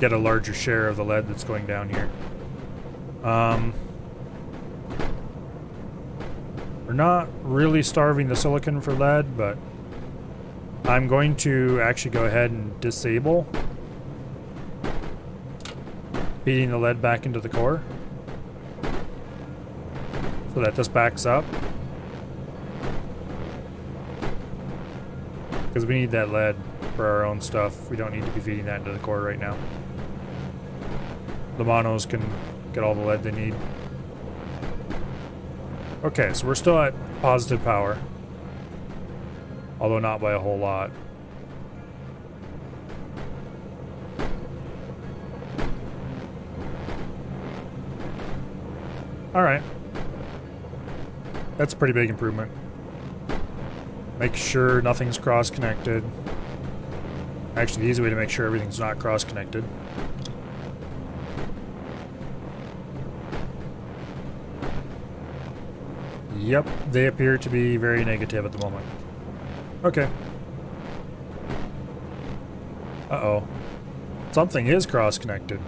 get a larger share of the lead that's going down here. We're not really starving the silicon for lead, but I'm going to actually go ahead and disable feeding the lead back into the core so that this backs up. Because we need that lead for our own stuff. We don't need to be feeding that into the core right now. The monos can get all the lead they need. Okay, so we're still at positive power. Although not by a whole lot. Alright. That's a pretty big improvement. Make sure nothing's cross-connected. Actually, the easy way to make sure everything's not cross-connected. Yep, they appear to be very negative at the moment. Okay. Uh-oh. Something is cross-connected.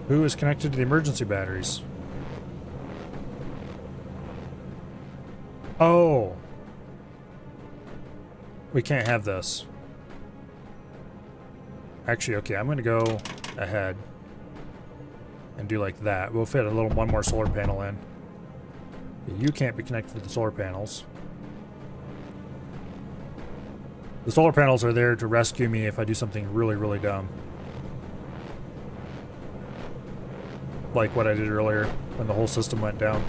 Who is connected to the emergency batteries? Oh! We can't have this. Actually, okay, I'm gonna go ahead and do like that. We'll fit one more solar panel in. You can't be connected to the solar panels. The solar panels are there to rescue me if I do something really, really dumb. Like what I did earlier when the whole system went down.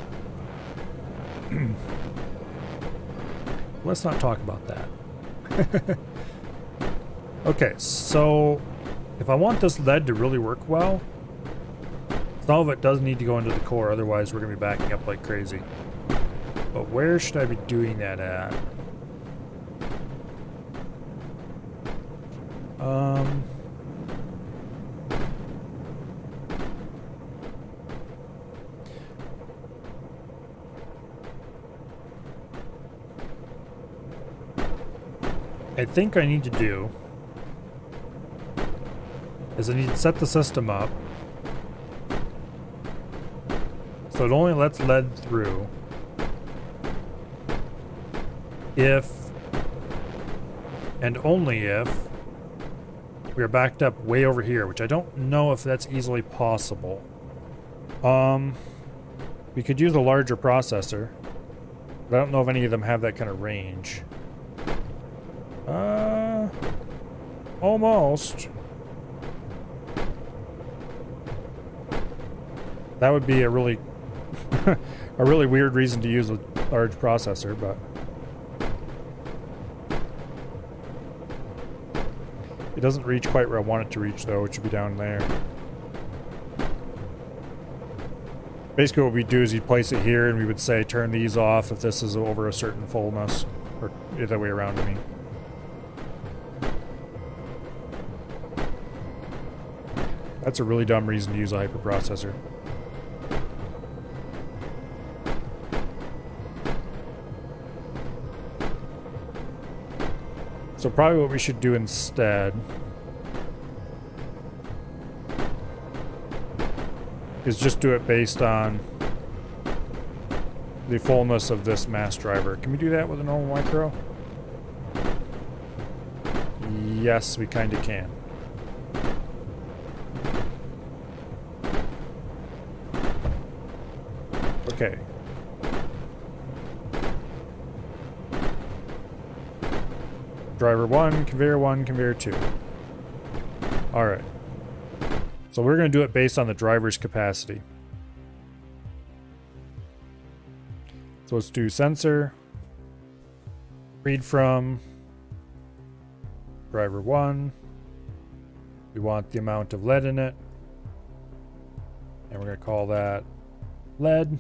Let's not talk about that. Okay, so if I want this lead to really work well, some of it does need to go into the core, otherwise we're going to be backing up like crazy. But where should I be doing that at? I think I need to do is I need to set the system up so it only lets lead through if and only if we are backed up way over here, which I don't know if that's easily possible. We could use a larger processor, but I don't know if any of them have that kind of range. Almost. That would be a really a really weird reason to use a large processor, but it doesn't reach quite where I want it to reach though, which would be down there. Basically what we do is you'd place it here and we would say turn these off if this is over a certain fullness, or the other way around, I mean. That's a really dumb reason to use a hyperprocessor. So probably what we should do instead is just do it based on the fullness of this mass driver. Can we do that with a normal micro? Yes, we kind of can. Okay. Driver 1, conveyor 2. Alright. So we're going to do it based on the driver's capacity. So let's do sensor, read from driver 1. We want the amount of lead in it. And we're going to call that lead.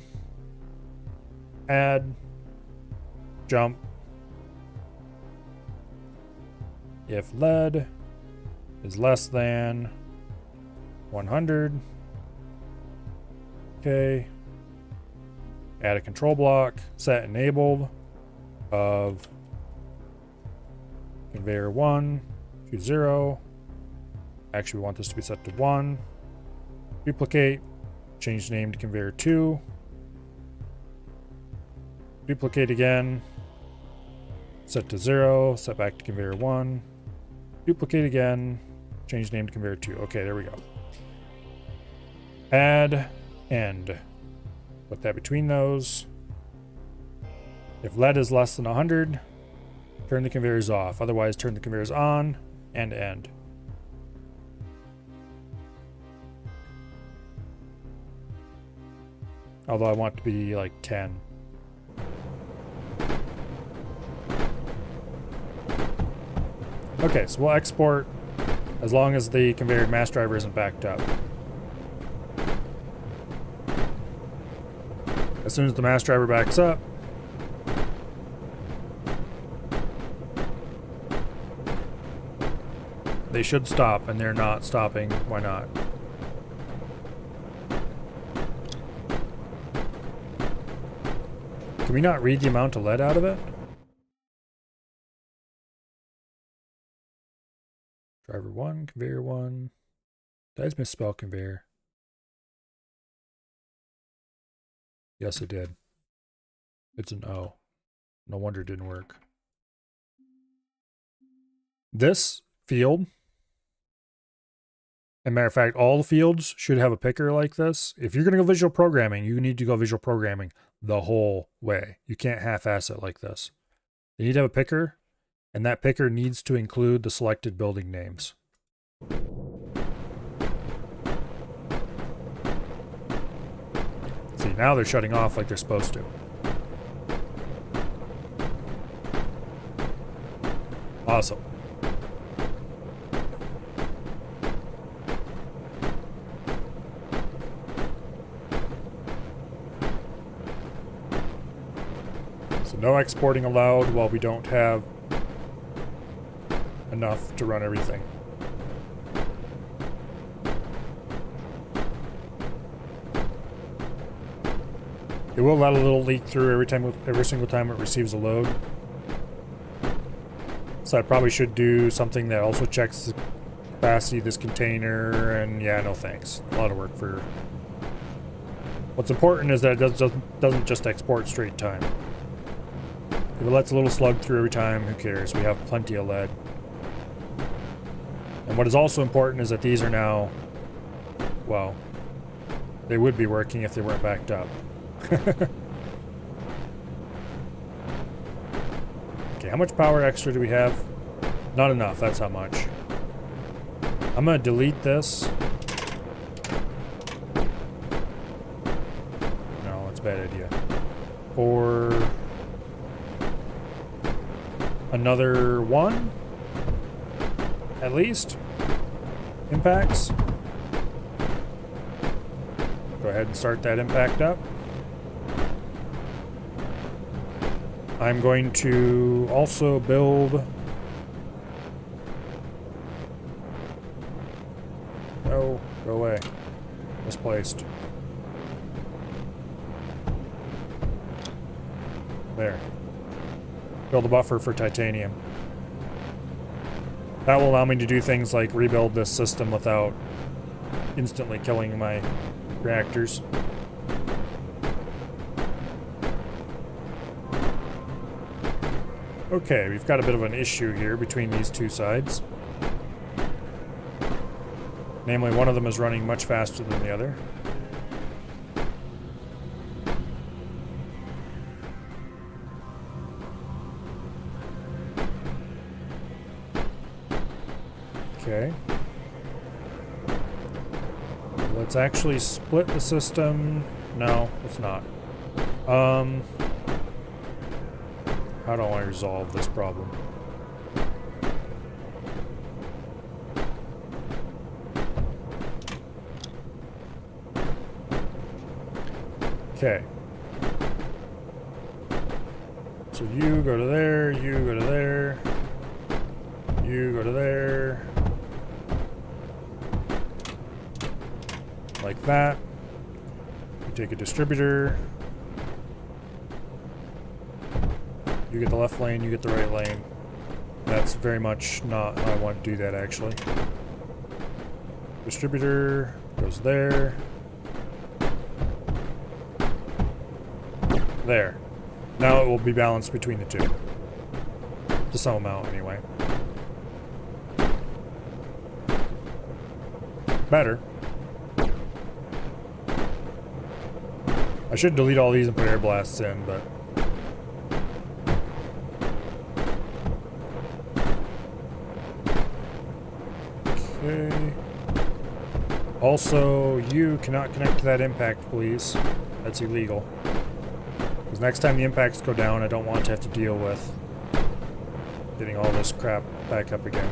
Add. Jump. If lead is less than 100. Okay. Add a control block. Set enabled of conveyor 1 to 0. Actually, we want this to be set to 1. Duplicate. Change name to conveyor 2. Duplicate again. Set to 0. Set back to conveyor 1. Duplicate again. Change name to conveyor 2. Okay, there we go. Add end. Put that between those. If lead is less than 100, turn the conveyors off. Otherwise, turn the conveyors on and end. Although I want it to be like 10. Okay, so we'll export as long as the conveyor mass driver isn't backed up. As soon as the mass driver backs up, they should stop, and they're not stopping. Why not? Can we not read the amount of lead out of it? Driver 1, conveyor 1. Did I just misspell conveyor? Yes, it did. It's an O. No wonder it didn't work. This field, as a matter of fact, all the fields should have a picker like this. If you're going to go visual programming, you need to go visual programming the whole way. You can't half-ass it like this. You need to have a picker, and that picker needs to include the selected building names. See, now they're shutting off like they're supposed to. Awesome. So no exporting allowed while we don't have enough to run everything. It will let a little leak through every single time it receives a load. So I probably should do something that also checks the capacity of this container, and yeah, no thanks. A lot of work for... What's important is that it doesn't just export straight time. If it lets a little slug through every time, who cares? We have plenty of lead. And what is also important is that these are now... Well, they would be working if they weren't backed up. Okay, how much power extra do we have? Not enough, that's how much. I'm gonna delete this. No, that's a bad idea. For another one, at least, impacts. Go ahead and start that impact up. I'm going to also build... Oh, go away. Misplaced. There. Build a buffer for titanium. That will allow me to do things like rebuild this system without instantly killing my reactors. Okay, we've got a bit of an issue here between these two sides. Namely, one of them is running much faster than the other. Okay. Let's actually split the system. No, let's not. How do I resolve this problem? Okay. So you go to there, you go to there, you go to there. Like that. You take a distributor. You get the left lane, you get the right lane. That's very much not how I want to do that, actually. Distributor goes there. There. Now it will be balanced between the two. To some amount, anyway. Better. I should delete all these and put air blasts in, but... Okay. Also, you cannot connect to that impact, please. That's illegal. Because next time the impacts go down, I don't want to have to deal with getting all this crap back up again.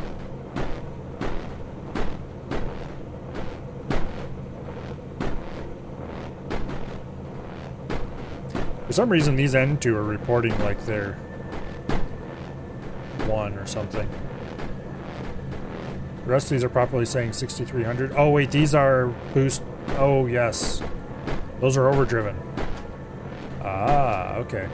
For some reason, these N2 are reporting like they're 1 or something. The rest of these are properly saying 6,300. Oh, wait, these are boost. Oh, yes. Those are overdriven. Ah, okay.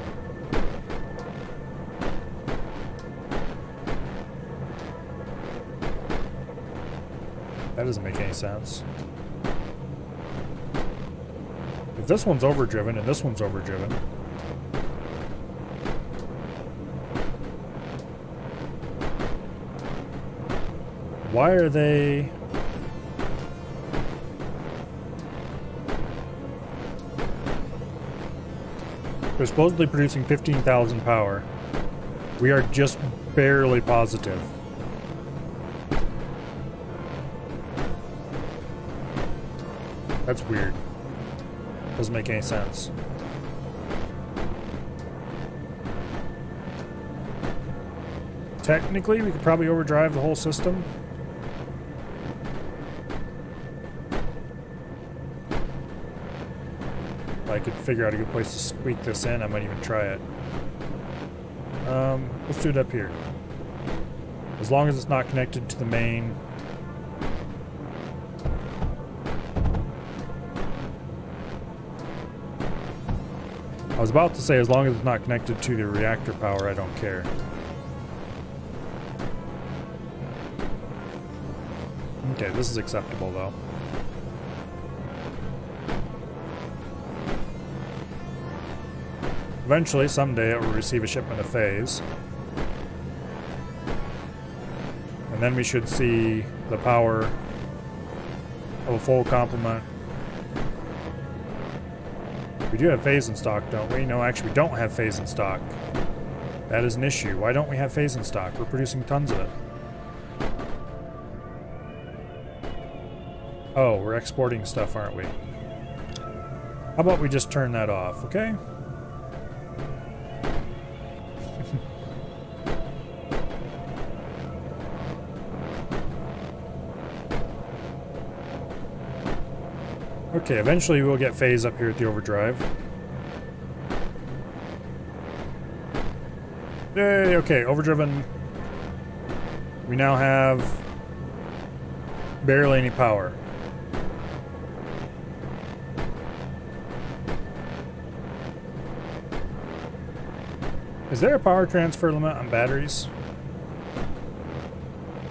That doesn't make any sense. If this one's overdriven and this one's overdriven. Why are they... They're supposedly producing 15,000 power. We are just barely positive. That's weird. Doesn't make any sense. Technically, we could probably overdrive the whole system. If I could figure out a good place to squeak this in, I might even try it. Let's do it up here. As long as it's not connected to the main. I was about to say, as long as it's not connected to the reactor power, I don't care. Okay, this is acceptable, though. Eventually, someday, it will receive a shipment of phase. And then we should see the power of a full complement. We do have phase in stock, don't we? No, actually, we don't have phase in stock. That is an issue. Why don't we have phase in stock? We're producing tons of it. Oh, we're exporting stuff, aren't we? How about we just turn that off, okay? Okay, eventually we'll get phase up here at the overdrive. Yay, okay, overdriven. We now have barely any power. Is there a power transfer limit on batteries?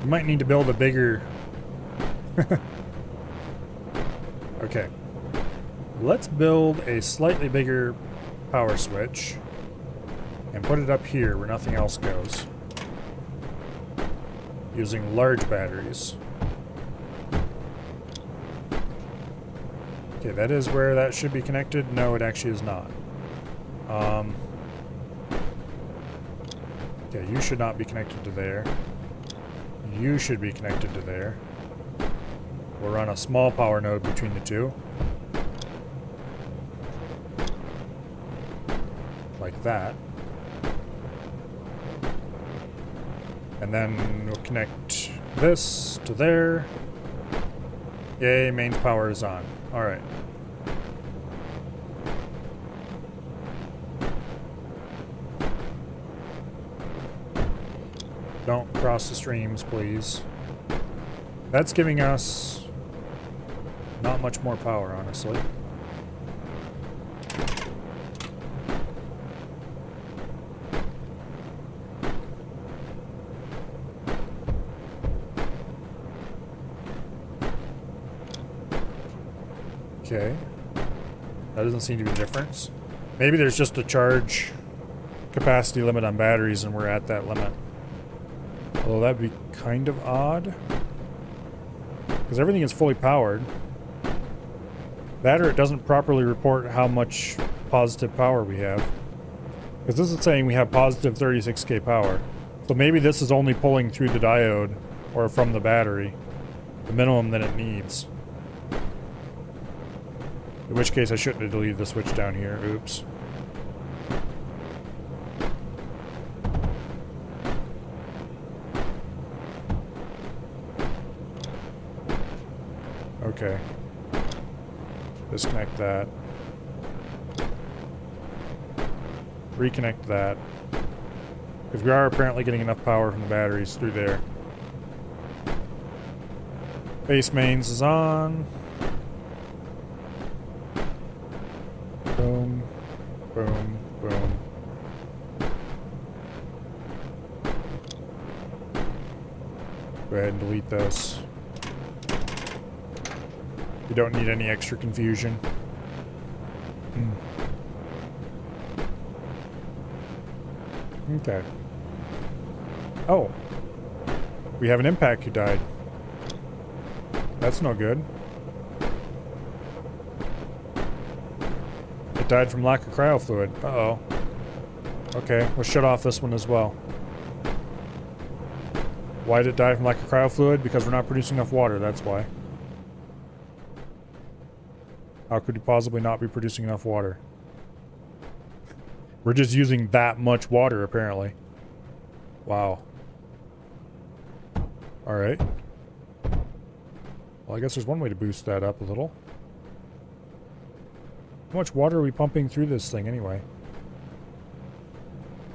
You might need to build a bigger... Okay. Let's build a slightly bigger power switch and put it up here where nothing else goes. Using large batteries. Okay, that is where that should be connected. No, it actually is not. Okay, you should not be connected to there. You should be connected to there. We'll run a small power node between the two. Like that. And then we'll connect this to there. Yay, mains power is on. Alright. Don't cross the streams, please. That's giving us not much more power, honestly. Okay. That doesn't seem to be a difference. Maybe there's just a charge capacity limit on batteries and we're at that limit. Although that'd be kind of odd. Because everything is fully powered. That or it doesn't properly report how much positive power we have. Because this is saying we have positive 36k power. So maybe this is only pulling through the diode or from the battery. The minimum that it needs. In which case I shouldn't have deleted the switch down here. Oops. Okay. Disconnect that. Reconnect that. Because we are apparently getting enough power from the batteries through there. Base mains is on. Boom. Boom. Boom. Go ahead and delete this. We don't need any extra confusion. Okay. Oh. We have an impact who died. That's no good. It died from lack of cryo fluid. Uh-oh. Okay, we'll shut off this one as well. Why did it die from lack of cryo fluid? Because we're not producing enough water, that's why. How could you possibly not be producing enough water? We're just using that much water, apparently. Wow. Alright. Well, I guess there's one way to boost that up a little. How much water are we pumping through this thing, anyway?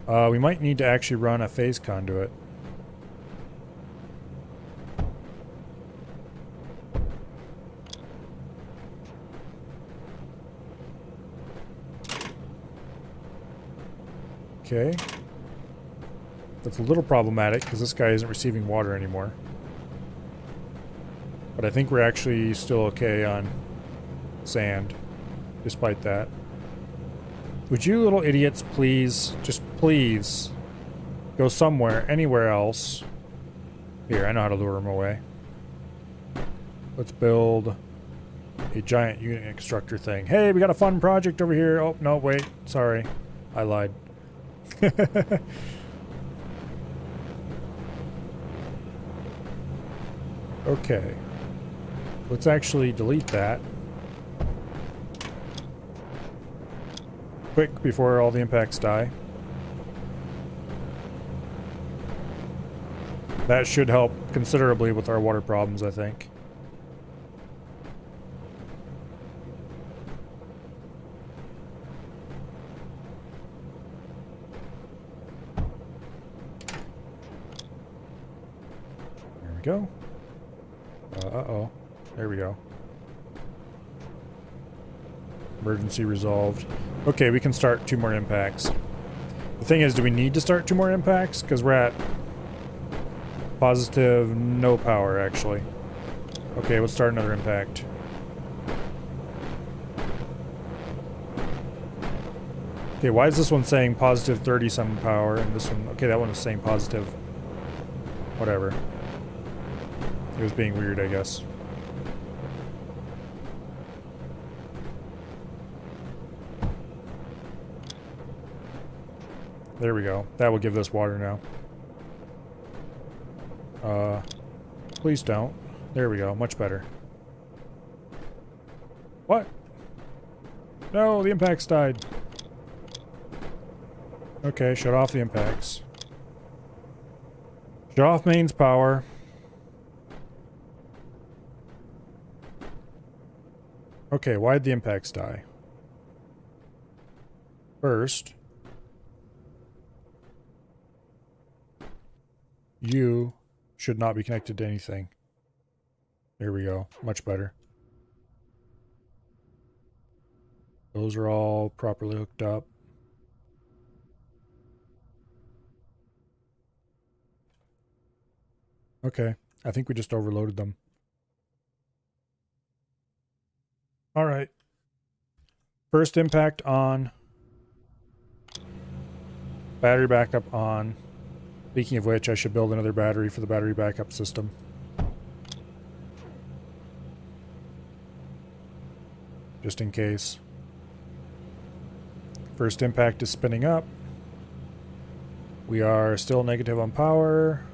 We might need to actually run a phase conduit. Okay. That's a little problematic because this guy isn't receiving water anymore. But I think we're actually still okay on sand, despite that. Would you little idiots please, just please, go somewhere, anywhere else. Here, I know how to lure them away. Let's build a giant unit constructor thing. Hey, we got a fun project over here. Oh, no, wait. Sorry. I lied. Okay. Let's actually delete that. Quick, before all the impacts die. That should help considerably with our water problems, I think. There we go. Uh-oh. There we go. Emergency resolved. Okay, we can start 2 more impacts. The thing is, do we need to start 2 more impacts? Because we're at positive no power, actually. Okay, let's start another impact. Okay, why is this one saying positive 30-some power, and this one... Okay, that one is saying positive... Whatever. It was being weird, I guess. There we go. That will give this water now. Please don't. There we go. Much better. What? No, the impacts died. Okay, shut off the impacts. Shut off mains power. Okay, why'd the impacts die? First, you should not be connected to anything. There we go. Much better. Those are all properly hooked up. Okay, I think we just overloaded them. All right. First impact on. Battery backup on. Speaking of which, I should build another battery for the battery backup system. Just in case. First impact is spinning up. We are still negative on power.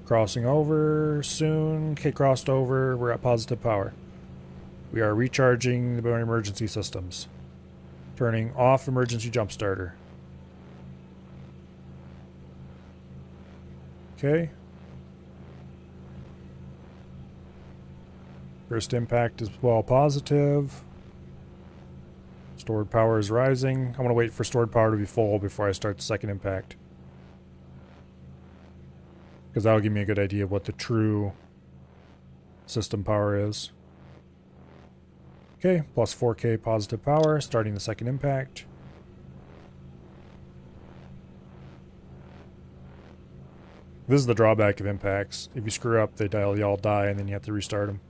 Crossing over soon. Okay, crossed over. We're at positive power. We are recharging the emergency systems. Turning off emergency jump starter. Okay. First impact is well positive. Stored power is rising. I'm going to wait for stored power to be full before I start the second impact. Because that'll give me a good idea of what the true system power is. Okay, plus 4K positive power, starting the second impact. This is the drawback of impacts. If you screw up, they all die, and then you have to restart them.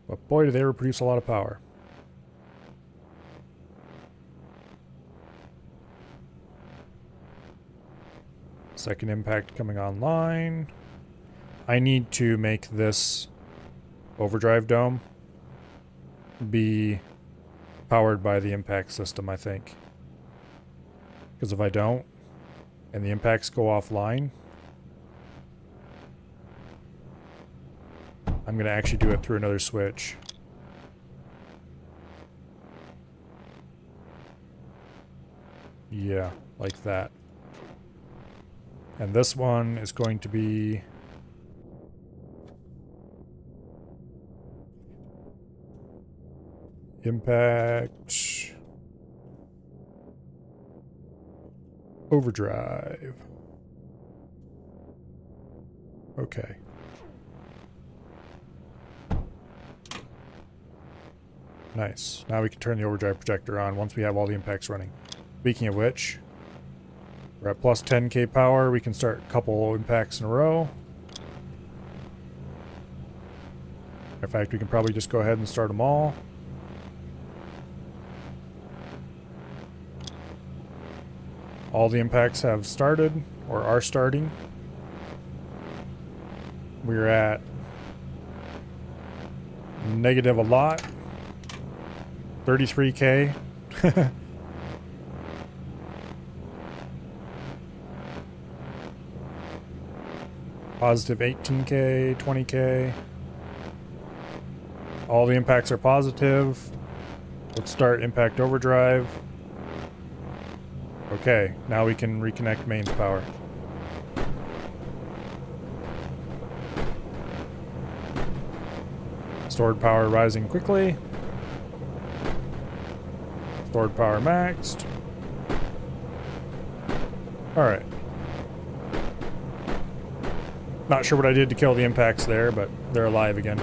But boy, do they ever produce a lot of power. Second impact coming online. I need to make this overdrive dome be powered by the impact system, I think. Because if I don't, and the impacts go offline, I'm going to actually do it through another switch. Yeah, like that. And this one is going to be impact overdrive. Okay. Nice. Now we can turn the overdrive projector on once we have all the impacts running. Speaking of which, we're at plus 10k power. We can start a couple impacts in a row. In fact, we can probably just go ahead and start them all. All the impacts have started, or are starting. We're at negative a lot. 33k. Positive 18k, 20k. All the impacts are positive. Let's start impact overdrive. Okay, now we can reconnect mains power. Stored power rising quickly. Stored power maxed. Alright. Not sure what I did to kill the impacts there, but they're alive again.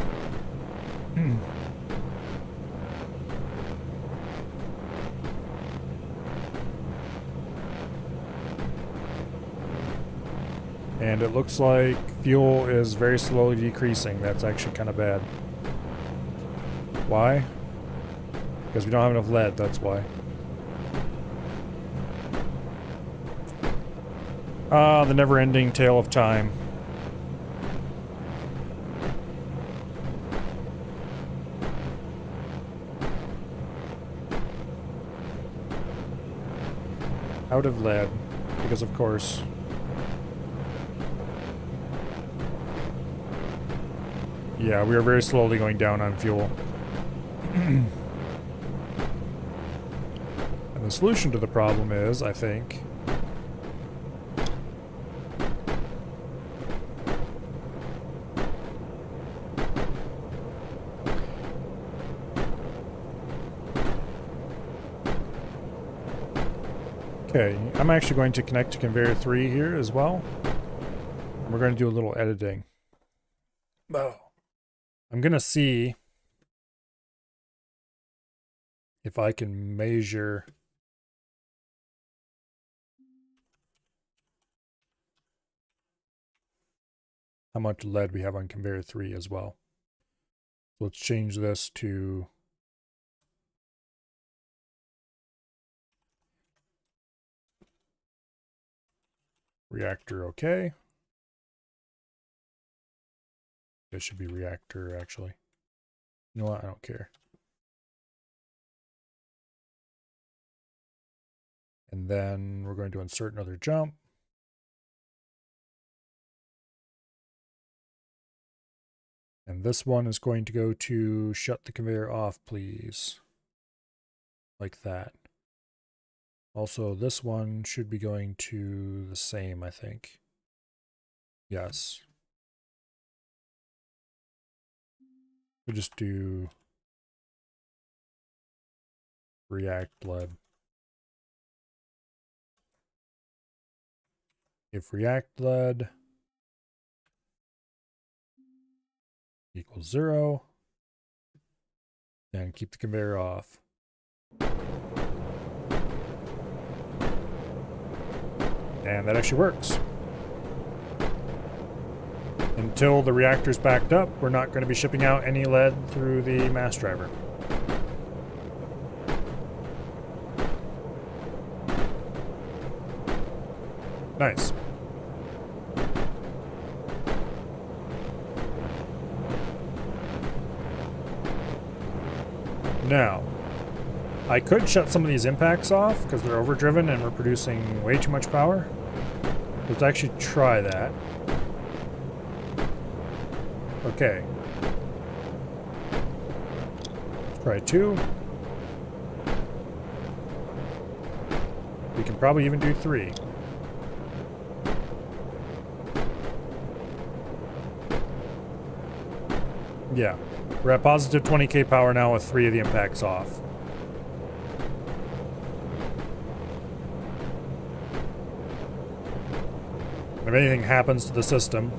And it looks like fuel is very slowly decreasing. That's actually kind of bad. Why? Because we don't have enough lead, that's why. Ah, the never-ending tale of time. Out of lead, because of course. Yeah, we are very slowly going down on fuel. And the solution to the problem is, I think, Okay, I'm actually going to connect to conveyor 3 here as well. And we're going to do a little editing. Oh. I'm going to see if I can measure how much lead we have on conveyor 3 as well. Let's change this to reactor okay. It should be reactor actually. You know what? I don't care. And then we're going to insert another jump. And this one is going to go to shut the conveyor off, please. Like that. Also, this one should be going to the same, I think. Yes. We'll just do react lead. If react lead equals 0, and keep the conveyor off. And that actually works. Until the reactor's backed up, we're not going to be shipping out any lead through the mass driver. Nice. Now, I could shut some of these impacts off because they're overdriven and we're producing way too much power. Let's actually try that. Okay. Let's try 2. We can probably even do 3. Yeah. We're at positive 20k power now with 3 of the impacts off. If anything happens to the system,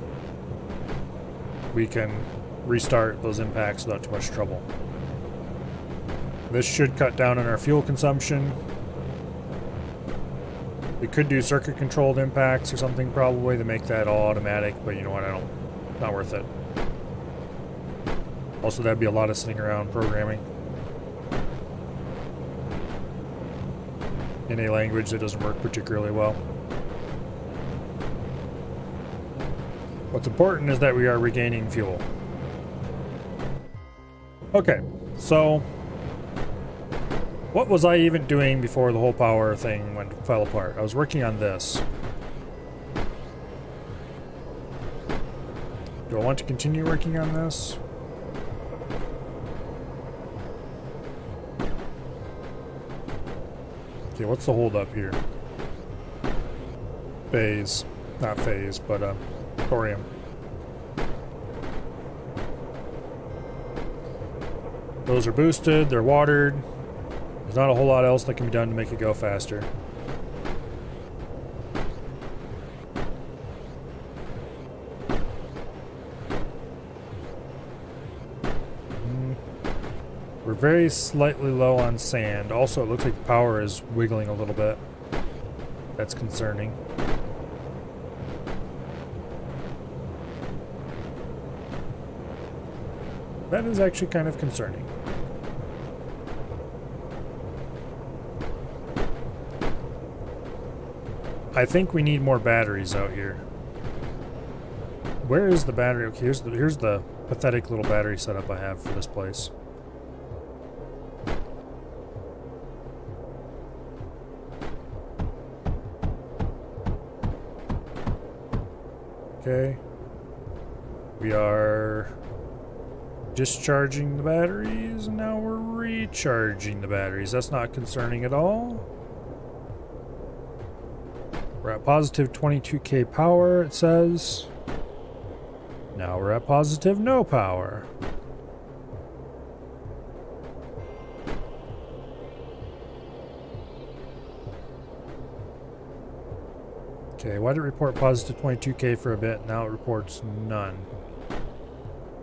we can restart those impacts without too much trouble. This should cut down on our fuel consumption. We could do circuit controlled impacts or something probably to make that all automatic, but you know what, not worth it. Also, that'd be a lot of sitting around programming in a language that doesn't work particularly well. What's important is that we are regaining fuel. Okay, so what was I even doing before the whole power thing fell apart? I was working on this. Do I want to continue working on this? Okay, what's the holdup here? Phase. Not phase, but thorium. Those are boosted, they're watered. There's not a whole lot else that can be done to make it go faster. We're very slightly low on sand. Also, it looks like the power is wiggling a little bit. That's concerning. That is actually kind of concerning. I think we need more batteries out here. Where is the battery? Okay, here's the pathetic little battery setup I have for this place. Okay. We are discharging the batteries, and now we're recharging the batteries. That's not concerning at all. We're at positive 22k power, it says. Now we're at positive no power. Okay, why did it report positive 22K for a bit? Now it reports none.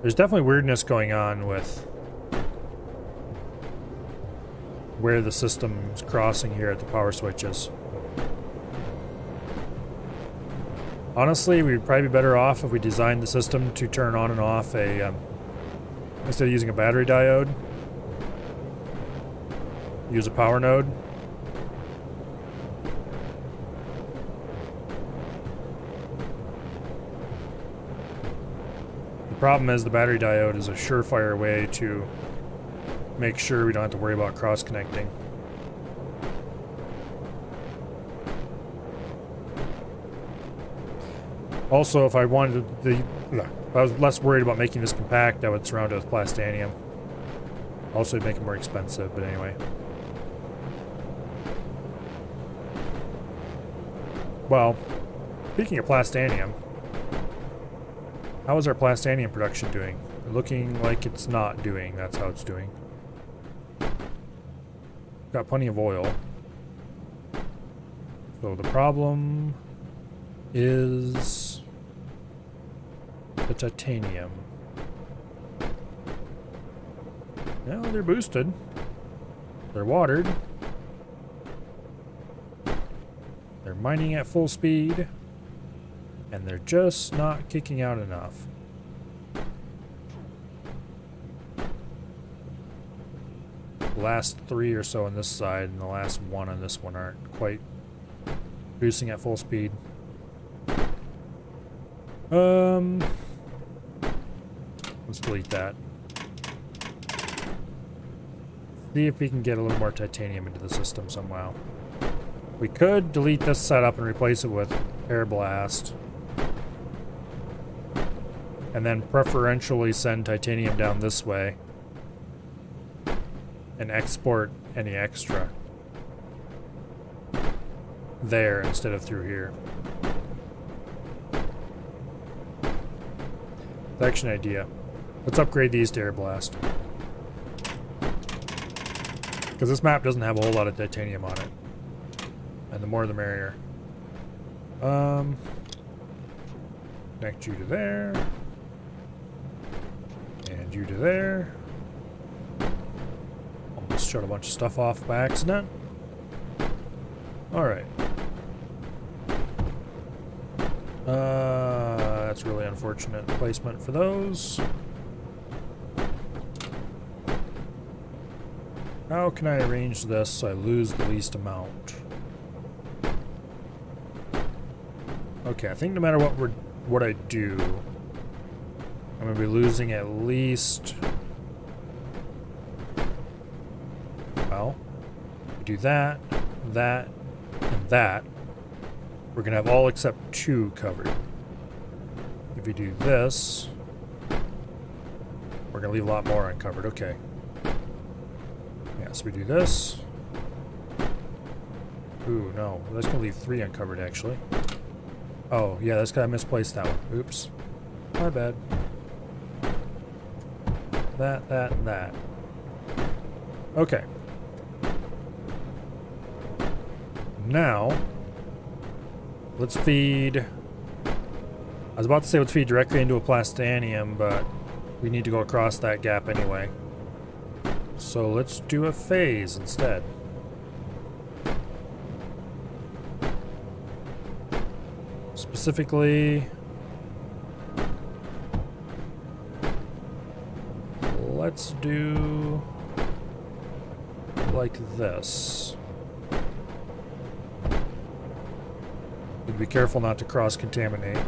There's definitely weirdness going on with where the system's crossing here at the power switches. Honestly, we'd probably be better off if we designed the system to turn on and off a, instead of using a battery diode, use a power node. The problem is the battery diode is a surefire way to make sure we don't have to worry about cross-connecting. Also, if I wanted if I was less worried about making this compact, I would surround it with plastanium. Also, it'd make it more expensive, but anyway. Well, speaking of plastanium, how is our plastanium production doing? Looking like it's not doing. That's how it's doing. Got plenty of oil. So the problem is the titanium. Well, they're boosted. They're watered. They're mining at full speed. And they're just not kicking out enough. The last 3 or so on this side and the last 1 on this one aren't quite producing at full speed. Let's delete that. See if we can get a little more titanium into the system somehow. We could delete this setup and replace it with Air Blast. And then preferentially send titanium down this way. And export any extra there instead of through here. That's an idea. Let's upgrade these to Air Blast. Because this map doesn't have a whole lot of titanium on it. And the more the merrier. Connect you to there. And you to there. Almost shut a bunch of stuff off by accident. Alright. That's really unfortunate placement for those. How can I arrange this so I lose the least amount? Okay, I think no matter what I do, I'm gonna be losing at least. Well, we do that, that, and that. We're gonna have all except 2 covered. If we do this, we're gonna leave a lot more uncovered. Okay. Yeah, so we do this. Ooh, no. That's gonna leave 3 uncovered, actually. Oh, yeah, that's because I misplaced that one. Oops. My bad. That, and that. Okay. Now, let's feed... I was about to say let's feed directly into a plastanium, but we need to go across that gap anyway. So let's do a phase instead. Specifically, let's do like this. Need to be careful not to cross-contaminate.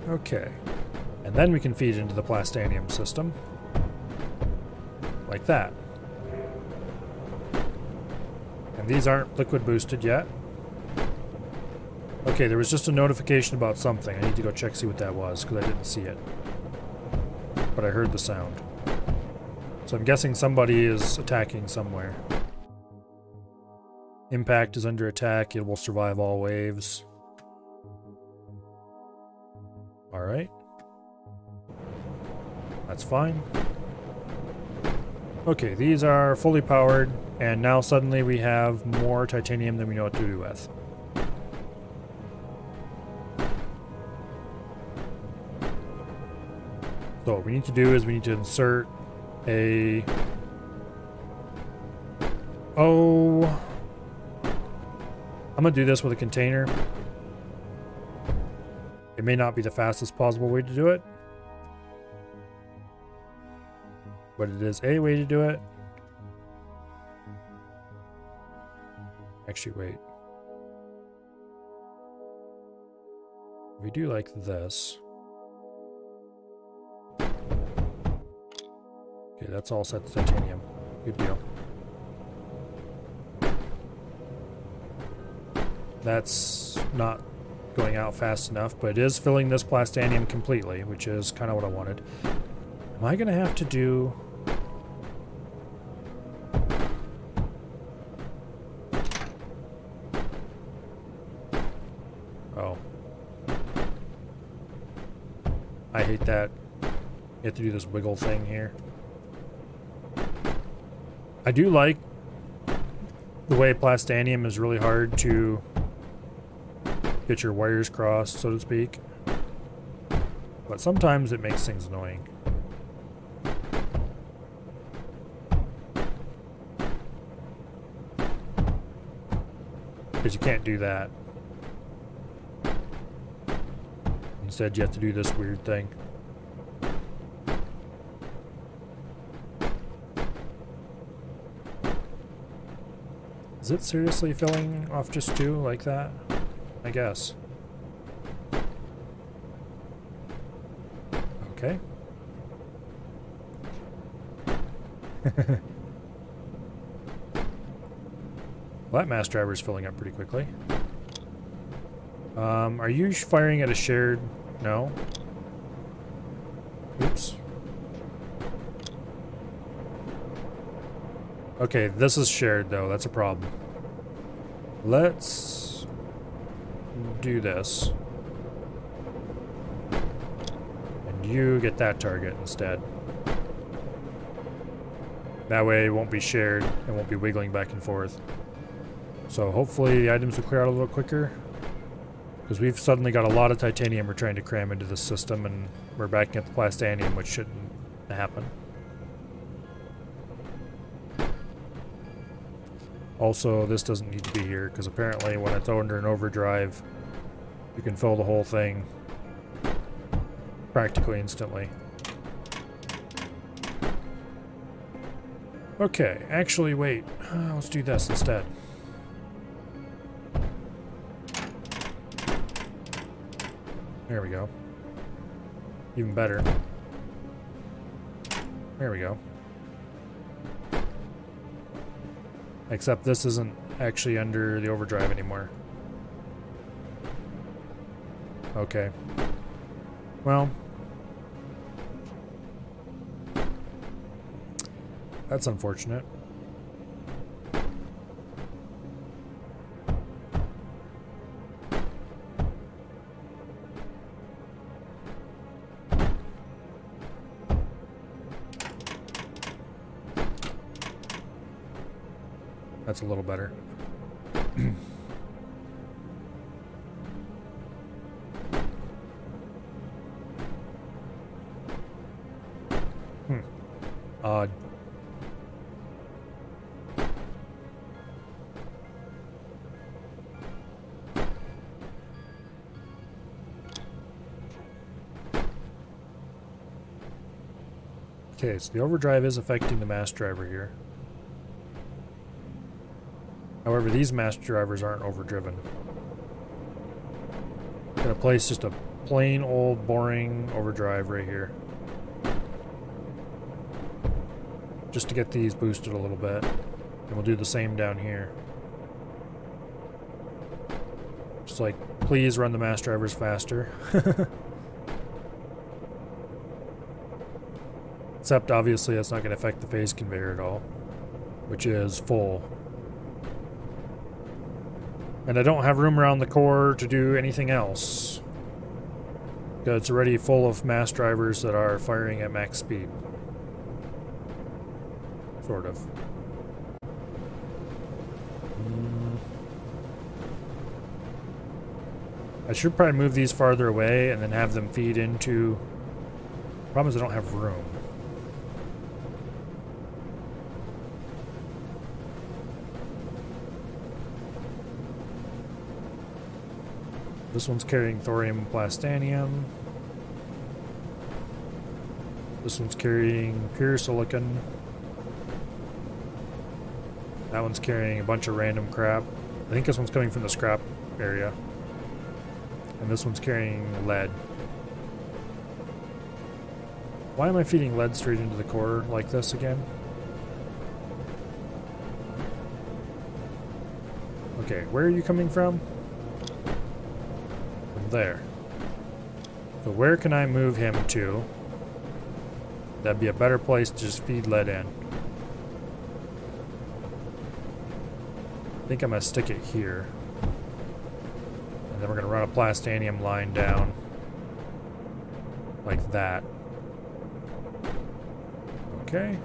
Okay. And then we can feed into the plastanium system. Like that. And these aren't liquid boosted yet. Okay, there was just a notification about something. I need to go check, see what that was, because I didn't see it. But I heard the sound. So I'm guessing somebody is attacking somewhere. Impact is under attack. It will survive all waves. Alright. That's fine. Okay, these are fully powered, and now suddenly we have more titanium than we know what to do with. So what we need to do is we need to insert a... Oh... I'm gonna do this with a container. It may not be the fastest possible way to do it, but it is a way to do it. Actually, wait. We do like this. Okay, that's all set to titanium. Good deal. That's not going out fast enough, but it is filling this plastanium completely, which is kind of what I wanted. Am I going to have to do... Oh. I hate that. You have to do this wiggle thing here. I do like the way plastanium is really hard to get your wires crossed, so to speak. But sometimes it makes things annoying. Because you can't do that. Instead, you have to do this weird thing. Is it seriously filling off just two like that? I guess. Okay. Well, that mass driver is filling up pretty quickly. Are you firing at a shared... No. Oops. Okay, this is shared though. That's a problem. Let's do this. And you get that target instead. That way it won't be shared and won't be wiggling back and forth. So hopefully the items will clear out a little quicker. Because we've suddenly got a lot of titanium we're trying to cram into the system, and we're backing up the plastanium, which shouldn't happen. Also, this doesn't need to be here, because apparently when it's under an overdrive, you can fill the whole thing practically instantly. Okay, actually, wait. Let's do this instead. There we go. Even better. There we go. Except this isn't actually under the overdrive anymore. Okay. Well. That's unfortunate. That's a little better. Odd. Okay, so the overdrive is affecting the mass driver here. However, these mass drivers aren't overdriven. I'm gonna place just a plain old boring overdrive right here. Just to get these boosted a little bit. And we'll do the same down here. Just like, please run the mass drivers faster. Except obviously that's not going to affect the phase conveyor at all, which is full. And I don't have room around the core to do anything else, because it's already full of mass drivers that are firing at max speed. Sort of. I should probably move these farther away and then have them feed into... Problem is I don't have room. This one's carrying thorium and plastanium. This one's carrying pure silicon. That one's carrying a bunch of random crap. I think this one's coming from the scrap area. And this one's carrying lead. Why am I feeding lead straight into the core like this again? Okay, where are you coming from? From there. So where can I move him to? That'd be a better place to just feed lead in. I think I'm gonna stick it here. And then we're gonna run a plastanium line down. Like that. Okay.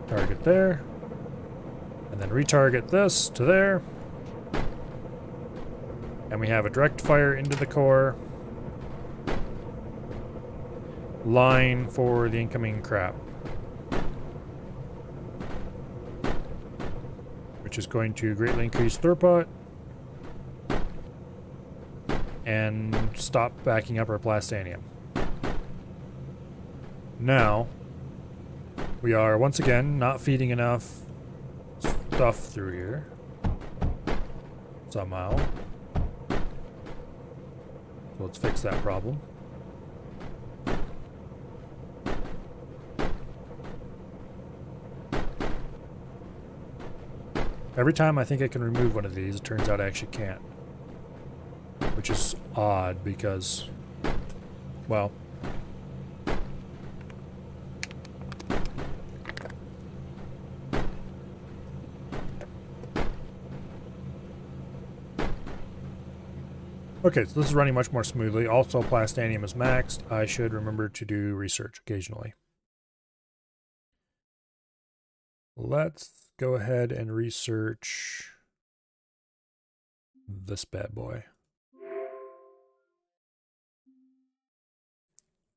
Target there. And then retarget this to there. And we have a direct fire into the core. Line for the incoming crap. Which is going to greatly increase throughput. And stop backing up our plastanium. Now, we are once again not feeding enough stuff through here. Somehow. So let's fix that problem. Every time I think I can remove one of these, it turns out I actually can't. Which is odd because, well... Okay, so this is running much more smoothly. Also, plastanium is maxed. I should remember to do research occasionally. Let's go ahead and research this bad boy.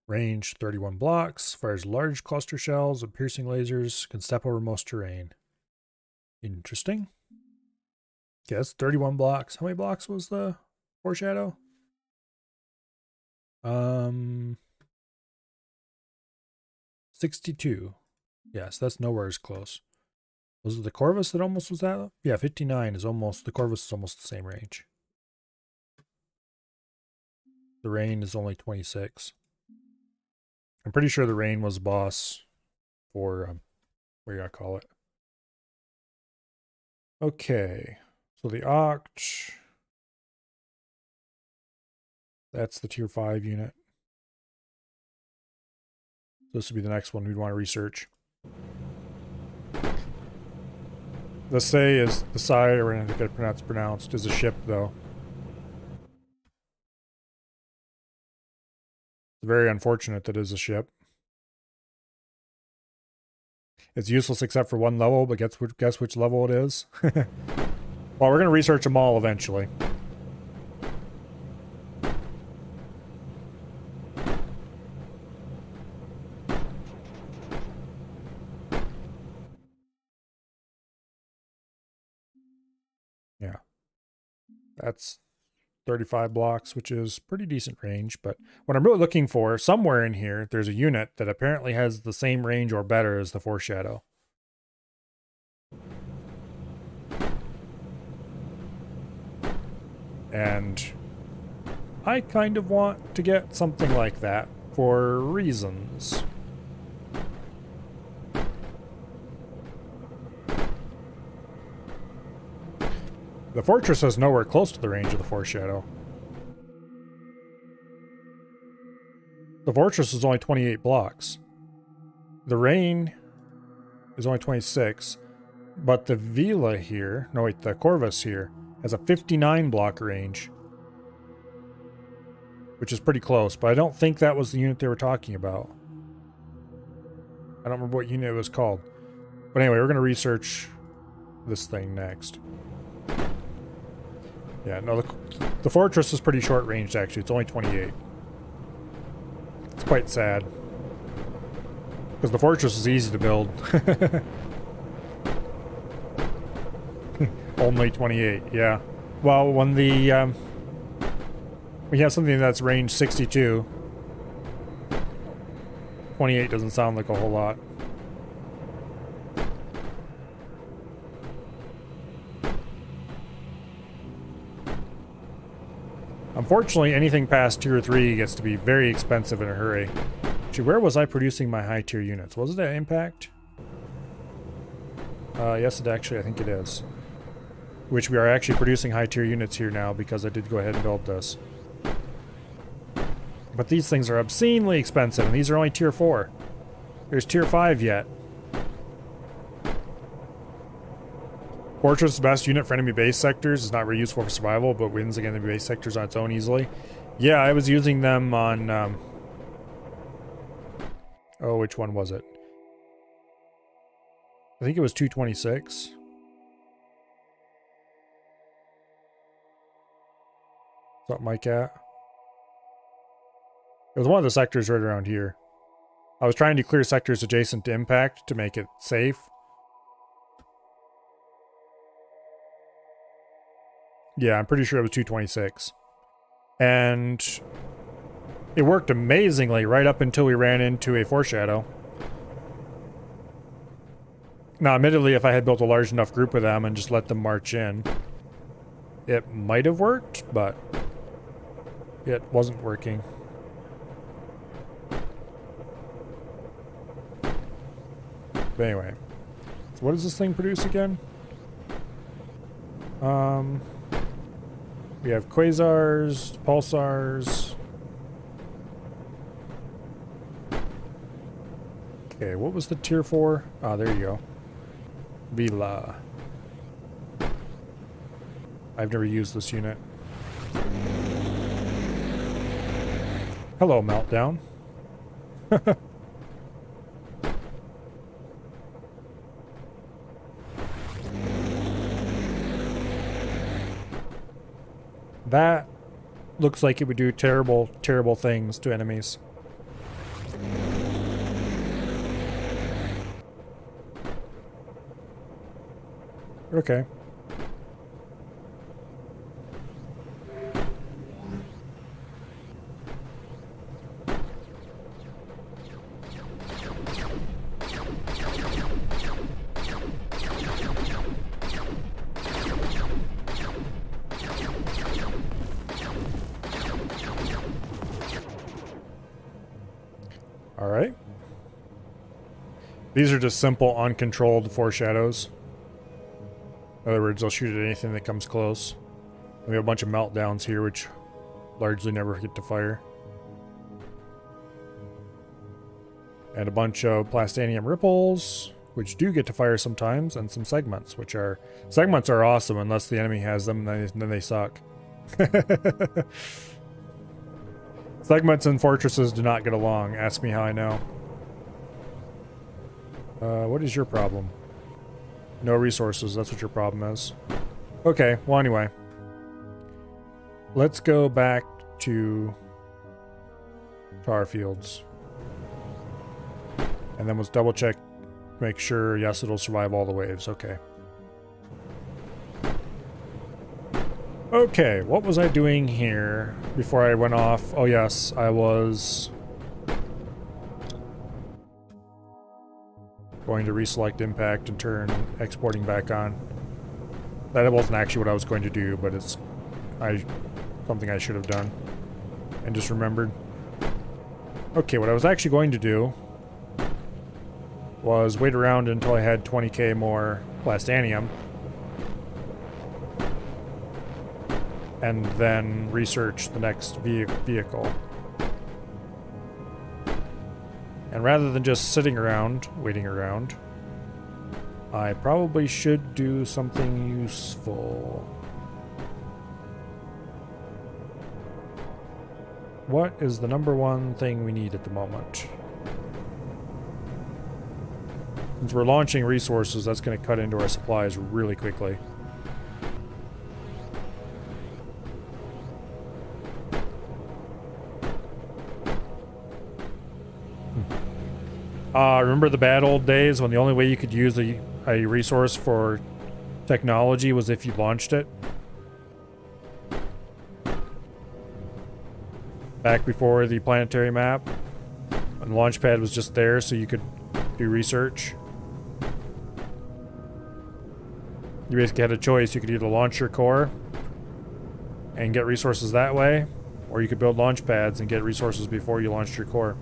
Range 31 blocks, fires large cluster shells with piercing lasers, can step over most terrain. Interesting. Yes, 31 blocks. How many blocks was the foreshadow? 62. Yes, that's nowhere as close. Was it the Corvus that almost was that? Yeah, 59 is almost, the Corvus is almost the same range. The Rain is only 26. I'm pretty sure the Rain was boss for, what do you call it? Okay, so the Oct, that's the tier 5 unit. This would be the next one we'd want to research. The Say is the Siren, I think it's pronounced, is a ship though. It's very unfortunate that it is a ship. It's useless except for one level, but guess which level it is? Well, we're going to research them all eventually. Yeah. That's 35 blocks, which is pretty decent range, but what I'm really looking for, somewhere in here, there's a unit that apparently has the same range or better as the Foreshadow. And I kind of want to get something like that for reasons. The Fortress is nowhere close to the range of the Foreshadow. The Fortress is only 28 blocks. The Rain is only 26. But the Vila here, no wait, the Corvus here, has a 59 block range. Which is pretty close, but I don't think that was the unit they were talking about. I don't remember what unit it was called. But anyway, we're going to research this thing next. Yeah, no, the fortress is pretty short ranged actually. It's only 28. It's quite sad. Because the fortress is easy to build. Only 28, yeah. Well, when the we have something that's range 62, 28 doesn't sound like a whole lot. Unfortunately, anything past tier 3 gets to be very expensive in a hurry. Actually, where was I producing my high tier units? Was it at Impact? Yes, I think it is. Which we are actually producing high tier units here now because I did go ahead and build this. But these things are obscenely expensive, and these are only tier 4. There's tier 5 yet. Fortress is the best unit for enemy base sectors. It's not very useful for survival, but wins against enemy base sectors on its own easily. Yeah, I was using them on... oh, which one was it? I think it was 226. Something like that. It was one of the sectors right around here. I was trying to clear sectors adjacent to Impact to make it safe. Yeah, I'm pretty sure it was 226. And it worked amazingly right up until we ran into a foreshadow. Now, admittedly, if I had built a large enough group of them and just let them march in, it might have worked, but it wasn't working. But anyway, so what does this thing produce again? We have quasars, pulsars. Okay, what was the tier 4? Ah, there you go. Vila. I've never used this unit. Hello, Meltdown. That looks like it would do terrible, terrible things to enemies. Okay. Alright. These are just simple, uncontrolled foreshadows. In other words, they'll shoot at anything that comes close. We have a bunch of meltdowns here, which largely never get to fire. And a bunch of plastanium ripples, which do get to fire sometimes, and some segments, which are... Segments are awesome unless the enemy has them, and then they suck. Segments and fortresses do not get along. Ask me how I know. What is your problem? No resources, that's what your problem is. Okay, well anyway. Let's go back to tar fields. And then let's double check, make sure, yes, it'll survive all the waves. Okay. Okay, what was I doing here before I went off? Oh yes, I was going to reselect Impact and turn exporting back on. That wasn't actually what I was going to do, but it's something I should have done and just remembered. Okay, what I was actually going to do was wait around until I had 20k more plastanium and then research the next vehicle. And rather than just sitting around, waiting around, I probably should do something useful. What is the #1 thing we need at the moment? Since we're launching resources, that's going to cut into our supplies really quickly. Remember the bad old days when the only way you could use a resource for technology was if you launched it? Back before the planetary map, when the launch pad was just there so you could do research. You basically had a choice. You could either launch your core and get resources that way, or you could build launch pads and get resources before you launched your core.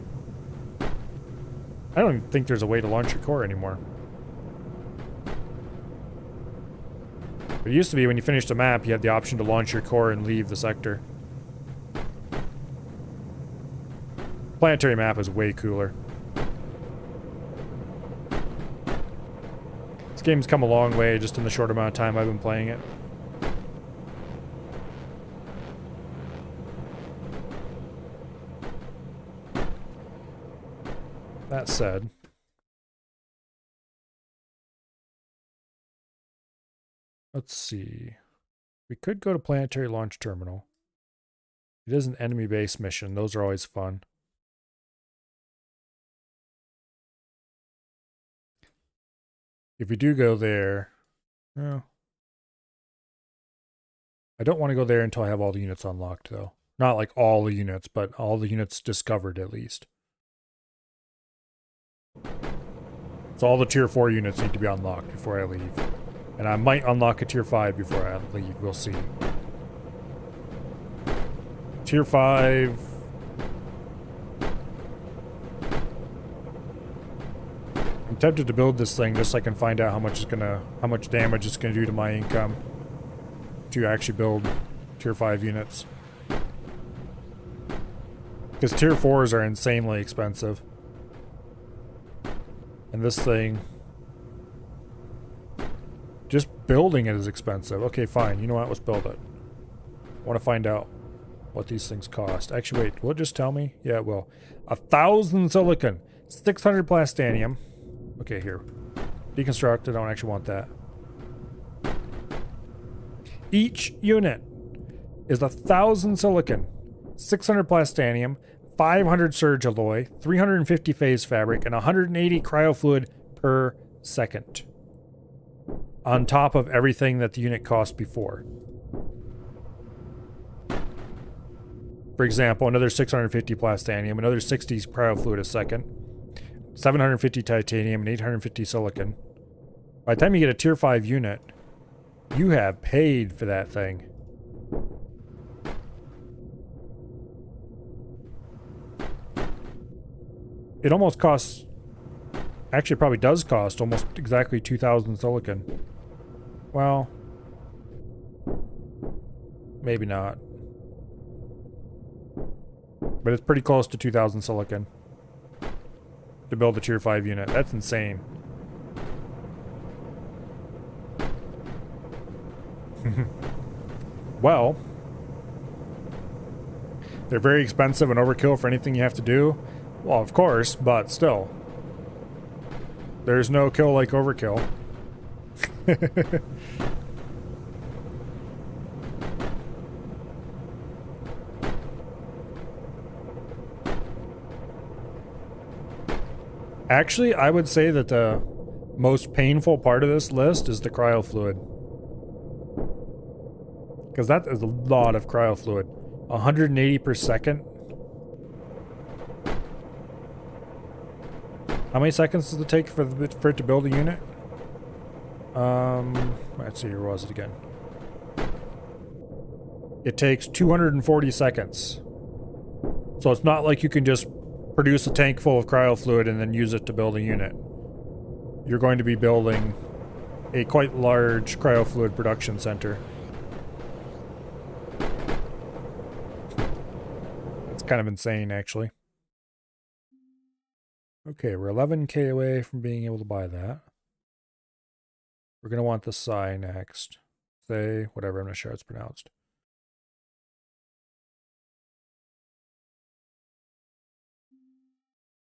I don't even think there's a way to launch your core anymore. It used to be when you finished a map, you had the option to launch your core and leave the sector. Planetary map is way cooler. This game's come a long way just in the short amount of time I've been playing it. That said, let's see. We could go to Planetary Launch Terminal. It is an enemy base mission. Those are always fun. If we do go there, well, I don't want to go there until I have all the units unlocked, though. Not like all the units, but all the units discovered at least. So all the tier 4 units need to be unlocked before I leave. And I might unlock a tier 5 before I leave, we'll see. Tier 5... I'm tempted to build this thing just so I can find out how much damage it's gonna do to my income to actually build tier 5 units. Because tier 4s are insanely expensive. And this thing, just building it is expensive. Okay, fine. You know what? Let's build it. I want to find out what these things cost. Actually, wait. Will it just tell me? Yeah, it will. 1,000 silicon. 600 plastanium. Okay, here. Deconstruct. I don't actually want that. Each unit is 1,000 silicon, 600 plastanium, 500 surge alloy, 350 phase fabric, and 180 cryofluid per second. On top of everything that the unit cost before. For example, another 650 plastanium, another 60 cryofluid a second, 750 titanium, and 850 silicon. By the time you get a tier 5 unit, you have paid for that thing. It almost costs... Actually, it probably does cost almost exactly 2,000 silicon. Well... maybe not. But it's pretty close to 2,000 silicon. To build a tier 5 unit. That's insane. Well... they're very expensive and overkill for anything you have to do. Well, of course, but still. There's no kill like overkill. Actually, I would say that the most painful part of this list is the cryofluid. Because that is a lot of cryofluid. 180 per second. How many seconds does it take for it to build a unit? Let's see, where was it again? It takes 240 seconds. So it's not like you can just produce a tank full of cryofluid and then use it to build a unit. You're going to be building a quite large cryofluid production center. It's kind of insane, actually. Okay, we're 11k away from being able to buy that. We're going to want the Psi next. Say, whatever, I'm not sure how it's pronounced.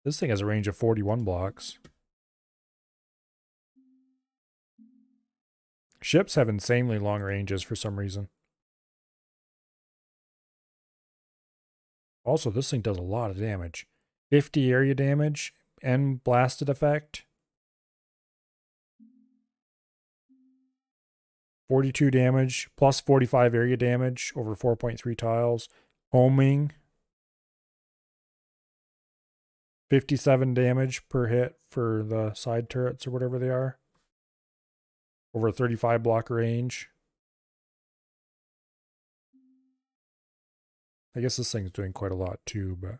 This thing has a range of 41 blocks. Ships have insanely long ranges for some reason. Also, this thing does a lot of damage. 50 area damage and blasted effect. 42 damage plus 45 area damage over 4.3 tiles. Homing. 57 damage per hit for the side turrets or whatever they are. Over a 35 block range. I guess this thing's doing quite a lot too, but...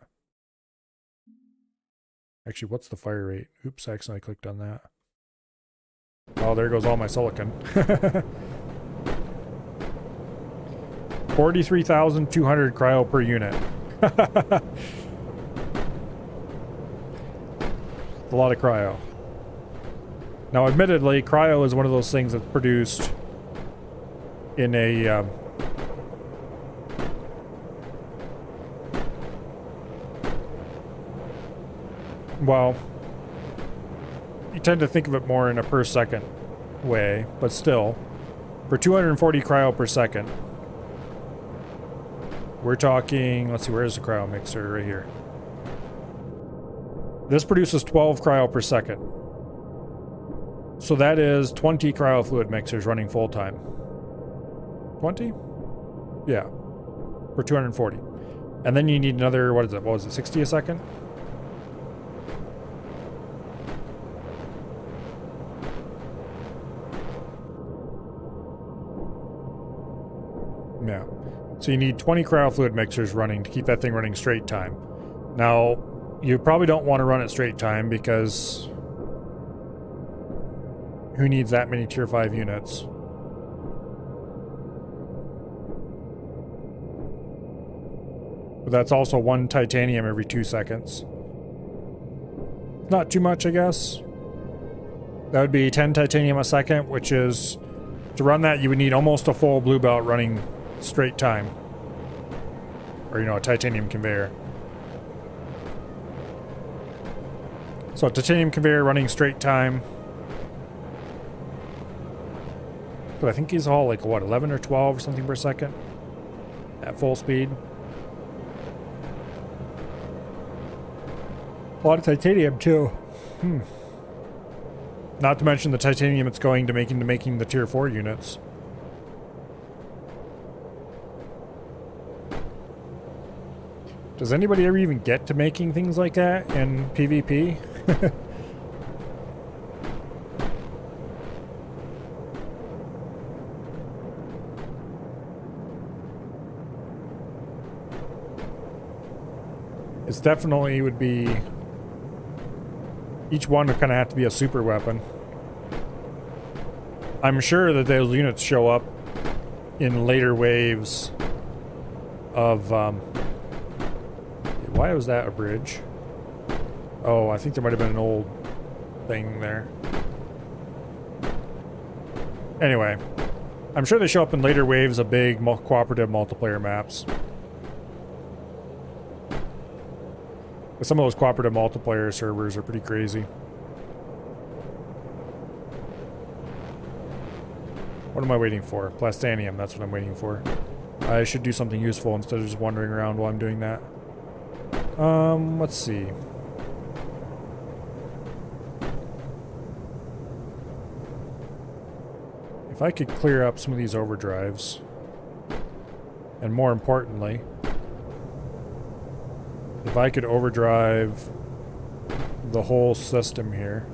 Actually, what's the fire rate? Oops, I accidentally clicked on that. Oh, there goes all my silicon. 43,200 cryo per unit. A lot of cryo. Now, admittedly, cryo is one of those things that's produced in a... well, you tend to think of it more in a per second way, but still, for 240 cryo per second, we're talking, let's see, where's the cryo mixer? Right here. This produces 12 cryo per second. So that is 20 cryo fluid mixers running full time. 20? Yeah. For 240. And then you need another, what is it? What was it, 60 a second? Yeah. So you need 20 cryo fluid mixers running to keep that thing running straight time. Now, you probably don't want to run it straight time because who needs that many tier 5 units? But that's also 1 titanium every 2 seconds. Not too much, I guess. That would be 10 titanium a second, which is, to run that you would need almost a full blue belt running straight time. Or, you know, a titanium conveyor. So a titanium conveyor running straight time. But I think he's all like, what, 11 or 12 or something per second? At full speed. A lot of titanium too. Not to mention the titanium it's going to making the tier 4 units. Does anybody ever even get to making things like that in PvP? It's definitely would be... Each one would kind of have to be a super weapon. I'm sure that those units show up in later waves of... Why was that a bridge? Oh, I think there might have been an old thing there. Anyway, I'm sure they show up in later waves of big cooperative multiplayer maps. But some of those cooperative multiplayer servers are pretty crazy. What am I waiting for? Plastanium, that's what I'm waiting for. I should do something useful instead of just wandering around while I'm doing that. Let's see. If I could clear up some of these overdrives, and more importantly, if I could overdrive the whole system here.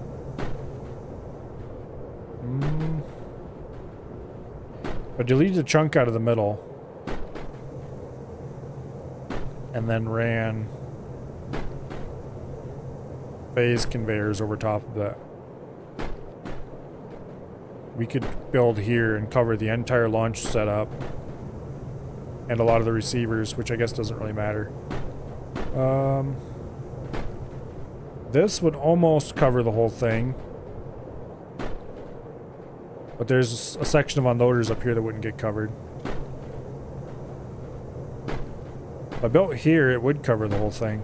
But deleted a chunk out of the middle, and then ran phase conveyors over top of that. We could build here and cover the entire launch setup and a lot of the receivers, which I guess doesn't really matter. This would almost cover the whole thing, but there's a section of unloaders up here that wouldn't get covered. If I built here, it would cover the whole thing.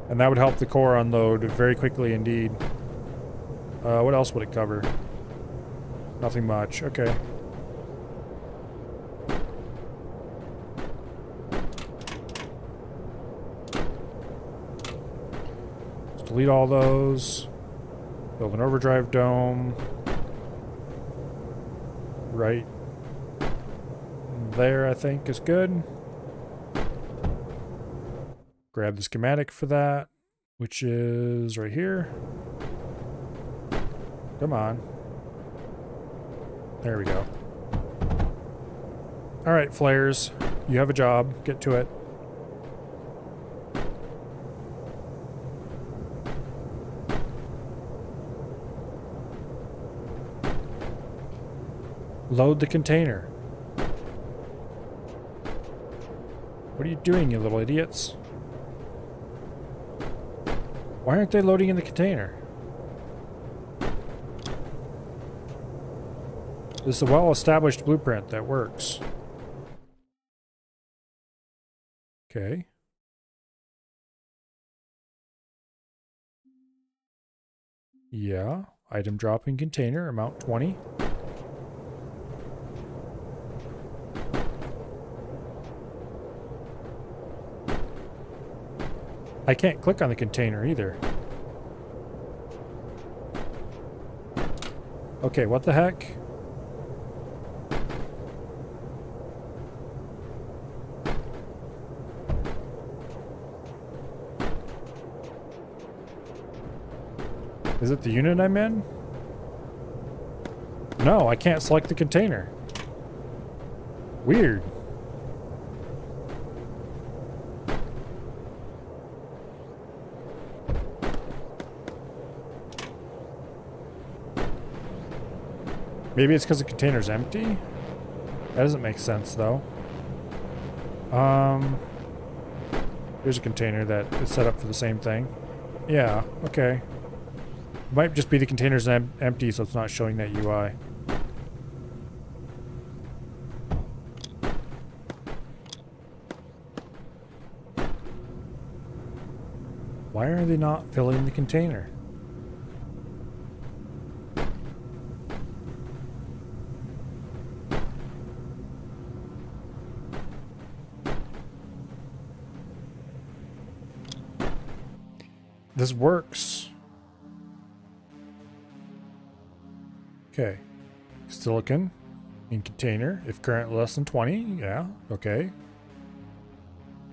And that would help the core unload very quickly indeed. What else would it cover? Nothing much. Okay. Let's delete all those. Build an overdrive dome. Right there, I think, is good. Grab the schematic for that, which is right here. Come on. There we go. Alright, flares. You have a job. Get to it. Load the container. What are you doing, you little idiots? Why aren't they loading in the container? This is a well-established blueprint that works. Okay. Yeah. Item dropping container, amount 20. I can't click on the container either. Okay, what the heck? Is it the unit I'm in? No, I can't select the container. Weird. Maybe it's because the container's empty? That doesn't make sense, though. Here's a container that is set up for the same thing. Yeah, okay. Might just be the container's empty, so it's not showing that UI. Why are they not filling the container? This works. Okay. Silicon in container. If current less than 20. Yeah. Okay.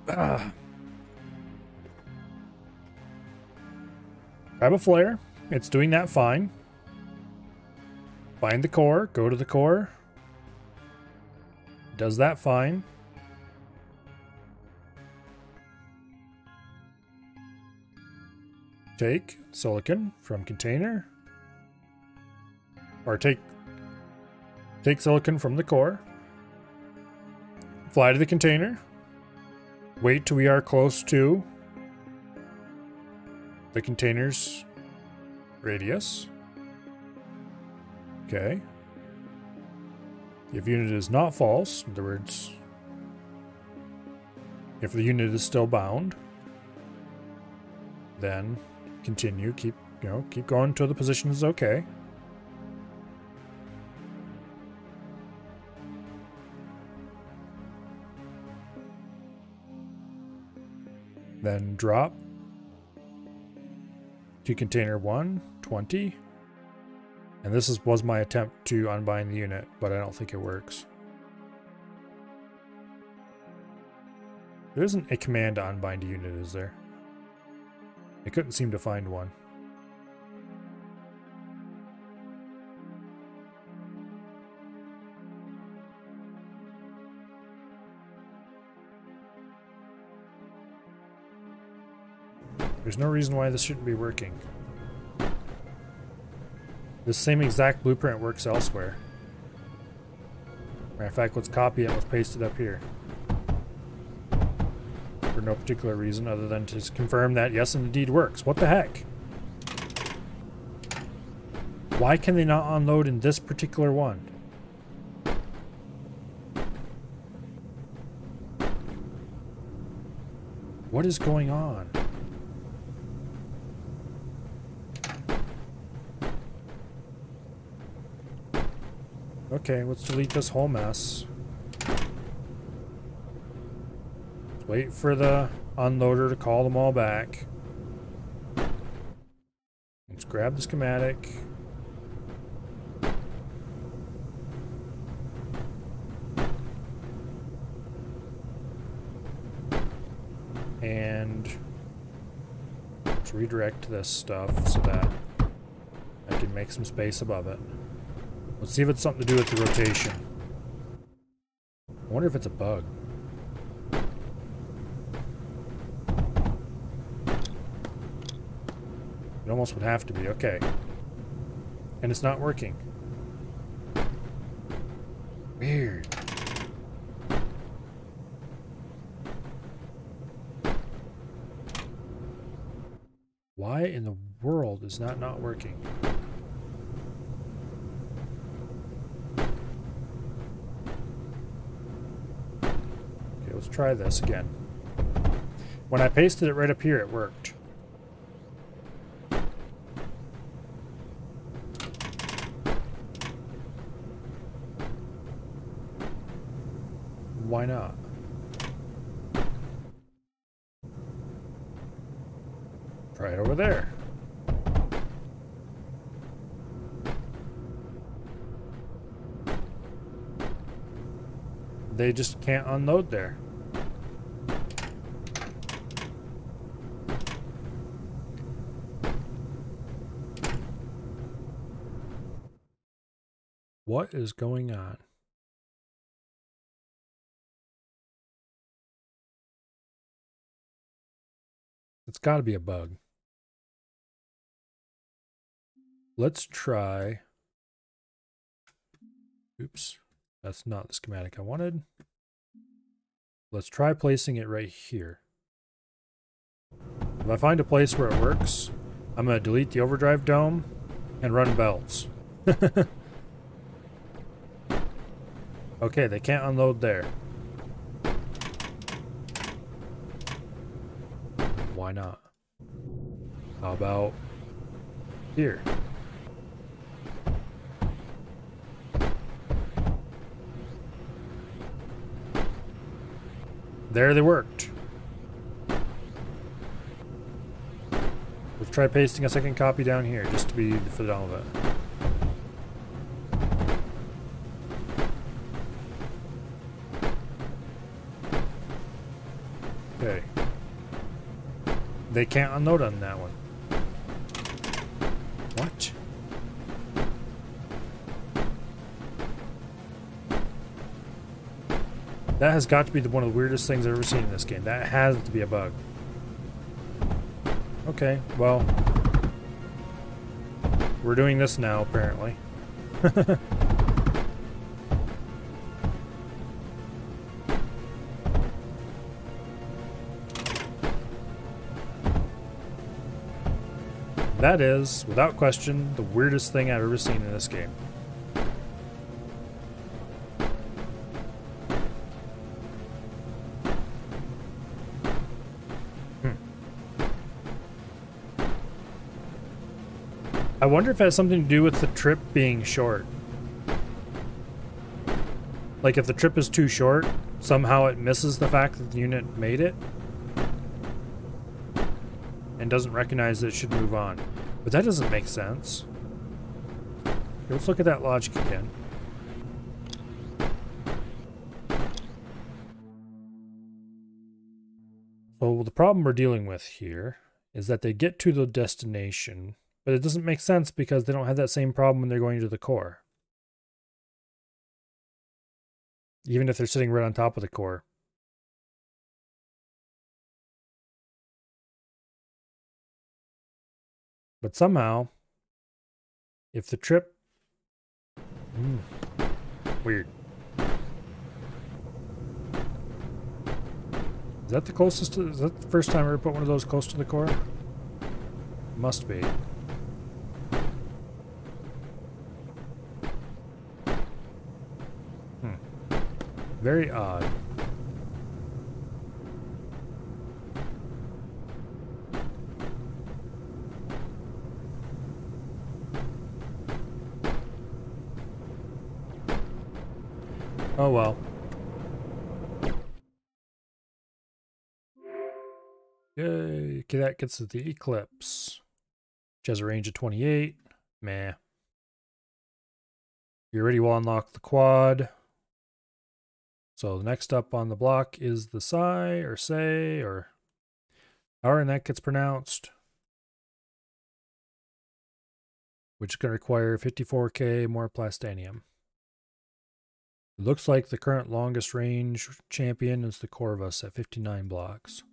Grab a flare. It's doing that fine. Find the core. Go to the core. Does that fine. Take silicon from container. Or take silicon from the core. Fly to the container. Wait till we are close to the container's radius. Okay. If unit is not false, in other words, if the unit is still bound, then continue. Keep going until the position is okay. Then drop to container 1, 20. And this was my attempt to unbind the unit, but I don't think it works. There isn't a command to unbind a unit, is there? I couldn't seem to find one. There's no reason why this shouldn't be working. This same exact blueprint works elsewhere. Matter of fact, let's copy it and let's paste it up here. For no particular reason other than to confirm that yes, indeed works. What the heck? Why can they not unload in this particular one? What is going on? Okay, let's delete this whole mess. Let's wait for the unloader to call them all back. Let's grab the schematic. And let's redirect this stuff so that I can make some space above it. Let's see if it's something to do with the rotation. I wonder if it's a bug. It almost would have to be. Okay. And it's not working. Weird. Why in the world is that not working? Okay, let's try this again. When I pasted it right up here, it worked. Why not? Try it over there. They just can't unload there. What is going on? It's got to be a bug. Let's try. Oops, that's not the schematic I wanted. Let's try placing it right here. If I find a place where it works, I'm going to delete the overdrive dome and run belts. Okay, they can't unload there. Why not? How about here? There they worked. Let's try pasting a second copy down here just to be for all of it. Okay. They can't unload on that one. What? That has got to be one of the weirdest things I've ever seen in this game. That has to be a bug. Okay, well. We're doing this now, apparently. That is, without question, the weirdest thing I've ever seen in this game. I wonder if it has something to do with the trip being short. Like if the trip is too short, somehow it misses the fact that the unit made it and doesn't recognize that it should move on. But that doesn't make sense. Okay, let's look at that logic again. So the problem we're dealing with here is that they get to the destination, but it doesn't make sense because they don't have that same problem when they're going to the core. Even if they're sitting right on top of the core. But somehow, if the trip... weird. Is that the closest to... Is that the first time I ever put one of those close to the core? Must be. Very odd. Oh well. Yay. Okay, that gets to the Eclipse, which has a range of 28. Meh. You already will unlock the quad. So the next up on the block is the Sai, or Say, or however that gets pronounced, which is going to require 54k more plastanium. It looks like the current longest range champion is the Corvus at 59 blocks.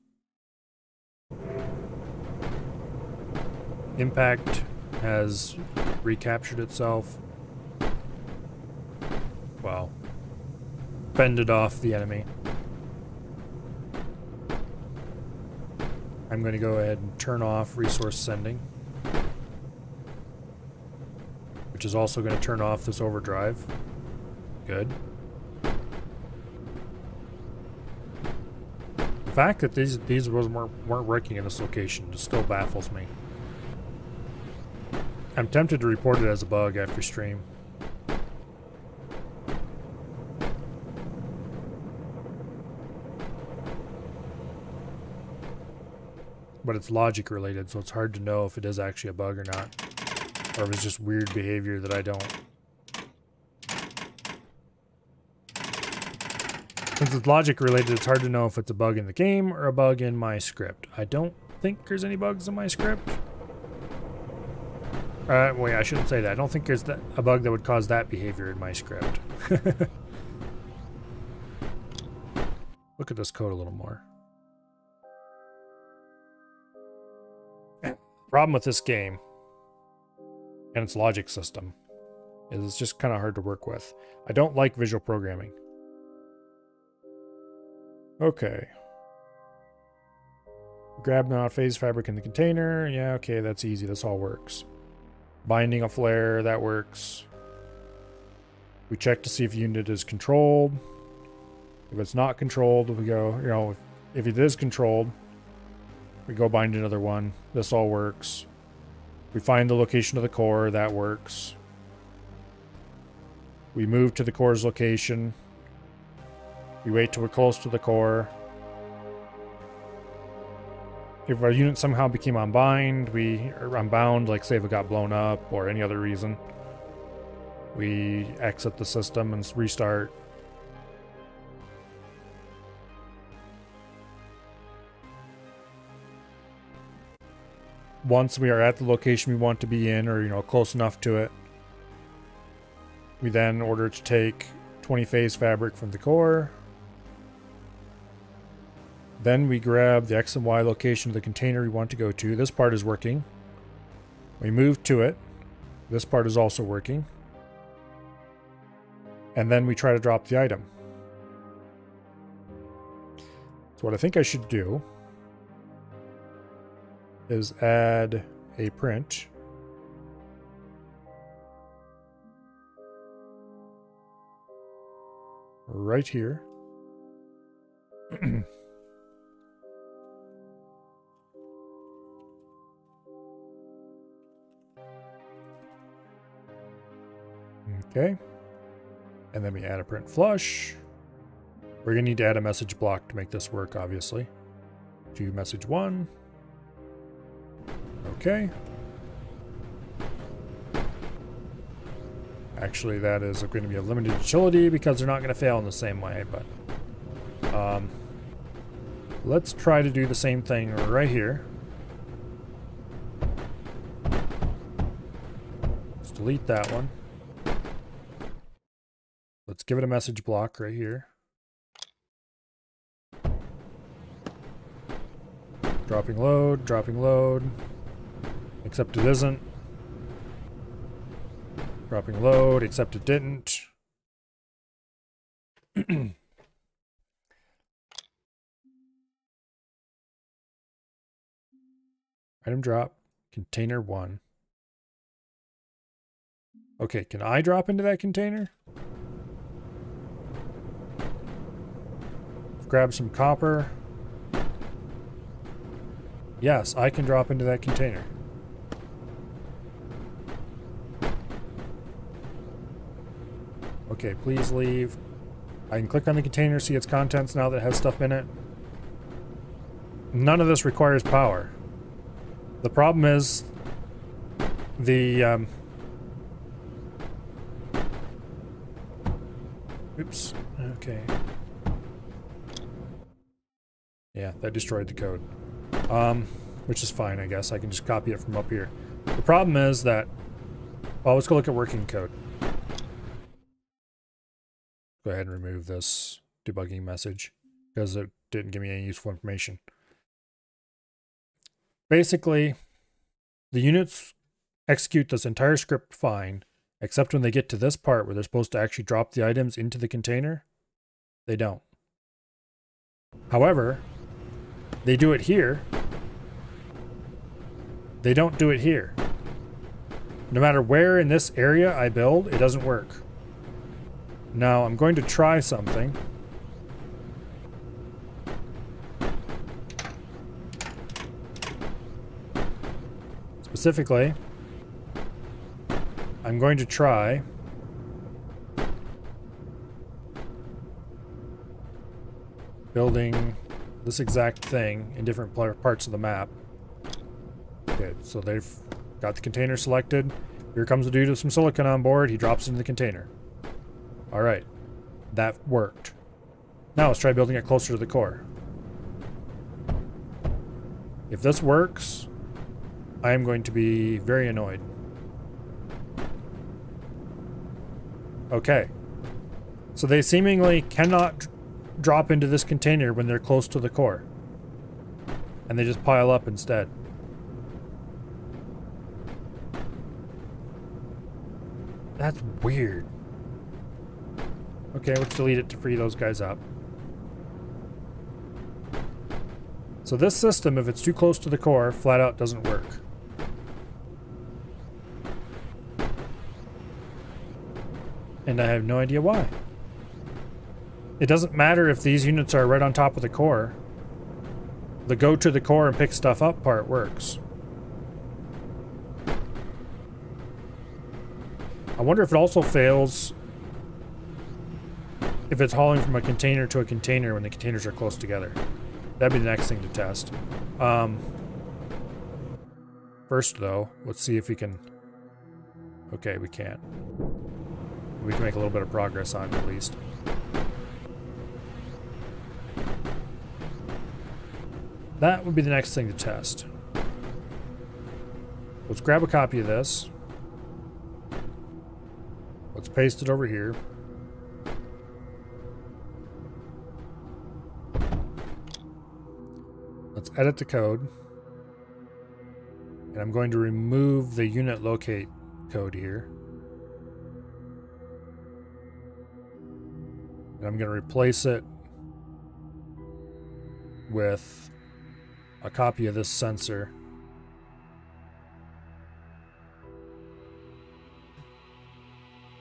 Impact has recaptured itself. Wow. Fended off the enemy. I'm going to go ahead and turn off resource sending, which is also going to turn off this overdrive. Good. The fact that these weren't working in this location just still baffles me. I'm tempted to report it as a bug after stream. But it's logic related, so it's hard to know if it is actually a bug or not. Or if it's just weird behavior that I don't. Since it's logic related, it's hard to know if it's a bug in the game or a bug in my script. I don't think there's any bugs in my script. Wait, I shouldn't say that. I don't think there's a bug that would cause that behavior in my script. Look at this code a little more. Problem with this game and its logic system is it's just kind of hard to work with. I don't like visual programming. Okay. Grab not phase fabric in the container. Yeah, okay, that's easy. This all works. Binding a flare, that works. We check to see if the unit is controlled. If it's not controlled, we go, you know, if it is controlled, we go bind another one. This all works. We find the location of the core. That works. We move to the core's location. We wait till we're close to the core. If our unit somehow became unbound, like say if it got blown up or any other reason, we exit the system and restart. Once we are at the location we want to be in, or, you know, close enough to it, we then order to take 20 phase fabric from the core. Then we grab the X and Y location of the container we want to go to. This part is working. We move to it. This part is also working. And then we try to drop the item. So what I think I should do is add a print. Right here. Okay. And then we add a print flush. We're going to need to add a message block to make this work, obviously. Do message 1. Okay. Actually, that is going to be a limited utility because they're not going to fail in the same way, but let's try to do the same thing right here. Let's delete that one. Let's give it a message block right here. Dropping load, except it isn't. Dropping load, except it didn't. Item drop, container 1. Okay, can I drop into that container? Grab some copper. Yes, I can drop into that container. Okay, please leave. I can click on the container, see its contents now that it has stuff in it. None of this requires power. The problem is the oops. Okay. Yeah, that destroyed the code. Which is fine, I guess. I can just copy it from up here. The problem is that... Well, let's go look at working code. Go ahead and remove this debugging message because it didn't give me any useful information. Basically, the units execute this entire script fine, except when they get to this part where they're supposed to actually drop the items into the container, they don't. However, they do it here. They don't do it here. No matter where in this area I build, it doesn't work. Now, I'm going to try something. Specifically, I'm going to try building this exact thing in different parts of the map. Okay, so they've got the container selected. Here comes a dude with some silicon on board. He drops it in the container. Alright, that worked. Now let's try building it closer to the core. If this works, I am going to be very annoyed. Okay. So they seemingly cannot drop into this container when they're close to the core. And they just pile up instead. That's weird. Okay, let's delete it to free those guys up. So this system, if it's too close to the core, flat out doesn't work. And I have no idea why. It doesn't matter if these units are right on top of the core. The go to the core and pick stuff up part works. I wonder if it also fails if it's hauling from a container to a container when the containers are close together. That'd be the next thing to test. First though, let's see if we can... Okay, we can't. We can make a little bit of progress on it at least. That would be the next thing to test. Let's grab a copy of this. Let's paste it over here. Let's edit the code. And I'm going to remove the unit locate code here. And I'm going to replace it with a copy of this sensor.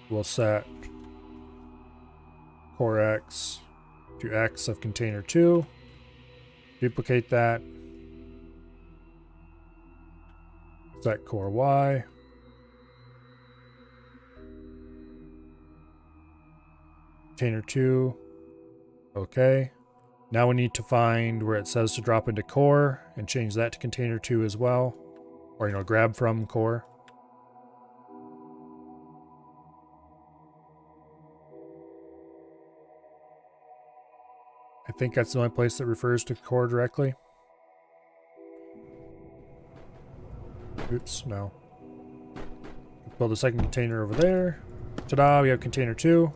We'll set core X to X of container 2. Duplicate that. Set core Y. Container 2. Okay. Now we need to find where it says to drop into core and change that to container 2 as well. Or, grab from core. I think that's the only place that refers to core directly. Oops, no. Build a second container over there. Ta-da, we have container 2.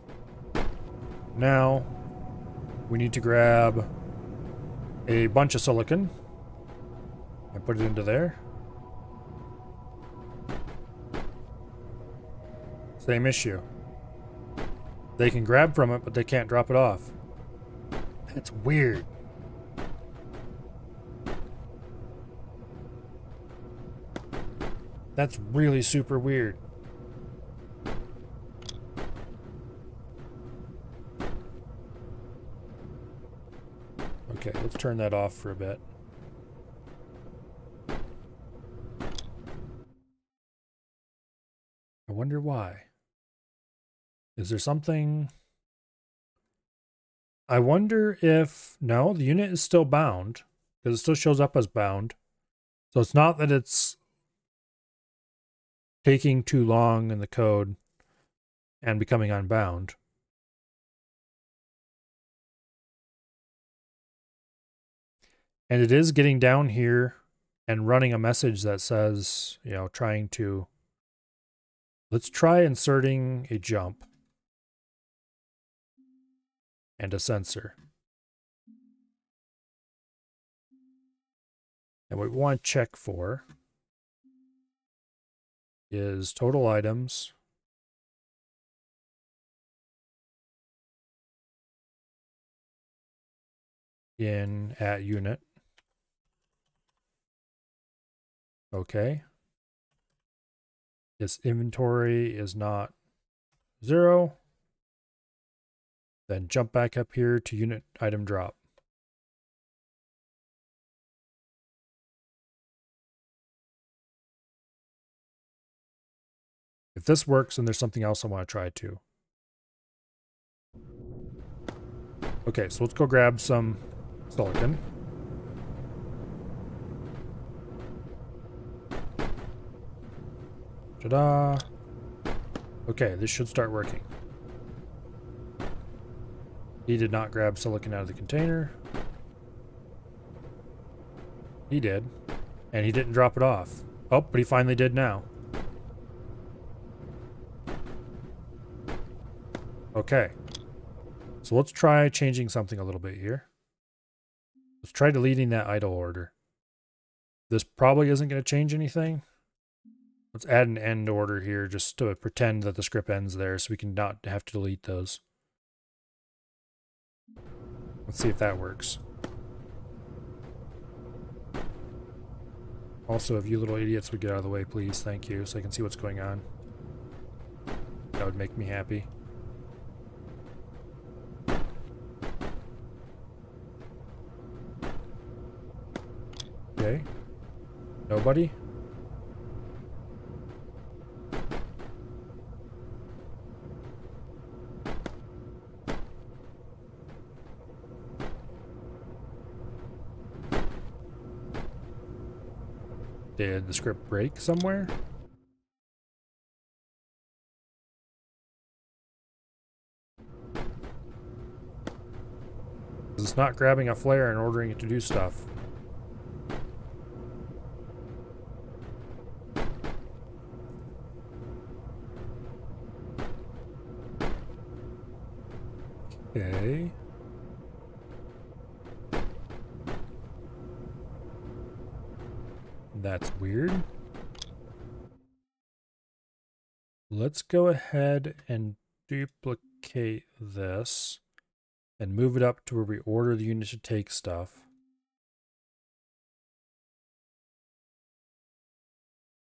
Now, we need to grab a bunch of silicon and put it into there. Same issue. They can grab from it, but they can't drop it off. That's weird. That's really super weird. Okay, let's turn that off for a bit. I wonder why. Is there something I wonder if... No, the unit is still bound. Because it still shows up as bound. So it's not that it's taking too long in the code and becoming unbound. And it is getting down here and running a message that says, you know, trying to... Let's try inserting a jump and a sensor. And what we want to check for is total items. In at unit. Okay. This inventory is not 0. Then jump back up here to unit item drop. If this works, then there's something else I want to try too. Okay, so let's go grab some silicon. Ta-da! Okay, this should start working. He did not grab silicon out of the container. He did. And he didn't drop it off. Oh, but he finally did now. Okay. So let's try changing something a little bit here. Let's try deleting that idle order. This probably isn't going to change anything. Let's add an end order here just to pretend that the script ends there so we can not have to delete those. Let's see if that works. Also, if you little idiots would get out of the way, please. Thank you, so I can see what's going on. That would make me happy. Okay. Nobody? Did the script break somewhere? It's not grabbing a flare and ordering it to do stuff. Okay. That's weird. Let's go ahead and duplicate this and move it up to where we order the unit to take stuff.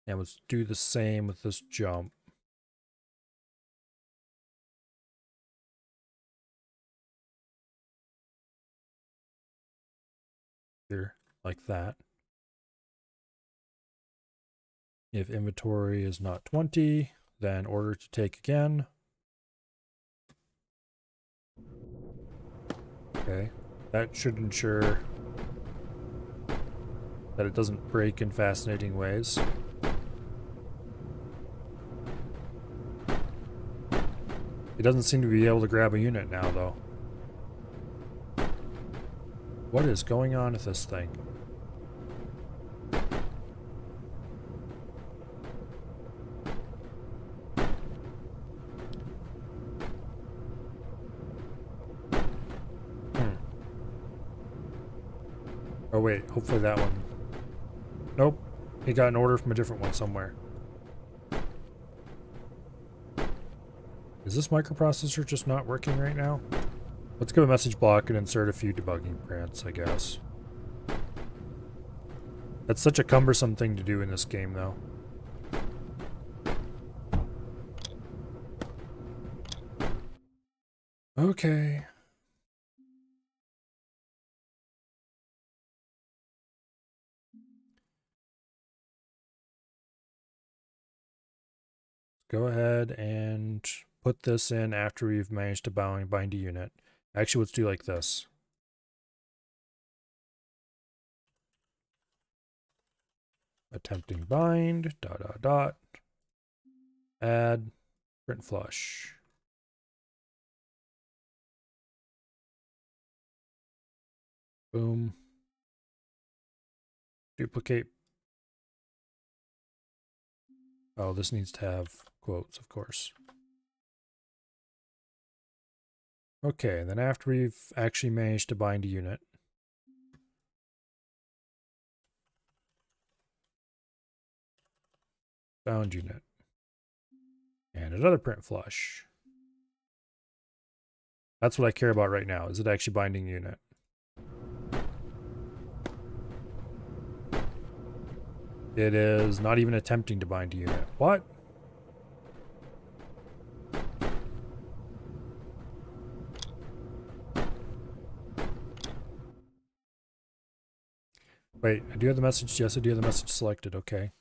And let's do the same with this jump. Here, like that. If inventory is not 20, then order to take again. Okay, that should ensure that it doesn't break in fascinating ways. It doesn't seem to be able to grab a unit now, though. What is going on with this thing? Oh wait, hopefully that one. Nope. He got an order from a different one somewhere. Is this microprocessor just not working right now? Let's go to message block and insert a few debugging prints, I guess. That's such a cumbersome thing to do in this game, though. Okay. Go ahead and put this in after we've managed to bind a unit. Actually, let's do like this. Attempting bind, dot, dot, dot. Add, print flush. Boom. Duplicate. Oh, this needs to have quotes, of course. Okay, then after we've actually managed to bind a unit, bound unit, and another print flush. That's what I care about right now. Is it actually binding unit? It is not even attempting to bind a unit. What? Wait, I do have the message. Yes, I do have the message selected. Okay.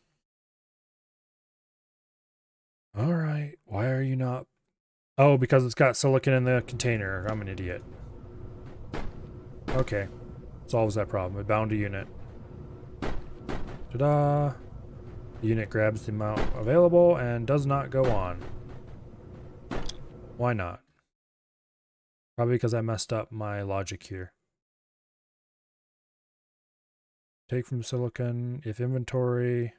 All right. Why are you not? Oh, because it's got silicon in the container. I'm an idiot. Okay. Solves that problem. It bound a unit. Ta-da! The unit grabs the amount available and does not go on. Why not? Probably because I messed up my logic here. Take from silicon if inventory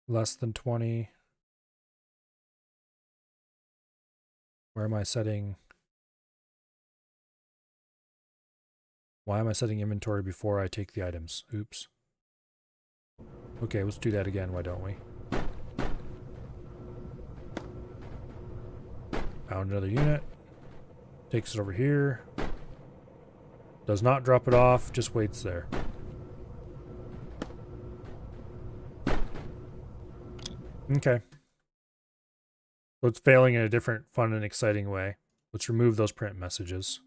less than 20. Where am I setting? Why am I setting inventory before I take the items? Oops. Okay, let's do that again. Why don't we? Found another unit. Takes it over here. Does not drop it off, just waits there. Okay. So it's failing in a different, fun, and exciting way. Let's remove those print messages.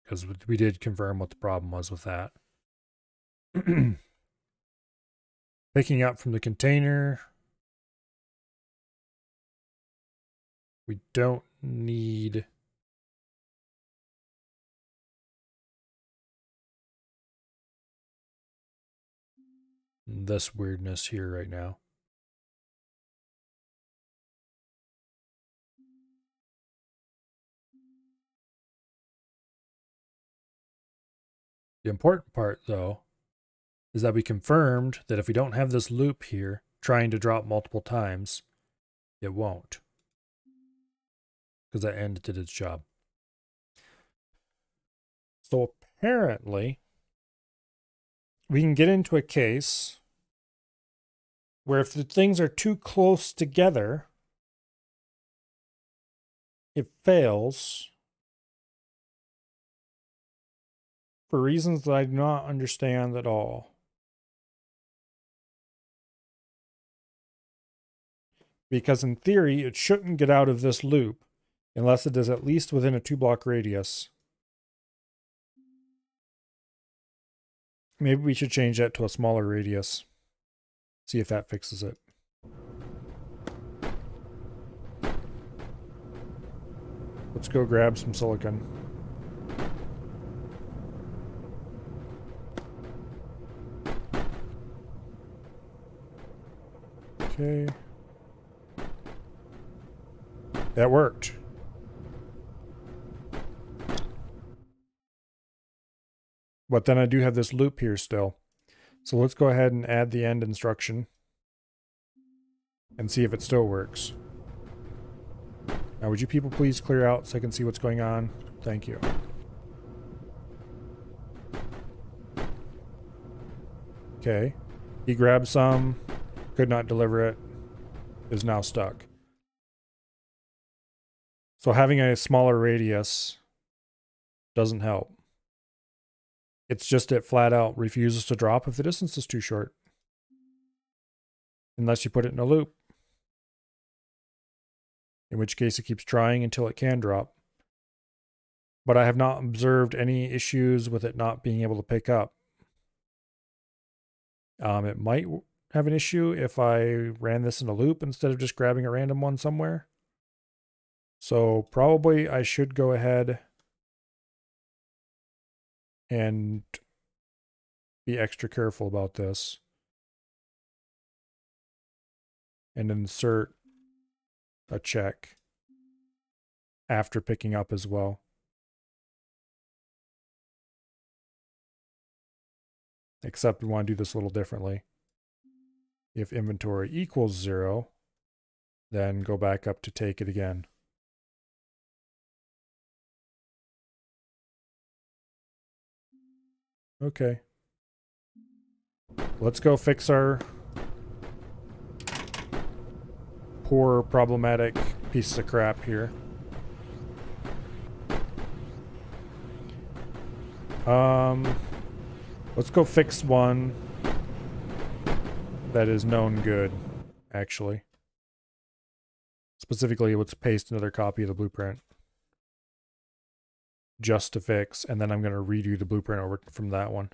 Because we did confirm what the problem was with that. Picking up from the container. We don't need... this weirdness here right now. The important part, though, is that we confirmed that if we don't have this loop here trying to drop multiple times, it won't. Because that end did its job. So apparently, we can get into a case where if the things are too close together, it fails for reasons that I do not understand at all. Because in theory, it shouldn't get out of this loop unless it is at least within a 2-block radius. Maybe we should change that to a smaller radius. See if that fixes it. Let's go grab some silicon. Okay. That worked. But then I do have this loop here still. So let's go ahead and add the end instruction and see if it still works. Now, would you people please clear out so I can see what's going on? Thank you. Okay. He grabbed some, could not deliver it, is now stuck. So having a smaller radius doesn't help. It's just it flat out refuses to drop if the distance is too short. Unless you put it in a loop. In which case it keeps trying until it can drop. But I have not observed any issues with it not being able to pick up. It might have an issue if I ran this in a loop instead of just grabbing a random one somewhere. So probably I should go ahead and be extra careful about this and insert a check after picking up as well. Except we want to do this a little differently. If inventory equals 0, then go back up to take it again. Okay. Let's go fix our poor problematic piece of crap here. Let's go fix one that is known good, actually. Specifically, let's paste another copy of the blueprint just to fix, and then I'm going to redo the blueprint over from that one.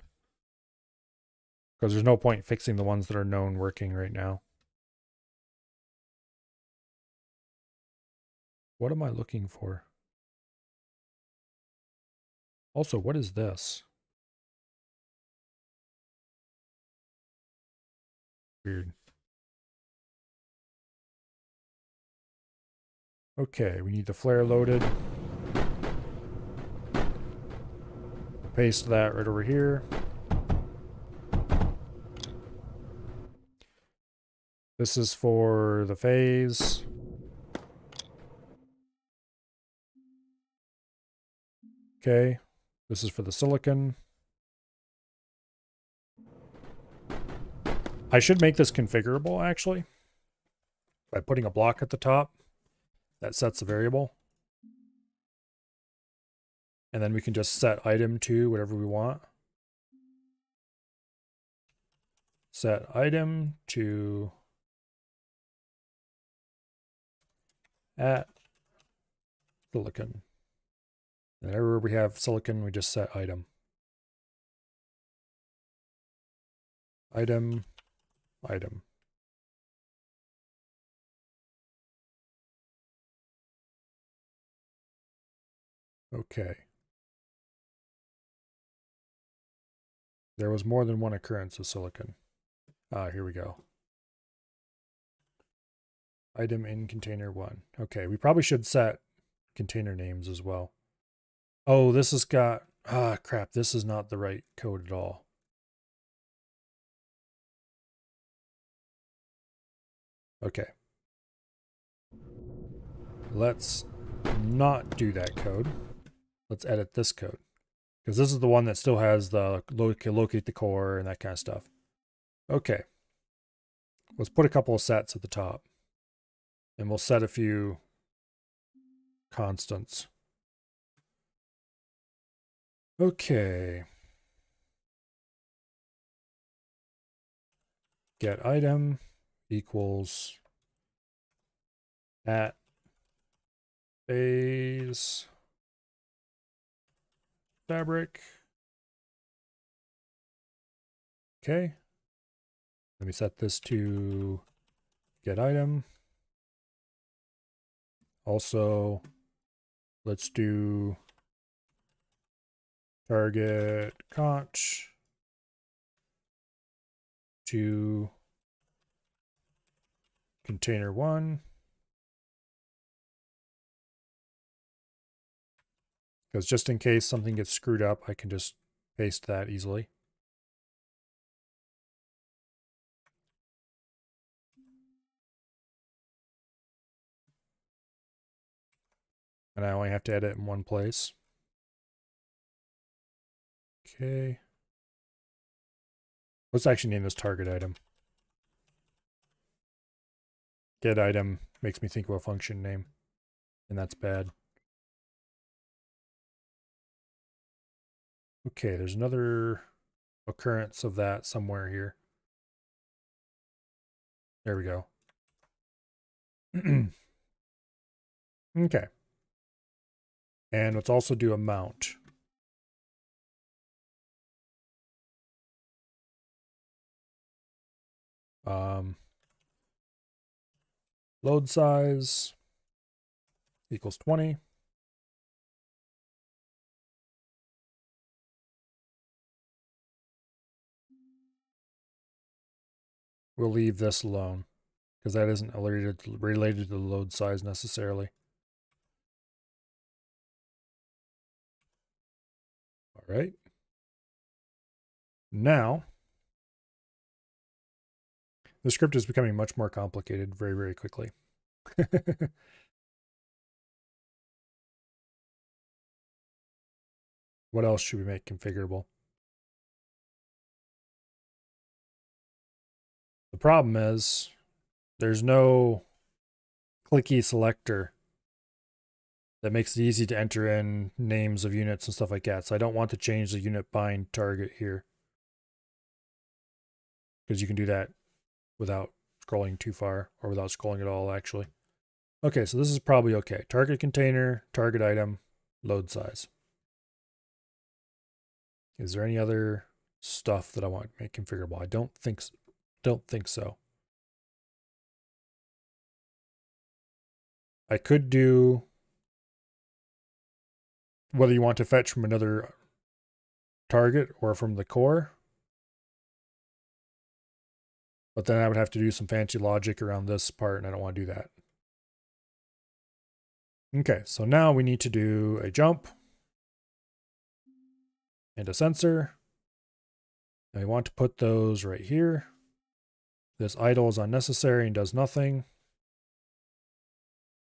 Because there's no point fixing the ones that are known working right now. What am I looking for? Also, what is this? Weird. Okay, we need the flare loaded. Paste that right over here. This is for the phase. Okay, this is for the silicon. I should make this configurable, actually, by putting a block at the top that sets a variable. And then we can just set item to whatever we want. Set item to at silicon. And everywhere we have silicon, we just set item. Item, item. Okay. There was more than one occurrence of silicon. Here we go. Item in container 1. Okay, we probably should set container names as well. Oh, this has got... crap, this is not the right code at all. Okay. Let's not do that code. Let's edit this code. Because this is the one that still has the locate the core and that kind of stuff. Okay. Let's put a couple of sets at the top. And we'll set a few constants. Okay. Get item equals at phase fabric. Okay. Let me set this to get item. Also, let's do target conch to container 1. Because just in case something gets screwed up, I can just paste that easily. And I only have to edit in one place. Okay. Let's actually name this target item. Get item makes me think of a function name, and that's bad. Okay, there's another occurrence of that somewhere here. There we go. Okay. And let's also do a mount. Load size equals 20. We'll leave this alone because that isn't related to the load size necessarily. All right. Now, the script is becoming much more complicated very, very quickly. What else should we make configurable? The problem is there's no clicky selector that makes it easy to enter in names of units and stuff like that. So I don't want to change the unit bind target here, because you can do that without scrolling too far, or without scrolling at all, actually. Okay, so this is probably okay. Target container, target item, load size. Is there any other stuff that I want to make configurable? I don't think so. I could do whether you want to fetch from another target or from the core. But then I would have to do some fancy logic around this part, and I don't want to do that. Okay, so now we need to do a jump and a sensor. And we want to put those right here. This idle is unnecessary and does nothing.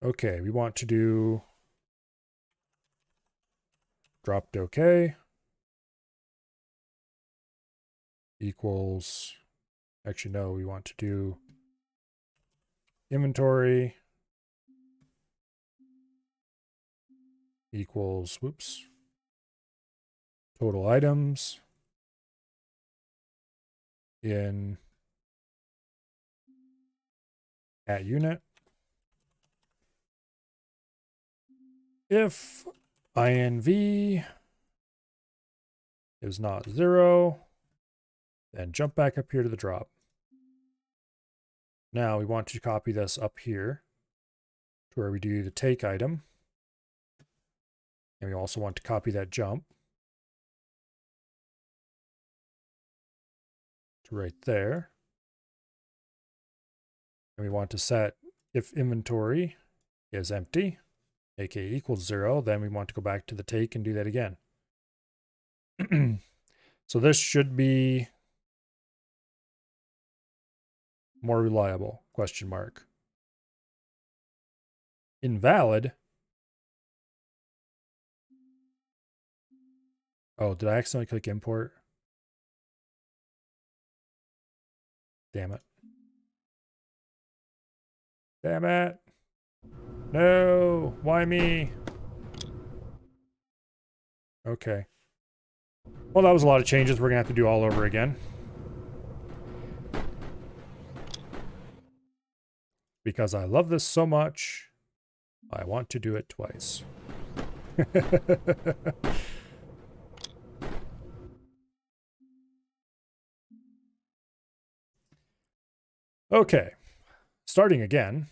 Okay, we want to do drop to OK equals, actually no, we want to do inventory equals, whoops, total items in at unit. If INV is not 0, then jump back up here to the drop. Now we want to copy this up here to where we do the take item. And we also want to copy that jump to right there. And we want to set if inventory is empty, aka equals 0, then we want to go back to the take and do that again. So this should be more reliable, question mark. Invalid. Oh, did I accidentally click import? Damn it. Damn it. No, why me? Okay. Well, that was a lot of changes we're going to have to do all over again. Because I love this so much, I want to do it twice. Okay, starting again.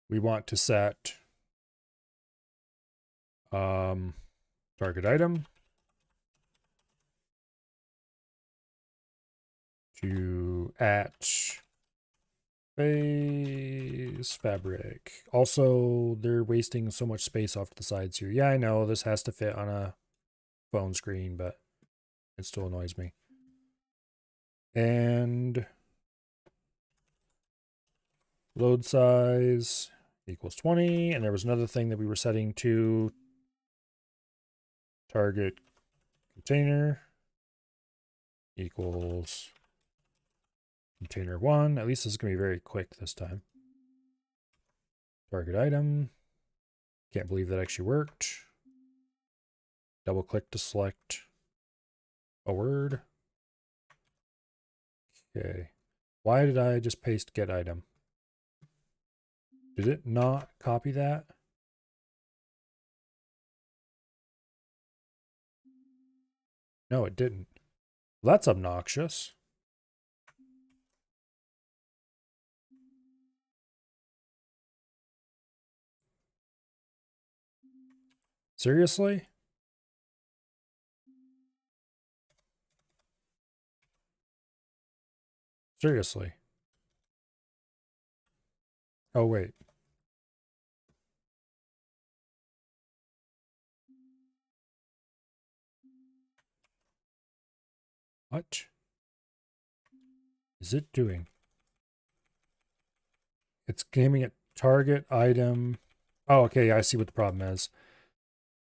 We want to set target item to at face fabric. Also, they're wasting so much space off to the sides here. Yeah, I know this has to fit on a phone screen, but it still annoys me. And load size equals 20. And there was another thing that we were setting to target container equals container 1. At least this is going to be very quick this time. Target item. Can't believe that actually worked. Double click to select a word. Okay. Why did I just paste get item? Did it not copy that? No, it didn't. Well, that's obnoxious. Seriously? Seriously. Oh, wait. What is it doing? It's naming it target item. Oh, okay. I see what the problem is.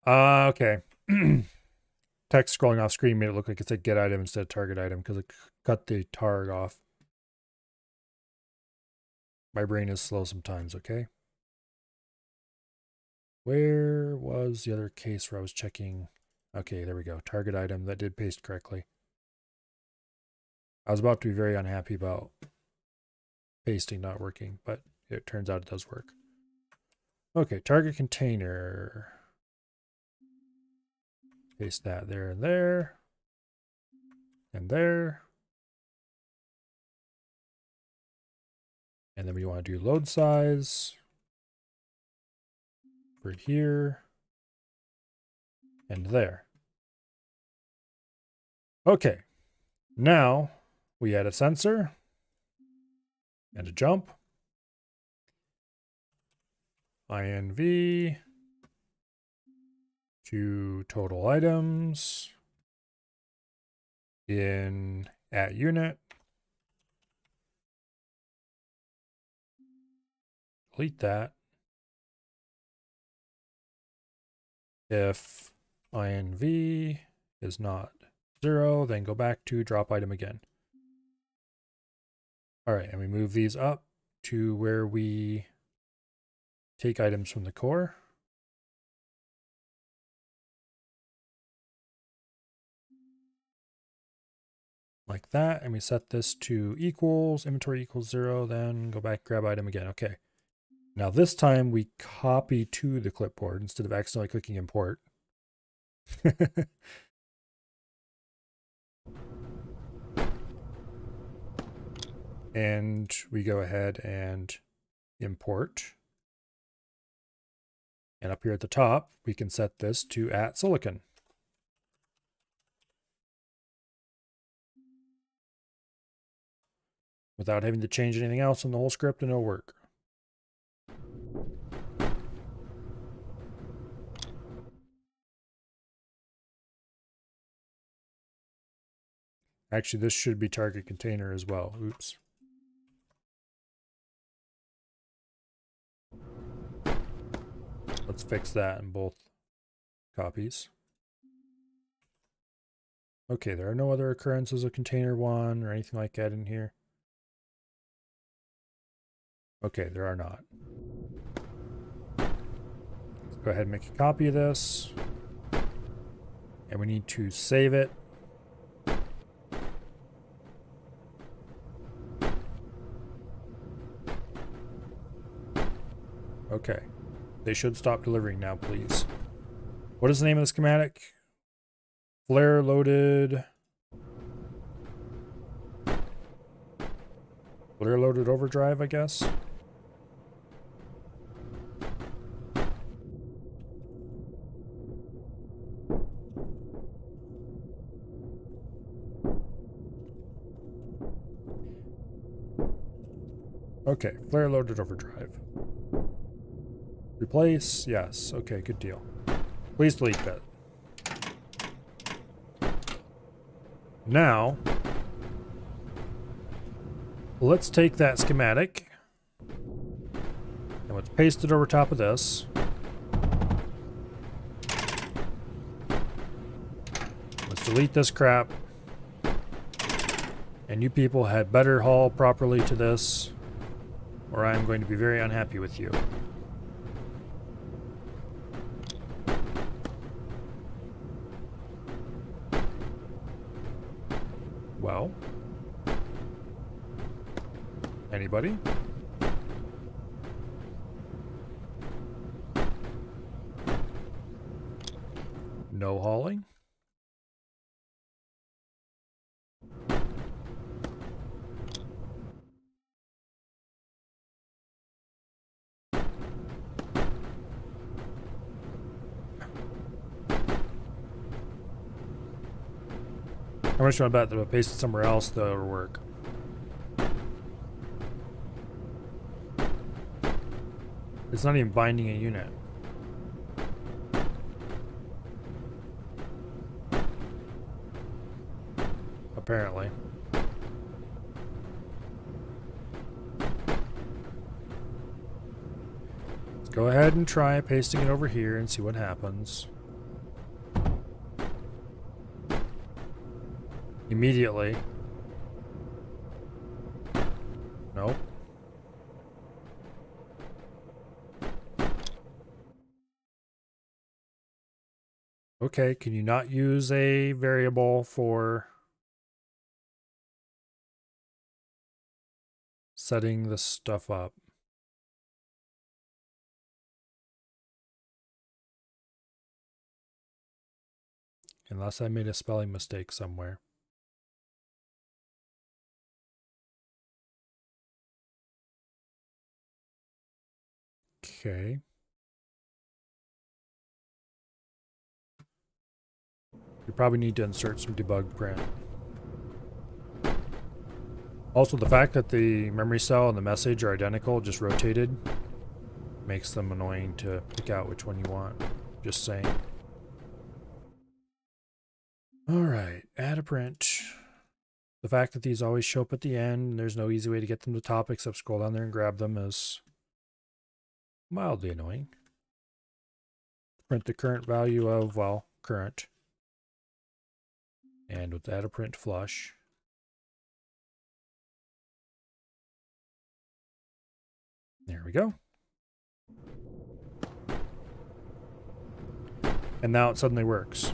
Okay. Text scrolling off screen made it look like it said get item instead of target item because it cut the targ off. My brain is slow sometimes, okay? Where was the other case where I was checking? Okay, there we go. Target item. That did paste correctly. I was about to be very unhappy about pasting not working, but it turns out it does work. Okay, target container. Paste that there and there. And there. And then we want to do load size for here and there. Okay, now we add a sensor and a jump. INV to total items in at unit. Delete that. If INV is not 0, then go back to drop item again. All right, and we move these up to where we take items from the core. Like that, and we set this to equals, inventory equals 0, then go back, grab item again. Okay. Now this time we copy to the clipboard instead of accidentally clicking import. And we go ahead and import. And up here at the top, we can set this to @silicon. Without having to change anything else in the whole script, and it'll work. Actually, this should be target container as well. Oops. Let's fix that in both copies. Okay, there are no other occurrences of container1 or anything like that in here. Okay, there are not. Let's go ahead and make a copy of this. And we need to save it. Okay. They should stop delivering now, please. What is the name of the schematic? Flare loaded. Flare loaded overdrive, I guess. Okay, flare loaded overdrive. Replace, yes. Okay, good deal. Please delete that. Now, let's take that schematic and let's paste it over top of this. Let's delete this crap. And you people had better haul properly to this, or I'm going to be very unhappy with you. Well, anybody? No hauling? How much do I bet that if I paste it somewhere else, that'll work? It's not even binding a unit. Apparently. Let's go ahead and try pasting it over here and see what happens. Immediately. Nope. Okay, can you not use a variable for setting the stuff up? Unless I made a spelling mistake somewhere. Okay. You probably need to insert some debug print. Also, the fact that the memory cell and the message are identical, just rotated, makes them annoying to pick out which one you want. Just saying. Alright, add a print. The fact that these always show up at the end and there's no easy way to get them to the top except scroll down there and grab them is mildly annoying. Print the current value of, well, current. And with add a print flush. There we go. And now it suddenly works.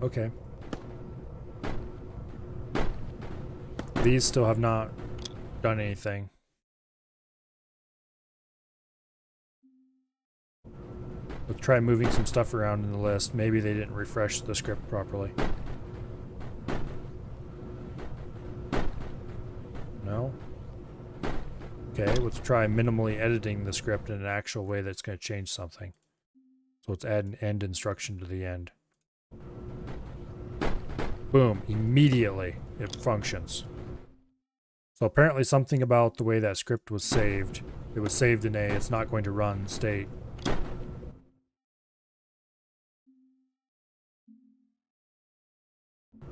Okay. These still have not done anything. Let's try moving some stuff around in the list. Maybe they didn't refresh the script properly. No? Okay, let's try minimally editing the script in an actual way that's going to change something. So let's add an end instruction to the end. Boom, immediately it functions. So apparently something about the way that script was saved. It was saved in a it's not going to run state.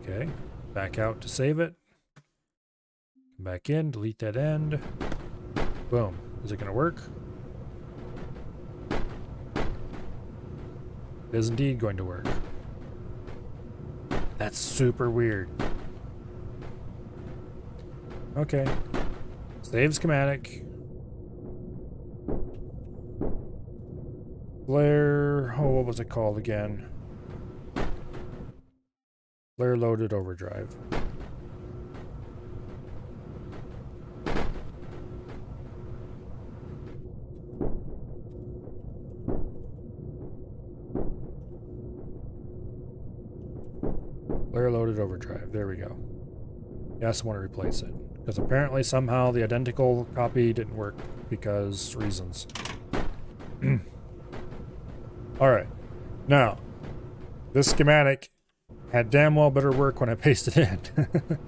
Okay, back out to save it. Come back in, delete that end. Boom. Is it going to work? It is indeed going to work. That's super weird. Okay. Save schematic. Flare, oh, what was it called again? Flare loaded overdrive. Flare loaded overdrive. There we go. Yes, I want to replace it. Because apparently somehow the identical copy didn't work because reasons. Alright. Now, this schematic had damn well better work when I pasted it in.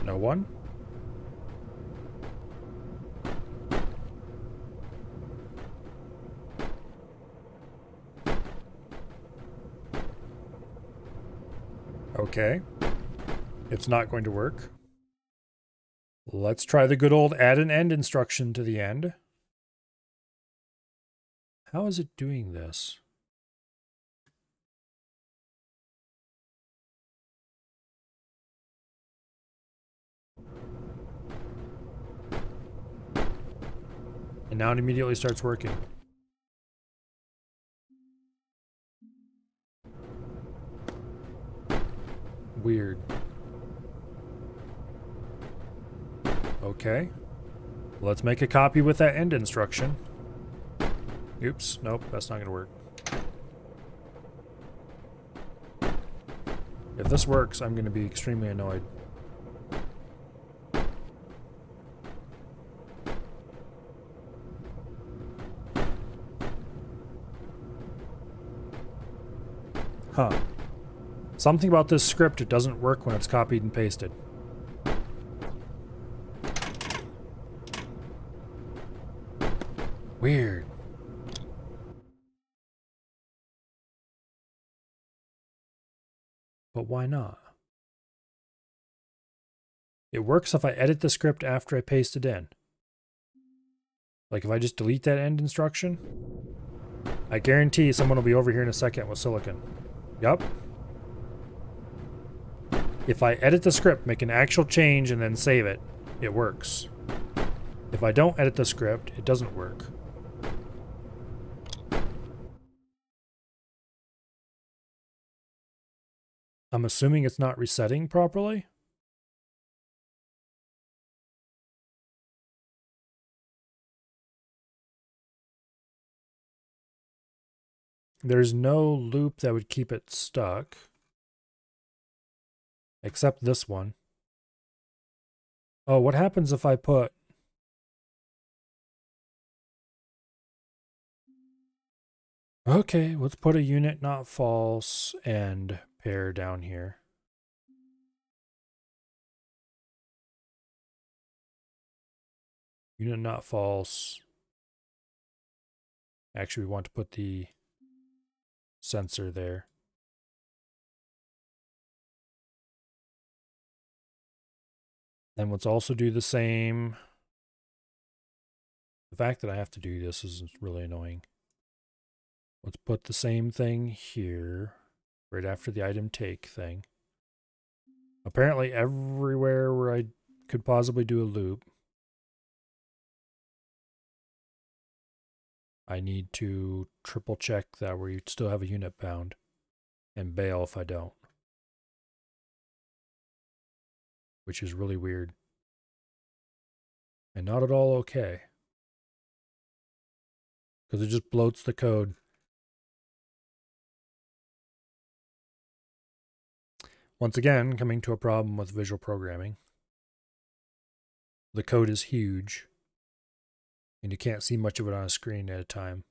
No one? Okay. It's not going to work. Let's try the good old add an end instruction to the end. How is it doing this? And now it immediately starts working. Weird. Okay. Let's make a copy with that end instruction. Oops, nope, that's not gonna work. If this works, I'm going to be extremely annoyed. Huh. Something about this script, it doesn't work when it's copied and pasted. Weird. But why not? It works if I edit the script after I paste it in. Like if I just delete that end instruction, I guarantee someone will be over here in a second with silicon. Yup. If I edit the script, make an actual change, and then save it, it works. If I don't edit the script, it doesn't work. I'm assuming it's not resetting properly. There's no loop that would keep it stuck. Except this one. Oh, what happens if I put... Okay, let's put a unit not false and pair down here. Unit not false. Actually, we want to put the sensor there. Then let's also do the same. The fact that I have to do this is really annoying. Let's put the same thing here, right after the item take thing. Apparently everywhere where I could possibly do a loop, I need to triple check that where you still have a unit bound and bail if I don't. Which is really weird. And not at all okay. Because it just bloats the code. Once again, coming to a problem with visual programming. The code is huge. And you can't see much of it on a screen at a time.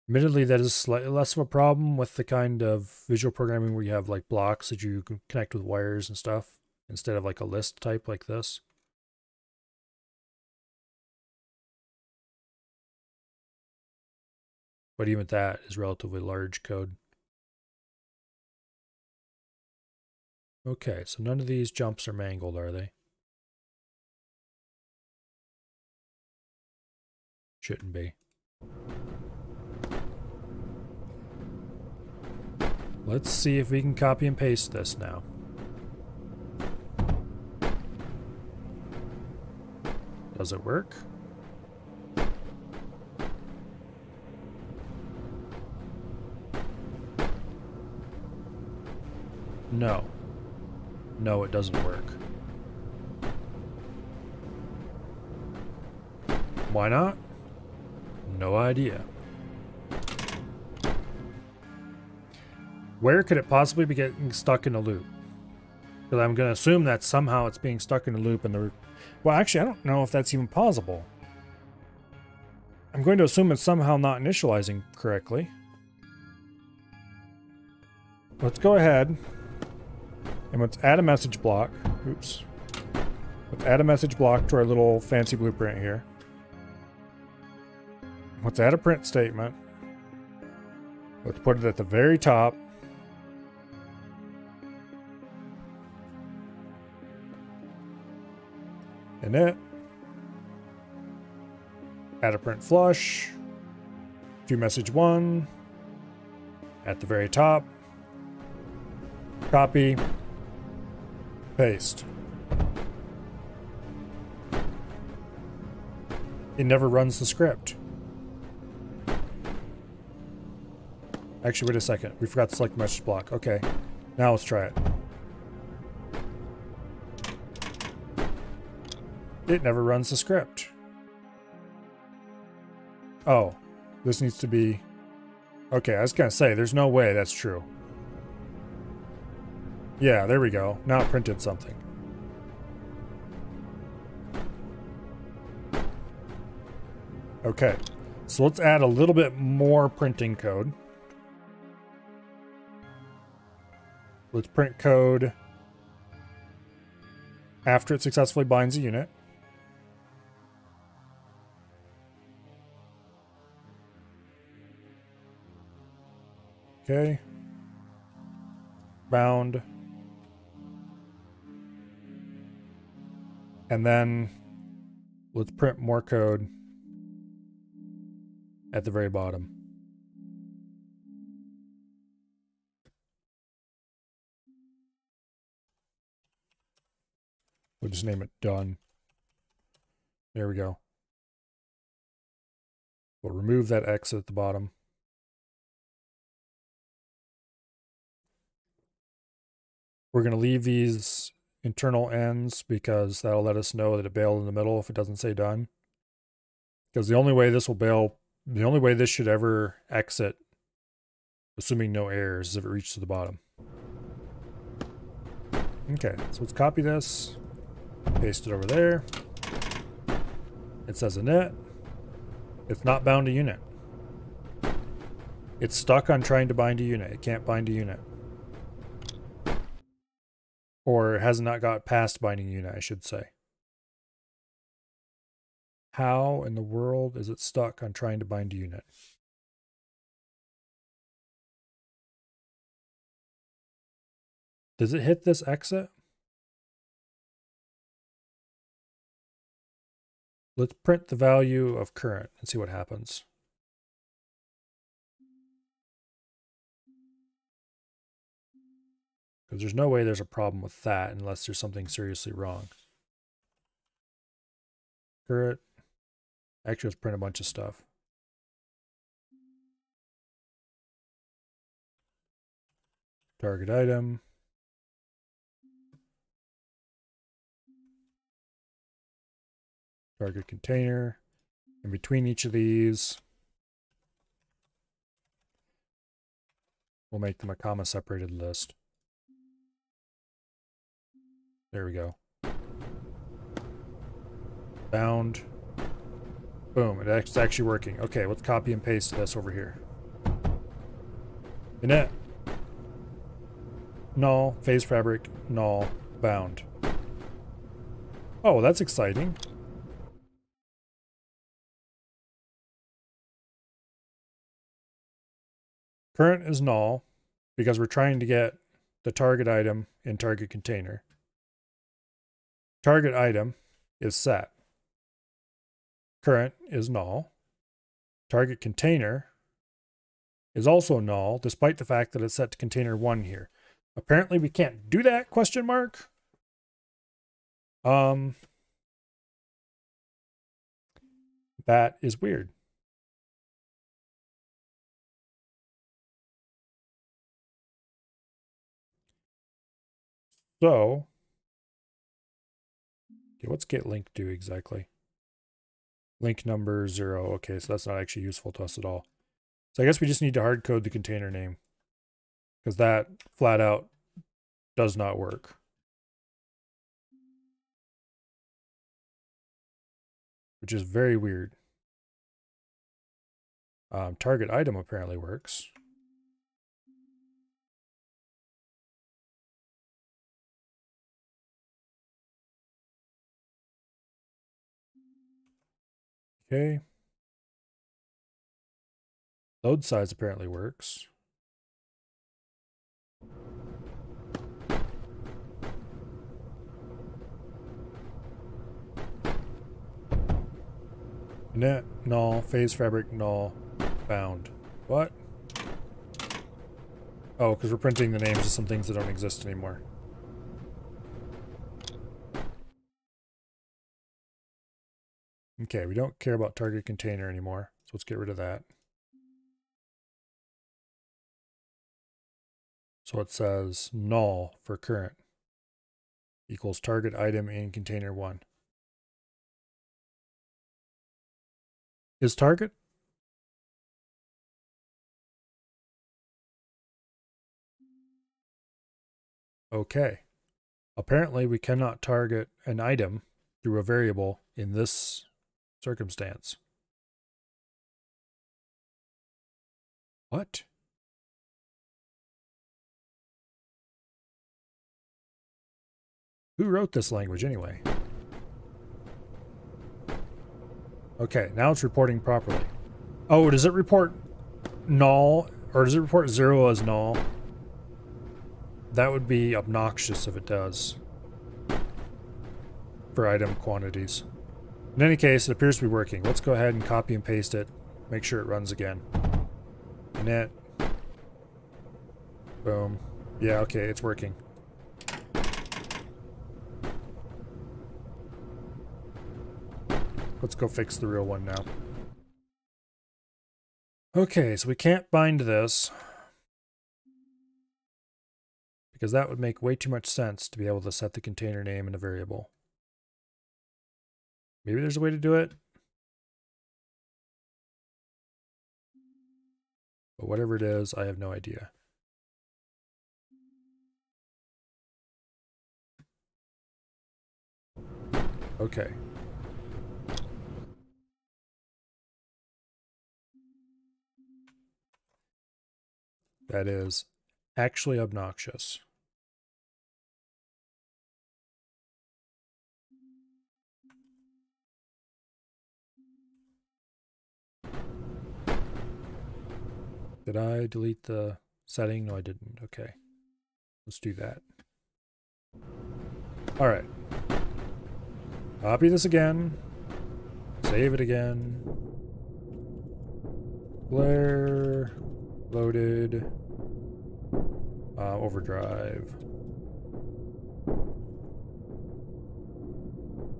Admittedly, that is slightly less of a problem with the kind of visual programming where you have like blocks that you can connect with wires and stuff, instead of like a list type like this. But even that is relatively large code. Okay, so none of these jumps are mangled, are they? Shouldn't be. Let's see if we can copy and paste this now. Does it work? No. No, it doesn't work. Why not? No idea. Where could it possibly be getting stuck in a loop? Because I'm going to assume that somehow it's being stuck in a loop and the... Well, actually, I don't know if that's even possible. I'm going to assume it's somehow not initializing correctly. Let's go ahead and let's add a message block. Oops. Let's add a message block to our little fancy blueprint here. Let's add a print statement. Let's put it at the very top. Init. Add a print flush. Do message 1. At the very top. Copy. Paste. It never runs the script. Actually, wait a second. We forgot to select message block. Okay. Now let's try it. It never runs the script. Oh. This needs to be Okay, I was gonna say, there's no way that's true. Yeah, there we go. Now it printed something. Okay, so let's add a little bit more printing code. Let's print code after it successfully binds a unit. Okay. Bound. And then let's print more code at the very bottom. We'll just name it done. There we go. We'll remove that X at the bottom. We're going to leave these internal ends because that'll let us know that it bailed in the middle if it doesn't say done. Because the only way this will bail, the only way this should ever exit, assuming no errors, is if it reaches to the bottom. Okay, so let's copy this, paste it over there. It says init. It's not bound to unit. It's stuck on trying to bind a unit. It can't bind a unit. Or it has not got past binding a unit, I should say. How in the world is it stuck on trying to bind a unit? Does it hit this exit? Let's print the value of current and see what happens. Because there's no way there's a problem with that unless there's something seriously wrong. Current. Actually, let's print a bunch of stuff. Target item. Target container. In between each of these, we'll make them a comma separated list. There we go. Bound. Boom, it's actually working. Okay, let's copy and paste this over here. Init. Null. Phase fabric. Null. Bound. Oh, that's exciting. Current is null because we're trying to get the target item in target container. Target item is set. Current is null. Target container is also null, despite the fact that it's set to container 1 here. Apparently we can't do that, question mark. That is weird. So, okay, what's get link do exactly? Link number 0. Okay, so that's not actually useful to us at all. So I guess we just need to hard code the container name, because that flat out does not work. Which is very weird. Target item apparently works. Okay. Load size apparently works. Init, null, phase fabric, null, bound. What? Oh, because we're printing the names of some things that don't exist anymore. Okay, we don't care about target container anymore, so let's get rid of that. So it says null for current equals target item in container 1. Is target Okay. Apparently we cannot target an item through a variable in this circumstance. What? Who wrote this language anyway? Okay, now it's reporting properly. Oh, does it report null, or does it report 0 as null? That would be obnoxious if it does. For item quantities. In any case, it appears to be working. Let's go ahead and copy and paste it. Make sure it runs again. Init. Boom. Yeah, okay, it's working. Let's go fix the real one now. Okay, so we can't bind this, because that would make way too much sense to be able to set the container name in a variable. Maybe there's a way to do it. But whatever it is, I have no idea. Okay. That is actually obnoxious. Did I delete the setting? No, I didn't. Okay. Let's do that. Alright. Copy this again. Save it again. Flare. Loaded. Overdrive.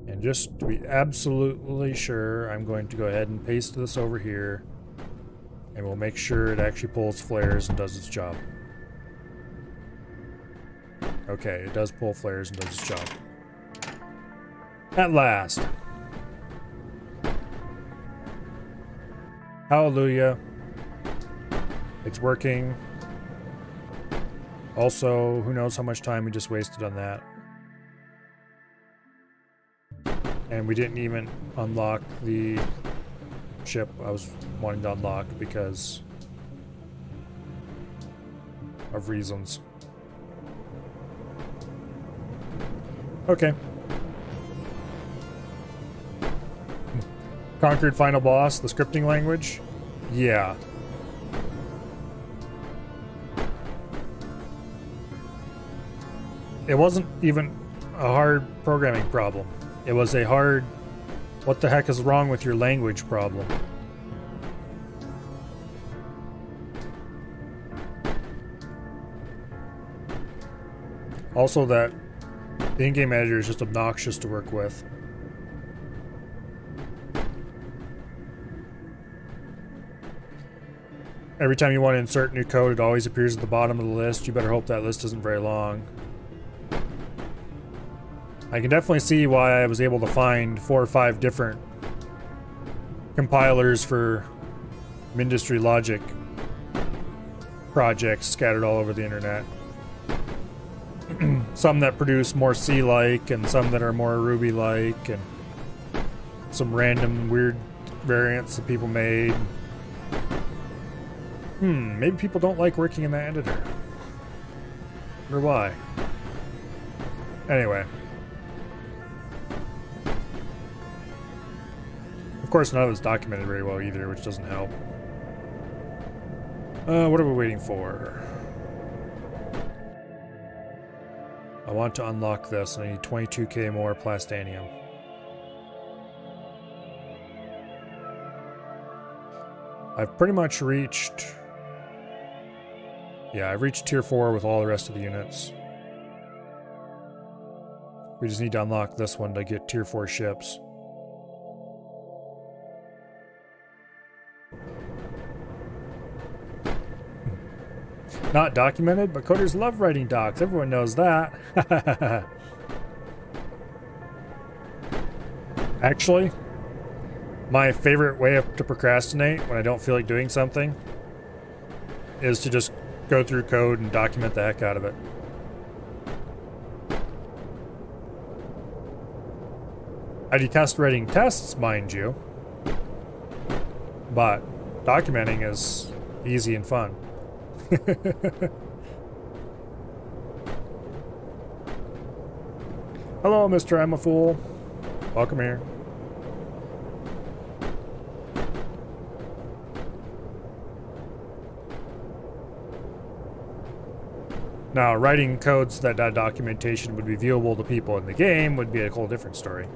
And just to be absolutely sure, I'm going to go ahead and paste this over here. And we'll make sure it actually pulls flares and does its job. Okay, it does pull flares and does its job. At last. Hallelujah. It's working. Also, who knows how much time we just wasted on that. And we didn't even unlock the ship I was wanting to unlock because of reasons. Okay. Conquered final boss, the scripting language? Yeah. It wasn't even a hard programming problem. It was a hard, what the heck is wrong with your language problem. Also that the in-game editor is just obnoxious to work with. Every time you want to insert new code, it always appears at the bottom of the list. You better hope that list isn't very long. I can definitely see why I was able to find 4 or 5 different compilers for Mindustry Logic projects scattered all over the internet. Some that produce more C-like, and some that are more Ruby-like, and some random weird variants that people made. Maybe people don't like working in that editor. Or why? Anyway. Of course, none of it's documented very well either, which doesn't help. What are we waiting for? I want to unlock this, and I need 22k more plastanium. I've pretty much reached... Yeah, I've reached tier 4 with all the rest of the units. We just need to unlock this one to get tier 4 ships. Not documented, but coders love writing docs. Everyone knows that. Actually, my favorite way to procrastinate when I don't feel like doing something is to just go through code and document the heck out of it. I detest writing tests, mind you, but documenting is easy and fun. Hello, Mr. I'm a Fool. Welcome here. Now, writing codes that documentation would be viewable to people in the game would be a whole different story.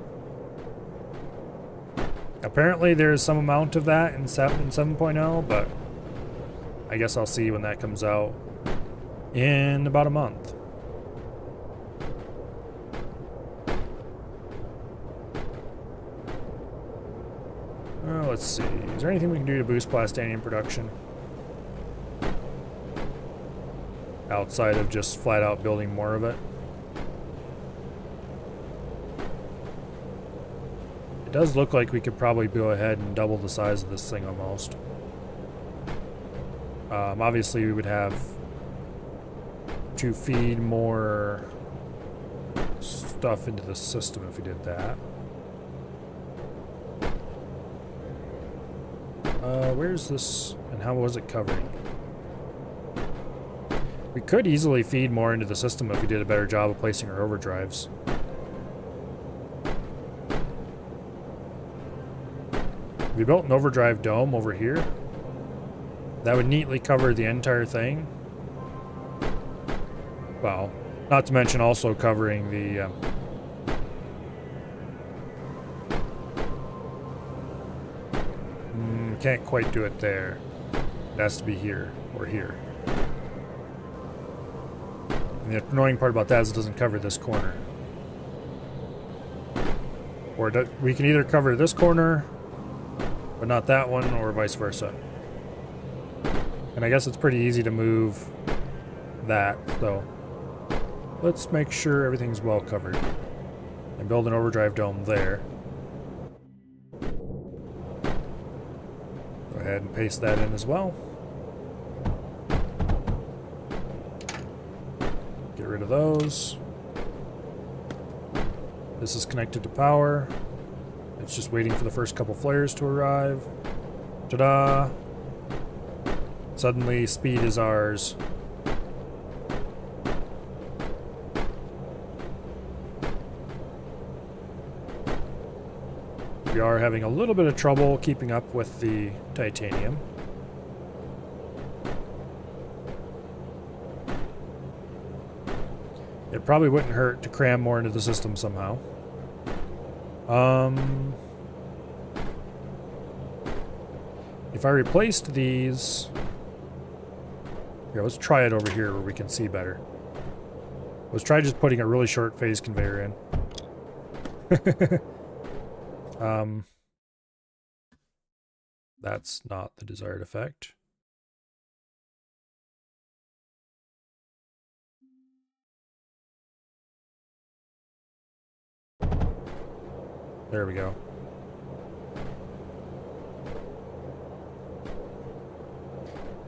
Apparently, there's some amount of that in 7.0, but I guess I'll see when that comes out in about a month. Let's see. Is there anything we can do to boost Plastanium production? Outside of just flat out building more of it. It does look like we could probably go ahead and double the size of this thing almost. Obviously we would have to feed more stuff into the system if we did that. Where's this, and how was it covering? We could easily feed more into the system if we did a better job of placing our overdrives. If we built an overdrive dome over here, that would neatly cover the entire thing. Well, not to mention also covering the can't quite do it there. It has to be here or here. And the annoying part about that is it doesn't cover this corner. Or we can either cover this corner, but not that one, or vice versa. And I guess it's pretty easy to move that, so let's make sure everything's well covered. And build an overdrive dome there. Go ahead and paste that in as well. Get rid of those. This is connected to power. It's just waiting for the first couple flares to arrive. Ta-da! Suddenly, speed is ours. We are having a little bit of trouble keeping up with the titanium. It probably wouldn't hurt to cram more into the system somehow. If I replaced these... Here, let's try it over here where we can see better. Let's try just putting a really short phase conveyor in. That's not the desired effect. There we go.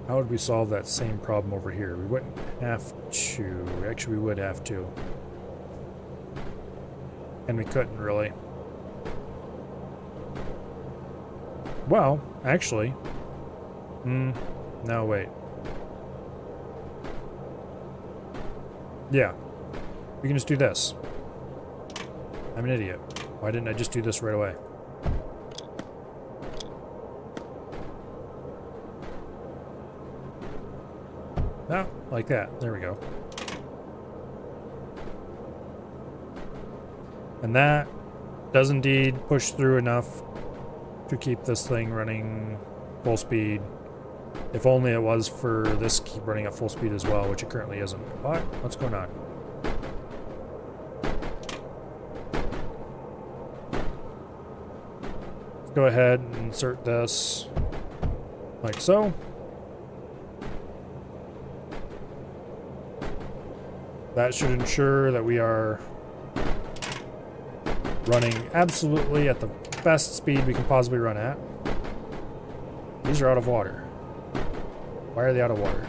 How would we solve that same problem over here? We wouldn't have to. Actually, we would have to. And we couldn't really. Well, actually. No, wait. Yeah. We can just do this. I'm an idiot. Why didn't I just do this right away? Oh, like that. There we go. And that does indeed push through enough to keep this thing running full speed. If only it was for this keep running at full speed as well, which it currently isn't. What? What's going on? Let's go ahead and insert this like so. That should ensure that we are running absolutely at the best speed we can possibly run at. These are out of water. Why are they out of water?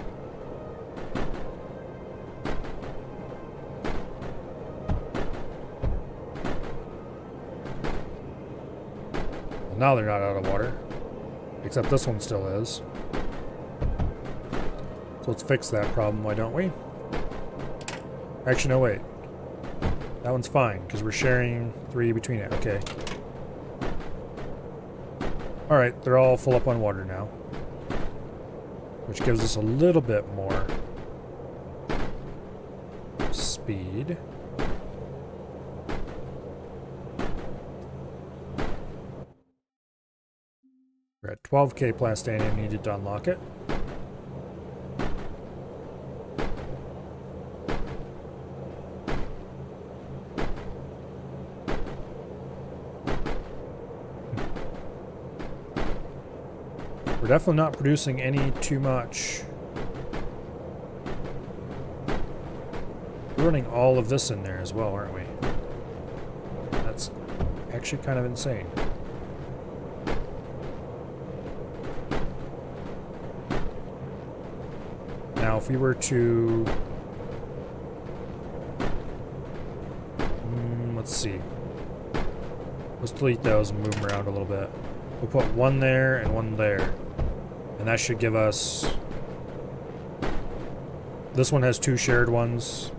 now they're not out of water. Except this one still is. So let's fix that problem, why don't we? Actually, no, wait. That one's fine, because we're sharing 3 between it. Okay. Alright, they're all full up on water now. Which gives us a little bit more speed. We're at 12k plastanium needed to unlock it. We're definitely not producing any too much. We're running all of this in there as well, aren't we? That's actually kind of insane. Now, if we were to... let's see. Let's delete those and move them around a little bit. We'll put one there and one there. And that should give us... This one has 2 shared ones,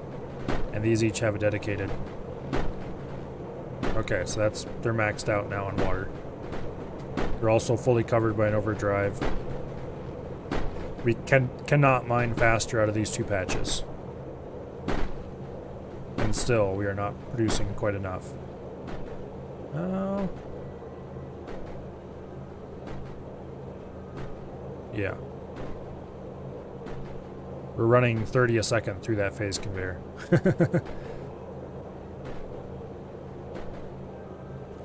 and these each have a dedicated. Okay, so that's... they're maxed out now on water. They're also fully covered by an overdrive. We cannot mine faster out of these 2 patches. And still, we are not producing quite enough. Yeah. We're running 30 a second through that phase conveyor.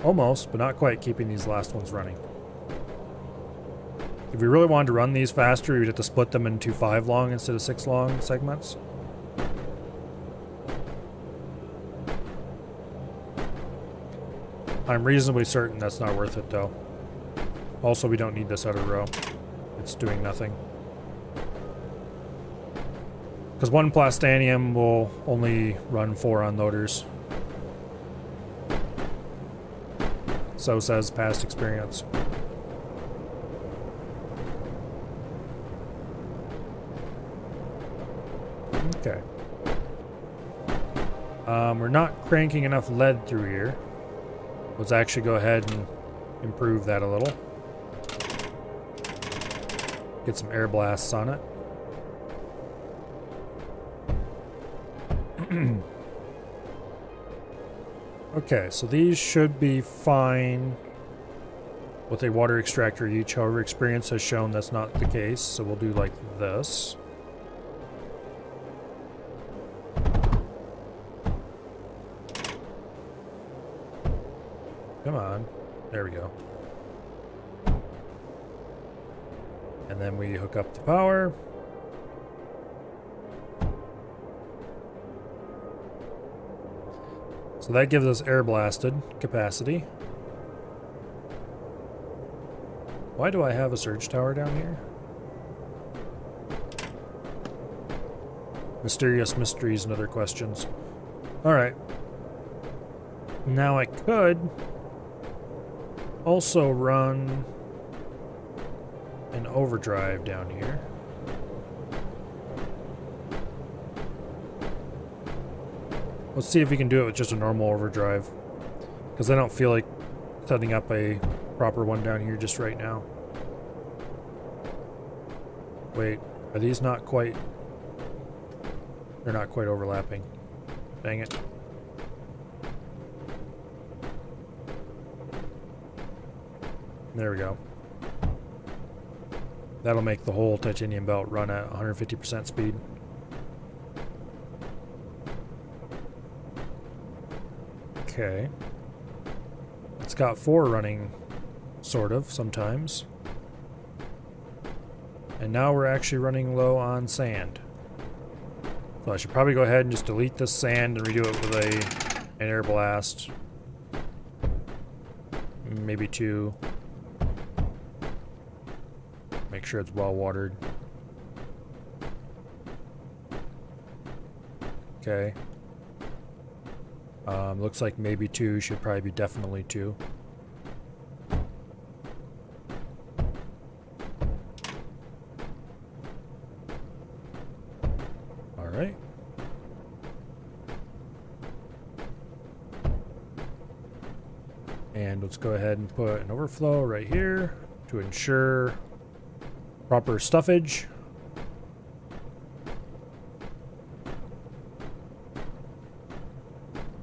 Almost, but not quite keeping these last ones running. If we really wanted to run these faster, we'd have to split them into 5 long instead of 6 long segments. I'm reasonably certain that's not worth it, though. Also, we don't need this other row. It's doing nothing. Because 1 plastanium will only run 4 unloaders. So says past experience. Okay. We're not cranking enough lead through here. Let's actually go ahead and improve that a little. Get some air blasts on it. Okay, so these should be fine with a water extractor each. However, experience has shown that's not the case, so we'll do like this. Come on. There we go. And then we hook up the power. So that gives us air blasted capacity. Why do I have a surge tower down here? Mysterious mysteries and other questions. Alright. Now I could also run an overdrive down here. Let's see if we can do it with just a normal overdrive, because I don't feel like setting up a proper one down here just right now. Wait, are these not quite... They're not quite overlapping. Dang it. There we go. That'll make the whole titanium belt run at 150% speed. Okay. It's got 4 running, sort of, sometimes. And now we're actually running low on sand. So I should probably go ahead and just delete this sand and redo it with an air blast. Maybe 2. Make sure it's well watered. Okay. Looks like maybe 2 should probably be definitely 2. And let's go ahead and put an overflow right here to ensure proper stuffage.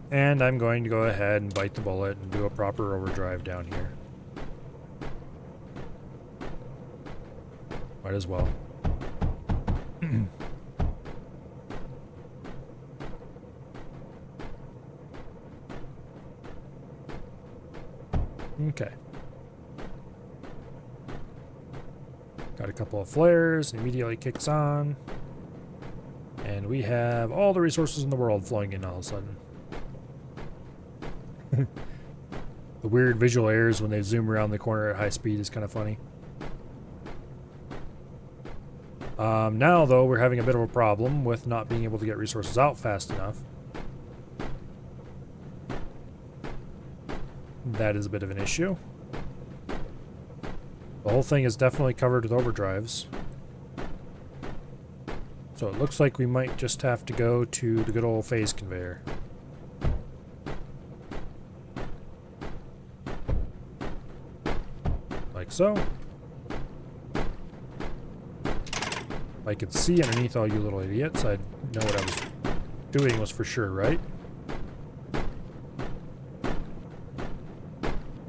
And I'm going to go ahead and bite the bullet and do a proper overdrive down here. Might as well. Okay. Got a couple of flares, immediately kicks on. And we have all the resources in the world flowing in all of a sudden. The weird visual errors when they zoom around the corner at high speed is kind of funny. Now, though, we're having a bit of a problem with not being able to get resources out fast enough. That is a bit of an issue. The whole thing is definitely covered with overdrives. So it looks like we might just have to go to the good old phase conveyor. Like so. If I could see underneath all you little idiots, I'd know what I was doing was for sure, right?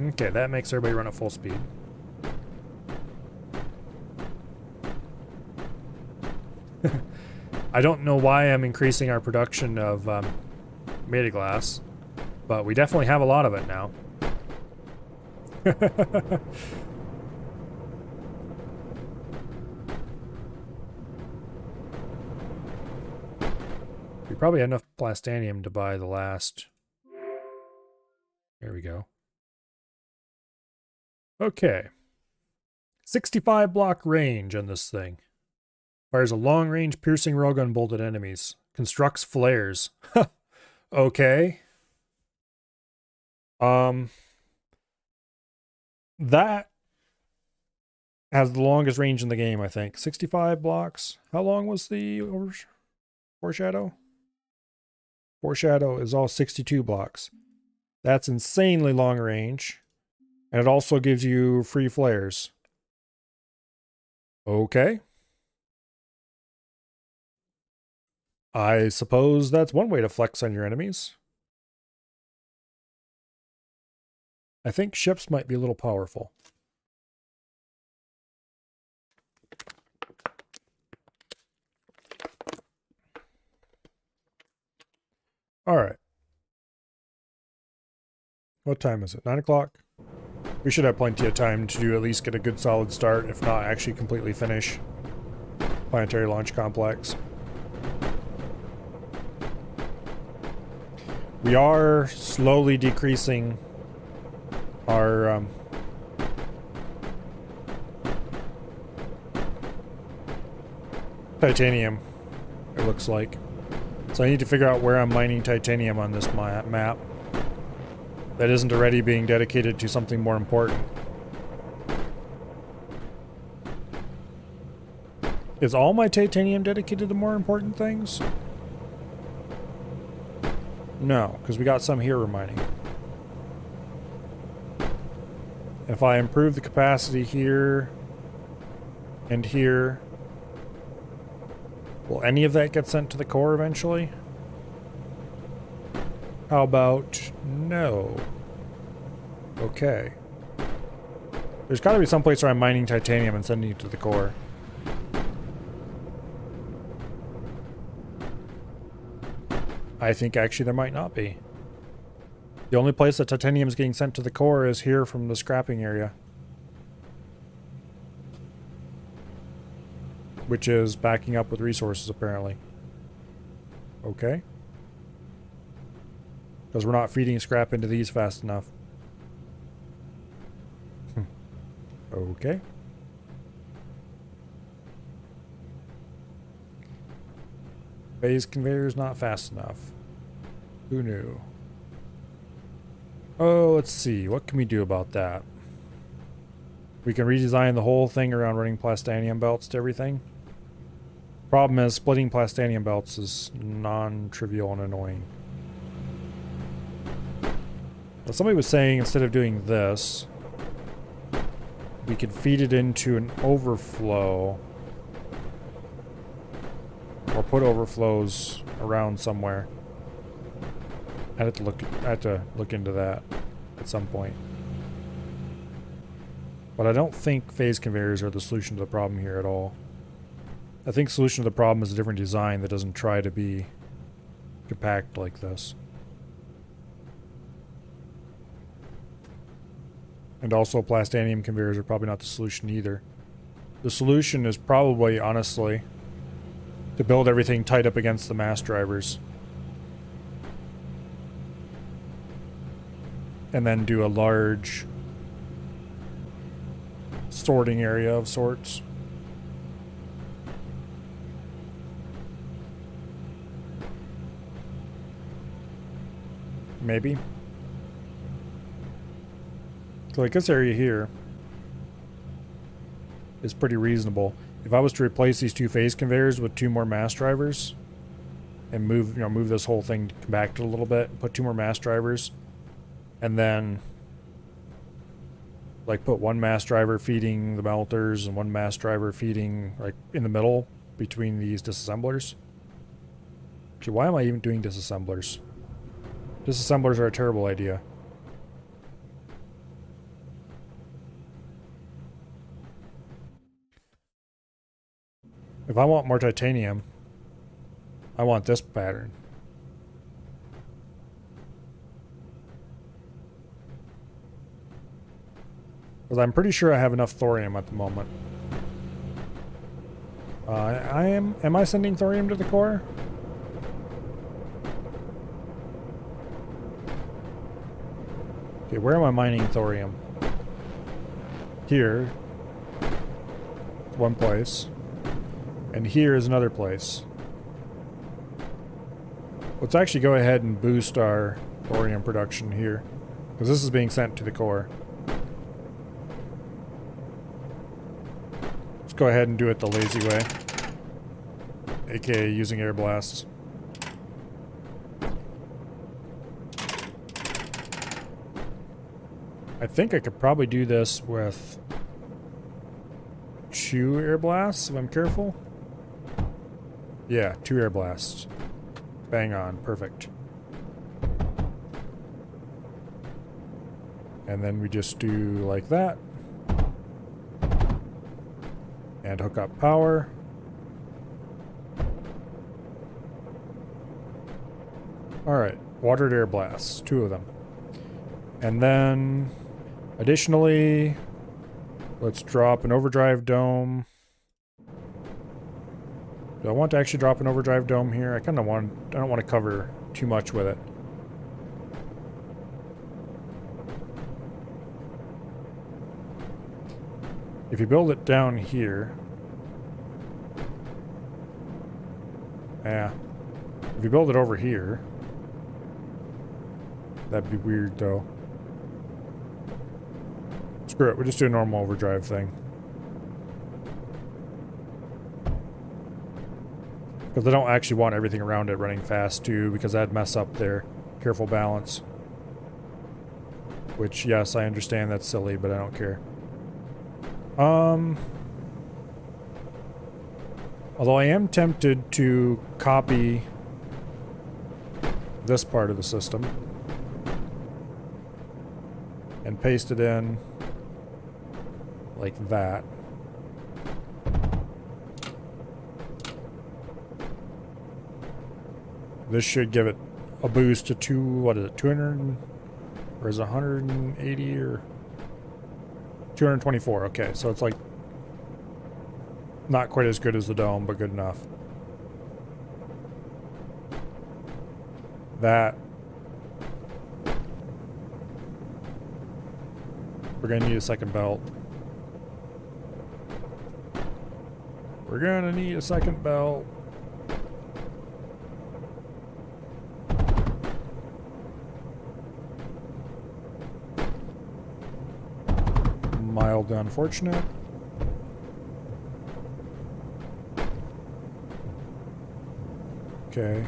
Okay, that makes everybody run at full speed. I don't know why I'm increasing our production of Metaglass, but we definitely have a lot of it now. We probably had enough plastanium to buy the last. There we go. Okay. 65 block range on this thing. Fires a long-range piercing railgun bolt at enemies. Constructs flares. Okay. That has the longest range in the game, I think. 65 blocks. How long was the foreshadow? Foreshadow is all 62 blocks. That's insanely long range. And it also gives you free flares. Okay. I suppose that's one way to flex on your enemies. I think ships might be a little powerful. Alright. What time is it? 9 o'clock? We should have plenty of time to at least get a good solid start, if not actually completely finish Planetary Launch Complex. We are slowly decreasing our titanium, it looks like. So I need to figure out where I'm mining titanium on this map that isn't already being dedicated to something more important. Is all my titanium dedicated to more important things? No, because we got some here we're mining. If I improve the capacity here and here, will any of that get sent to the core eventually? How about no? Okay. There's got to be some place where I'm mining titanium and sending it to the core. I think actually there might not be. The only place that titanium is getting sent to the core is here from the scrapping area. Which is backing up with resources, apparently. Okay. Because we're not feeding scrap into these fast enough. Okay. Phase conveyor is not fast enough. Who knew? Oh, let's see. What can we do about that? We can redesign the whole thing around running plastanium belts to everything. Problem is, splitting plastanium belts is non-trivial and annoying. But somebody was saying instead of doing this, we could feed it into an overflow. Or put overflows around somewhere. I have to look into that at some point. But I don't think phase conveyors are the solution to the problem here at all. I think the solution to the problem is a different design that doesn't try to be compact like this. And also plastanium conveyors are probably not the solution either. The solution is probably, honestly, to build everything tight up against the mass drivers. And then do a large sorting area of sorts. Maybe. So like this area here is pretty reasonable. If I was to replace these two phase conveyors with two more mass drivers and move this whole thing back a little bit, put two more mass drivers, and then like put one mass driver feeding the melters and one mass driver feeding like in the middle between these disassemblers. Actually, why am I even doing disassemblers? Disassemblers are a terrible idea. If I want more titanium, I want this pattern. Because I'm pretty sure I have enough thorium at the moment. Am I sending thorium to the core? Okay, where am I mining thorium? Here. One place. And here is another place. Let's actually go ahead and boost our thorium production here. Because this is being sent to the core. Let's go ahead and do it the lazy way. AKA using air blasts. I think I could probably do this with 2 air blasts if I'm careful. Yeah, 2 air blasts. Bang on, perfect. And then we just do like that. And hook up power. Alright, watered air blasts, 2 of them. And then, additionally, let's drop an overdrive dome. Do I want to actually drop an overdrive dome here? I don't want to cover too much with it. If you build it down here, yeah. If you build it over here, that'd be weird though. Screw it, we'll just do a normal overdrive thing. Because I don't actually want everything around it running fast too, because that'd mess up their careful balance. Which, yes, I understand that's silly, but I don't care. Although I am tempted to copy this part of the system and paste it in like that. This should give it a boost to 200, or is it 180 or 224? Okay, so it's like not quite as good as the dome, but good enough. That. We're gonna need a second belt. We're gonna need a second belt. Mildly unfortunate. Okay.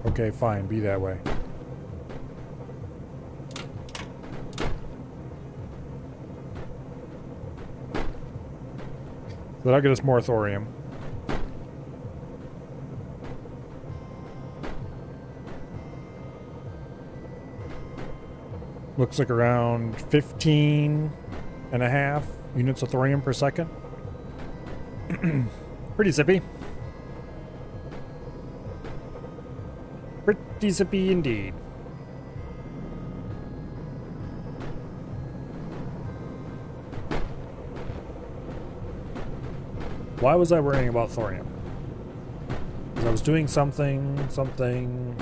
Okay, fine. Be that way. So that'll get us more thorium. Looks like around 15.5 units of thorium per second. Pretty zippy. Pretty zippy indeed. Why was I worrying about thorium? Because I was doing something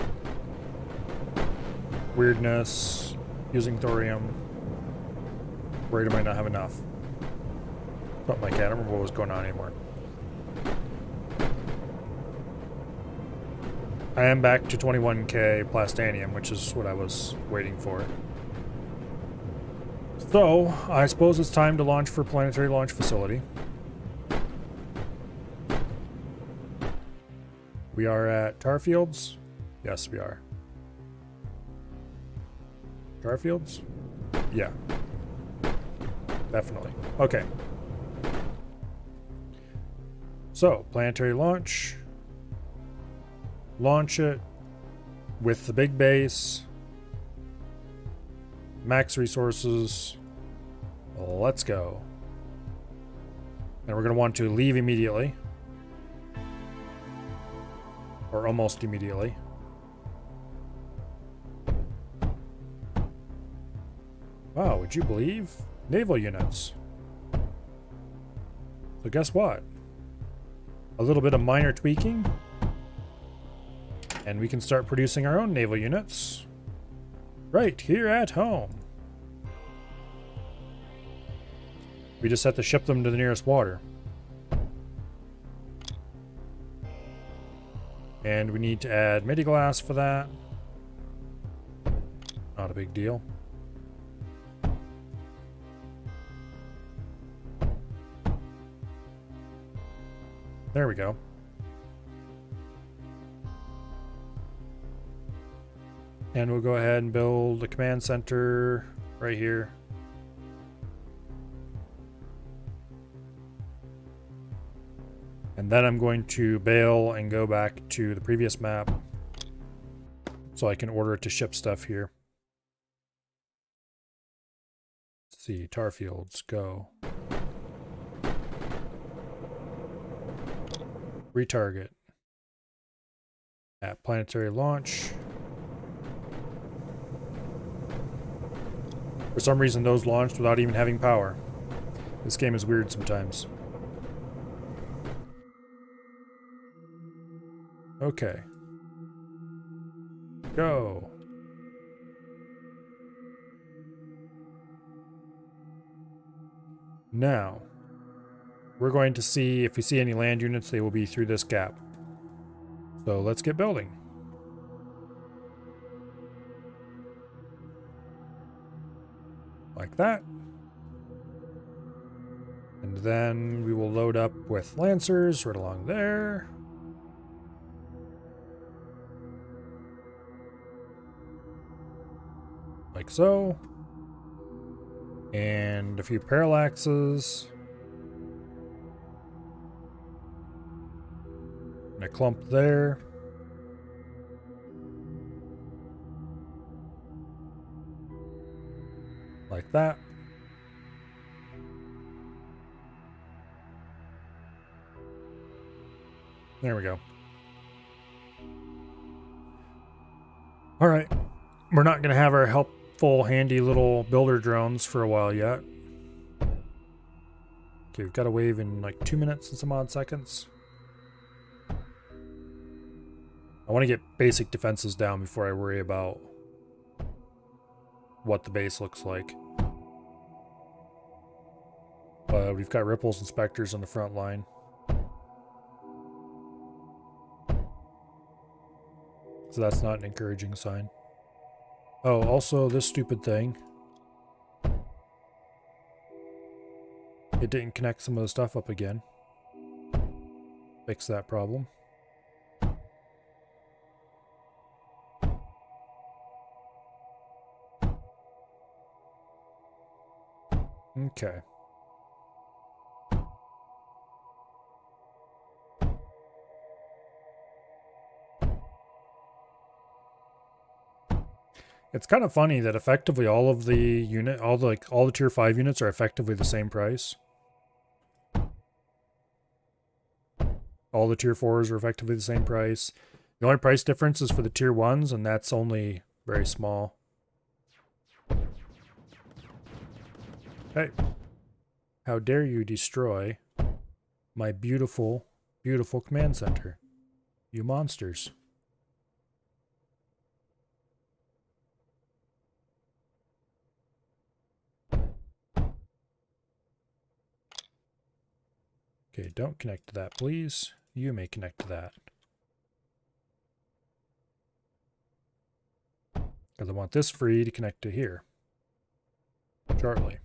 weirdness, using thorium. Worried I might not have enough. Something like that. I don't remember what was going on anymore. I am back to 21k plastanium, which is what I was waiting for. So, I suppose it's time to launch for Planetary Launch Facility. We are at Tarfields? Yes, we are. Tarfields? Yeah. Definitely. Okay. So, planetary launch. Launch it with the big base. Max resources. Let's go. And we're going to want to leave immediately. Or almost immediately. Wow, would you believe? Naval units. So guess what? A little bit of minor tweaking. And we can start producing our own naval units. Right here at home. We just have to ship them to the nearest water. And we need to add midi-glass for that. Not a big deal. There we go. And we'll go ahead and build a command center right here. And then I'm going to bail and go back to the previous map so I can order it to ship stuff here. Let's see, Tarfields, go. Retarget. At planetary launch. For some reason those launched without even having power. This game is weird sometimes. Okay. Go. Now, we're going to see if we see any land units, they will be through this gap. So let's get building. Like that. And then we will load up with Lancers right along there. Like so. And a few parallaxes. And a clump there. Like that. There we go. All right. We're not going to have our helpful, handy little builder drones for a while yet. Okay, we've got a wave in like 2 minutes and some odd seconds. I want to get basic defenses down before I worry about what the base looks like. We've got Ripples and Spectres on the front line. So that's not an encouraging sign. Oh, also this stupid thing. It didn't connect some of the stuff up again. Fix that problem. Okay. It's kind of funny that effectively all of the all the tier 5 units are effectively the same price. All the tier 4s are effectively the same price. The only price difference is for the tier 1s, and that's only very small. Hey, how dare you destroy my beautiful, beautiful command center, you monsters. Okay, don't connect to that, please. You may connect to that. Because I want this free to connect to here shortly.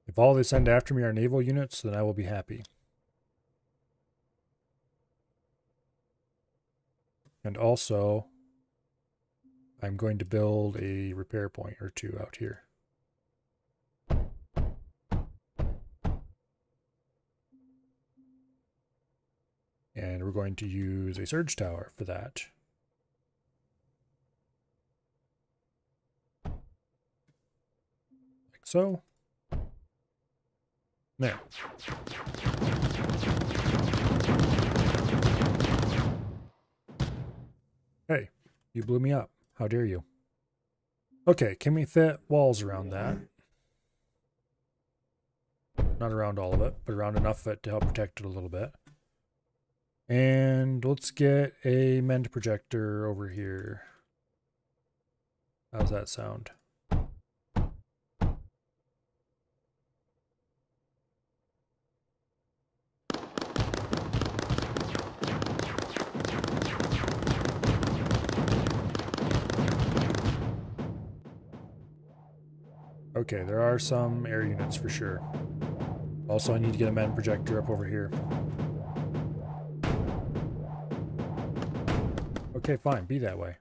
If all they send after me are naval units, then I will be happy. And also, I'm going to build a repair point or two out here. And we're going to use a surge tower for that. Like so. There. Hey, you blew me up. How dare you? Okay, can we fit walls around that? Not around all of it, but around enough of it to help protect it a little bit. And let's get a mend projector over here. How's that sound? Okay, there are some air units for sure. Also, I need to get a mend projector up over here. Okay, fine, be that way.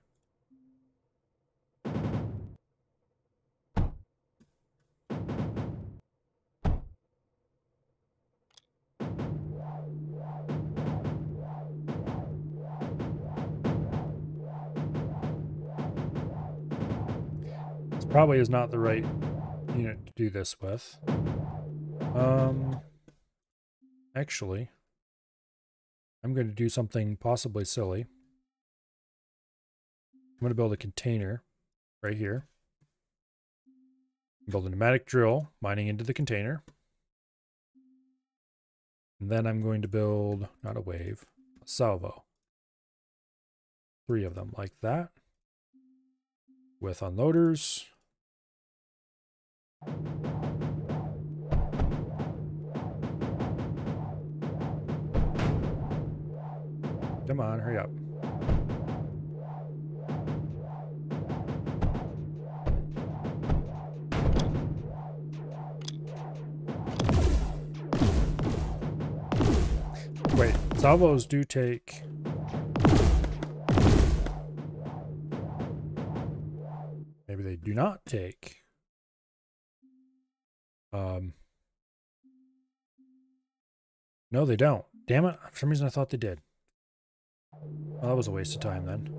This probably is not the right unit to do this with. Actually, I'm going to do something possibly silly. I'm going to build a container right here. Build a pneumatic drill mining into the container. And then I'm going to build, not a wave, a salvo. 3 of them like that. With unloaders. Come on, hurry up. Wait, salvos do take... Maybe they do not take... No, they don't. Damn it. For some reason I thought they did. Well, that was a waste of time then.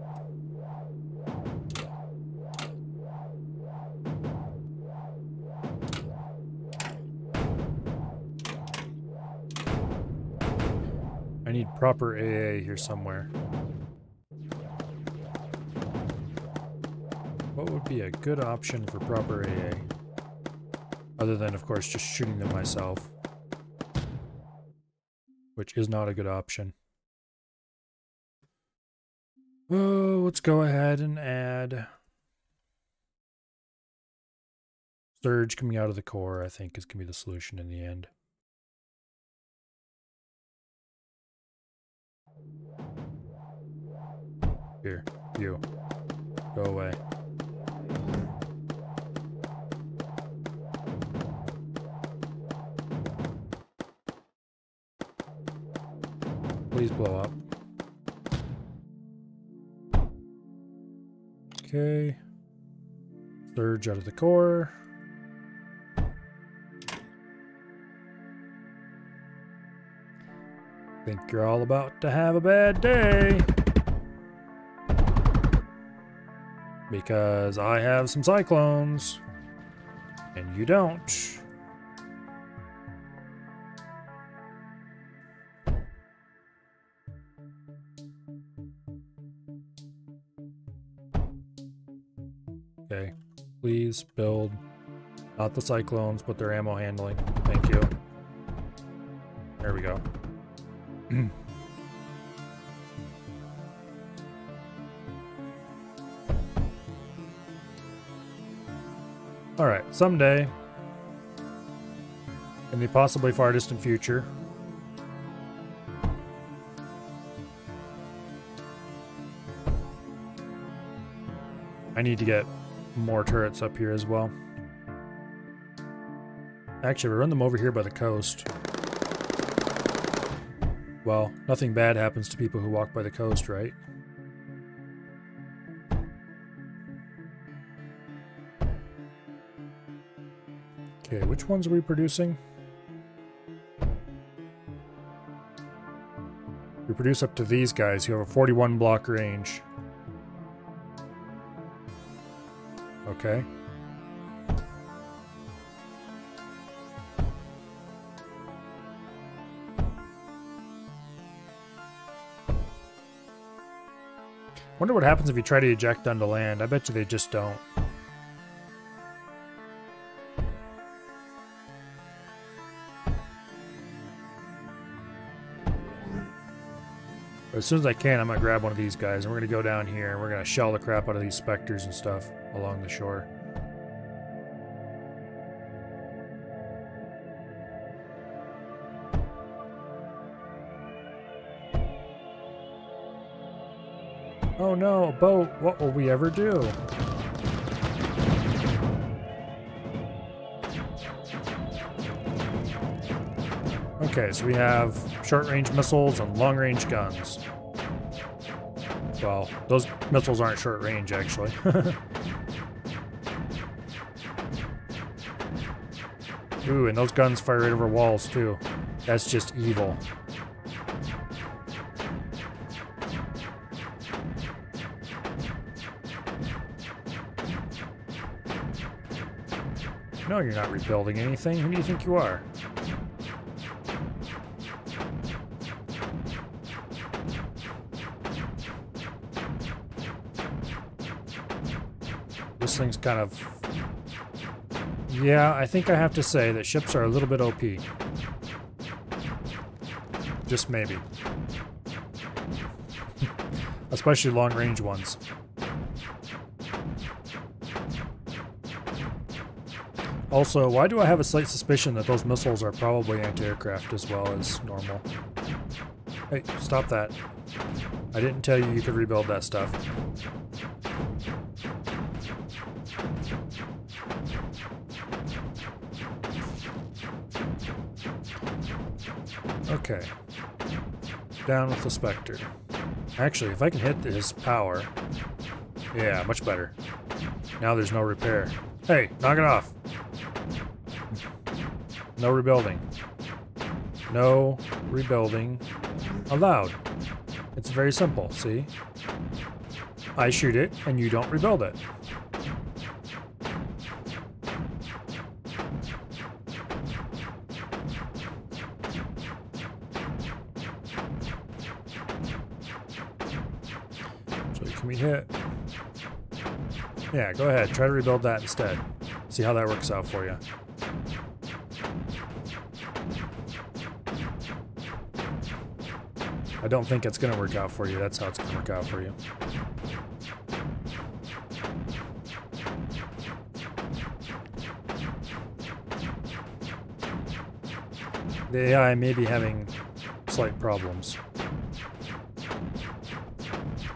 I need proper AA here somewhere. What would be a good option for proper AA? Other than, of course, just shooting them myself. Which is not a good option. Oh, let's go ahead and add surge coming out of the core, I think is going to be the solution in the end. Here, you. Go away. Please blow up. Okay. Surge out of the core. Think you're all about to have a bad day. Because I have some cyclones. And you don't. Okay. Please build not the cyclones, but their ammo handling. Thank you. There we go. Alright, someday, in the possibly far distant future, I need to get more turrets up here as well. Actually, we run them over here by the coast. Well, nothing bad happens to people who walk by the coast, right? Okay, which ones are we producing? We produce up to these guys who have a 41 block range. Okay. Wonder what happens if you try to eject onto land. I bet you they just don't. But as soon as I can, I'm gonna grab one of these guys and we're gonna go down here and we're gonna shell the crap out of these specters and stuff along the shore. Oh no, a boat! What will we ever do? Okay, so we have short-range missiles and long-range guns. Well, those missiles aren't short-range, actually. Ooh, and those guns fire right over walls, too. That's just evil. No, you're not rebuilding anything. Who do you think you are? This thing's kind of... Yeah, I think I have to say that ships are a little bit OP. Just maybe. Especially long-range ones. Also, why do I have a slight suspicion that those missiles are probably anti-aircraft as well as normal? Hey, stop that. I didn't tell you you could rebuild that stuff. Okay. Down with the Spectre. Actually, if I can hit his power... Yeah, much better. Now there's no repair. Hey, knock it off! No rebuilding. No rebuilding allowed. It's very simple, see? I shoot it, and you don't rebuild it. So can we hit? Yeah, go ahead. Try to rebuild that instead. See how that works out for you. I don't think it's going to work out for you. That's how it's going to work out for you. The AI may be having slight problems.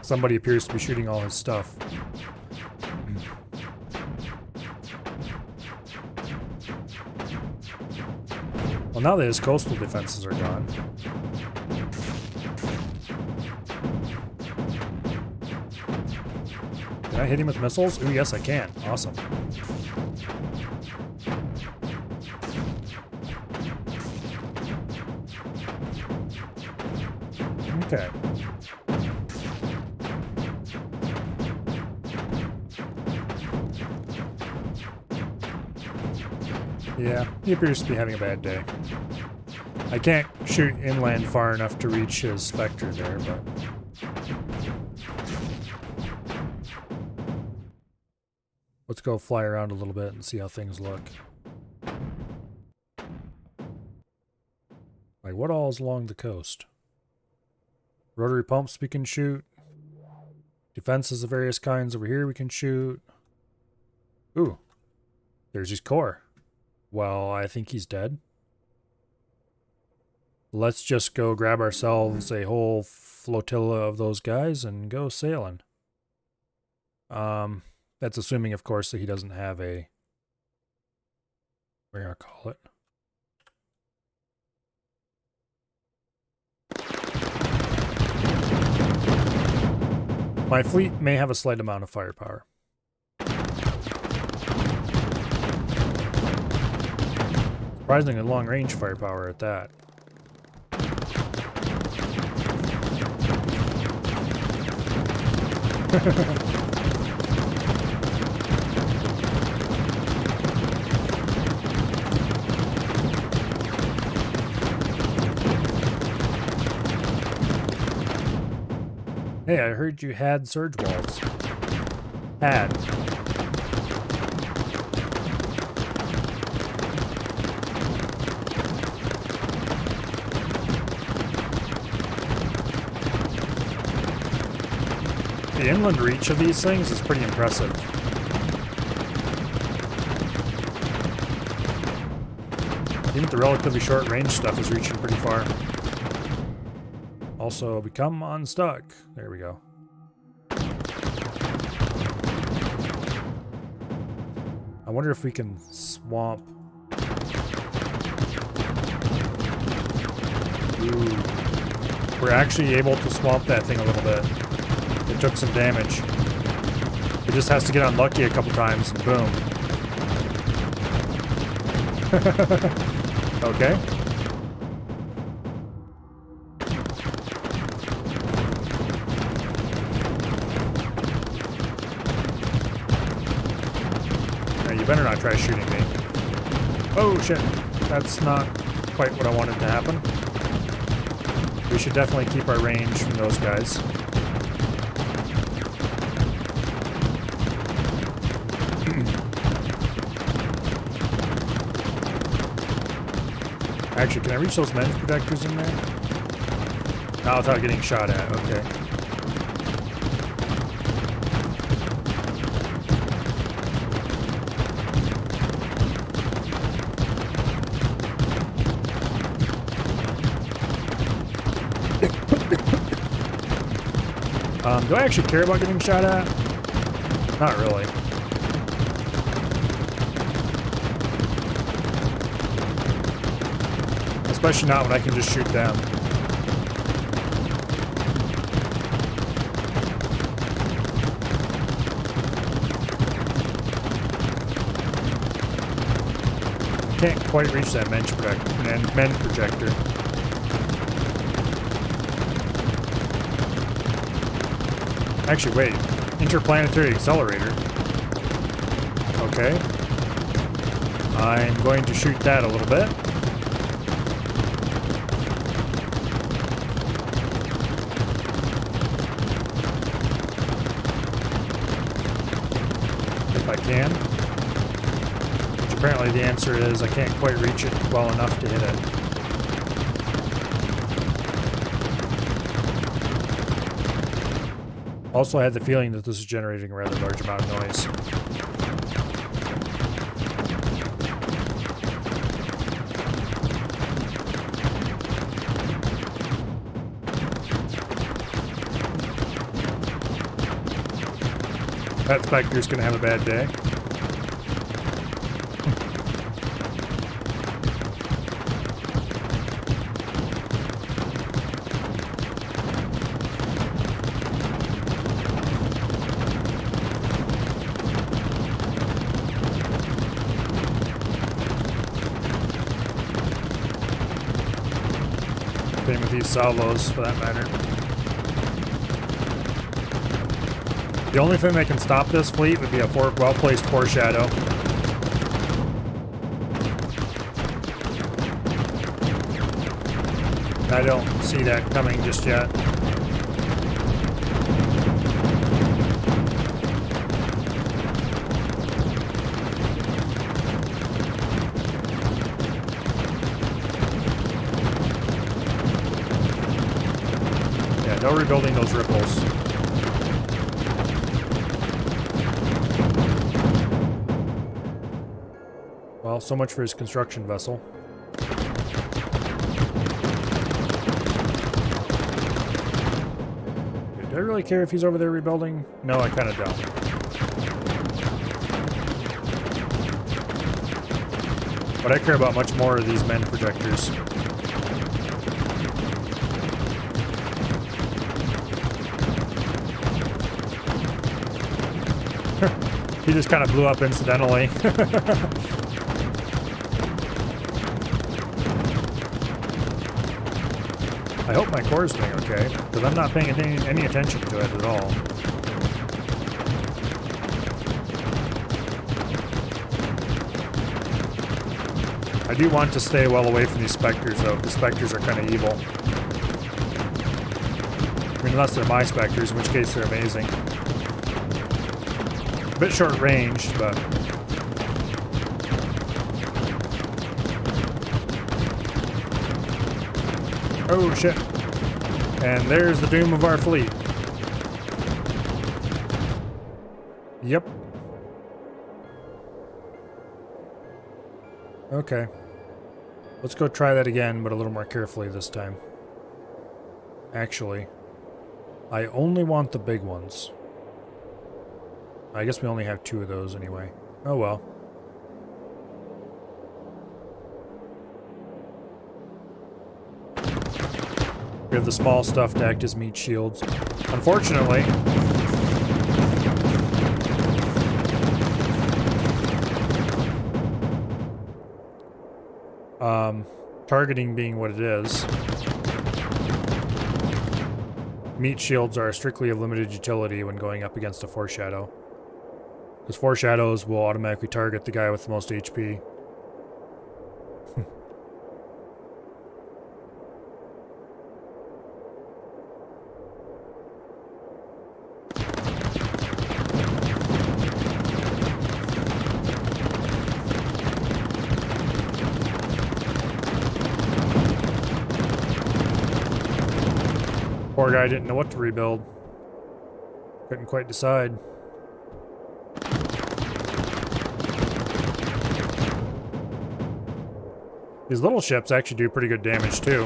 Somebody appears to be shooting all his stuff. Well, now that his coastal defenses are gone. Can I hit him with missiles? Ooh, yes I can. Awesome. Okay. Yeah, he appears to be having a bad day. I can't shoot inland far enough to reach his Spectre there, but... Let's go fly around a little bit and see how things look. Like, what all is along the coast? Rotary pumps we can shoot. Defenses of various kinds over here we can shoot. Ooh. There's his core. Well, I think he's dead. Let's just go grab ourselves a whole flotilla of those guys and go sailing. That's assuming, of course, that he doesn't have a... What do I call it? My fleet may have a slight amount of firepower. Surprisingly long-range firepower at that. Hey, I heard you had surge walls. Had. The inland reach of these things is pretty impressive. Even the relatively short range stuff is reaching pretty far. Also, become unstuck. There we go. I wonder if we can swamp. Ooh. We're actually able to swamp that thing a little bit. It took some damage. It just has to get unlucky a couple times and boom. Okay. You better not try shooting me. Oh shit. That's not quite what I wanted to happen. We should definitely keep our range from those guys. Actually, can I reach those men's protectors in there? Not without getting shot at, okay. Do I actually care about getting shot at? Not really. Especially not when I can just shoot them. Can't quite reach that men's projector. Actually, wait. Interplanetary accelerator. Okay. I'm going to shoot that a little bit. If I can. Which apparently the answer is I can't quite reach it well enough to hit it. Also, I had the feeling that this is generating a rather large amount of noise. That Spectre's gonna have a bad day. with these salvos, for that matter. The only thing that can stop this fleet would be a well-placed foreshadow. I don't see that coming just yet. Yeah, no rebuilding those ripples. Well, so much for his construction vessel. Do I really care if he's over there rebuilding? No, I kind of don't. But I care about much more of these men projectors. He just kind of blew up incidentally. I hope my core is doing okay, because I'm not paying any attention to it at all. I do want to stay well away from these specters, though, because specters are kind of evil. I mean, unless they're my specters, in which case they're amazing. A bit short-ranged, but... Oh, shit. And there's the doom of our fleet. Yep. Okay. Let's go try that again, but a little more carefully this time. Actually, I only want the big ones. I guess we only have 2 of those anyway. Oh well. We have the small stuff to act as meat shields. Unfortunately, targeting being what it is, meat shields are strictly of limited utility when going up against a foreshadow. Because foreshadows will automatically target the guy with the most HP. Poor guy didn't know what to rebuild. Couldn't quite decide. These little ships actually do pretty good damage too.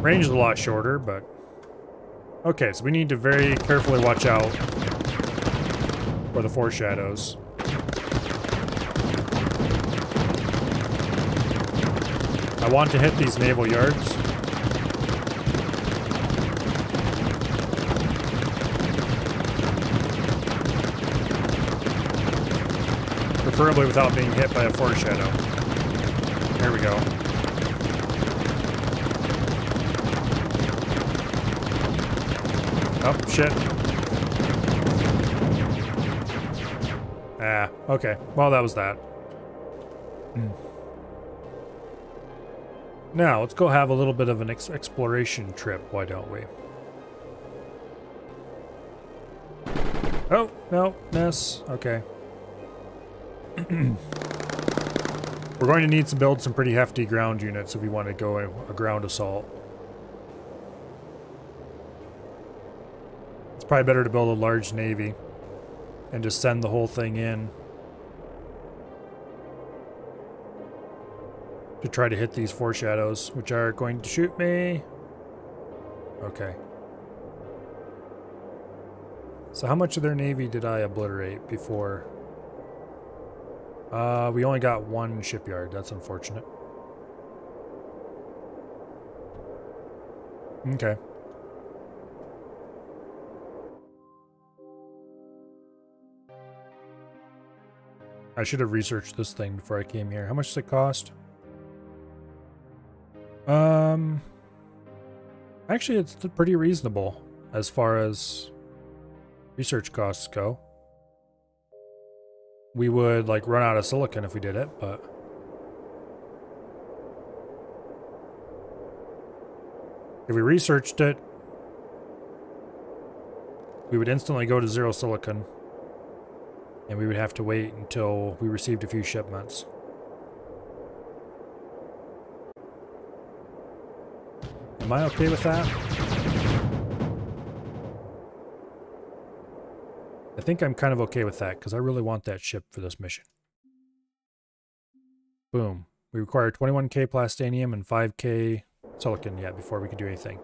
Range is a lot shorter, but... Okay, so we need to very carefully watch out for the foreshadows. I want to hit these naval yards. Preferably without being hit by a foreshadow. There we go. Oh, shit. Ah, okay. Well, that was that. Now, let's go have a little bit of an exploration trip, why don't we? Oh, no, miss. Okay. We're going to need to build some pretty hefty ground units if we want to go a ground assault. It's probably better to build a large navy and just send the whole thing in to try to hit these foreshadows, which are going to shoot me. Okay. So how much of their navy did I obliterate before? We only got 1 shipyard. That's unfortunate. Okay. I should have researched this thing before I came here. How much does it cost? Actually, it's pretty reasonable as far as research costs go. We would like run out of silicon if we did it, but if we researched it, we would instantly go to 0 silicon, and we would have to wait until we received a few shipments. Am I okay with that? I think I'm kind of okay with that, because I really want that ship for this mission. Boom. We require 21k plastanium and 5k silicon yet before we can do anything.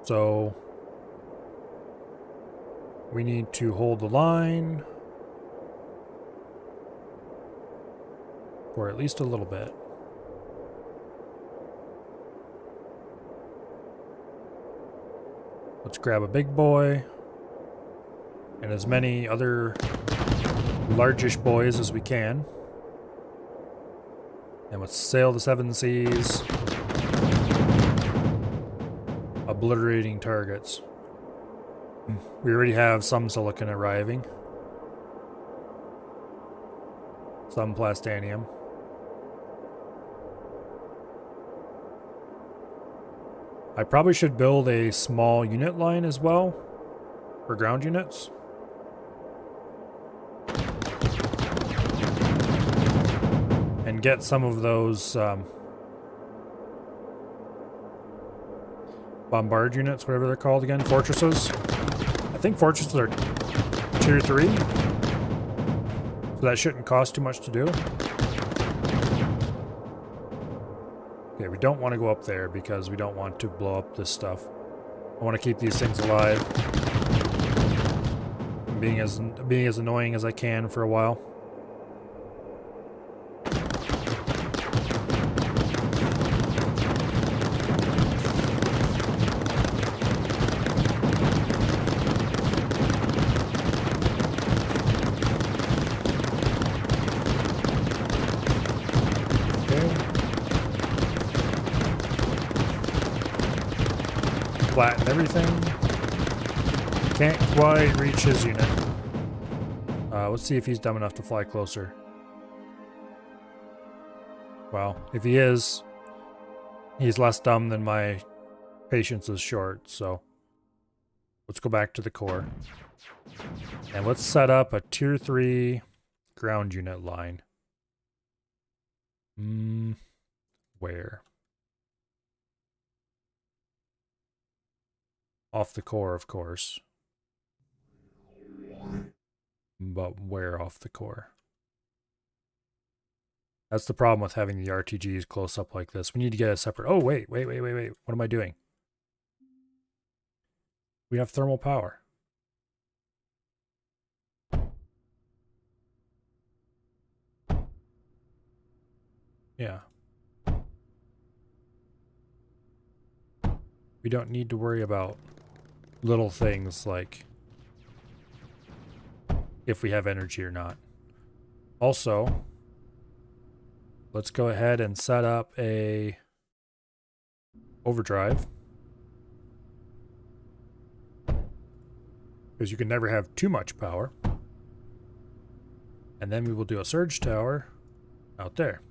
So we need to hold the line for at least a little bit. Let's grab a big boy and as many other largish boys as we can. And let's sail the 7 seas, obliterating targets. We already have some silicon arriving. Some plastanium. I probably should build a small unit line as well for ground units. And get some of those bombard units, whatever they're called again, fortresses. I think fortresses are tier 3, so that shouldn't cost too much to do. Okay, we don't want to go up there because we don't want to blow up this stuff. I want to keep these things alive. Being as annoying as I can for a while. Flatten everything. Can't quite reach his unit. Let's see if he's dumb enough to fly closer. Well, if he is, he's less dumb than my patience is short, so let's go back to the core. And let's set up a tier 3 ground unit line. Where? Off the core, of course. But where off the core? That's the problem with having the RTGs close up like this. We need to get a separate... Oh, wait. What am I doing? We have thermal power. Yeah. We don't need to worry about little things like if we have energy or not. Also, let's go ahead and set up a overdrive, because you can never have too much power. And then we will do a surge tower out there.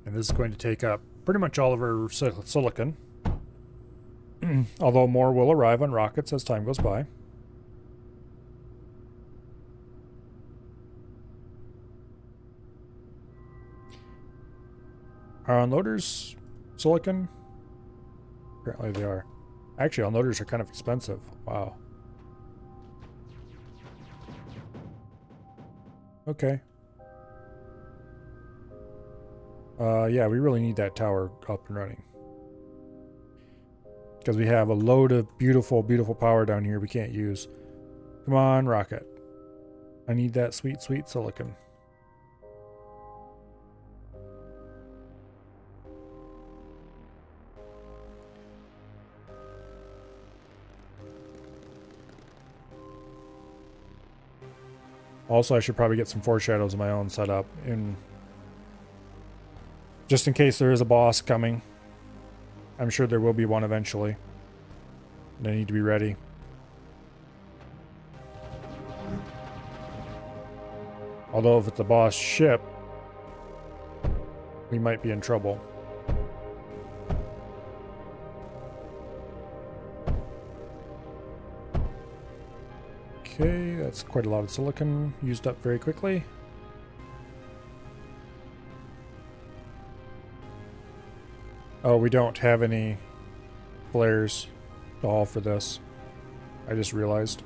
And this is going to take up pretty much all of our silicon. Although more will arrive on rockets as time goes by. Are unloaders silicon? Apparently they are. Actually, unloaders are kind of expensive. Wow. Okay. Yeah, we really need that tower up and running. Because we have a load of beautiful, beautiful power down here we can't use. Come on, rocket. I need that sweet, sweet silicon. Also, I should probably get some foreshadows of my own set up, just in case there is a boss coming. I'm sure there will be one eventually. And I need to be ready. Although if it's a boss ship, we might be in trouble. Okay, that's quite a lot of silicon used up very quickly. Oh, we don't have any flares to haul for this. I just realized.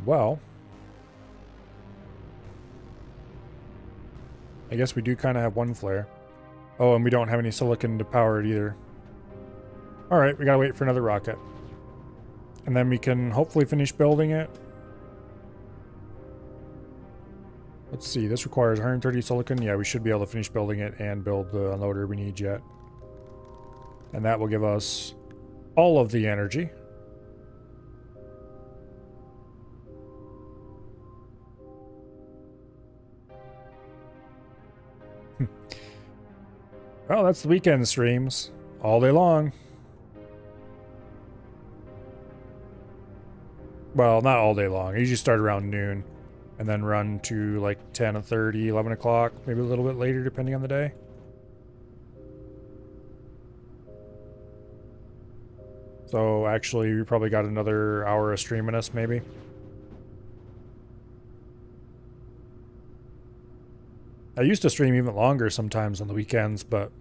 Well, I guess we do kind of have one flare. Oh, and we don't have any silicon to power it either. Alright, we gotta wait for another rocket. And then we can hopefully finish building it. Let's see, this requires 130 silicon. Yeah, we should be able to finish building it and build the unloader we need yet. And that will give us all of the energy. Well, that's the weekend streams. All day long. Well, not all day long. I usually start around noon. And then run to like 10:30, 11 o'clock. Maybe a little bit later depending on the day. So actually, we probably got another hour of stream in us, maybe. I used to stream even longer sometimes on the weekends, but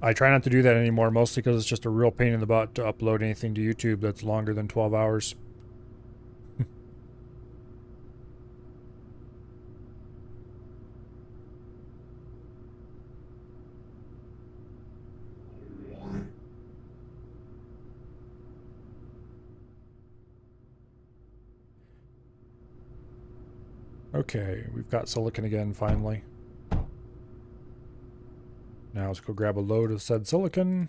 I try not to do that anymore, mostly because it's just a real pain in the butt to upload anything to YouTube that's longer than 12 hours. Okay, we've got silicon again, finally. Now let's go grab a load of said silicon.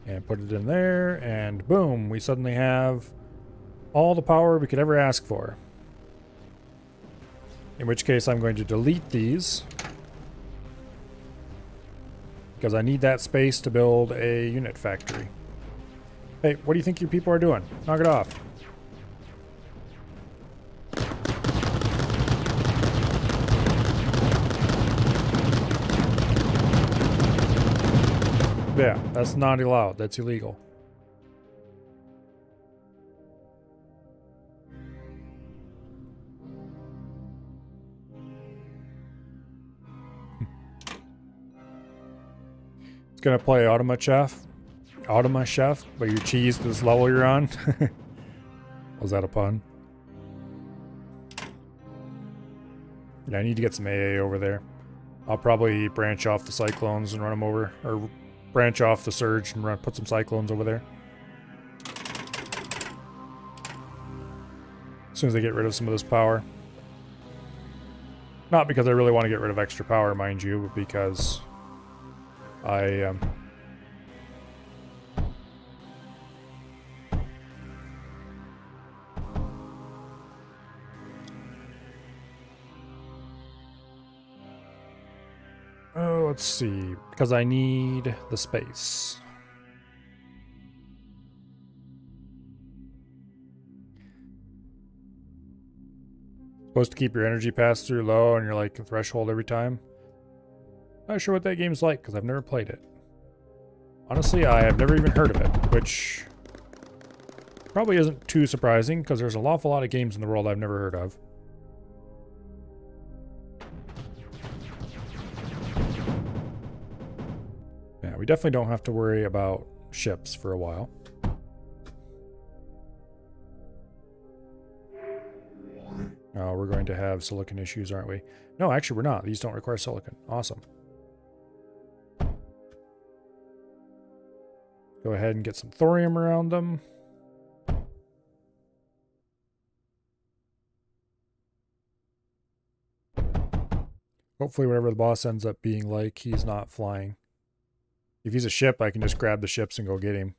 And put it in there, and boom, we suddenly have all the power we could ever ask for. In which case I'm going to delete these, because I need that space to build a unit factory. Hey, what do you think you people are doing? Knock it off. Yeah, that's not allowed. That's illegal. It's gonna play Automa Chef, but you cheese this level you're on. Was that a pun? Yeah, I need to get some AA over there. I'll probably branch off the Cyclones and run them over, or branch off the Surge and put some Cyclones over there. As soon as I get rid of some of this power. Not because I really want to get rid of extra power, mind you, but because I oh, let's see. Because I need the space. Supposed to keep your energy pass-through low and you're like a threshold every time. Not sure what that game's like because I've never played it. Honestly, I have never even heard of it, which probably isn't too surprising because there's an awful lot of games in the world I've never heard of. Yeah, we definitely don't have to worry about ships for a while. Oh, we're going to have silicon issues, aren't we? No, actually we're not. These don't require silicon. Awesome. Go ahead and get some thorium around them. Hopefully whatever the boss ends up being like, he's not flying. If he's a ship, I can just grab the ships and go get him.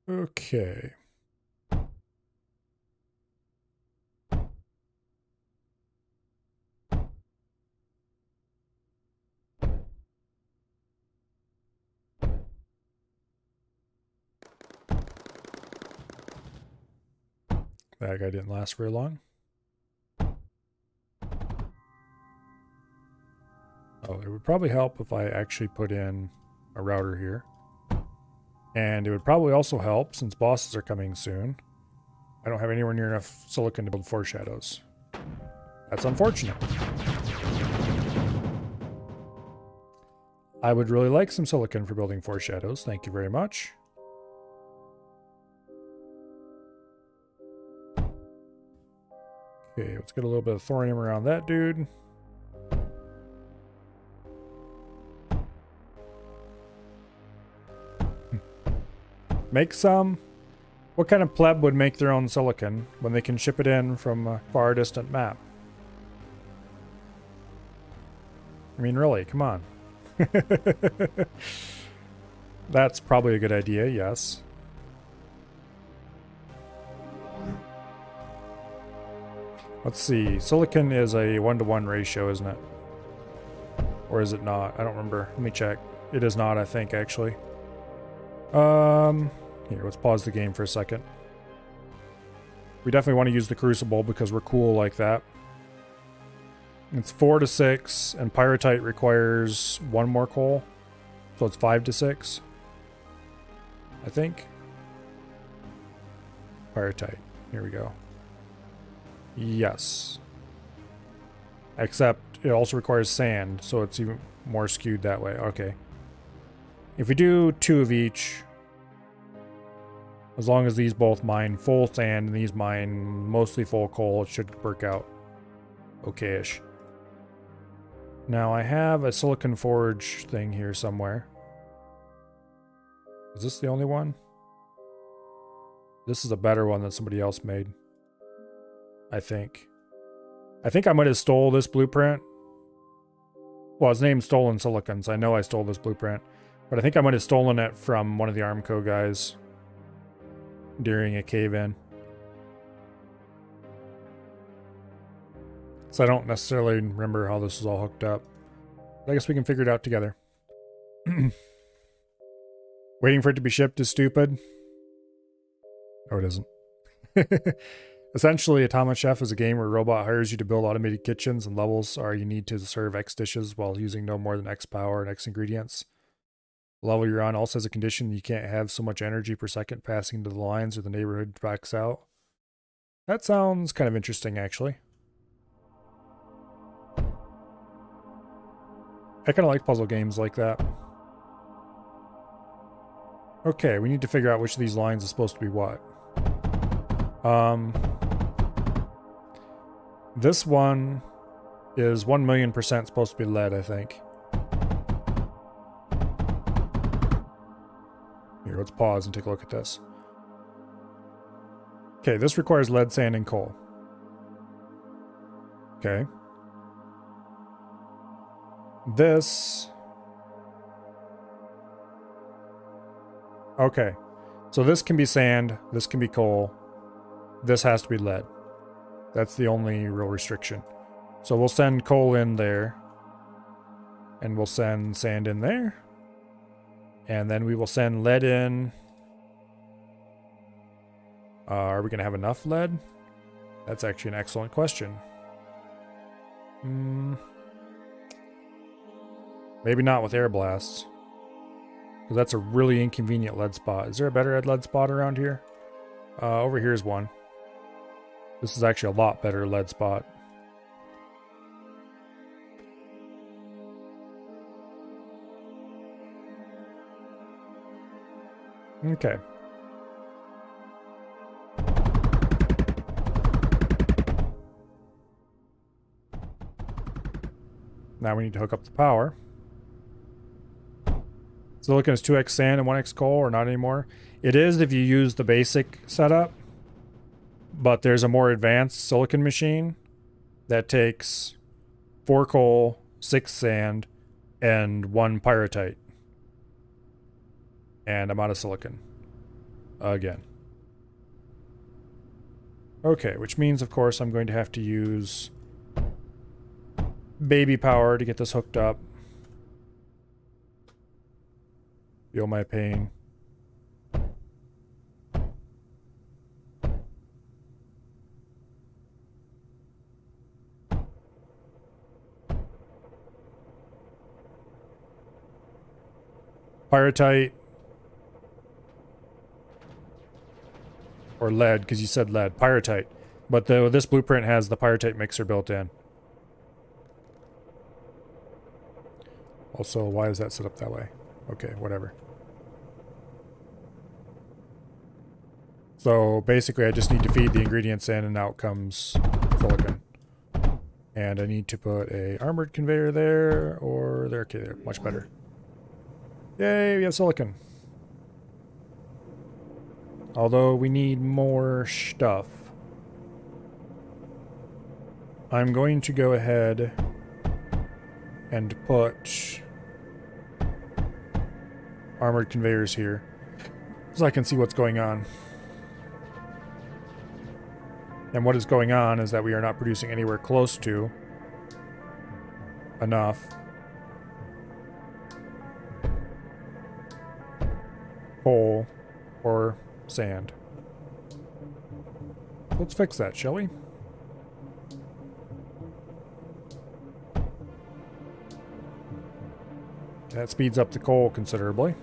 Okay. That guy didn't last very long. Oh, it would probably help if I actually put in a router here. And it would probably also help, since bosses are coming soon, I don't have anywhere near enough silicon to build foreshadows. That's unfortunate. I would really like some silicon for building foreshadows. Thank you very much. Okay, let's get a little bit of thorium around that dude. Make some. What kind of pleb would make their own silicon when they can ship it in from a far distant map? I mean, really, come on. That's probably a good idea, yes. Let's see. Silicon is a 1-to-1 ratio, isn't it? Or is it not? I don't remember. Let me check. It is not, I think, actually. Here, let's pause the game for a second. We definitely want to use the crucible because we're cool like that. It's 4 to 6, and pyrite requires 1 more coal. So it's 5 to 6. I think. Pyrite. Here we go. Yes. Except it also requires sand, so it's even more skewed that way. Okay. If we do 2 of each, as long as these both mine full sand and these mine mostly full coal, it should work out okay-ish. Now I have a silicon forge thing here somewhere. Is this the only one? This is a better one that somebody else made. I think I might have stole this blueprint. Well, it's named Stolen Silicon, so I know I stole this blueprint. But I think I might have stolen it from one of the Armco guys during a cave-in. So I don't necessarily remember how this is all hooked up. I guess we can figure it out together. Waiting for it to be shipped is stupid. No, it isn't. Essentially, Atomic Chef is a game where a robot hires you to build automated kitchens, and levels are you need to serve X dishes while using no more than X power and X ingredients. The level you're on also has a condition you can't have so much energy per second passing into the lines or the neighborhood backs out. That sounds kind of interesting, actually. I kind of like puzzle games like that. Okay, we need to figure out which of these lines is supposed to be what. This one is 1,000,000% supposed to be lead, I think. Here, let's pause and take a look at this. Okay, this requires lead, sand, and coal. Okay. This... Okay. So this can be sand, this can be coal, this has to be lead. That's the only real restriction. So we'll send coal in there, and we'll send sand in there, and then we will send lead in. Are we going to have enough lead? That's actually an excellent question. Maybe not with air blasts, because that's a really inconvenient lead spot. Is there a better lead spot around here? Over here's one. This is actually a lot better lead spot. Okay. Now we need to hook up the power. Silicon is 2x sand and 1x coal, or not anymore? It is if you use the basic setup, but there's a more advanced silicon machine that takes 4 coal, 6 sand, and 1 pyrite. And I'm out of silicon. Again. Okay, which means, of course, I'm going to have to use baby power to get this hooked up. Feel my pain. Pyrite. Or lead, because you said lead. Pyrite. But this blueprint has the pyrite mixer built in. Also, why is that set up that way? Okay, whatever. So basically I just need to feed the ingredients in and out comes silicon. And I need to put a armored conveyor there or there. Okay, there. Much better. Yay, we have silicon. Although we need more stuff. I'm going to go ahead and put armored conveyors here so I can see what's going on. And what is going on is that we are not producing anywhere close to enough coal or sand. Let's fix that, shall we? That speeds up the coal considerably.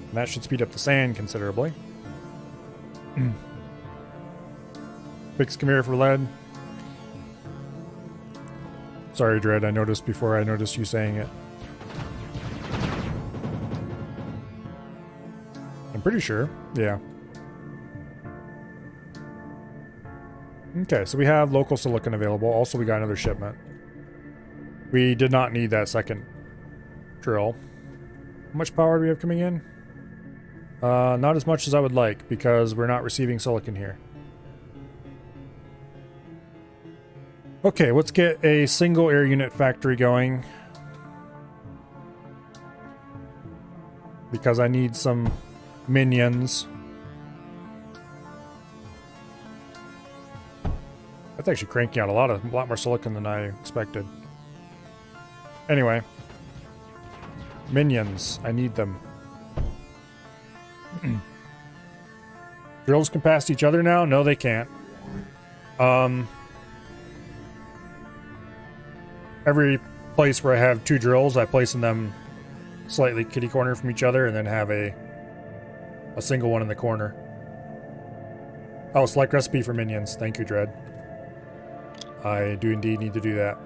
And that should speed up the sand considerably. Fix come here for lead. Sorry, Dread, I noticed before I noticed you saying it. I'm pretty sure, yeah. Okay, so we have local silicon available. Also, we got another shipment. We did not need that second drill. How much power do we have coming in? Not as much as I would like, because we're not receiving silicon here. Okay, let's get a single air unit factory going. Because I need some minions. That's actually cranking out a lot more silicon than I expected. Anyway. Minions. I need them. Drills can pass each other now? No, they can't. Every place where I have 2 drills, I place in them slightly kitty corner from each other and then have a single one in the corner. Oh, select recipe for minions. Thank you, Dread. I do indeed need to do that.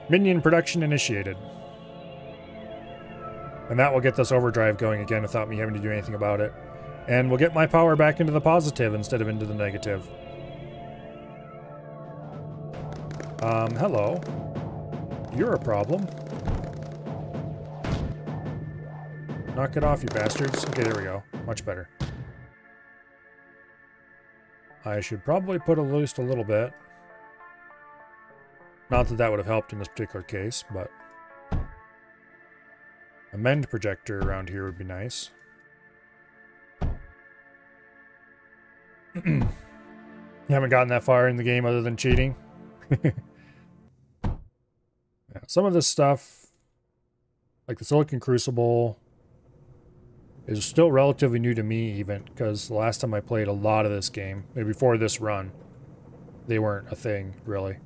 Minion production initiated. And that will get this overdrive going again without me having to do anything about it. And we'll get my power back into the positive instead of into the negative. Hello. You're a problem. Knock it off, you bastards. Okay, there we go. Much better. I should probably put at least a little bit. Not that that would have helped in this particular case, but... a mend projector around here would be nice. You haven't gotten that far in the game other than cheating? Yeah, some of this stuff, like the Silicon Crucible, is still relatively new to me even, because the last time I played a lot of this game, maybe before this run, they weren't a thing, really.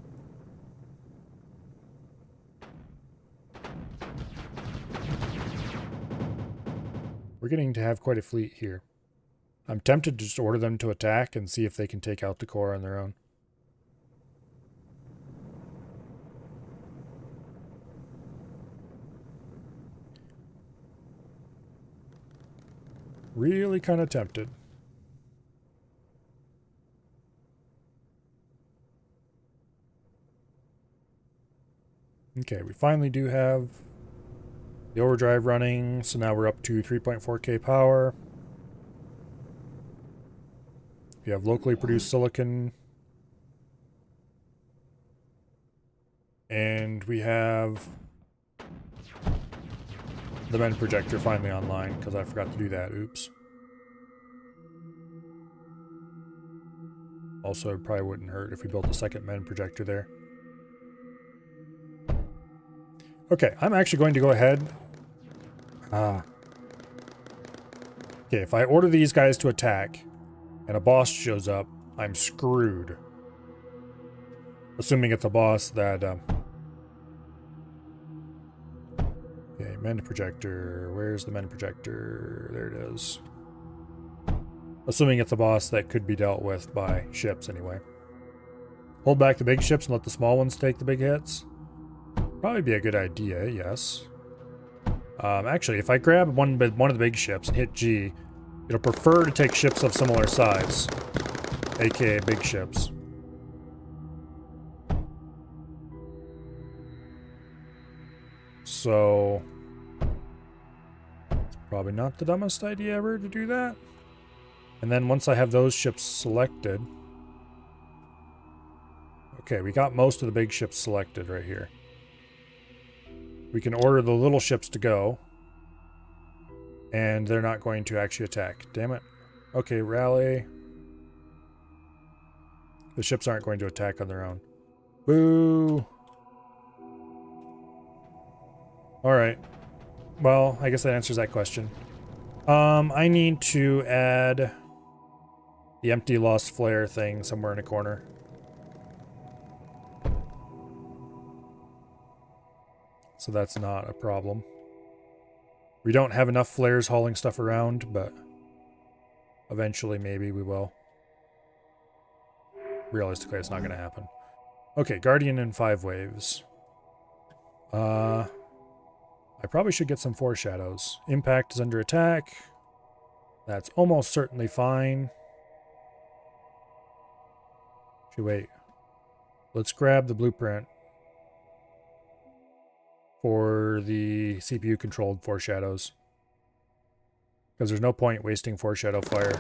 We're getting to have quite a fleet here. I'm tempted to just order them to attack and see if they can take out the core on their own. Really kind of tempted. Okay, we finally do have the overdrive running, so now we're up to 3.4K power. We have locally produced silicon. And we have the MEN projector finally online, because I forgot to do that. Oops. Also, it probably wouldn't hurt if we built a second MEN projector there. Okay, I'm actually going to go ahead. Okay, if I order these guys to attack, and a boss shows up, I'm screwed. Assuming it's a boss that... Okay, MEN projector. Where's the MEN projector? There it is. Assuming it's a boss that could be dealt with by ships anyway. Hold back the big ships and let the small ones take the big hits. Probably be a good idea, yes. Actually, if I grab one of the big ships and hit G, it'll prefer to take ships of similar size, aka big ships. So, it's probably not the dumbest idea ever to do that. And then once I have those ships selected... Okay, we got most of the big ships selected right here. We can order the little ships to go. And they're not going to actually attack. Damn it. Okay, rally. The ships aren't going to attack on their own. Boo! Alright. Well, I guess that answers that question. I need to add the empty lost flare thing somewhere in a corner. So that's not a problem. We don't have enough flares hauling stuff around, but eventually maybe we will. Realistically, it's not going to happen. Okay, Guardian in 5 waves. I probably should get some foreshadows. Impact is under attack. That's almost certainly fine. Actually, wait. Let's grab the blueprint for the CPU-controlled foreshadows. Because there's no point wasting foreshadow fire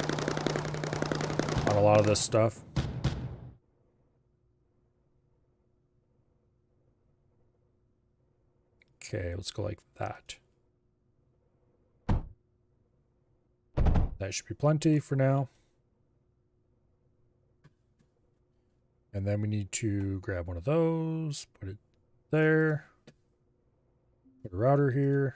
on a lot of this stuff. Okay, let's go like that. That should be plenty for now. And then we need to grab one of those, put it there. Put a router here.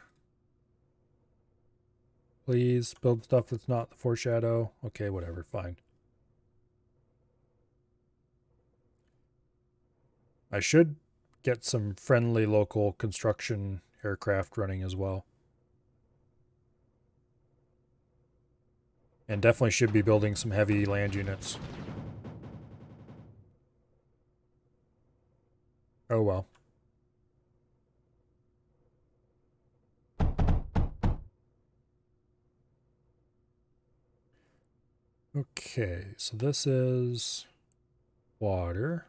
Please build stuff that's not the foreshadow. Okay, whatever, fine. I should get some friendly local construction aircraft running as well. And definitely should be building some heavy land units. Oh well. Okay, so this is water.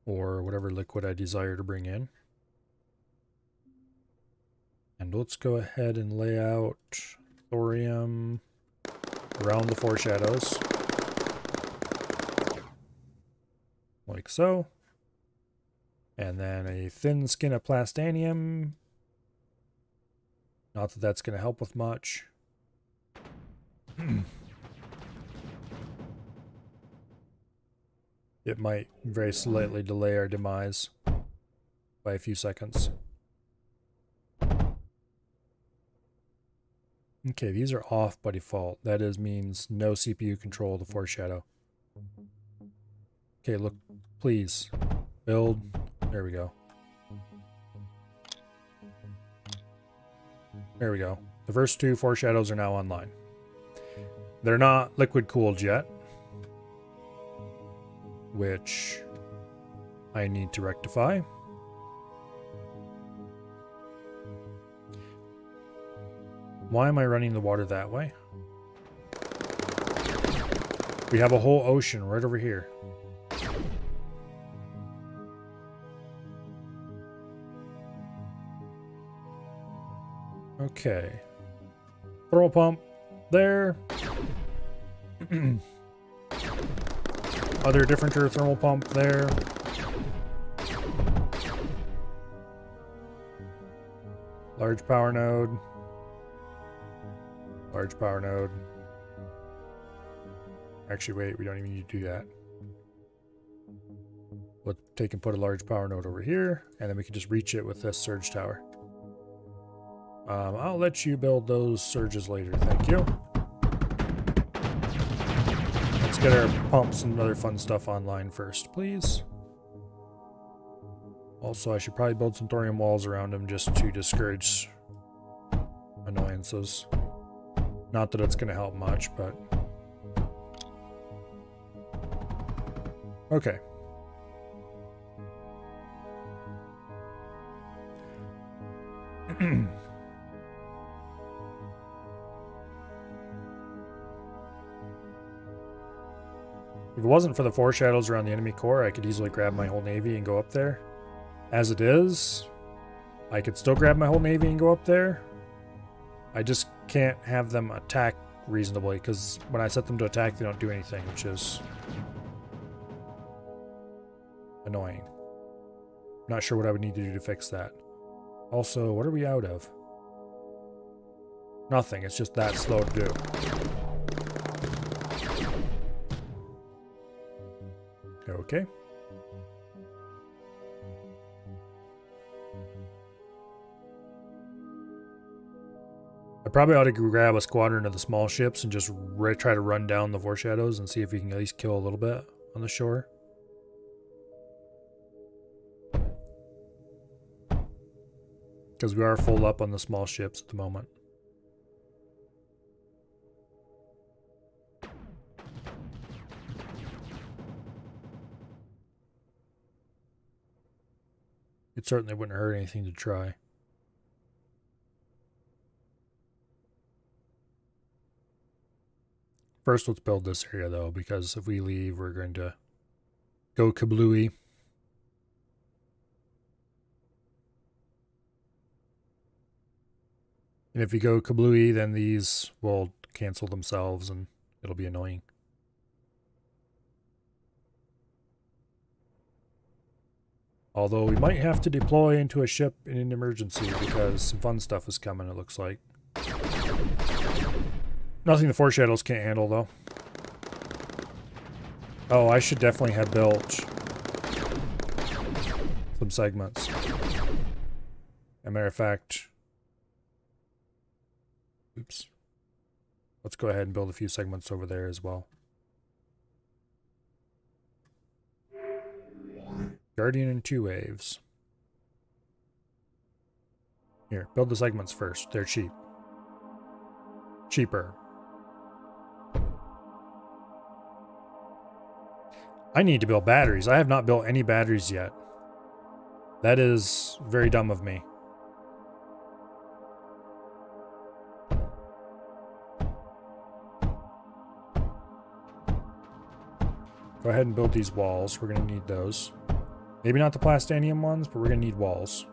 Or whatever liquid I desire to bring in. And let's go ahead and lay out thorium around the foreshadows. Like so. And then a thin skin of plastanium. Not that that's going to help with much. It might very slightly delay our demise by a few seconds. Okay, these are off by default. That means no CPU control of the foreshadow. Okay, look, please. Build. There we go. There we go. The first 2 foreshadows are now online. They're not liquid cooled yet, which I need to rectify. Why am I running the water that way? We have a whole ocean right over here. Okay. Thermal pump there. Other differenter thermal pump there. Large power node. Large power node. Actually, wait, we don't even need to do that. We'll take and put a large power node over here, and then we can just reach it with this surge tower. I'll let you build those surges later, thank you. Let's get our pumps and other fun stuff online first, please. Also, I should probably build some thorium walls around them just to discourage annoyances. Not that it's going to help much, but... Okay. If it wasn't for the foreshadows around the enemy core, I could easily grab my whole navy and go up there. As it is, I could still grab my whole navy and go up there. I just can't have them attack reasonably, because when I set them to attack, they don't do anything, which is annoying. Not sure what I would need to do to fix that. Also, what are we out of? Nothing, it's just that slow to do. Okay. I probably ought to grab a squadron of the small ships and just try to run down the foreshadows and see if we can at least kill a little bit on the shore. Because we are full up on the small ships at the moment. It certainly wouldn't hurt anything to try. First, let's build this area, though, because if we leave, we're going to go kablooey. And if you go kablooey, then these will cancel themselves, and it'll be annoying. Although we might have to deploy into a ship in an emergency because some fun stuff is coming, it looks like. Nothing the foreshadows can't handle, though. Oh, I should definitely have built some segments. As a matter of fact... Oops. Let's go ahead and build a few segments over there as well. Guardian in 2 waves. Here, build the segments first. They're cheap. Cheaper. I need to build batteries. I have not built any batteries yet. That is very dumb of me. Go ahead and build these walls. We're going to need those. Maybe not the plastanium ones, but we're going to need walls.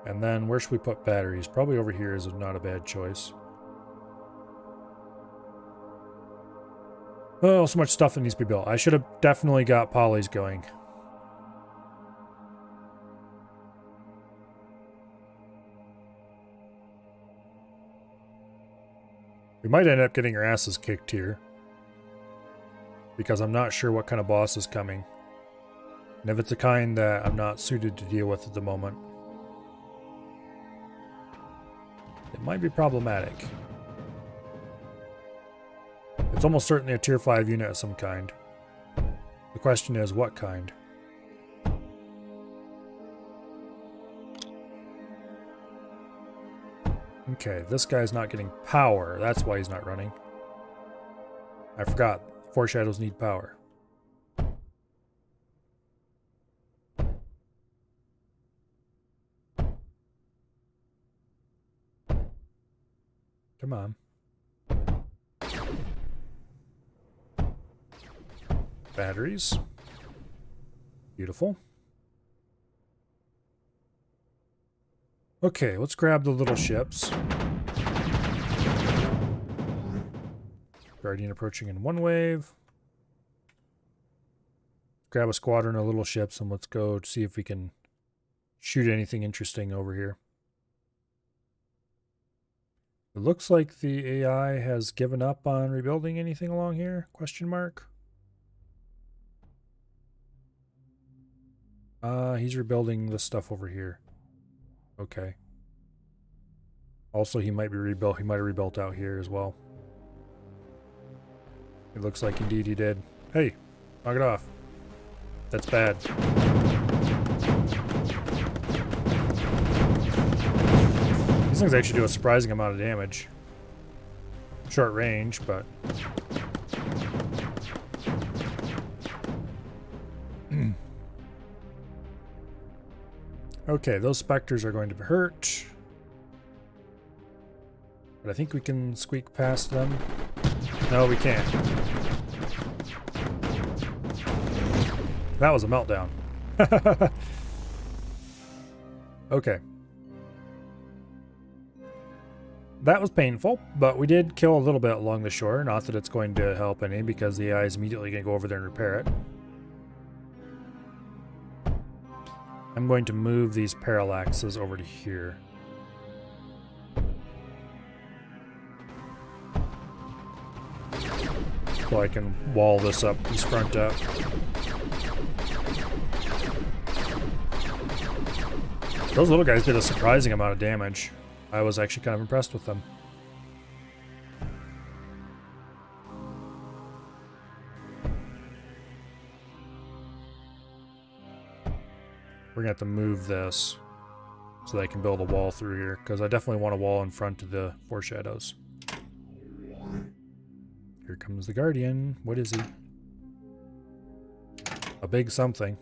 And then where should we put batteries? Probably over here is not a bad choice. Oh, so much stuff that needs to be built. I should have definitely got polys going. We might end up getting our asses kicked here. Because I'm not sure what kind of boss is coming. And if it's a kind that I'm not suited to deal with at the moment, it might be problematic. It's almost certainly a tier 5 unit of some kind. The question is, what kind? Okay, this guy's not getting power. That's why he's not running. I forgot. Foreshadows need power. Come on. Batteries. Beautiful. Okay, let's grab the little ships. Guardian approaching in one wave. Grab a squadron of little ships and let's go see if we can shoot anything interesting over here. It looks like the AI has given up on rebuilding anything along here? Question mark. He's rebuilding this stuff over here. Okay. Also, he might be rebuilt. He might have rebuilt out here as well. It looks like indeed he did. Hey, knock it off. That's bad. These things actually do a surprising amount of damage. Short range, but... Okay, those specters are going to hurt. But I think we can squeak past them. No, we can't. That was a meltdown. Okay. That was painful, but we did kill a little bit along the shore. Not that it's going to help any, because the AI is immediately going to go over there and repair it. I'm going to move these parallaxes over to here. So I can wall this up, this front up. Those little guys did a surprising amount of damage. I was actually kind of impressed with them. We're gonna have to move this so that I can build a wall through here, because I definitely want a wall in front of the foreshadows. Here comes the Guardian. What is he? A big something.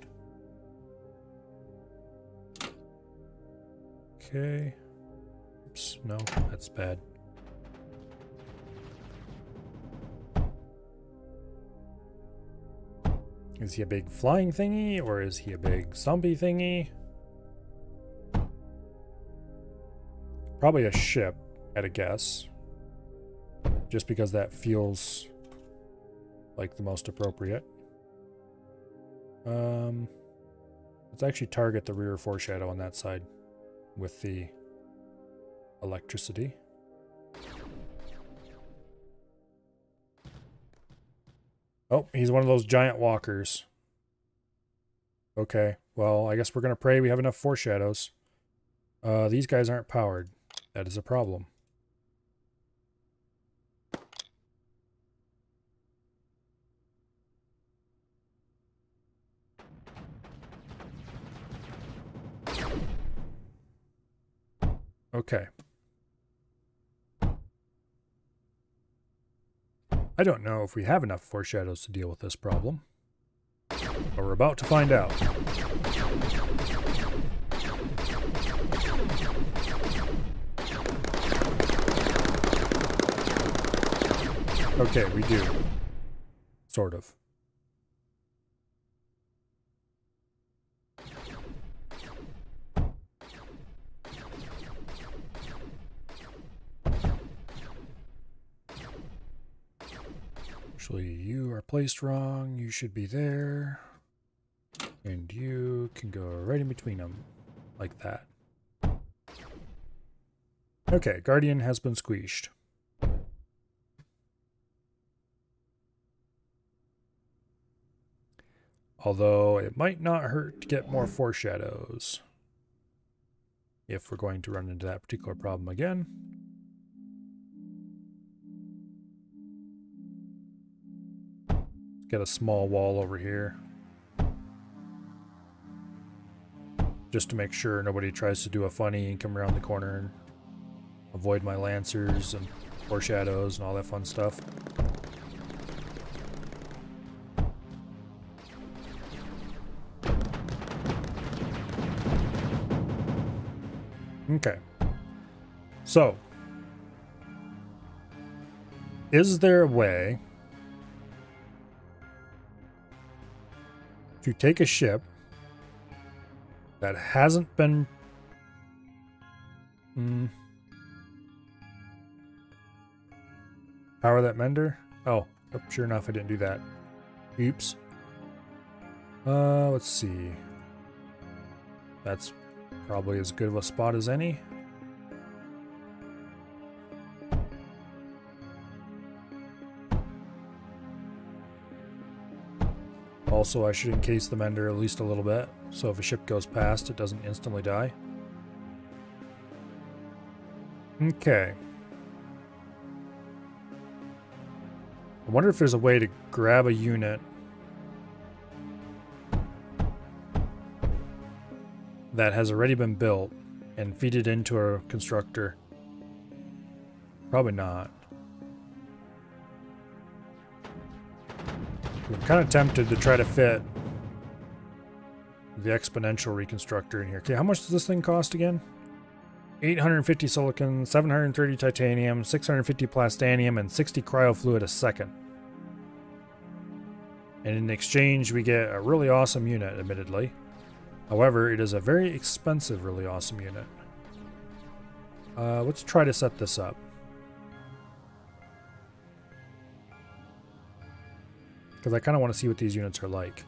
Okay. Oops, no, that's bad. Is he a big flying thingy, or is he a big zombie thingy? Probably a ship, at a guess. Just because that feels like the most appropriate. Let's actually target the rear foreshadow on that side with the electricity. Oh, he's one of those giant walkers. Okay, well, I guess we're going to pray we have enough foreshadows. These guys aren't powered. That is a problem. Okay. I don't know if we have enough foreshadows to deal with this problem, but we're about to find out. Okay, we do. Sort of. Actually, you are placed wrong. You should be there. And you can go right in between them. Like that. Okay, Guardian has been squeezed. Although it might not hurt to get more foreshadows. If we're going to run into that particular problem again. Get a small wall over here. Just to make sure nobody tries to do a funny and come around the corner and avoid my lancers and foreshadows and all that fun stuff. Okay. So, is there a way to take a ship that hasn't been... Power that mender? Oh, sure enough, I didn't do that. Oops. Let's see. That's probably as good of a spot as any. Also, I should encase the mender at least a little bit, so if a ship goes past, it doesn't instantly die. Okay. I wonder if there's a way to grab a unit that has already been built and feed it into a constructor. Probably not. I'm kind of tempted to try to fit the exponential reconstructor in here. Okay, how much does this thing cost again? 850 silicon, 730 titanium, 650 plastanium, and 60 cryofluid a second. And in exchange, we get a really awesome unit, admittedly. However, it is a very expensive, really awesome unit. Let's try to set this up. Because I kind of want to see what these units are like.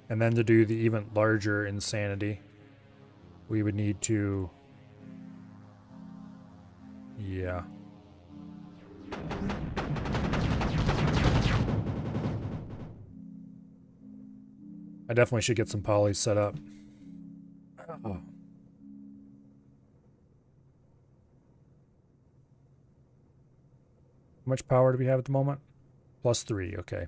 And then to do the even larger insanity, we would need to... Yeah. I definitely should get some polys set up. Oh. How much power do we have at the moment? +3, okay.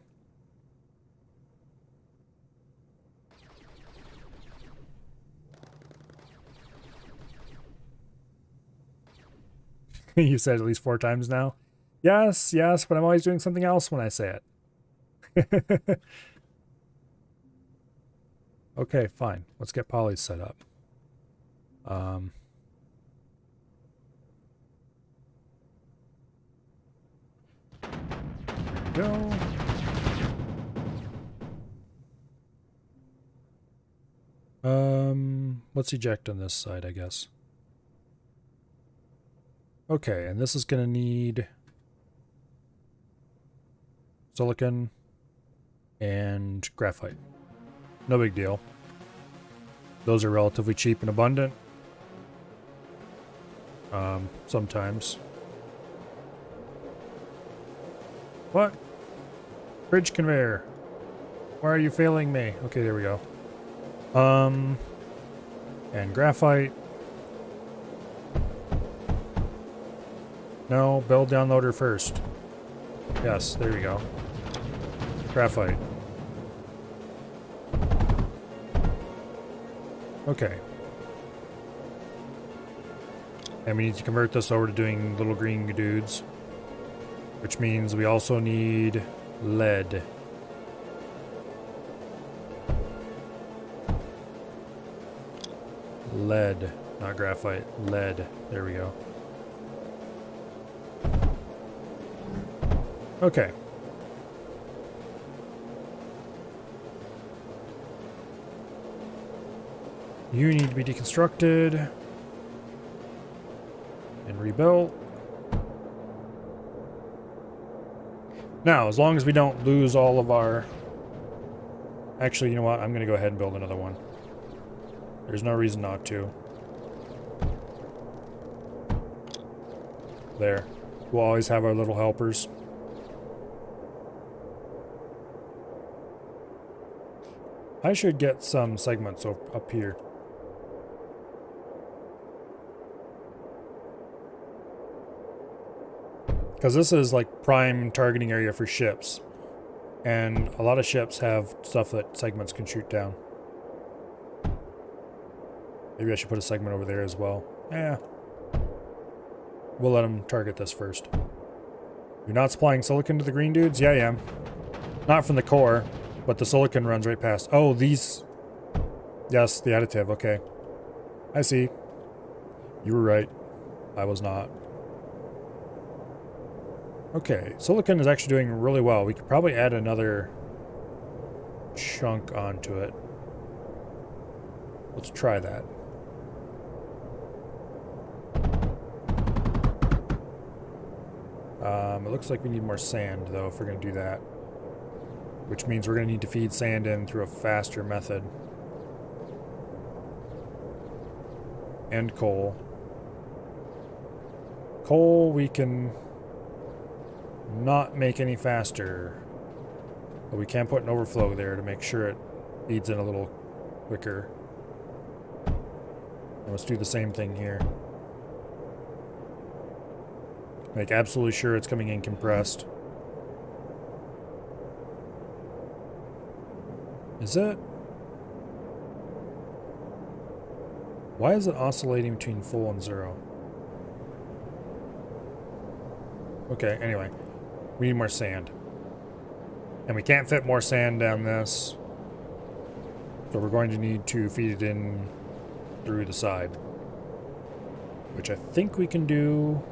You said at least 4 times now? Yes, yes, but I'm always doing something else when I say it. Okay, fine. Let's get polys set up. There we go. Let's eject on this side, I guess. Okay, and this is going to need silicon and graphite. No big deal. Those are relatively cheap and abundant. Sometimes. What? Bridge conveyor. Why are you failing me? Okay, there we go. And graphite. No, build downloader first. Yes, there we go. Graphite. Okay. And we need to convert this over to doing little green dudes. Which means we also need lead. Lead, not graphite. Lead. There we go. Okay. You need to be deconstructed and rebuilt. Now, as long as we don't lose all of our... Actually, you know what? I'm going to go ahead and build another one. There's no reason not to. There. We'll always have our little helpers. I should get some segments up here. Because this is like prime targeting area for ships. And a lot of ships have stuff that segments can shoot down. Maybe I should put a segment over there as well. Yeah. We'll let them target this first. You're not supplying silicon to the green dudes? Yeah, I am. Not from the core, but the silicon runs right past. Oh, these... Yes, the additive, okay. I see. You were right. I was not. Okay, silicon is actually doing really well. We could probably add another chunk onto it. Let's try that. It looks like we need more sand, though, if we're going to do that. Which means we're going to need to feed sand in through a faster method. And coal. Coal we can not make any faster. But we can put an overflow there to make sure it feeds in a little quicker. And let's do the same thing here. Make absolutely sure it's coming in compressed. Is it? Why is it oscillating between full and 0? Okay, anyway. We need more sand. And we can't fit more sand down this. So we're going to need to feed it in through the side. Which I think we can do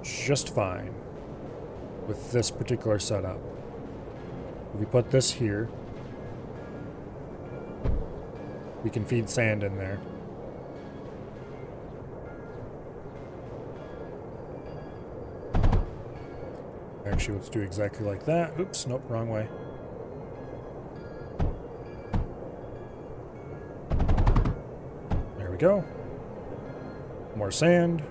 just fine with this particular setup. If we put this here, we can feed sand in there. Actually, let's do exactly like that. Oops, nope, wrong way. There we go. More sand.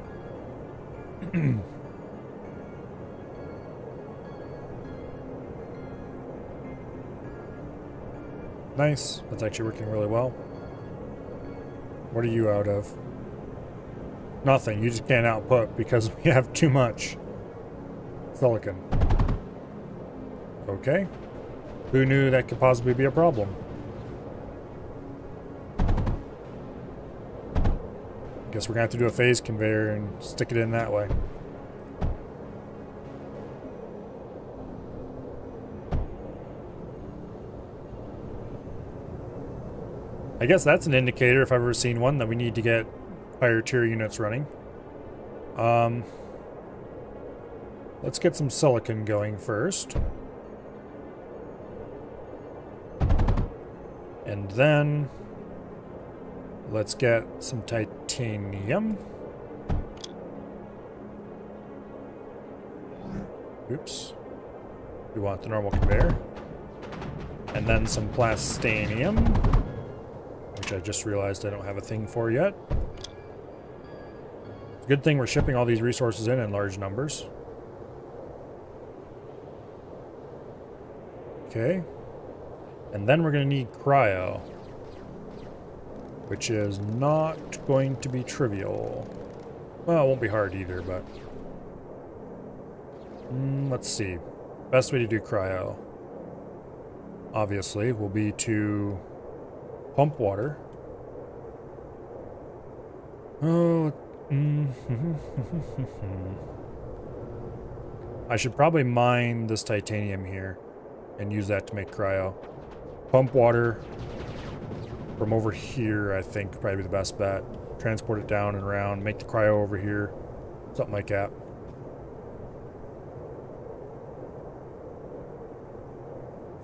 Nice. That's actually working really well. What are you out of? Nothing. You just can't output because we have too much silicon. Okay. Who knew that could possibly be a problem? Guess we're gonna have to do a phase conveyor and stick it in that way. I guess that's an indicator, if I've ever seen one, that we need to get higher tier units running. Let's get some silicon going first. And then let's get some titanium. Oops. We want the normal conveyor. And then some plastanium, which I just realized I don't have a thing for yet. Good thing we're shipping all these resources in large numbers. Okay. And then we're going to need cryo, which is not going to be trivial. Well, it won't be hard either, but let's see. Best way to do cryo, obviously, will be to pump water. Oh, I should probably mine this titanium here and use that to make cryo. Pump water from over here, I think, probably the best bet. Transport it down and around, make the cryo over here, something like that.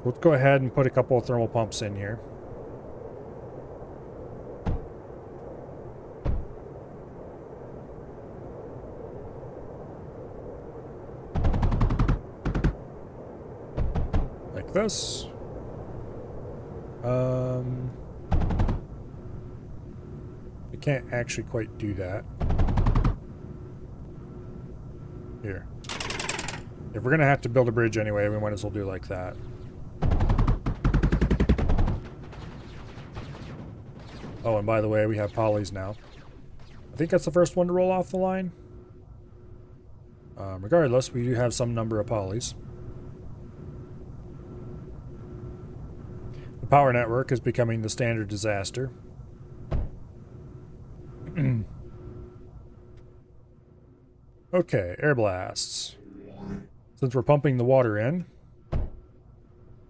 Let's go ahead and put a couple of thermal pumps in here. Like this. We can't actually quite do that. Here. If we're gonna have to build a bridge anyway, we might as well do like that. Oh, and by the way, we have polys now. I think that's the first one to roll off the line. Regardless, we do have some number of polys. The power network is becoming the standard disaster. Okay, air blasts. Since we're pumping the water in,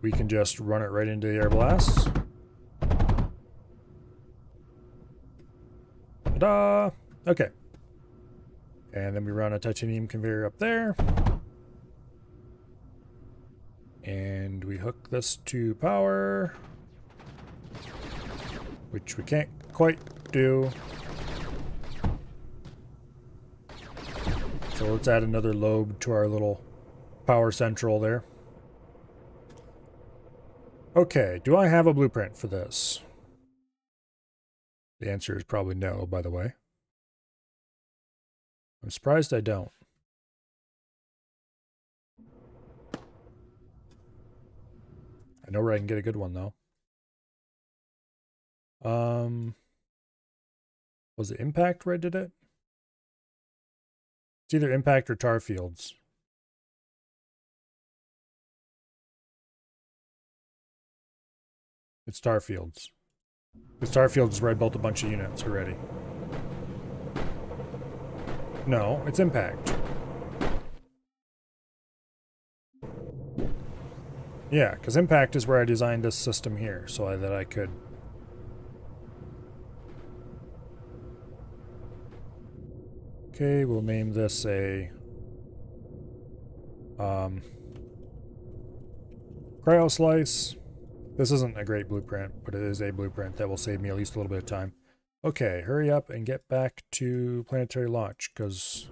we can just run it right into the air blasts. Ta-da! Okay. And then we run a titanium conveyor up there. And we hook this to power, which we can't quite do. So let's add another lobe to our little power central there. Okay, do I have a blueprint for this? The answer is probably no, by the way. I'm surprised I don't. I know where I can get a good one, though. Was it Impact where I did it? It's either Impact or Tar Fields. It's Tar Fields. Because Tar Fields is where I built a bunch of units already. No, it's Impact. Yeah, because Impact is where I designed this system here, so that I could... Okay, we'll name this a... Cryo Slice. This isn't a great blueprint, but it is a blueprint that will save me at least a little bit of time. Okay, hurry up and get back to planetary launch, because...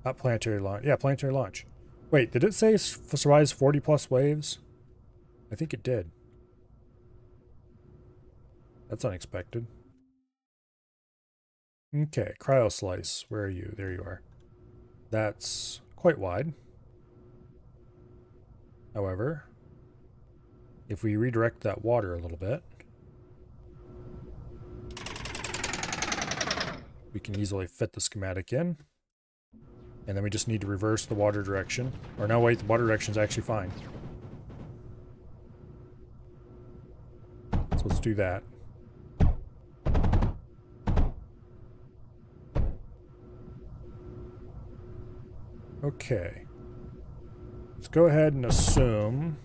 Not planetary launch. Yeah, planetary launch. Wait, did it say survives 40 plus waves? I think it did. That's unexpected. Okay, Cryo Slice. Where are you? There you are. That's quite wide. However, if we redirect that water a little bit, we can easily fit the schematic in. And then we just need to reverse the water direction. Or no, wait, the water direction is actually fine. So let's do that. Okay. Let's go ahead and assume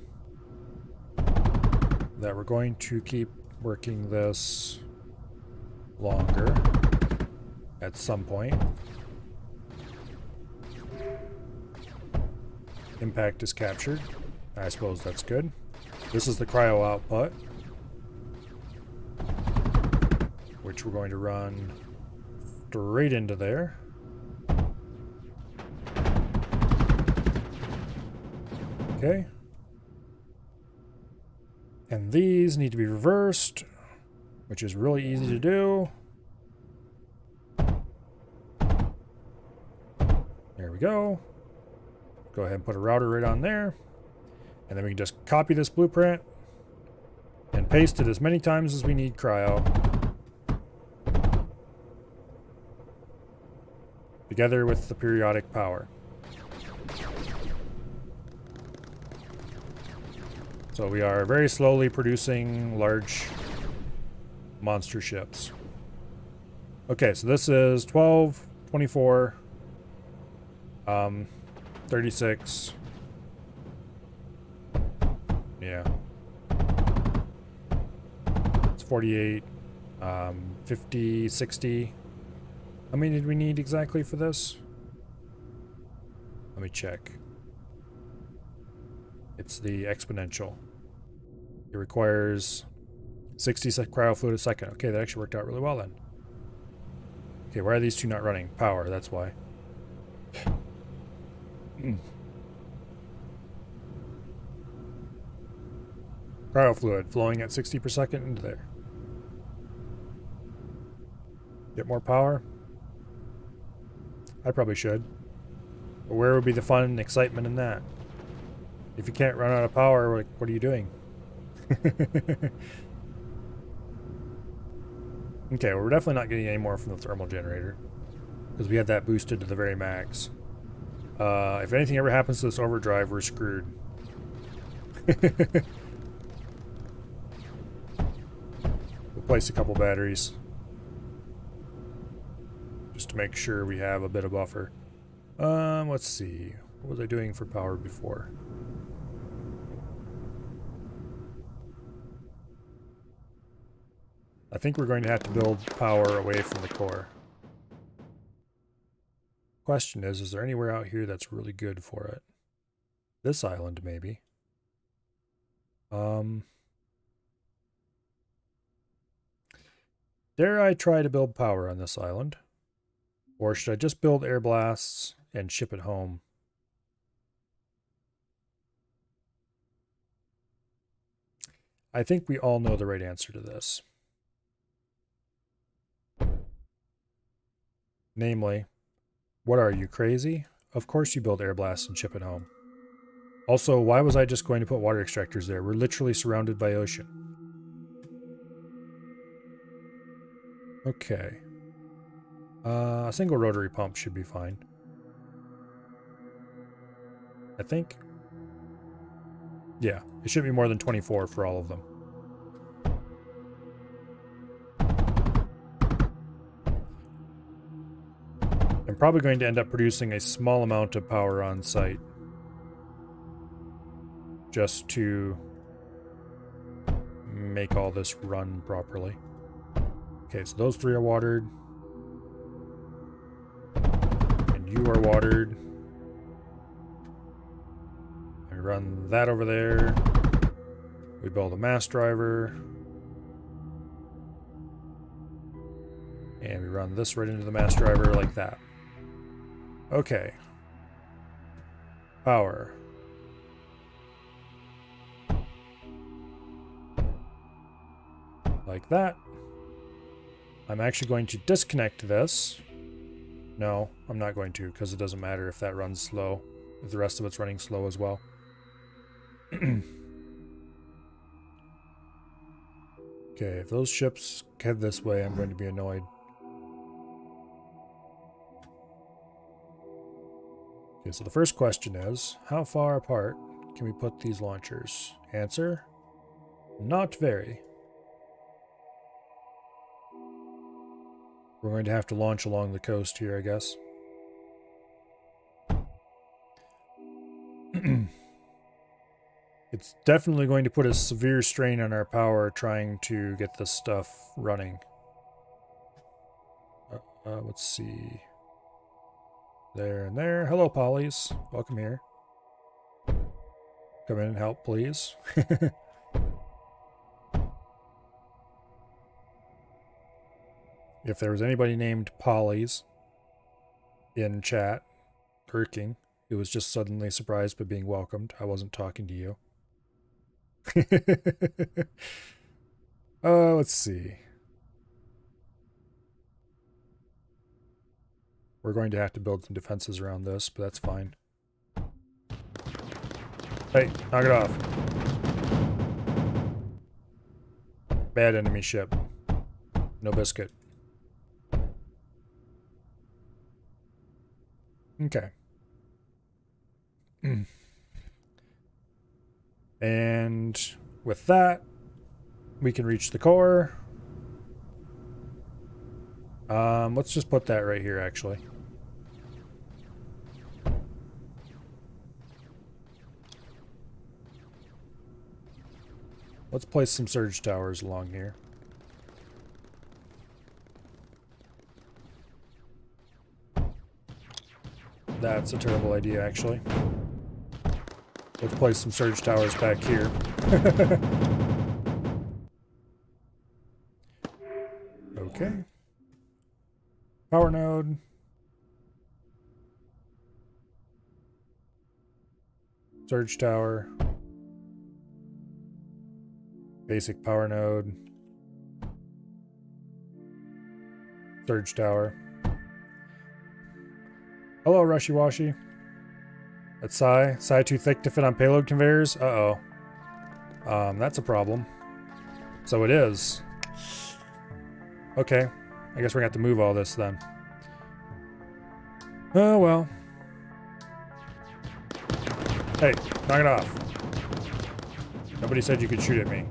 that we're going to keep working this longer at some point. Impact is captured. I suppose that's good. This is the cryo output, which we're going to run straight into there. Okay. And these need to be reversed, which is really easy to do. There we go. Go ahead and put a router right on there. And then we can just copy this blueprint and paste it as many times as we need cryo. Together with the periodic power. So we are very slowly producing large monster ships. Okay, so this is 12, 24, 36. Yeah. It's 48, 50, 60. How many did we need exactly for this? Let me check. It's the exponential. It requires 60 cryo fluid a second. Okay, that actually worked out really well then. Okay, why are these two not running? Power, that's why. Cryo fluid flowing at 60 per second into there. Get more power? I probably should. But where would be the fun and excitement in that? If you can't run out of power, what are you doing? Okay, well, we're definitely not getting any more from the thermal generator, because we had that boosted to the very max. If anything ever happens to this overdrive, we're screwed. We'll place a couple batteries just to make sure we have a bit of buffer. Let's see. What was I doing for power before? I think we're going to have to build power away from the core. Question is there anywhere out here that's really good for it? This island, maybe. Dare I try to build power on this island? Or should I just build air blasts and ship it home? I think we all know the right answer to this. Namely, what are you, crazy? Of course you build air blasts and ship it home. Also, why was I just going to put water extractors there? We're literally surrounded by ocean. Okay. A single rotary pump should be fine. I think. Yeah, it should be more than 24 for all of them. I'm probably going to end up producing a small amount of power on site. Just to make all this run properly. Okay, so those 3 are watered. And you are watered. I run that over there. We build a mass driver. And we run this right into the mass driver like that. Okay. Power. Like that. I'm actually going to disconnect this. No, I'm not going to, because it doesn't matter if that runs slow. If the rest of it's running slow as well. Okay, if those ships head this way, I'm going to be annoyed. Okay, so the first question is, how far apart can we put these launchers? Answer, not very. We're going to have to launch along the coast here, I guess. It's definitely going to put a severe strain on our power trying to get this stuff running. Let's see. There and there. Hello, Pollies. Welcome here. Come in and help, please. If there was anybody named Pollies in chat, lurking, who was just suddenly surprised by being welcomed, I wasn't talking to you. Let's see. We're going to have to build some defenses around this, but that's fine. Hey, knock it off. Bad enemy ship. No biscuit. Okay. And with that, we can reach the core. Let's just put that right here, actually. Let's place some surge towers along here. That's a terrible idea, actually. Let's place some surge towers back here. Okay. Power node. Surge tower. Basic power node. Surge tower. Hello, Rushy Washy. That's Psy. Psy too thick to fit on payload conveyors? Uh-oh. That's a problem. So it is. Okay. I guess we're gonna have to move all this then. Oh, well. Hey, knock it off. Nobody said you could shoot at me.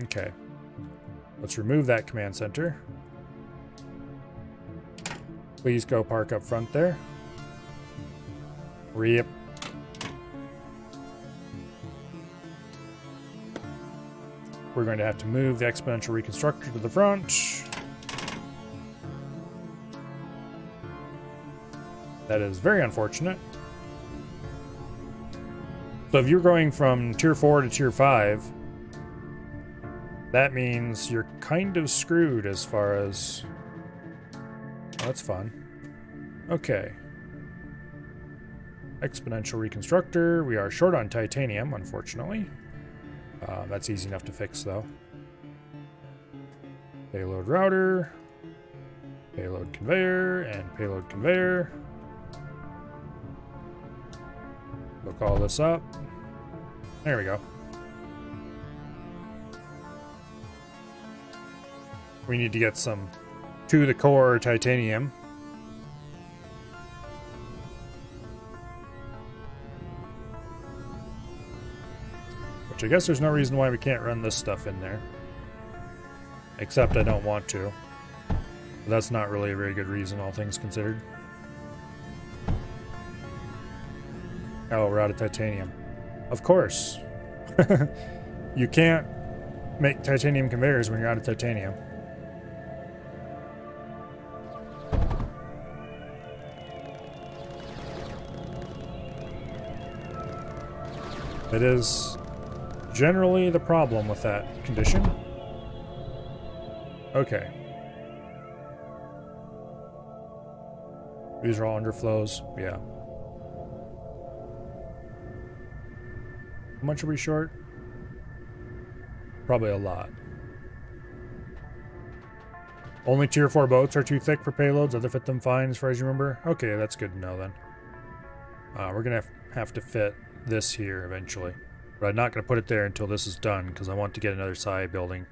Okay. Let's remove that command center. Please go park up front there. Yep. We're going to have to move the exponential reconstructor to the front. That is very unfortunate. So if you're going from tier 4 to tier 5, that means you're kind of screwed as far as... Oh, that's fun. Okay. Exponential reconstructor. We are short on titanium, unfortunately. That's easy enough to fix, though. Payload router. Payload conveyor. And payload conveyor. Look all this up. There we go. We need to get some to the core titanium. Which I guess there's no reason why we can't run this stuff in there. Except I don't want to. But that's not really a very good reason, all things considered. Oh, we're out of titanium. Of course. You can't make titanium conveyors when you're out of titanium. It is generally the problem with that condition. Okay. These are all underflows. Yeah. How much are we short? Probably a lot. Only tier 4 boats are too thick for payloads. Other fit them fine as far as you remember. Okay, that's good to know then. We're going to have to fit this here eventually. But I'm not going to put it there until this is done because I want to get another Psi building.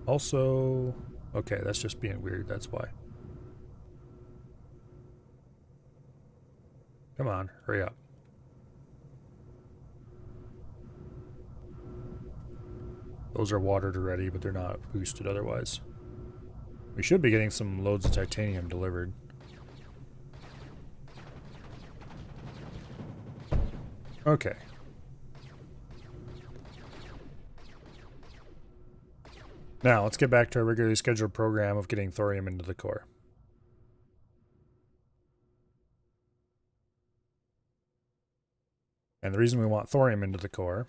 Also, okay, that's just being weird, that's why. Come on, hurry up. Those are watered already, but they're not boosted otherwise. We should be getting some loads of titanium delivered. Okay. Now, let's get back to our regularly scheduled program of getting thorium into the core. And the reason we want thorium into the core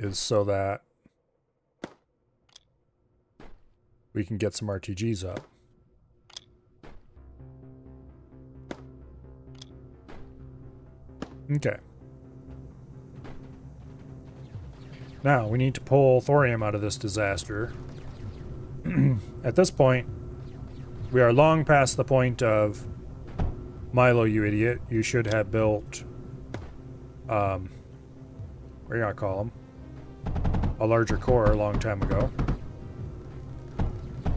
is so that we can get some RTGs up. Okay. Now, we need to pull thorium out of this disaster. At this point, we are long past the point of Milo, you idiot. You should have built, what do you call them? A larger core a long time ago.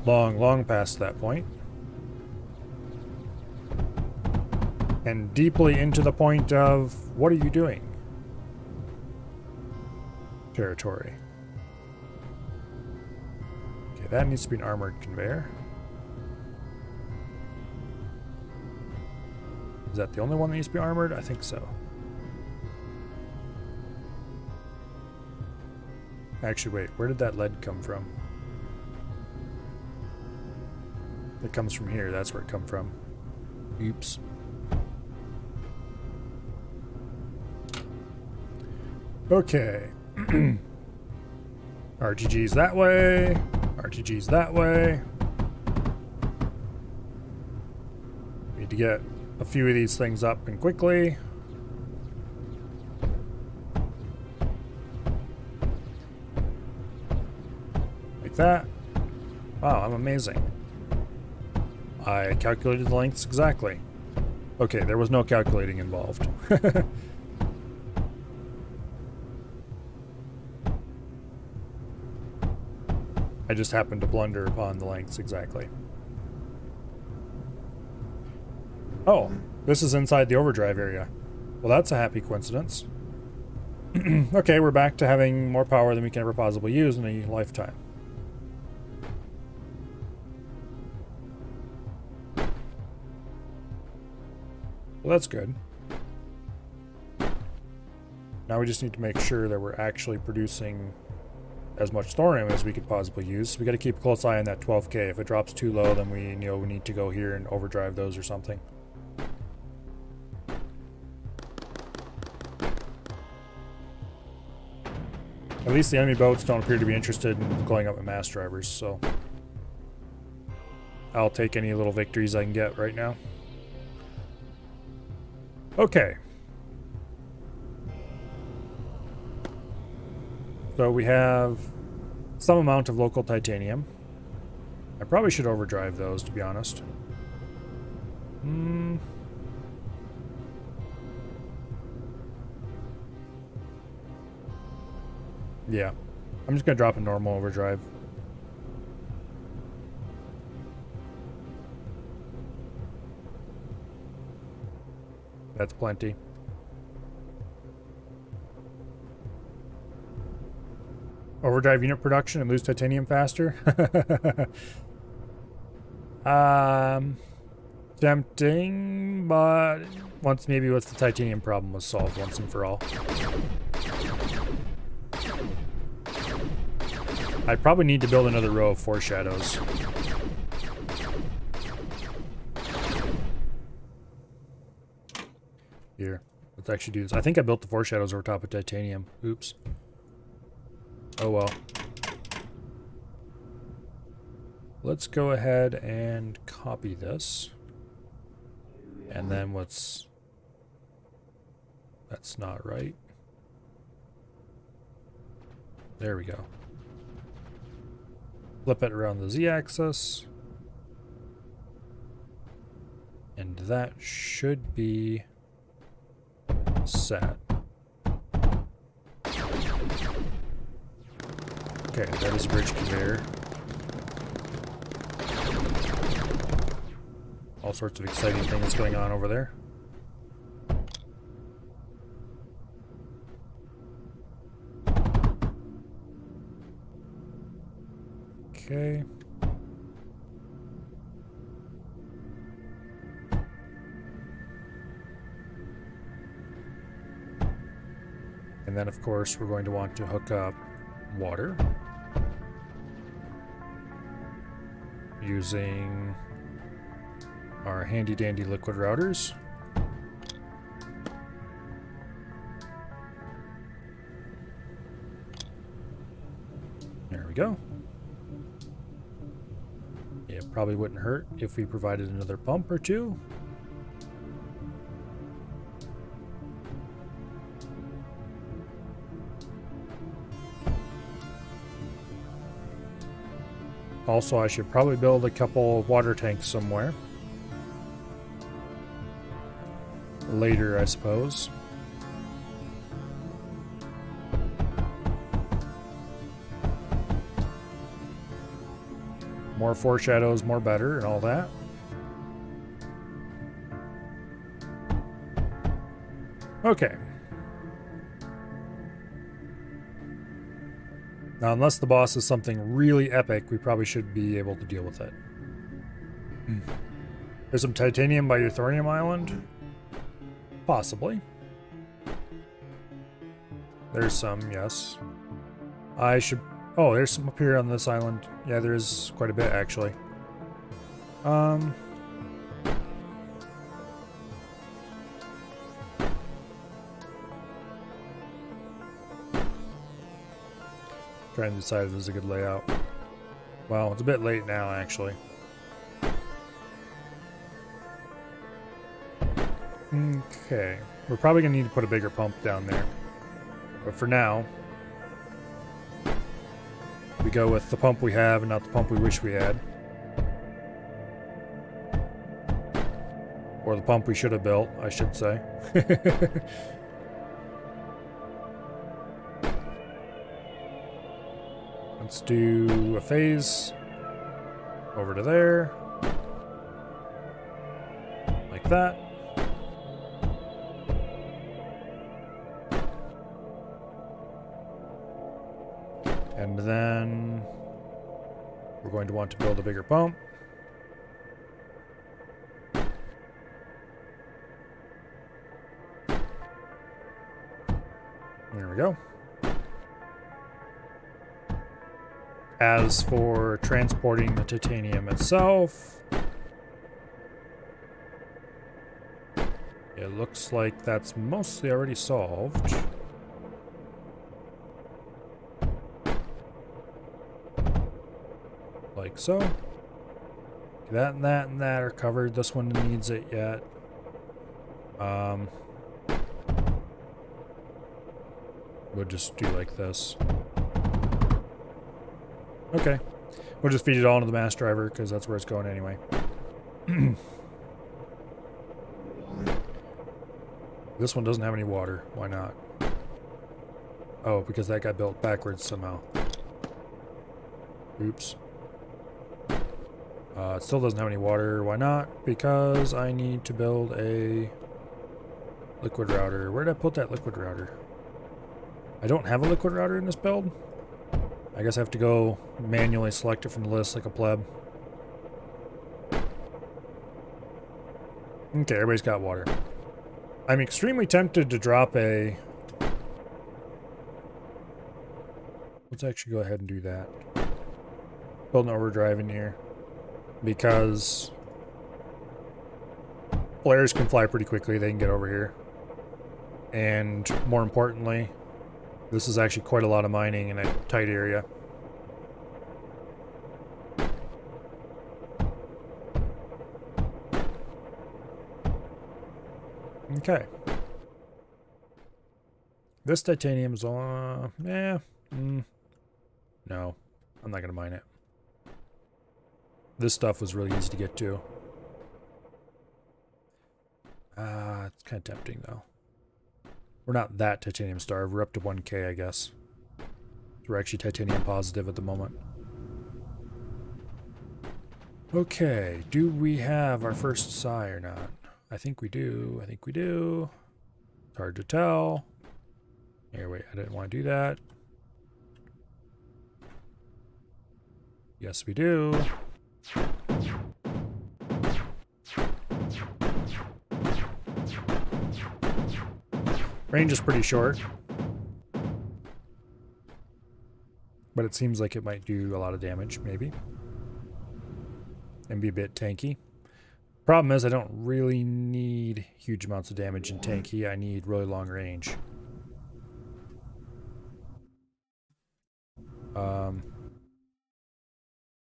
Long past that point. And deeply into the point of, what are you doing? Territory. Okay, that needs to be an armored conveyor. Is that the only one that needs to be armored? I think so. Actually, wait, where did that lead come from? It comes from here, that's where it come from. Oops. Okay. RTG's that way. RTG's that way. Need to get a few of these things up and quickly. Like that. Wow, I'm amazing. I calculated the lengths exactly. Okay, there was no calculating involved. I just happened to blunder upon the lengths exactly. Oh, this is inside the overdrive area. Well, that's a happy coincidence. Okay, we're back to having more power than we can ever possibly use in a lifetime. that's good. Now we just need to make sure that we're actually producing as much thorium as we could possibly use. We got to keep a close eye on that 12K. If it drops too low, then we need to go here and overdrive those or something. At least the enemy boats don't appear to be interested in going up with mass drivers, so I'll take any little victories I can get right now. Okay. So we have some amount of local titanium. I probably should overdrive those, to be honest. Yeah. I'm just going to drop a normal overdrive. That's plenty. Overdrive unit production and lose titanium faster? Tempting, but once maybe the titanium problem was solved once and for all. I probably need to build another row of foreshadows. Here, let's actually do this. I think I built the foreshadows over top of titanium. Oops. Oh well. Let's go ahead and copy this. And then that's not right. There we go. Flip it around the z-axis. And that should be set. Okay, that is a bridge conveyor. All sorts of exciting things going on over there. Okay. And then, of course, we're going to want to hook up water using our handy dandy liquid routers. There we go. Yeah, probably wouldn't hurt if we provided another pump or two. Also, I should probably build a couple of water tanks somewhere. Later, I suppose. More foreshadows, more better, and all that. Okay. Now, unless the boss is something really epic, we probably should be able to deal with it. There's some titanium by your thorium island? Possibly. There's some, yes. I should... Oh, there's some up here on this island. Yeah, there's quite a bit, actually. Trying to decide if this is a good layout. Well, it's a bit late now, actually. Okay. We're probably going to need to put a bigger pump down there. But for now, we go with the pump we have and not the pump we wish we had. Or the pump we should have built, I should say. Let's do a phase over to there. Like that. And then we're going to want to build a bigger pump. There we go. As for transporting the titanium itself, it looks like that's mostly already solved. Like so. That and that and that are covered. This one needs it yet. We'll just do like this. Okay. We'll just feed it all into the mass driver because that's where it's going anyway. This one doesn't have any water. Why not? Oh, because that got built backwards somehow. Oops. It still doesn't have any water. Why not? Because I need to build a liquid router. Where did I put that liquid router? I don't have a liquid router in this build. I guess I have to go manually select it from the list like a pleb. Okay, everybody's got water. I'm extremely tempted to drop a... Let's actually go ahead and do that. Build an overdrive in here. Because players can fly pretty quickly, they can get over here. And more importantly, this is actually quite a lot of mining in a tight area. Okay. This titanium's on... No. I'm not going to mine it. This stuff was really easy to get to. It's kind of tempting, though. We're not that titanium starved. We're up to 1K, I guess. We're actually titanium positive at the moment. Okay, do we have our first psi or not? I think we do. I think we do. It's hard to tell. Here, wait, I didn't want to do that. Yes, we do. Range is pretty short. But it seems like it might do a lot of damage, maybe. And be a bit tanky. Problem is, I don't really need huge amounts of damage in tanky. I need really long range.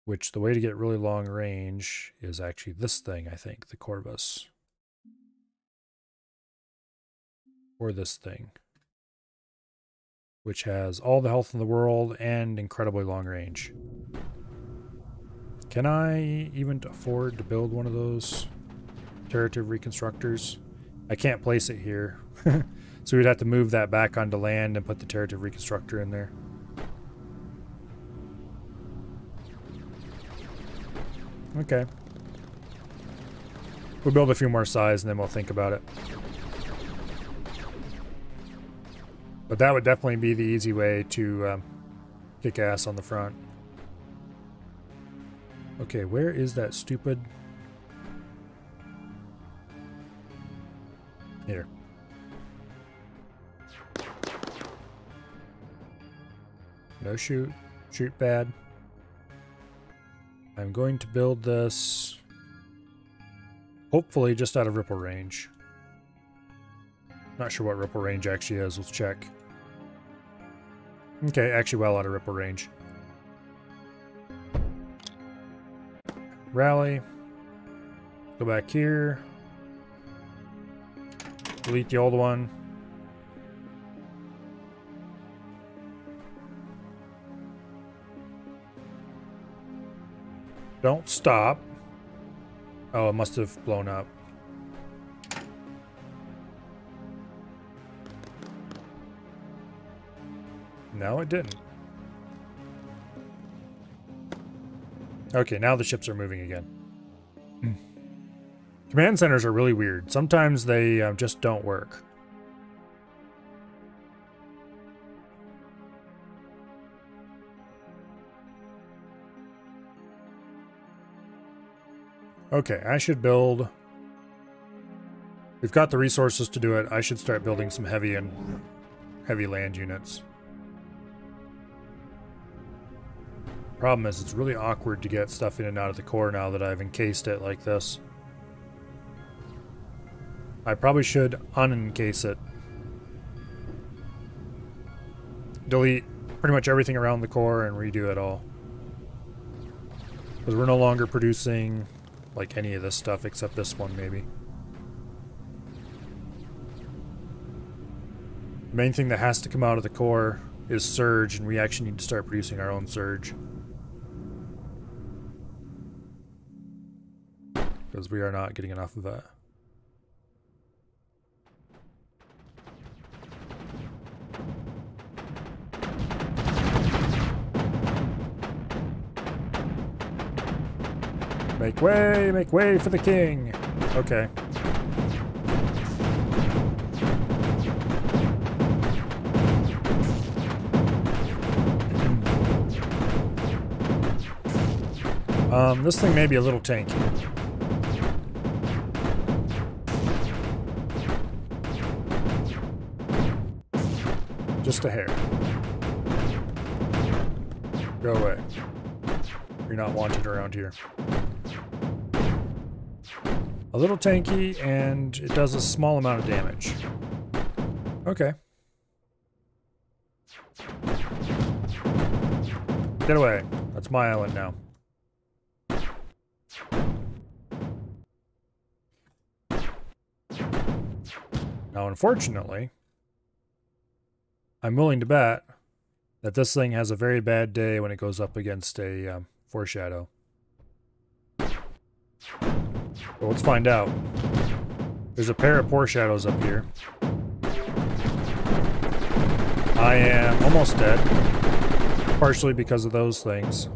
Which the way to get really long range is actually this thing, I think, the Corvus. Or this thing. Which has all the health in the world and incredibly long range. Can I even afford to build one of those iterative reconstructors? I can't place it here. So we'd have to move that back onto land and put the iterative reconstructor in there. Okay. We'll build a few more size and then we'll think about it. But that would definitely be the easy way to kick ass on the front. Okay, where is that stupid... Here. No shoot. Shoot bad. I'm going to build this... hopefully just out of ripple range. Not sure what ripple range actually is. Let's check. Okay, actually well out of ripple range. Rally. Go back here. Delete the old one. Don't stop. Oh, it must have blown up. No, it didn't. Okay, now the ships are moving again. Command centers are really weird. Sometimes they just don't work. Okay, I should build... We've got the resources to do it. I should start building some heavy heavy land units. Problem is, it's really awkward to get stuff in and out of the core now that I've encased it like this. I probably should unencase it. Delete pretty much everything around the core and redo it all. Because we're no longer producing like any of this stuff except this one maybe. The main thing that has to come out of the core is surge, and we actually need to start producing our own surge. Because we are not getting enough of that. Make way for the king! Okay. This thing may be a little tanky. Just a hair. Go away. You're not wanted around here. A little tanky, and it does a small amount of damage. Okay. Get away. That's my island now. Now, unfortunately, I'm willing to bet that this thing has a very bad day when it goes up against a foreshadow. Well, let's find out. There's a pair of foreshadows up here. I am almost dead, partially because of those things.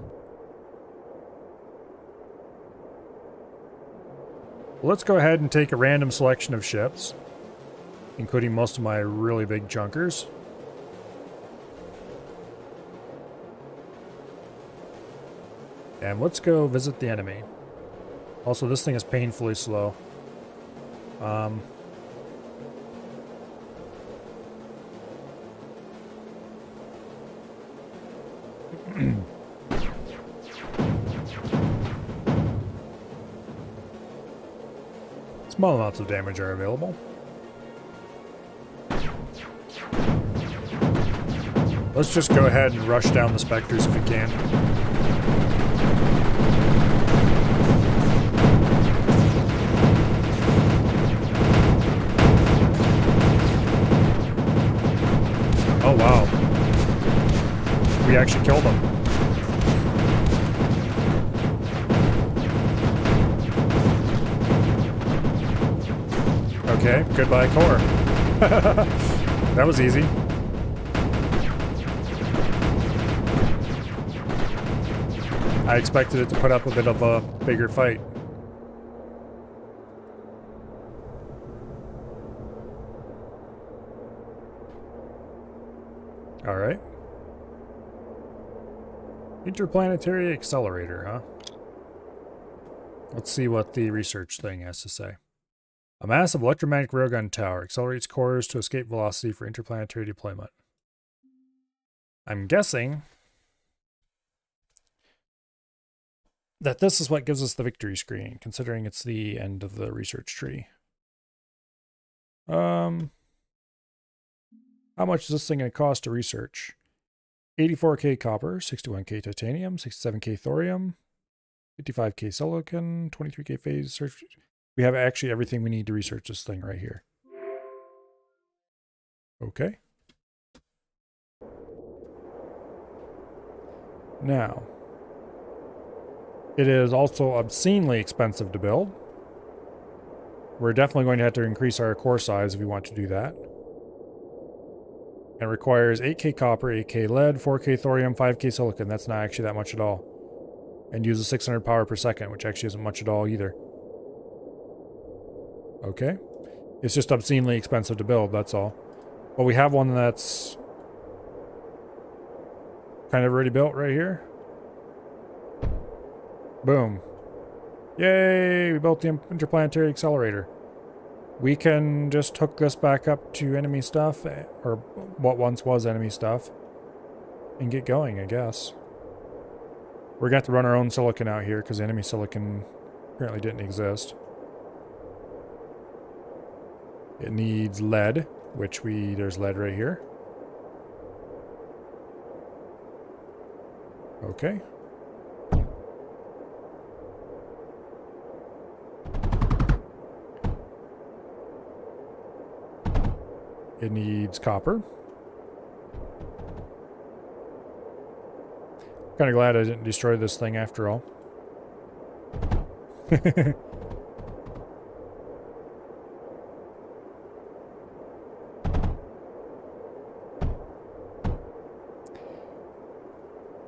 Well, let's go ahead and take a random selection of ships, including most of my really big chunkers. And let's go visit the enemy. Also, this thing is painfully slow. Small amounts of damage are available. Let's just go ahead and rush down the Spectres if we can. Oh wow. We actually killed them. Okay, goodbye core. That was easy. I expected it to put up a bit of a bigger fight. All right. Interplanetary accelerator, huh? Let's see what the research thing has to say. A massive electromagnetic railgun tower accelerates cores to escape velocity for interplanetary deployment. I'm guessing that this is what gives us the victory screen, considering it's the end of the research tree. How much is this thing going to cost to research? 84k copper, 61k titanium, 67k thorium, 55k silicon, 23k phase search. We have actually everything we need to research this thing right here. Okay. Now, it is also obscenely expensive to build. We're definitely going to have to increase our core size if we want to do that. It requires 8k copper, 8k lead, 4k thorium, 5k silicon. That's not actually that much at all. And uses 600 power per second, which actually isn't much at all either. Okay. It's just obscenely expensive to build, that's all. But we have one that's kind of already built right here. Boom. Yay! We built the interplanetary accelerator. we can just hook this back up to enemy stuff, or what once was enemy stuff, and get going, I guess. We're going to have to run our own silicon out here because enemy silicon apparently didn't exist. It needs lead, which there's lead right here. Okay. It needs copper. Kind of glad I didn't destroy this thing after all.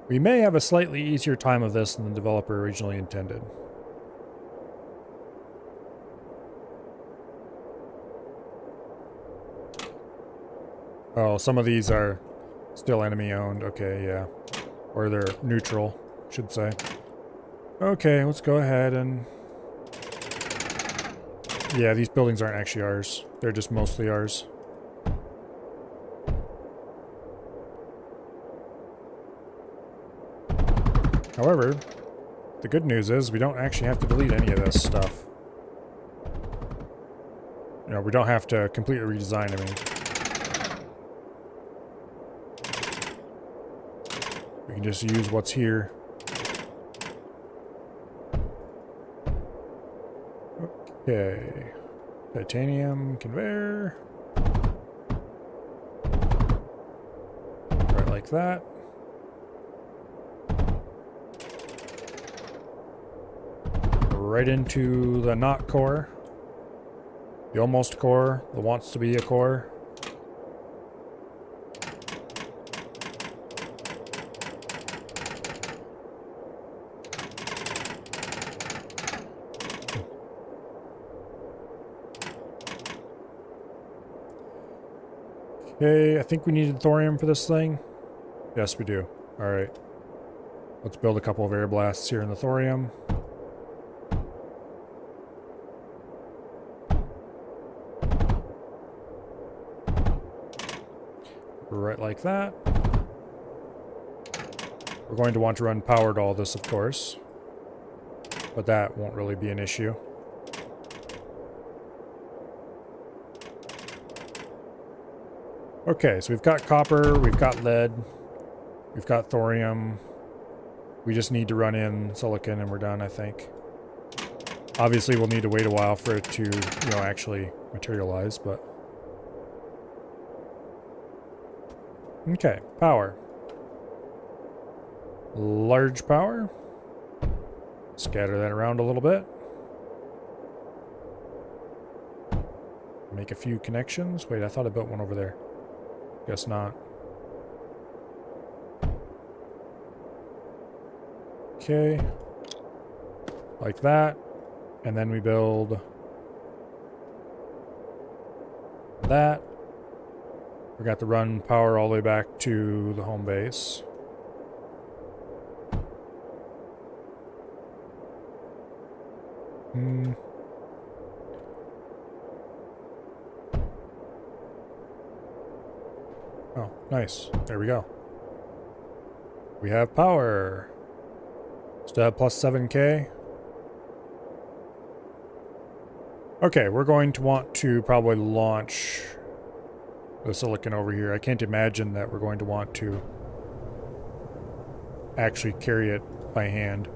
We may have a slightly easier time of this than the developer originally intended. Oh, some of these are still enemy owned. Okay, yeah. Or they're neutral, I should say. Okay, let's go ahead and... Yeah, these buildings aren't actually ours. They're just mostly ours. However, the good news is we don't actually have to delete any of this stuff. You know, we don't have to completely redesign, I mean. We can just use what's here. Okay. Titanium conveyor. Right like that. Right into the not core. The almost core. The wants to be a core. Okay, I think we needed thorium for this thing. Yes, we do. Alright. Let's build a couple of air blasts here in the thorium. Right like that. We're going to want to run power to all this, of course. But that won't really be an issue. Okay, so we've got copper, we've got lead, we've got thorium. We just need to run in silicon and we're done, I think. Obviously, we'll need to wait a while for it to, you know, actually materialize, but... Okay, power. Large power. Scatter that around a little bit. Make a few connections. Wait, I thought I built one over there. Guess not. Okay. Like that. And then we build that. We got to run power all the way back to the home base. Oh, nice. There we go. We have power. Still have plus 7K. Okay, we're going to want to probably launch the silicon over here. I can't imagine that we're going to want to actually carry it by hand.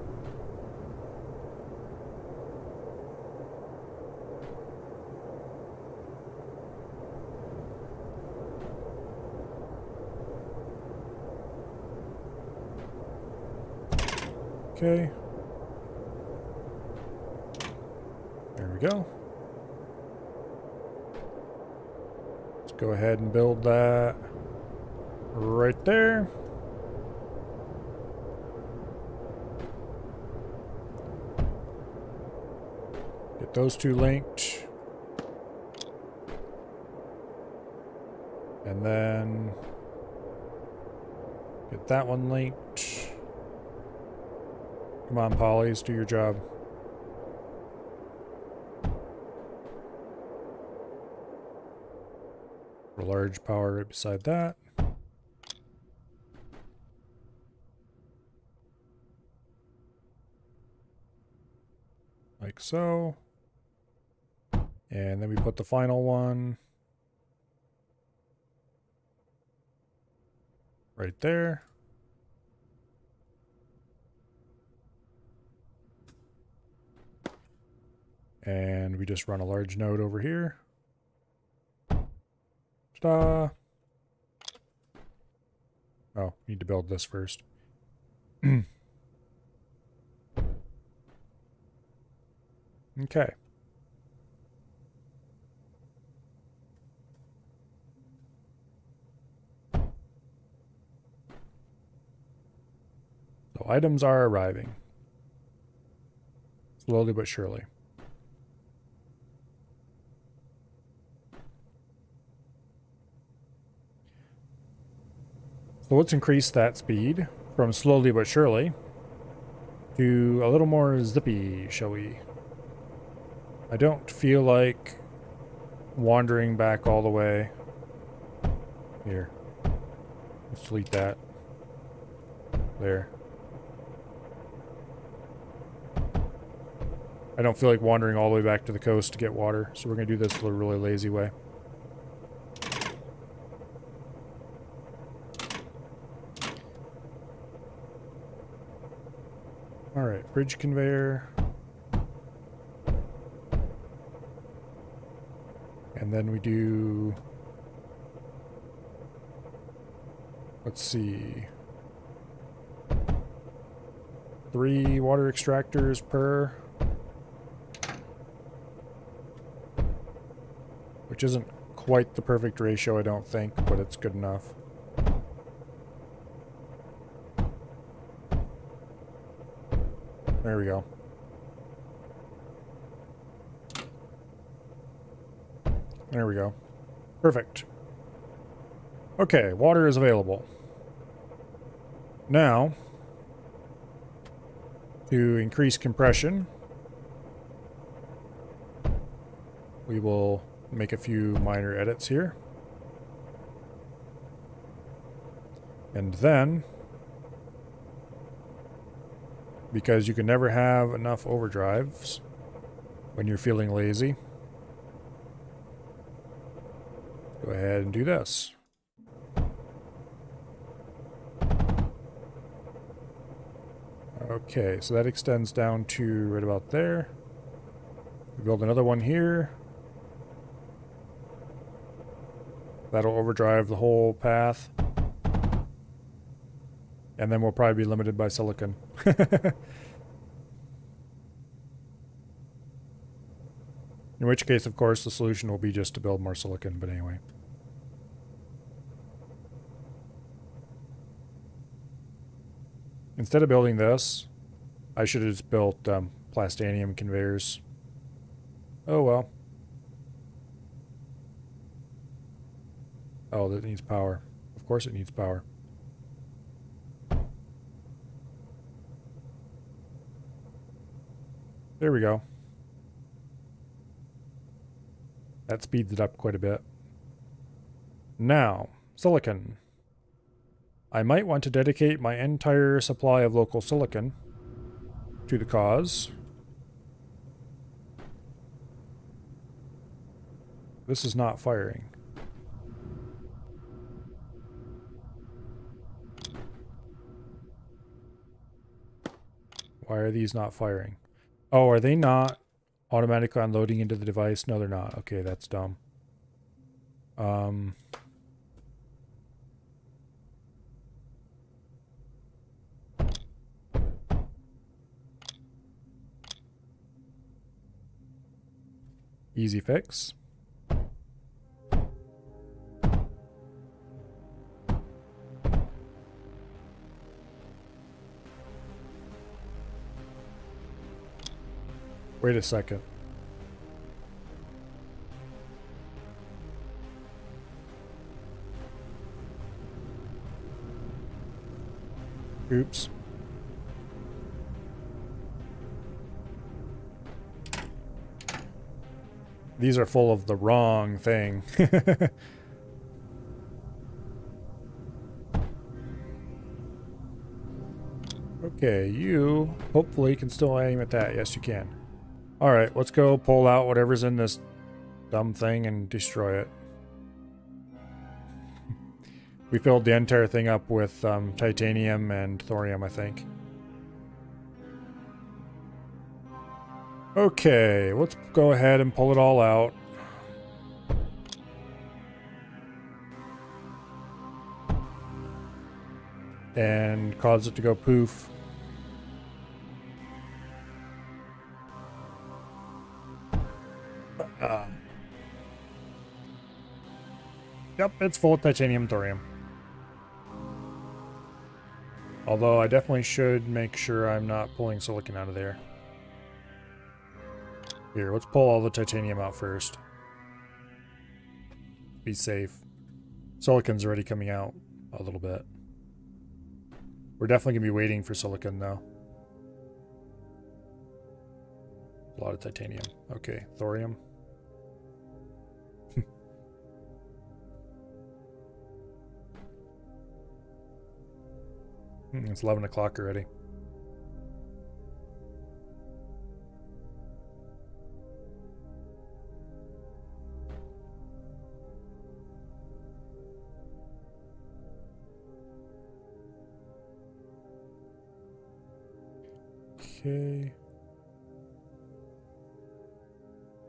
Okay. There we go. Let's go ahead and build that right there. Get those two linked. And then get that one linked. Come on, polys, do your job. Put a large power right beside that. Like so. And then we put the final one right there. And we just run a large node over here. Ta-da! Oh, need to build this first. Okay. So items are arriving. Slowly but surely. So let's increase that speed from slowly but surely to a little more zippy, shall we? I don't feel like wandering back all the way. Here. Let's delete that. There. I don't feel like wandering all the way back to the coast to get water, so we're going to do this the really lazy way. Alright, bridge conveyor. And then we do... Let's see... 3 water extractors per... Which isn't quite the perfect ratio, I don't think, but it's good enough. There we go. There we go. Perfect. Okay, water is available. Now, to increase compression, we will make a few minor edits here. And then, because you can never have enough overdrives when you're feeling lazy, go ahead and do this. Okay, so that extends down to right about there. We build another one here. That'll overdrive the whole path. And then we'll probably be limited by silicon. In which case, of course, the solution will be just to build more silicon, but anyway. Instead of building this, I should have just built plastanium conveyors. Oh well. Oh, that needs power. Of course it needs power. There we go. That speeds it up quite a bit. Now, silicon. I might want to dedicate my entire supply of local silicon to the cause. This is not firing. Why are these not firing? Oh, are they not automatically unloading into the device? No, they're not. Okay, that's dumb. Easy fix. Wait a second. Oops. These are full of the wrong thing. Okay, you hopefully can still aim at that. Yes, you can. Alright, let's go pull out whatever's in this dumb thing and destroy it. We filled the entire thing up with titanium and thorium, I think. Okay, let's go ahead and pull it all out. And cause it to go poof. Yep, it's full of titanium thorium. Although I definitely should make sure I'm not pulling silicon out of there. Here, let's pull all the titanium out first. Be safe. Silicon's already coming out a little bit. We're definitely going to be waiting for silicon, though. A lot of titanium. Okay, thorium. It's 11 o'clock already. Okay.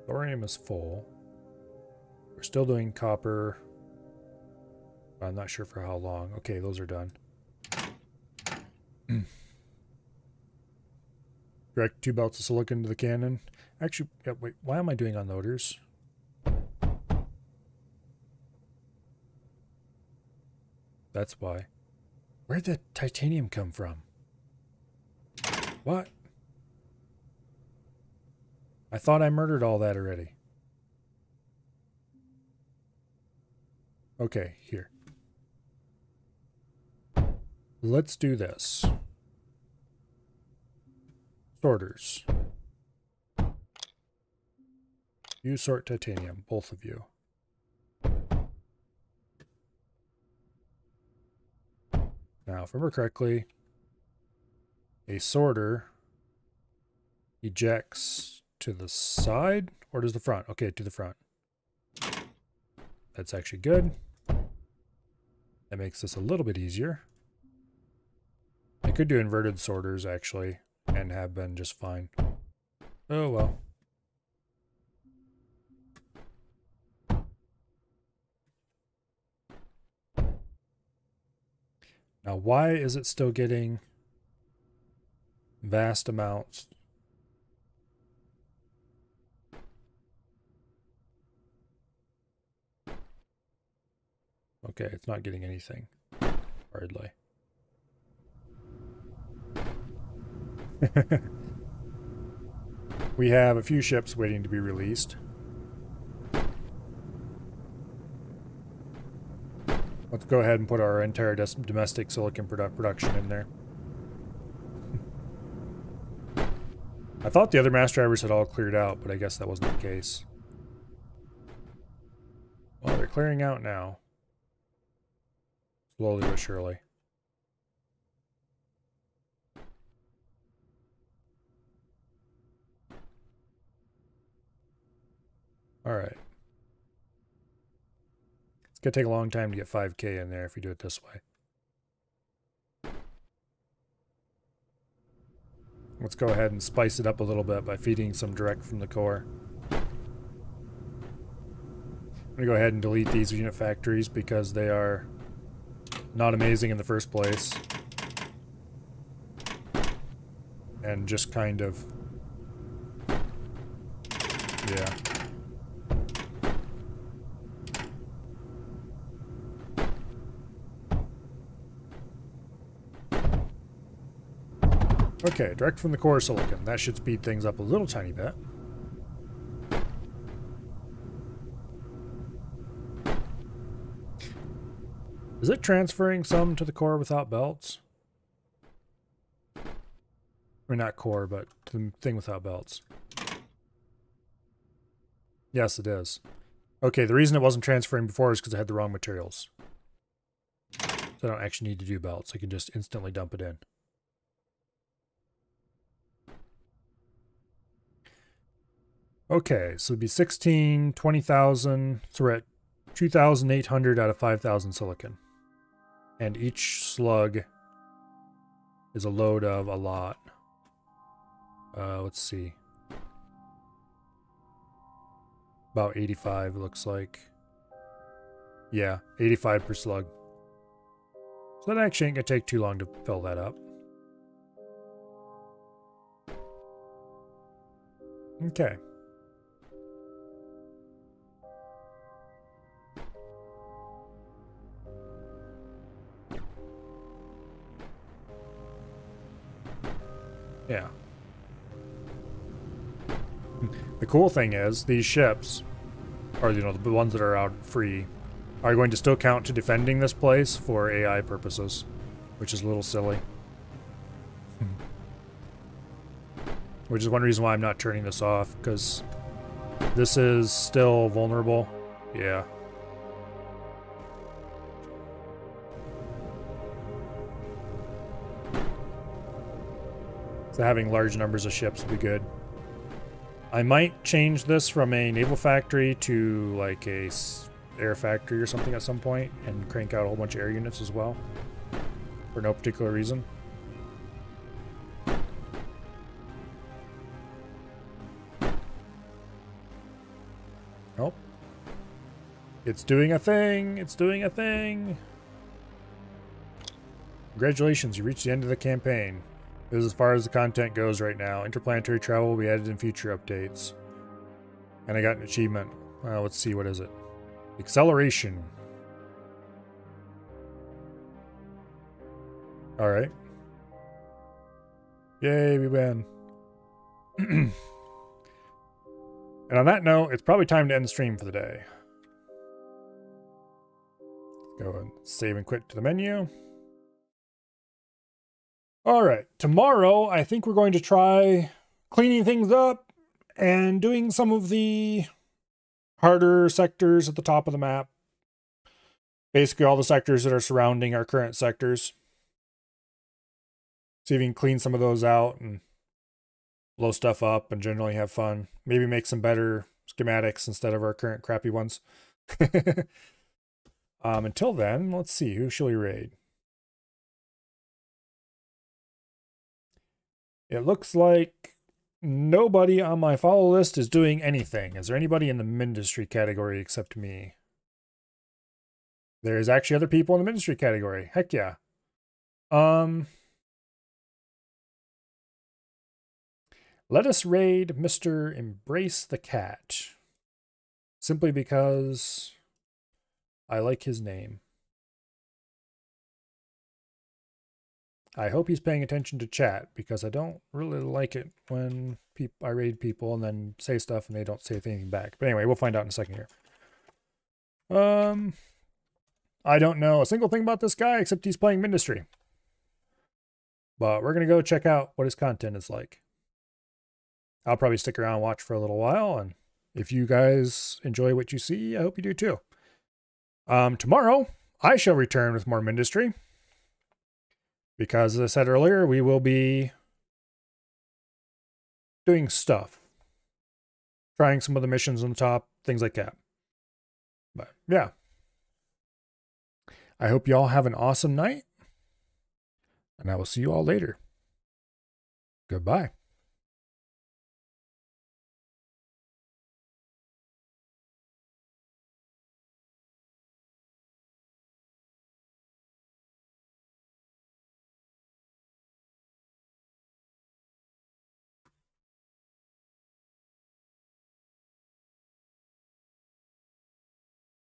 Thorium is full. We're still doing copper. I'm not sure for how long. Okay, those are done. Direct 2 belts of silicon to the cannon. Actually, yeah, wait, why am I doing unloaders? That's why. Where'd the titanium come from? What? I thought I murdered all that already. Okay, here. Let's do this. Sorters. You sort titanium, both of you. Now, if I remember correctly, a sorter ejects to the side, or does the front? Okay, to the front. That's actually good. That makes this a little bit easier. I could do inverted sorters, actually, and have been just fine. Oh, well. Now, why is it still getting vast amounts? Okay, it's not getting anything. Hardly. We have a few ships waiting to be released. Let's go ahead and put our entire domestic silicon production in there. I thought the other mass drivers had all cleared out, but I guess that wasn't the case. Well, they're clearing out now. Slowly but surely. Alright. It's going to take a long time to get 5K in there if you do it this way. Let's go ahead and spice it up a little bit by feeding some direct from the core. I'm going to go ahead and delete these unit factories because they are not amazing in the first place. And just kind of... yeah. Okay, direct from the core silicon. That should speed things up a little tiny bit. Is it transferring some to the core without belts? Or not core, but to the thing without belts. Yes, it is. Okay, the reason it wasn't transferring before is because I had the wrong materials. So I don't actually need to do belts. I can just instantly dump it in. Okay, so it'd be 16, 20,000. So we're at 2,800 out of 5,000 silicon. And each slug is a load of a lot. Let's see. About 85, it looks like. Yeah, 85 per slug. So that actually ain't gonna take too long to fill that up. Okay. Yeah. The cool thing is, these ships, or you know, the ones that are out free, are going to still count to defending this place for AI purposes, which is a little silly. Which is one reason why I'm not turning this off, because this is still vulnerable. Yeah. So having large numbers of ships would be good. I might change this from a naval factory to like a air factory or something at some point and crank out a whole bunch of air units as well. For no particular reason. Nope. It's doing a thing! It's doing a thing! Congratulations, you reached the end of the campaign. This is as far as the content goes right now. Interplanetary travel will be added in future updates. And I got an achievement. Let's see, what is it? Acceleration. Alright. Yay, we win. And on that note, it's probably time to end the stream for the day. Go and save and quit to the menu. Alright, tomorrow I think we're going to try cleaning things up and doing some of the harder sectors at the top of the map. Basically all the sectors that are surrounding our current sectors. See if we can clean some of those out and blow stuff up and generally have fun. Maybe make some better schematics instead of our current crappy ones. Until then, let's see, who shall we raid? It looks like nobody on my follow list is doing anything. Is there anybody in the ministry category except me? There's actually other people in the ministry category. Heck yeah. Let us raid Mr. Embrace the Cat. Simply because I like his name. I hope he's paying attention to chat, because I don't really like it when I raid people and then say stuff and they don't say anything back. But anyway, we'll find out in a second here. I don't know a single thing about this guy except he's playing Ministry. But we're going to go check out what his content is like. I'll probably stick around and watch for a little while, and if you guys enjoy what you see, I hope you do too. Tomorrow, I shall return with more Ministry. Because, as I said earlier, we will be doing stuff. Trying some of the missions on the top, things like that. But, yeah. I hope you all have an awesome night. And I will see you all later. Goodbye.